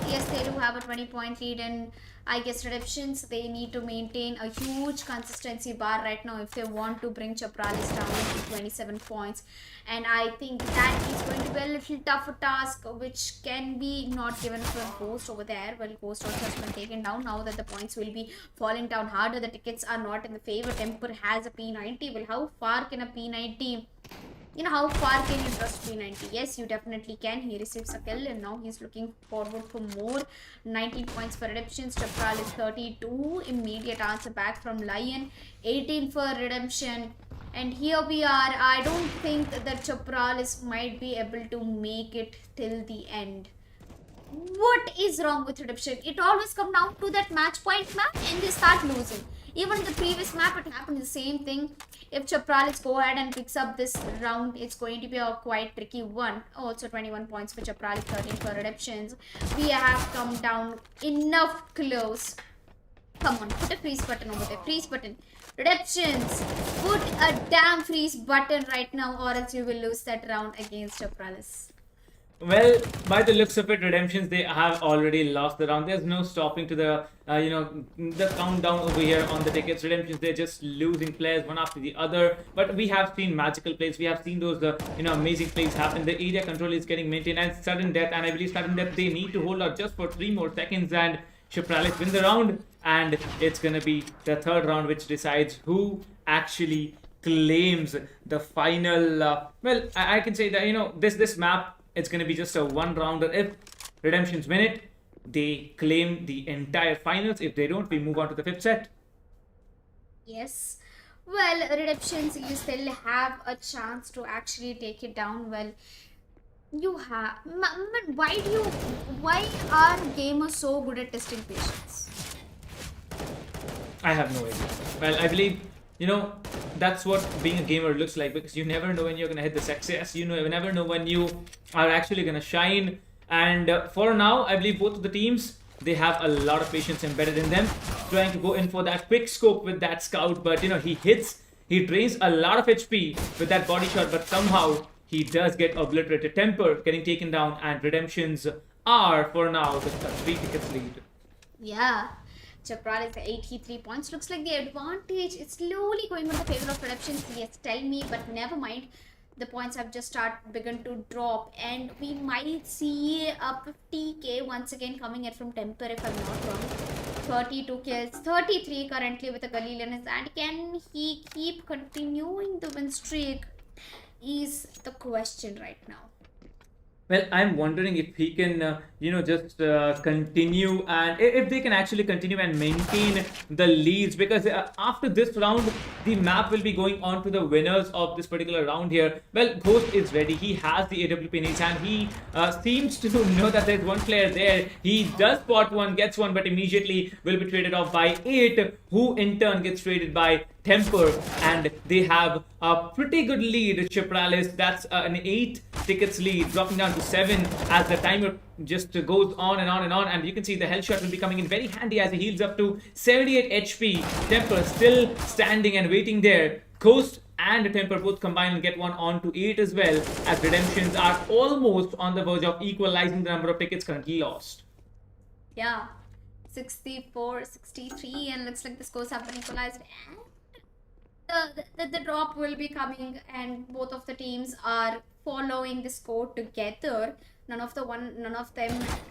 S1: Yes, they do have a 20-point lead, and I guess Redemptions, they need to maintain a huge consistency bar right now if they want to bring Chapralis down to 27 points. And I think that is going to be a little tougher task, which can be not given for Ghost over there. Well, Ghost also has been taken down now that the points will be falling down harder. The tickets are not in the favor. Temper has a P90. Well, how far can a P90... how far can you trust P90? Yes, you definitely can. He receives a kill, and now he's looking forward for more. 19 points for Redemptions. Chapralis 32. Immediate answer back from Lion. 18 for Redemption. And here we are. I don't think that Chapralis might be able to make it till the end. What is wrong with Redemption? It always comes down to that match point map, and they start losing. Even in the previous map, it happened the same thing. If Chapralis go ahead and picks up this round, it's going to be a quite tricky one. Also 21 points for Chapralis, 13 for Redemptions. We have come down enough close. Come on, put a freeze button over there. Freeze button. Redemptions, put a damn freeze button right now, or else you will lose that round against Chapralis.
S2: Well, by the looks of it, Redemptions, they have already lost the round. There's no stopping to the, the countdown over here on the tickets. Redemptions, they're just losing players one after the other. But we have seen magical plays. We have seen those, amazing plays happen. The area control is getting maintained, and sudden death. And I believe sudden death, they need to hold out just for 3 more seconds. And Shipralis win the round. And it's going to be the third round which decides who actually claims the final. Well, I can say that, this map, it's going to be just a one rounder. If Redemptions win it, they claim the entire finals. If they don't, we move on to the fifth set.
S1: Yes. Well, Redemptions, you still have a chance to actually take it down. Well, you have. But why are gamers so good at testing patience?
S2: I have no idea. Well, I believe, that's what being a gamer looks like, because you never know when you're going to hit the success. You never know when you are actually going to shine. And for now, I believe both of the teams, they have a lot of patience embedded in them, trying to go in for that quick scope with that scout. But, he drains a lot of HP with that body shot, but somehow he does get obliterated. Temper getting taken down, and Redemptions are, for now, the 3 tickets lead.
S1: Yeah. Chapral is 83 points. Looks like the advantage is slowly going on the favor of Redemptions. Yes, tell me, but never mind. The points have just begun to drop, and we might see a 50k once again coming in from Temper, if I'm not wrong. 32 kills, 33 currently with a Galil in his hand. Can he keep continuing the win streak? Is the question right now.
S2: Well, I'm wondering if he can, just continue, and if they can actually continue and maintain the leads, because after this round, the map will be going on to the winners of this particular round here. Well, Ghost is ready. He has the AWP in his hand. He seems to know that there's one player there. He does spot one, gets one, but immediately will be traded off by 8, who in turn gets traded by Temper, and they have a pretty good lead. Shipralis, that's an 8 tickets lead, dropping down to 7 as the timer just goes on and on and on. And you can see the health shot will be coming in very handy as he heals up to 78 HP. Temper still standing and waiting there. Ghost and Temper both combine and get one on to 8 as well, as Redemptions are almost on the verge of equalizing the number of tickets currently lost.
S1: Yeah, 64, 63, and looks like the scores have been equalized. And the drop will be coming, and both of the teams are following the score together. None of them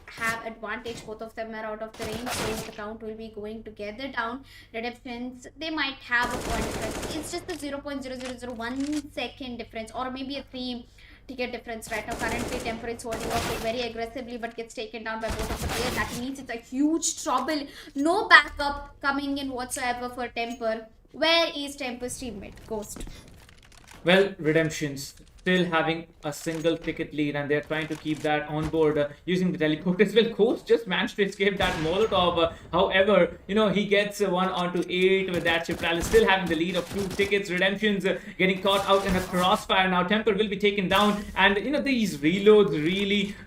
S1: have advantage. Both of them are out of the range, so the count will be going together down. Redemptions, they might have a point difference. It's just the 0.0001 second difference, or maybe a 3 ticket difference right now. Currently, Temper is holding off very aggressively, but gets taken down by both of the players. That means it's a huge trouble. No backup coming in whatsoever for Temper. Where is Temper's teammate, Ghost?
S2: Well, Redemptions still having a single ticket lead, and they're trying to keep that on board using the teleporters. Well, Ghost just managed to escape that Molotov. However, he gets one onto 8 with that. Shipralis still having the lead of 2 tickets. Redemptions getting caught out in a crossfire. Now Temper will be taken down, and these reloads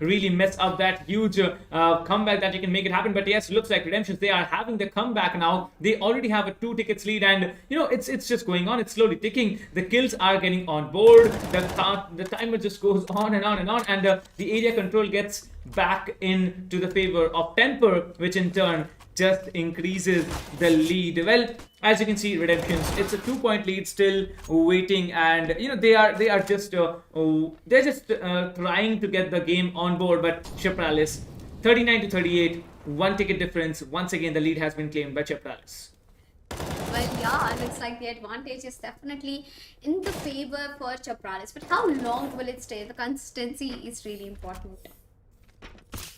S2: really mess up that huge comeback that you can make it happen. But yes, looks like Redemptions, they are having the comeback now. They already have a 2 tickets lead, and it's just going on. It's slowly ticking. The kills are getting on board. The timer just goes on and on and on, and the area control gets back into the favor of Temper, which in turn just increases the lead. Well, as you can see, Redemptions, it's a 2-point lead still waiting, and they are just trying to get the game on board. But Shipralis, 39 to 38, 1 ticket difference. Once again, the lead has been claimed by Shipralis.
S1: Well, yeah, looks like the advantage is definitely in the favor for Chapralis. But how long will it stay? The consistency is really important.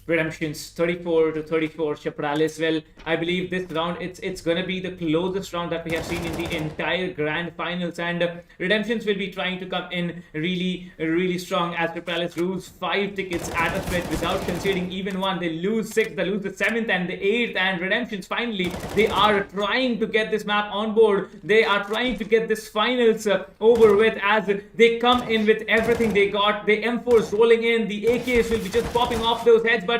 S2: Redemptions 34 to 34. Shipralis, well, I believe this round it's gonna be the closest round that we have seen in the entire grand finals, and Redemptions will be trying to come in really strong, as Shipralis lose 5 tickets at a stretch without conceding even one. They lose 6, they lose the 7th and the 8th, and Redemptions finally, they are trying to get this map on board. They are trying to get this finals over with, as they come in with everything they got. The M4s rolling in, the AKs will be just popping off those heads, but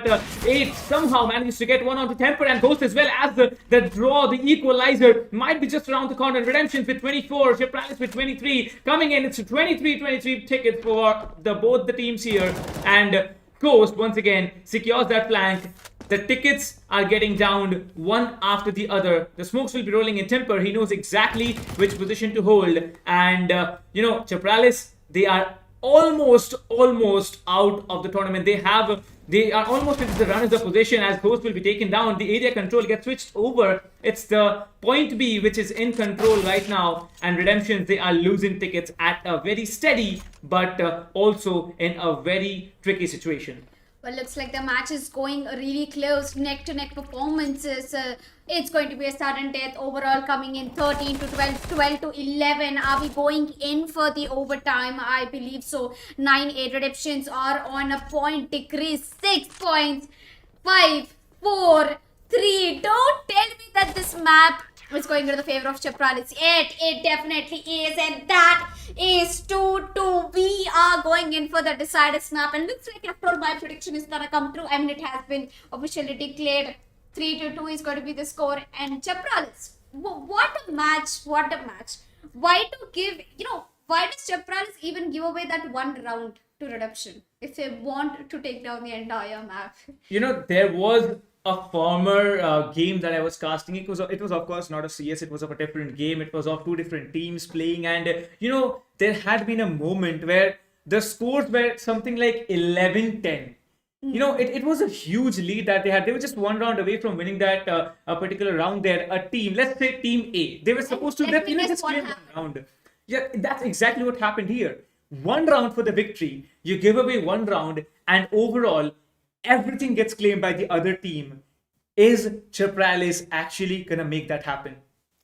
S2: 8 somehow manages to get one onto Temper, and Ghost as well, as the draw, the equalizer might be just around the corner. Redemptions with 24, Shipralis with 23 coming in. It's 23 tickets for both the teams here, and Ghost once again secures that flank. The tickets are getting downed one after the other. The smokes will be rolling in Temper. He knows exactly which position to hold. And, Chapralis, they are almost out of the tournament. They are almost into the runners of position as Ghost will be taken down. The area control gets switched over. It's the point B which is in control right now, and Redemptions, they are losing tickets at a very steady but also in a very tricky situation.
S1: Well, looks like the match is going really close, neck to neck performances. It's going to be a sudden death overall, coming in 13 to 12, 12 to 11. Are we going in for the overtime? I believe so. 9-8 Redemptions are on a point decrease, 6 points. 5, 4, 3. Don't tell me that this map is going to the favor of Chapralis. It definitely is, and that is 2-2. We are going in for the decider snap, and looks like after all my prediction is gonna come true. I mean, it has been officially declared. 3-2 is going to be the score, and Chapralis. What a match! What a match! Why to give? Why does Chapralis even give away that one round to Redemption if they want to take down the entire map?
S2: There was a former game that I was casting. It was of course not a CS. It was of a different game. It was of two different teams playing, and there had been a moment where the scores were something like 11-10. It was a huge lead that they had. They were just one round away from winning that a particular round there. A team, let's say Team A, they were supposed to
S1: let me guess
S2: just
S1: what
S2: win one
S1: happened.
S2: round. Yeah, that's exactly what happened here. One round for the victory. You give away one round, and overall, everything gets claimed by the other team. Is Chapralis actually gonna make that happen?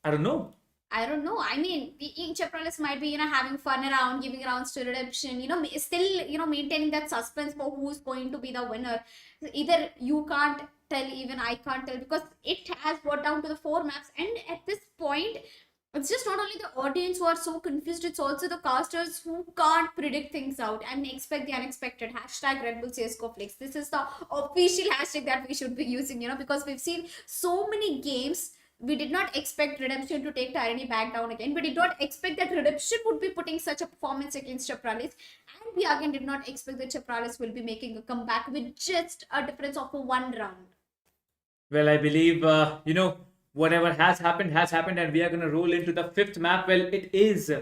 S2: I don't know.
S1: I don't know. I mean, Chapralis might be, having fun around, giving rounds to Redemption, still, maintaining that suspense for who's going to be the winner. Either you can't tell, even I can't tell, because it has brought down to the 4 maps. And at this point, it's just not only the audience who are so confused, it's also the casters who can't predict things out. I mean, expect the unexpected. Hashtag Red Bull CSGO Flix. This is the official hashtag that we should be using, because we've seen so many games. We did not expect Redemption to take Tyranny back down again. We did not expect that Redemption would be putting such a performance against Chapralis. And we again did not expect that Chapralis will be making a comeback with just a difference of one round.
S2: Well, I believe, whatever has happened, and we are going to roll into the 5th map. Well, it is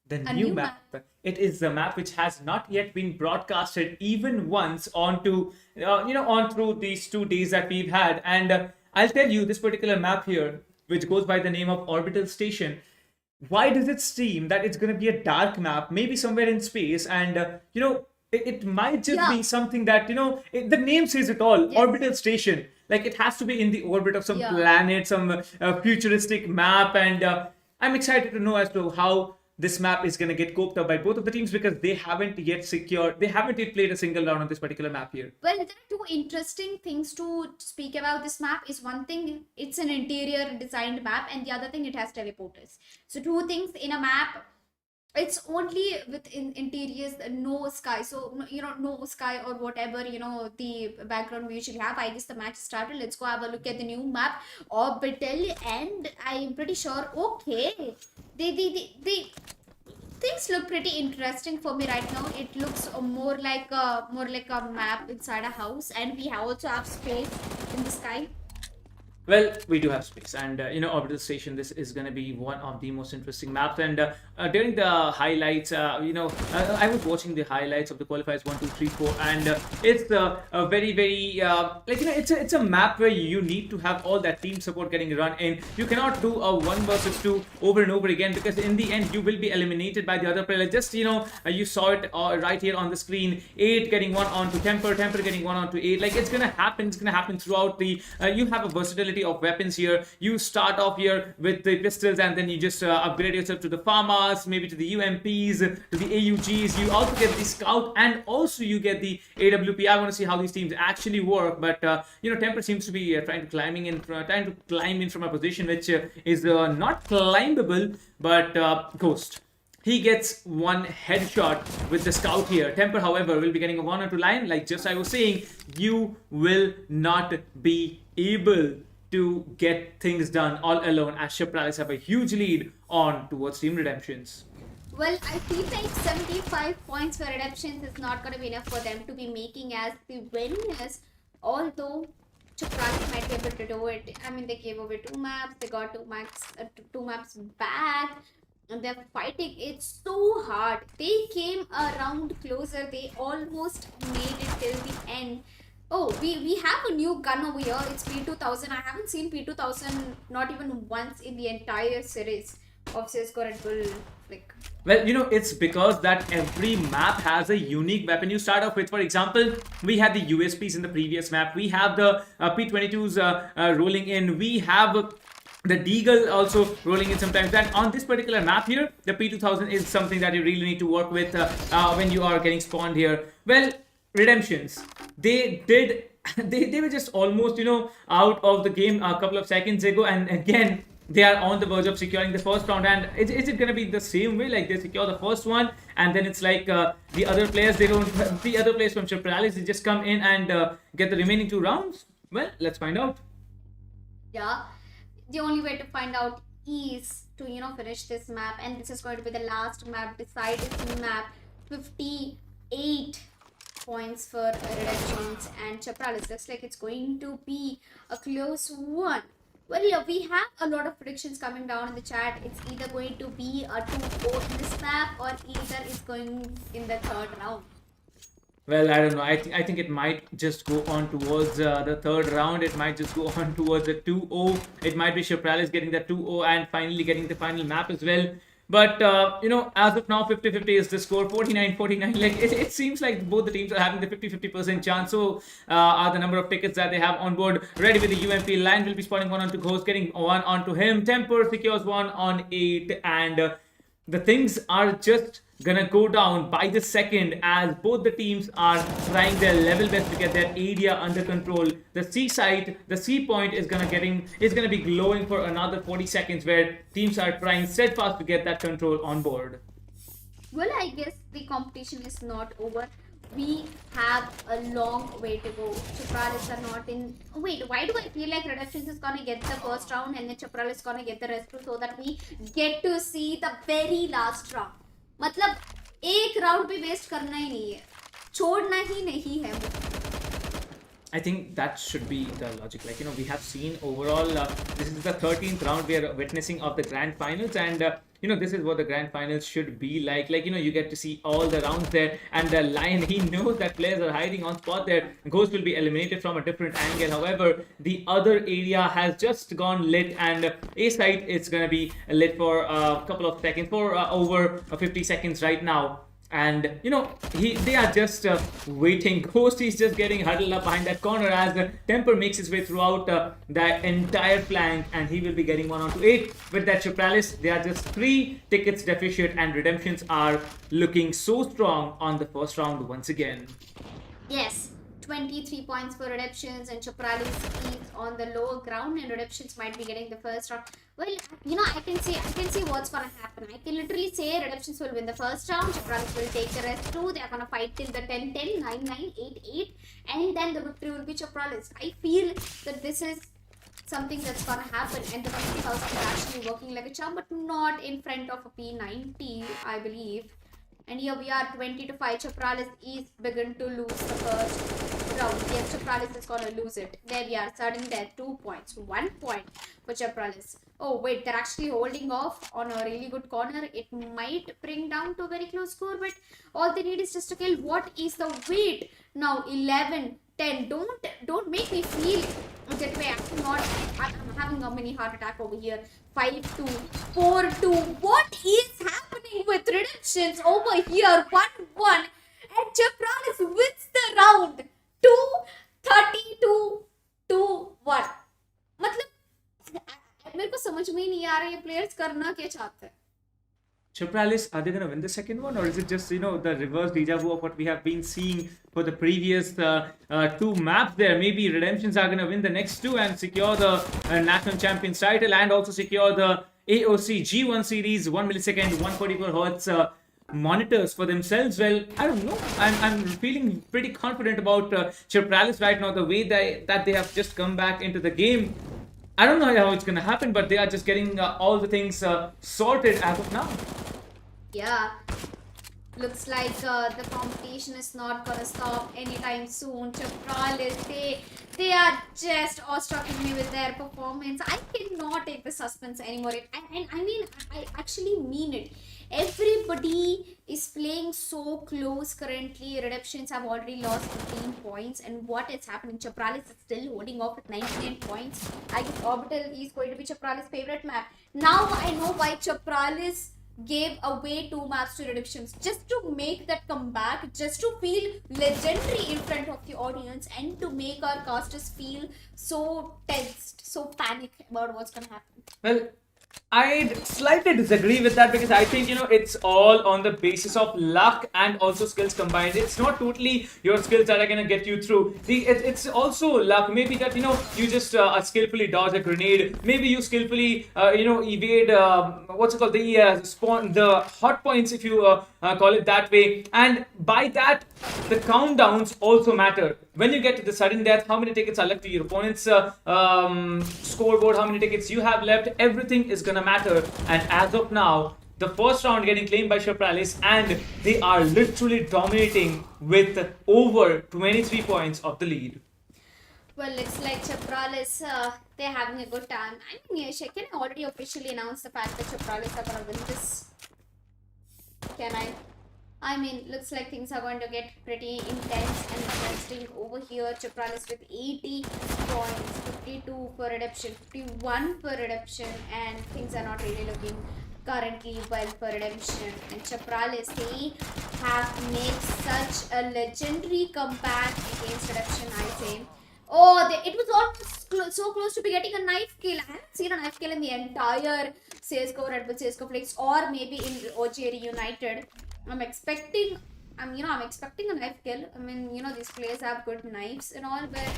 S2: the new map. It is the map which has not yet been broadcasted even once onto, on through these 2 days that we've had. And I'll tell you, this particular map here, which goes by the name of Orbital Station, why does it seem that it's going to be a dark map, maybe somewhere in space, and it might just be something that the name says it all.
S1: Yes.
S2: Orbital Station, like it has to be in the orbit of some planet, some futuristic map, and I'm excited to know as to how this map is going to get coped up by both of the teams, because they haven't yet played a single round on this particular map here.
S1: Well, there are 2 interesting things to speak about this map. Is one thing, it's an interior designed map, and the other thing, it has teleporters. So 2 things in a map. It's only with interiors, no sky. So, no sky or whatever, the background we usually have. I guess the match started. Let's go have a look at the new map, Orbital, and I'm pretty sure, okay, the things look pretty interesting for me right now. It looks more like a map inside a house, and we also have space in the sky.
S2: Well, we do have space, and Orbital Station. This is going to be one of the most interesting maps. And during the highlights, I was watching the highlights of the qualifiers 1, 2, 3, 4, and it's a very, very it's a map where you need to have all that team support getting run in. You cannot do a 1 versus 2 over and over again, because in the end you will be eliminated by the other player. Just you saw it right here on the screen. 8 getting 1 onto Temper getting 1 onto 8. Like it's gonna happen. It's gonna happen throughout the. You have a versatility of weapons here. You start off here with the pistols, and then you just upgrade yourself to the FAMAs, maybe to the UMPs, to the AUGs. You also get the Scout, and also you get the AWP. I want to see how these teams actually work, but Temper seems to be trying to climb in from a position which is not climbable, but Ghost. He gets 1 headshot with the Scout here. Temper, however, will be getting a 1 onto line. Like just I was saying, you will not be able to get things done all alone, as Chapralis have a huge lead on towards Team Redemptions.
S1: Well, I feel like 75 points for redemptions is not going to be enough for them to be making as the winners. Although Chakrali might be able to do it. I mean, they gave away 2 maps, they got 2 maps back, and they're fighting. It's so hard. They came a round closer. They almost made it till the end. Oh, we have a new gun over here. It's P2000. I haven't seen P2000 not even once in the entire series of CSGO Red Bull Flick.
S2: Well, it's because that every map has a unique weapon you start off with. For example, we had the USPs in the previous map. We have the P22s rolling in. We have the Deagle also rolling in sometimes. And on this particular map here, the P2000 is something that you really need to work with when you are getting spawned here. Well, redemptions. They did. They were just almost out of the game a couple of seconds ago, and again they are on the verge of securing the first round. And is it going to be the same way? Like they secure the first one, and then it's like the other players, they don't. The other players from Chipralis, they just come in and get the remaining 2 rounds. Well, let's find out.
S1: Yeah, the only way to find out is to finish this map, and this is going to be the last map. Decide this map. 58 points for redemptions and Chapralis. Looks like it's going to be a close one. Well, yeah, we have a lot of predictions coming down in the chat. It's either going to be a 2-0 in this map, or either it's going in the third round.
S2: Well, I don't know. I think it might just go on towards the third round. It might just go on towards the 2-0. It might be Chapralis getting the 2-0 and finally getting the final map as well. But, as of now, 50-50 is the score, 49-49. Like, it seems like both the teams are having the 50-50% chance. So, are the number of tickets that they have on board. Ready with the UMP. Lion will be spotting one onto Ghost, getting one onto him. Temper secures one on 8. And the things are just gonna go down by the second as both the teams are trying their level best to get their area under control. The C site, the C point is gonna be glowing for another 40 seconds where teams are trying steadfast to get that control on board.
S1: Well, I guess the competition is not over. We have a long way to go. Chapralis are not in. Wait, why do I feel like Redemptions is gonna get the first round and then Chapralis is gonna get the rest too, so that we get to see the very last round? मतलब एक round भी waste करना ही नहीं है, छोड़ना ही नहीं है मुझे.
S2: I think that should be the logic. Like, we have seen overall, this is the 13th round we are witnessing of the grand finals, and this is what the grand finals should be like. Like, you get to see all the rounds there, and the Lion, he knows that players are hiding on spot there. Ghost will be eliminated from a different angle. However, the other area has just gone lit, and A site is gonna be lit for a couple of seconds, for over 50 seconds right now. And they are just waiting. Ghost is just getting huddled up behind that corner as the Temper makes his way throughout the entire flank, and he will be getting 1 onto 8 with that Chapralis. They are just 3 tickets deficient, and redemptions are looking so strong on the first round once again.
S1: Yes, 23 points for Redemptions, and Chapralis is on the lower ground, and Redemptions might be getting the first round. Well, I can see what's gonna happen. I can literally say Redemptions will win the first round, Chapralis will take the rest too. They are gonna fight till the 10-10, 9-9, 8-8, and then the victory will be Chapralis. I feel that this is something that's gonna happen, and the 50,000 is actually working like a charm, but not in front of a P90, I believe. And here we are, 20-5. Chapralis is begun to lose the first round. Yes, Chapralis is gonna lose it. There we are, starting there. 2 points. 1 point for Chapralis. Oh wait, they're actually holding off on a really good corner. It might bring down to a very close score, but all they need is just a kill. What is the weight now? 11-10. Don't make me feel that way. I'm having a mini heart attack over here. 5-2, 4-2. What is happening with Redemptions over here? 1-1, and Chapralis wins the round. 2-32-1. मतलब मेरे को समझ में ही नहीं आ रहा ये players करना क्या चाहते हैं.
S2: Chapralis, are they going to win the second one, or is it just, the reverse deja vu of what we have been seeing for the previous 2 maps there? Maybe Redemptions are going to win the next 2 and secure the National Champions title, and also secure the AOC G1 Series 1 millisecond 144 Hz monitors for themselves. Well, I don't know. I'm feeling pretty confident about Chapralis right now, the way that they have just come back into the game. I don't know how it's going to happen, but they are just getting all the things sorted as of now.
S1: Yeah, looks like the competition is not gonna stop anytime soon. Chapralis, they are just awestrucking me with their performance. I cannot take the suspense anymore. And I mean, I actually mean it. Everybody is playing so close currently. Redemptions have already lost 15 points, and what is happening? Chapralis is still holding off with 99 points. I guess Orbital is going to be Chapralis' favorite map. Now I know why Chapralis gave away 2 maps to Redemptions, just to make that comeback, just to feel legendary in front of the audience, and to make our casters feel so tensed, so panic about what's gonna happen.
S2: Well, I'd slightly disagree with that because I think it's all on the basis of luck and also skills combined. It's not totally your skills that are gonna get you through. It's also luck. Maybe that you just skillfully dodge a grenade. Maybe you skillfully evade what's it called, the spawn, the hot points, if you call it that way. And by that, the countdowns also matter. When you get to the sudden death, how many tickets are left to your opponent's scoreboard, how many tickets you have left, everything is gonna matter. And as of now, the first round getting claimed by Chapralis, and they are literally dominating with over 23 points of the lead.
S1: Well, looks like Chapralis, they're having a good time. I mean, yeah, can I already officially announce the fact that Chapralis are gonna win this? Can I? I mean, looks like things are going to get pretty intense and interesting over here. Chapralis with 80 points, 52 for Redemption, 51 for Redemption, and things are not really looking currently well for Redemption. And Chapralis, they have made such a legendary comeback against Redemption, I say. Oh, it was almost so close to be getting a knife kill. I haven't seen a knife kill in the entire CSGO, Red Bull CSGO Flakes, or maybe in OG Reunited. I'm expecting a knife kill. I mean, these players have good knives and all, but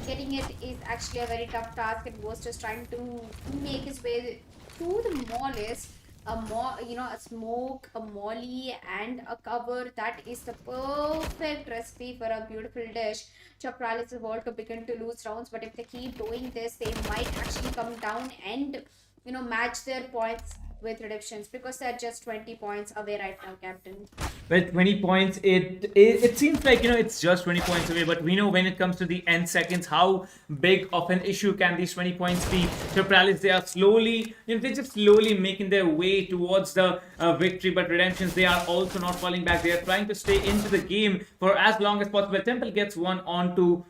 S1: getting it is actually a very tough task. And was just trying to make his way through the mall is a smoke, a molly, and a cover. That is the perfect recipe for a beautiful dish. Chapralis is about to begin to lose rounds, but if they keep doing this, they might actually come down and match their points with Redemptions, because they're just 20 points away right now, Captain.
S2: Well, 20 points, it seems like it's just 20 points away, but we know when it comes to the end seconds how big of an issue can these 20 points be. Chapralis, they are slowly, they're just slowly making their way towards the victory, but Redemptions, they are also not falling back. They are trying to stay into the game for as long as possible. Temple gets one onto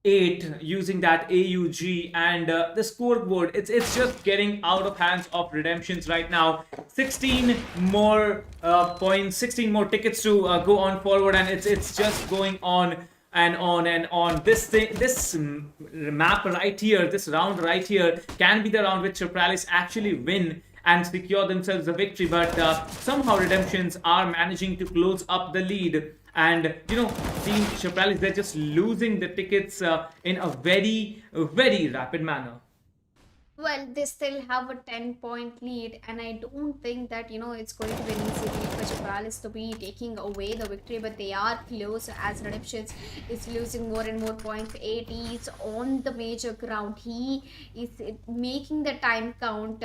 S2: 8 using that AUG, and the scoreboard, it's just getting out of hands of Redemptions right now. 16 more points, 16 more tickets to go on forward, and it's just going on and on and on. This map right here, this round right here, can be the round which Chapralis actually win and secure themselves a victory, but somehow Redemptions are managing to close up the lead. And Team Chapralis, they're just losing the tickets in a very, very rapid manner.
S1: Well, they still have a 10-point lead, and I don't think that it's going to be an easy lead for Chapralis to be taking away the victory, but they are close as Redemptions is losing more and more points. 8 is on the major ground. He is making the time count.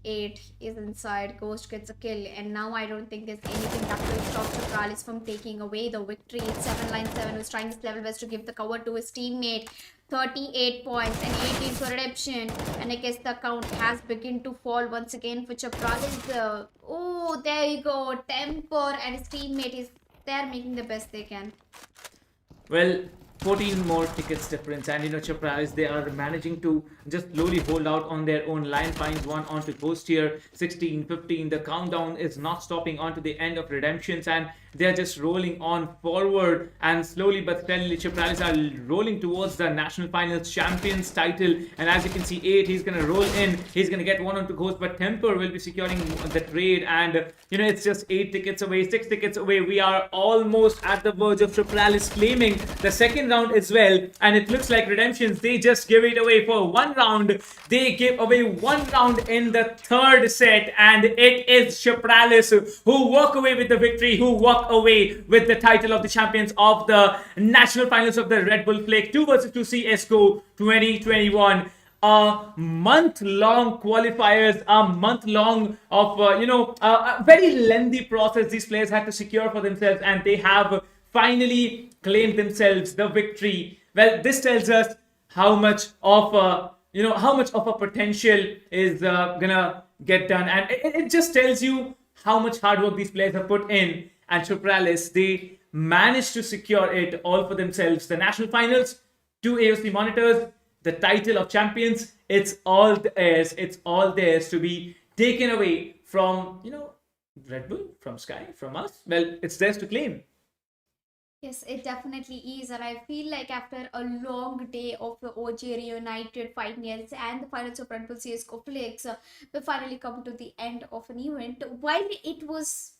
S1: 8 is inside, Ghost gets a kill, and now I don't think there's anything that will stop Chapralis from taking away the victory. 7line7 was trying his level best to give the cover to his teammate. 38 points and 18 for Redemption, and I guess the count has begun to fall once again for Chapralis. Oh, there you go, Temper and his teammate is they're making the best they can.
S2: Well, 14 more tickets difference, and Chapralis, they are managing to just slowly hold out on their own. Line finds one onto Ghost here. 16, 15, the countdown is not stopping onto the end of Redemptions, and they are just rolling on forward, and slowly but steadily Chapralis are rolling towards the National Finals Champions title. And as you can see, 8, he's gonna roll in, he's gonna get one onto Ghost, but Temper will be securing the trade, and it's just 8 tickets away, 6 tickets away. We are almost at the verge of Chapralis claiming the second round as well, and it looks like Redemptions, they just give it away for one round. They give away one round in the third set, and it is Chapralis who walk away with the victory, who walk away with the title of the champions of the National Finals of the Red Bull Flake 2 vs 2 CSGO 2021. a month-long qualifiers, a month-long of a very lengthy process these players had to secure for themselves, and they have finally claimed themselves the victory. Well, this tells us how much of a how much of a potential is gonna get done, and it just tells you how much hard work these players have put in. And Chopralis, they managed to secure it all for themselves. The national finals, two AOC monitors, the title of champions. It's all theirs. It's all theirs to be taken away from Red Bull, from Sky, from us. Well, it's theirs to claim.
S1: Yes, it definitely is, and I feel like after a long day of the OG Reunited finals and the finals of Red Bull CS:GO Flicks, we finally come to the end of an event. While it was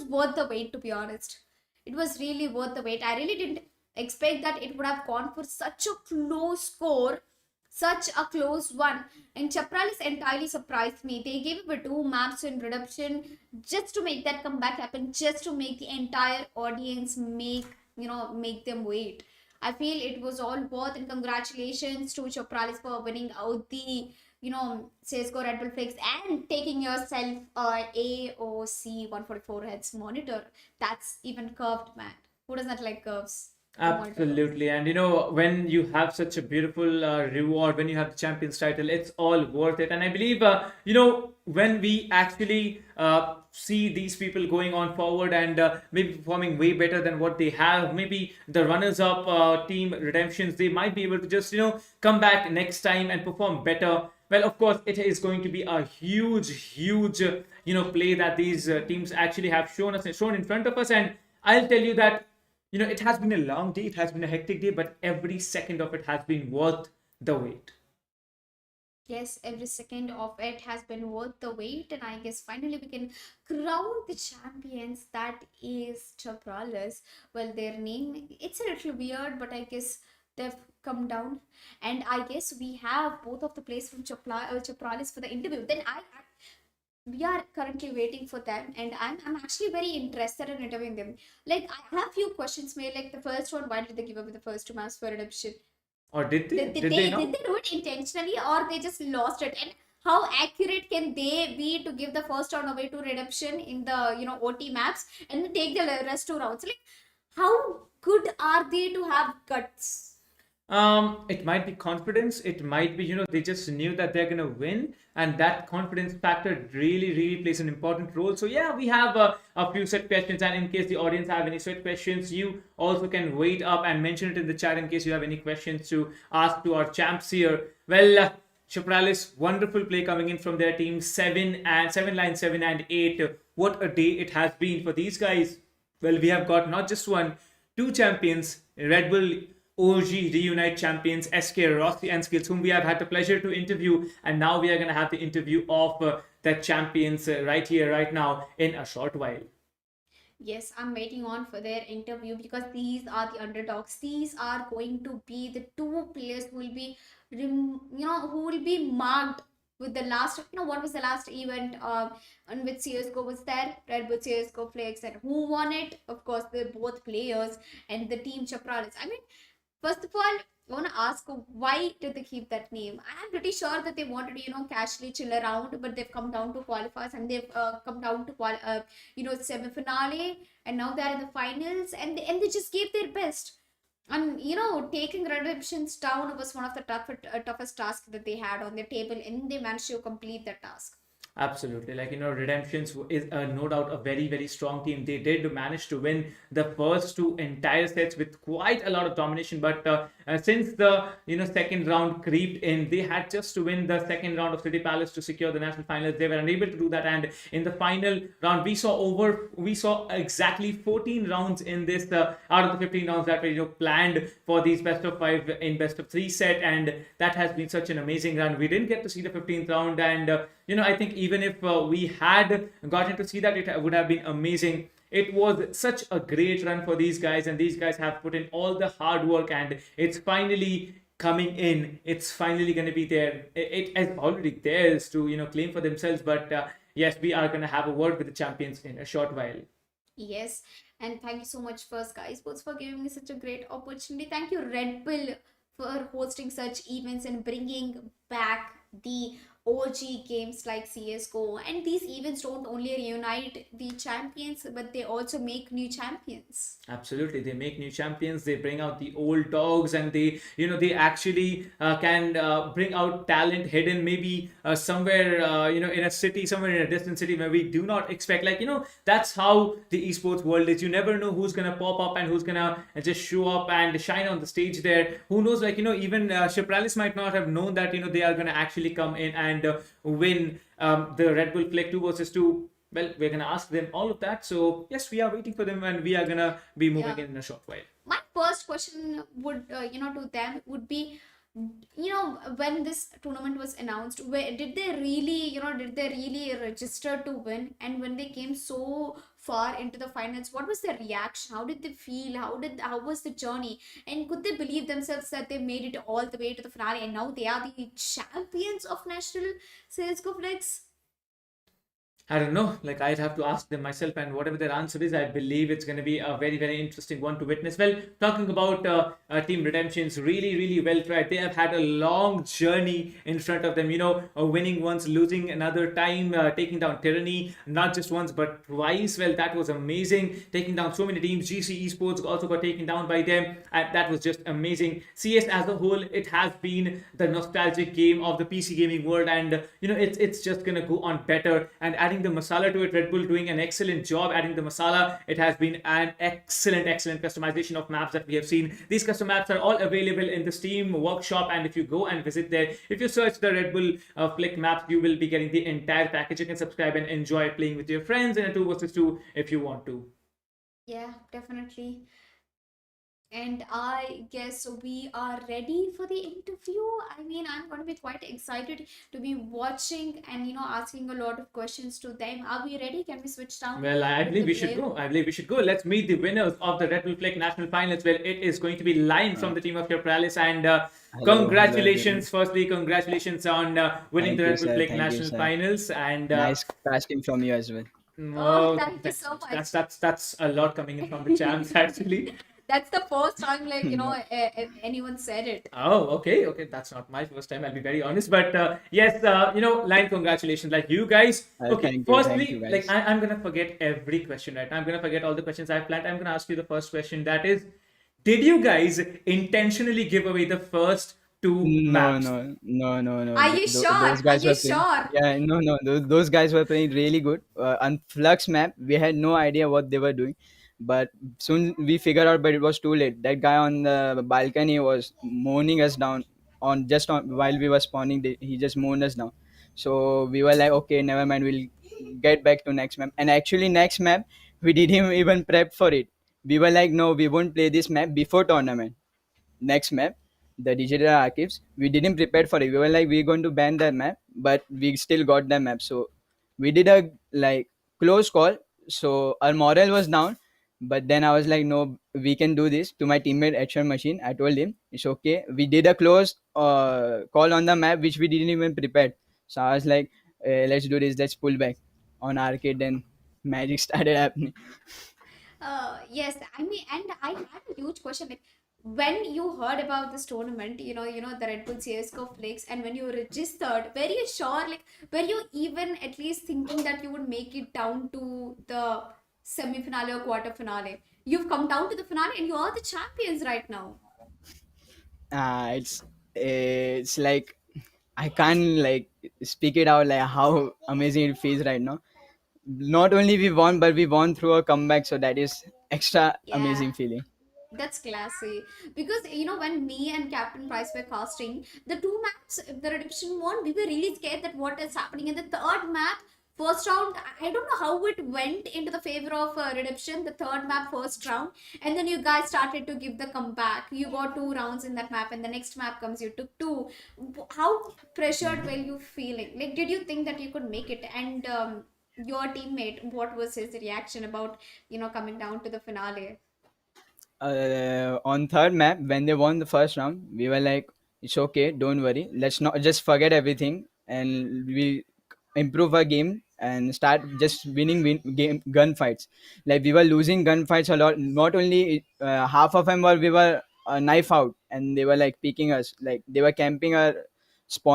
S1: worth the wait, to be honest, it was really worth the wait. I really didn't expect that it would have gone for such a close score, such a close one. And Chapralis entirely surprised me. They gave away two maps in Redemption just to make that comeback happen, just to make the entire audience make them wait. I feel it was all worth, and congratulations to Chapralis for winning out the CSGO Red Bull Flicks and taking yourself a AOC 144 Hz monitor. That's even curved, man. Who does not like curves? The monitor curves.
S2: Absolutely. And when you have such a beautiful reward, when you have the champions title, it's all worth it. And I believe, when we actually see these people going on forward and maybe performing way better than what they have, maybe the runners up team Redemptions, they might be able to just, come back next time and perform better. Well, of course, it is going to be a huge, play that these teams actually have shown in front of us. And I'll tell you that it has been a long day, it has been a hectic day, but every second of it has been worth the wait.
S1: Yes, every second of it has been worth the wait, and I guess finally we can crown the champions. That is Chapralis. Well, their name, it's a little weird, but I guess they've come down. And I guess we have both of the players from Chapralis for the interview. We are currently waiting for them, and I'm actually very interested in interviewing them. Like, I have few questions made, like the first one, why did they give away the first two maps for Redemption?
S2: Or did they?
S1: Did they do it intentionally, or they just lost it? And how accurate can they be to give the first round away to Redemption in the OT maps and then take the rest two rounds? Like, how good are they to have guts?
S2: It might be confidence. It might be, they just knew that they're gonna win, and that confidence factor really plays an important role. So yeah, we have a few set questions, and in case the audience have any set questions, you also can wait up and mention it in the chat in case you have any questions to ask to our champs here. Well, Chapralis, wonderful play coming in from their team. 7 and 8. What a day it has been for these guys. Well, we have got not just one, two champions, Red Bull OG Reunite champions SK Rossi and Skills, whom we have had the pleasure to interview, and now we are going to have the interview of the champions right here, right now, in a short while.
S1: Yes, I'm waiting on for their interview because these are the underdogs. These are going to be the two players who will be, who will be marked with the last, what was the last event on which CSGO was there? Red Bull CSGO Flex, and who won it? Of course, they're both players and the team Chapralis. I mean, first of all, I want to ask why did they keep that name? I'm pretty sure that they wanted to, casually chill around, but they've come down to qualifiers and they've come down to semi-finale, and now they're in the finals, and they just gave their best. And taking Redemptions down was one of the toughest tasks that they had on their table, and they managed to complete that task.
S2: Absolutely. Like, Redemptions is no doubt a very strong team. They did manage to win the first two entire sets with quite a lot of domination. But since the, second round creeped in, they had just to win the second round of City Palace to secure the national finals. They were unable to do that. And in the final round, we saw exactly 14 rounds in this, out of the 15 rounds that were, planned for these best of 5 in best of 3 set. And that has been such an amazing run. We didn't get to see the 15th round, and I think even if we had gotten to see that, it would have been amazing. It was such a great run for these guys, and these guys have put in all the hard work, and it's finally coming in. It's finally going to be there. It is already theirs to claim for themselves. But yes, we are going to have a word with the champions in a short while.
S1: Yes, and thank you so much, first guys, both for giving me such a great opportunity. Thank you, Red Bull, for hosting such events and bringing back the OG games like CSGO. And these events don't only reunite the champions, but they also make new champions.
S2: Absolutely, they make new champions. They bring out the old dogs, and they actually can bring out talent hidden maybe somewhere, in a city, somewhere in a distant city where we do not expect. That's how the esports world is. You never know who's gonna pop up and who's gonna just show up and shine on the stage there. Who knows? Even Shipralis might not have known that they are gonna actually come in and win the Red Bull Click 2 versus 2. Well, we're gonna ask them all of that. So yes, we are waiting for them, and we are gonna be moving
S1: Yeah.
S2: in a short while.
S1: My first question would, to them would be, when this tournament was announced, where did they really register to win? And when they came so far into the finals, what was their reaction? How did they feel? How was the journey? And could they believe themselves that they made it all the way to the finale, and now they are the champions of national CS:GO Flex?
S2: I don't know. Like, I'd have to ask them myself, and whatever their answer is, I believe it's going to be a very, very interesting one to witness. Well, talking about Team Redemptions, really, really well tried. They have had a long journey in front of them. Winning once, losing another time, taking down Tyranny, not just once but twice. Well, that was amazing. Taking down so many teams. GC Esports also got taken down by them, and that was just amazing. CS as a whole, it has been the nostalgic game of the PC gaming world, and it's just gonna go on better. And adding the masala to it, Red Bull doing an excellent job adding the masala. It has been an excellent, excellent customization of maps that we have seen. These custom maps are all available in the Steam workshop, and if you go and visit there, if you search the Red Bull Flick maps, you will be getting the entire package. You can subscribe and enjoy playing with your friends in a 2 versus 2 if you want to.
S1: Yeah, definitely. And I guess we are ready for the interview. I mean, I'm going to be quite excited to be watching and, asking a lot of questions to them. Are we ready? Can we switch down
S2: Well, I believe
S1: the
S2: we should
S1: player?
S2: go. I believe we should go. Let's meet the winners of the Red Bull Flick National Finals. Well, it is going to be Lion from the team of your Pralis. And
S7: Hello,
S2: congratulations,
S7: everyone.
S2: firstly, congratulations on winning
S7: Thank
S2: the
S7: you,
S2: Red Bull
S7: sir.
S2: Flick
S7: Thank you,
S2: National
S7: sir.
S2: Finals. And
S7: Nice casting from you as well.
S1: Oh,
S2: oh,
S1: thank you so much.
S2: that's a lot coming in from the champs, actually.
S1: That's the first time,
S7: No.
S1: anyone said it.
S2: Oh, okay. That's not my first time. I'll be very honest. But yes, Lion, congratulations. Like, you guys. Okay,
S7: Thank you,
S2: firstly, like,
S7: guys.
S2: I'm gonna forget every question, right? I'm gonna forget all the questions I've planned. I'm gonna ask you the first question. That is, did you guys intentionally give away the first two
S7: No,
S2: maps?
S7: no.
S1: Are you sure?
S7: Those
S1: Are
S7: guys
S1: you
S7: were playing.
S1: sure?
S7: Yeah, no. Those guys were playing really good. On Flux map, we had no idea what they were doing, but soon we figured out. But it was too late. That guy on the balcony was moaning us down on while we were spawning. He just moaned us down. So we were like, okay, never mind. We'll get back to next map. And actually, next map we didn't even prep for it. We were like, no, we won't play this map before tournament. Next map, the digital archives, we didn't prepare for it. We were like, we're going to ban that map, but we still got the map. So we did a like close call. So our morale was down, but then I was like, no, we can do this. To my teammate H1 Machine, I told him it's okay. We did a close call on the map which we didn't even prepare. So I was like, let's do this. Let's pull back on arcade. Then magic started happening.
S1: Yes, I mean, and I had a huge question. Like, when you heard about this tournament, the Red Bull CS:GO Flakes, and when you registered, were you sure? Like, were you even at least thinking that you would make it down to the semi-finale or quarter finale? You've come down to the finale, and you are the champions right now.
S7: It's like I can't like speak it out like how amazing it feels right now. Not only we won, but we won through a comeback, so that is extra
S1: Yeah.
S7: amazing feeling.
S1: That's classy. Because, when me and Captain Price were casting, the two maps, if the Redemption won, we were really scared that what is happening. In the third map, first round, I don't know how it went into the favor of Redemption, the third map, first round. And then you guys started to give the comeback. You got 2 rounds in that map, and the next map comes, you took two. How pressured were you feeling? Like, did you think that you could make it? And your teammate, what was his reaction about, coming down to the finale?
S7: On third map, when they won the first round, we were like, it's okay, don't worry. Let's not just forget everything and we improve our game and start just winning game gunfights. Like we were losing gunfights a lot. Not only half of them were we were a knife out, and they were like picking us, like they were camping our spawn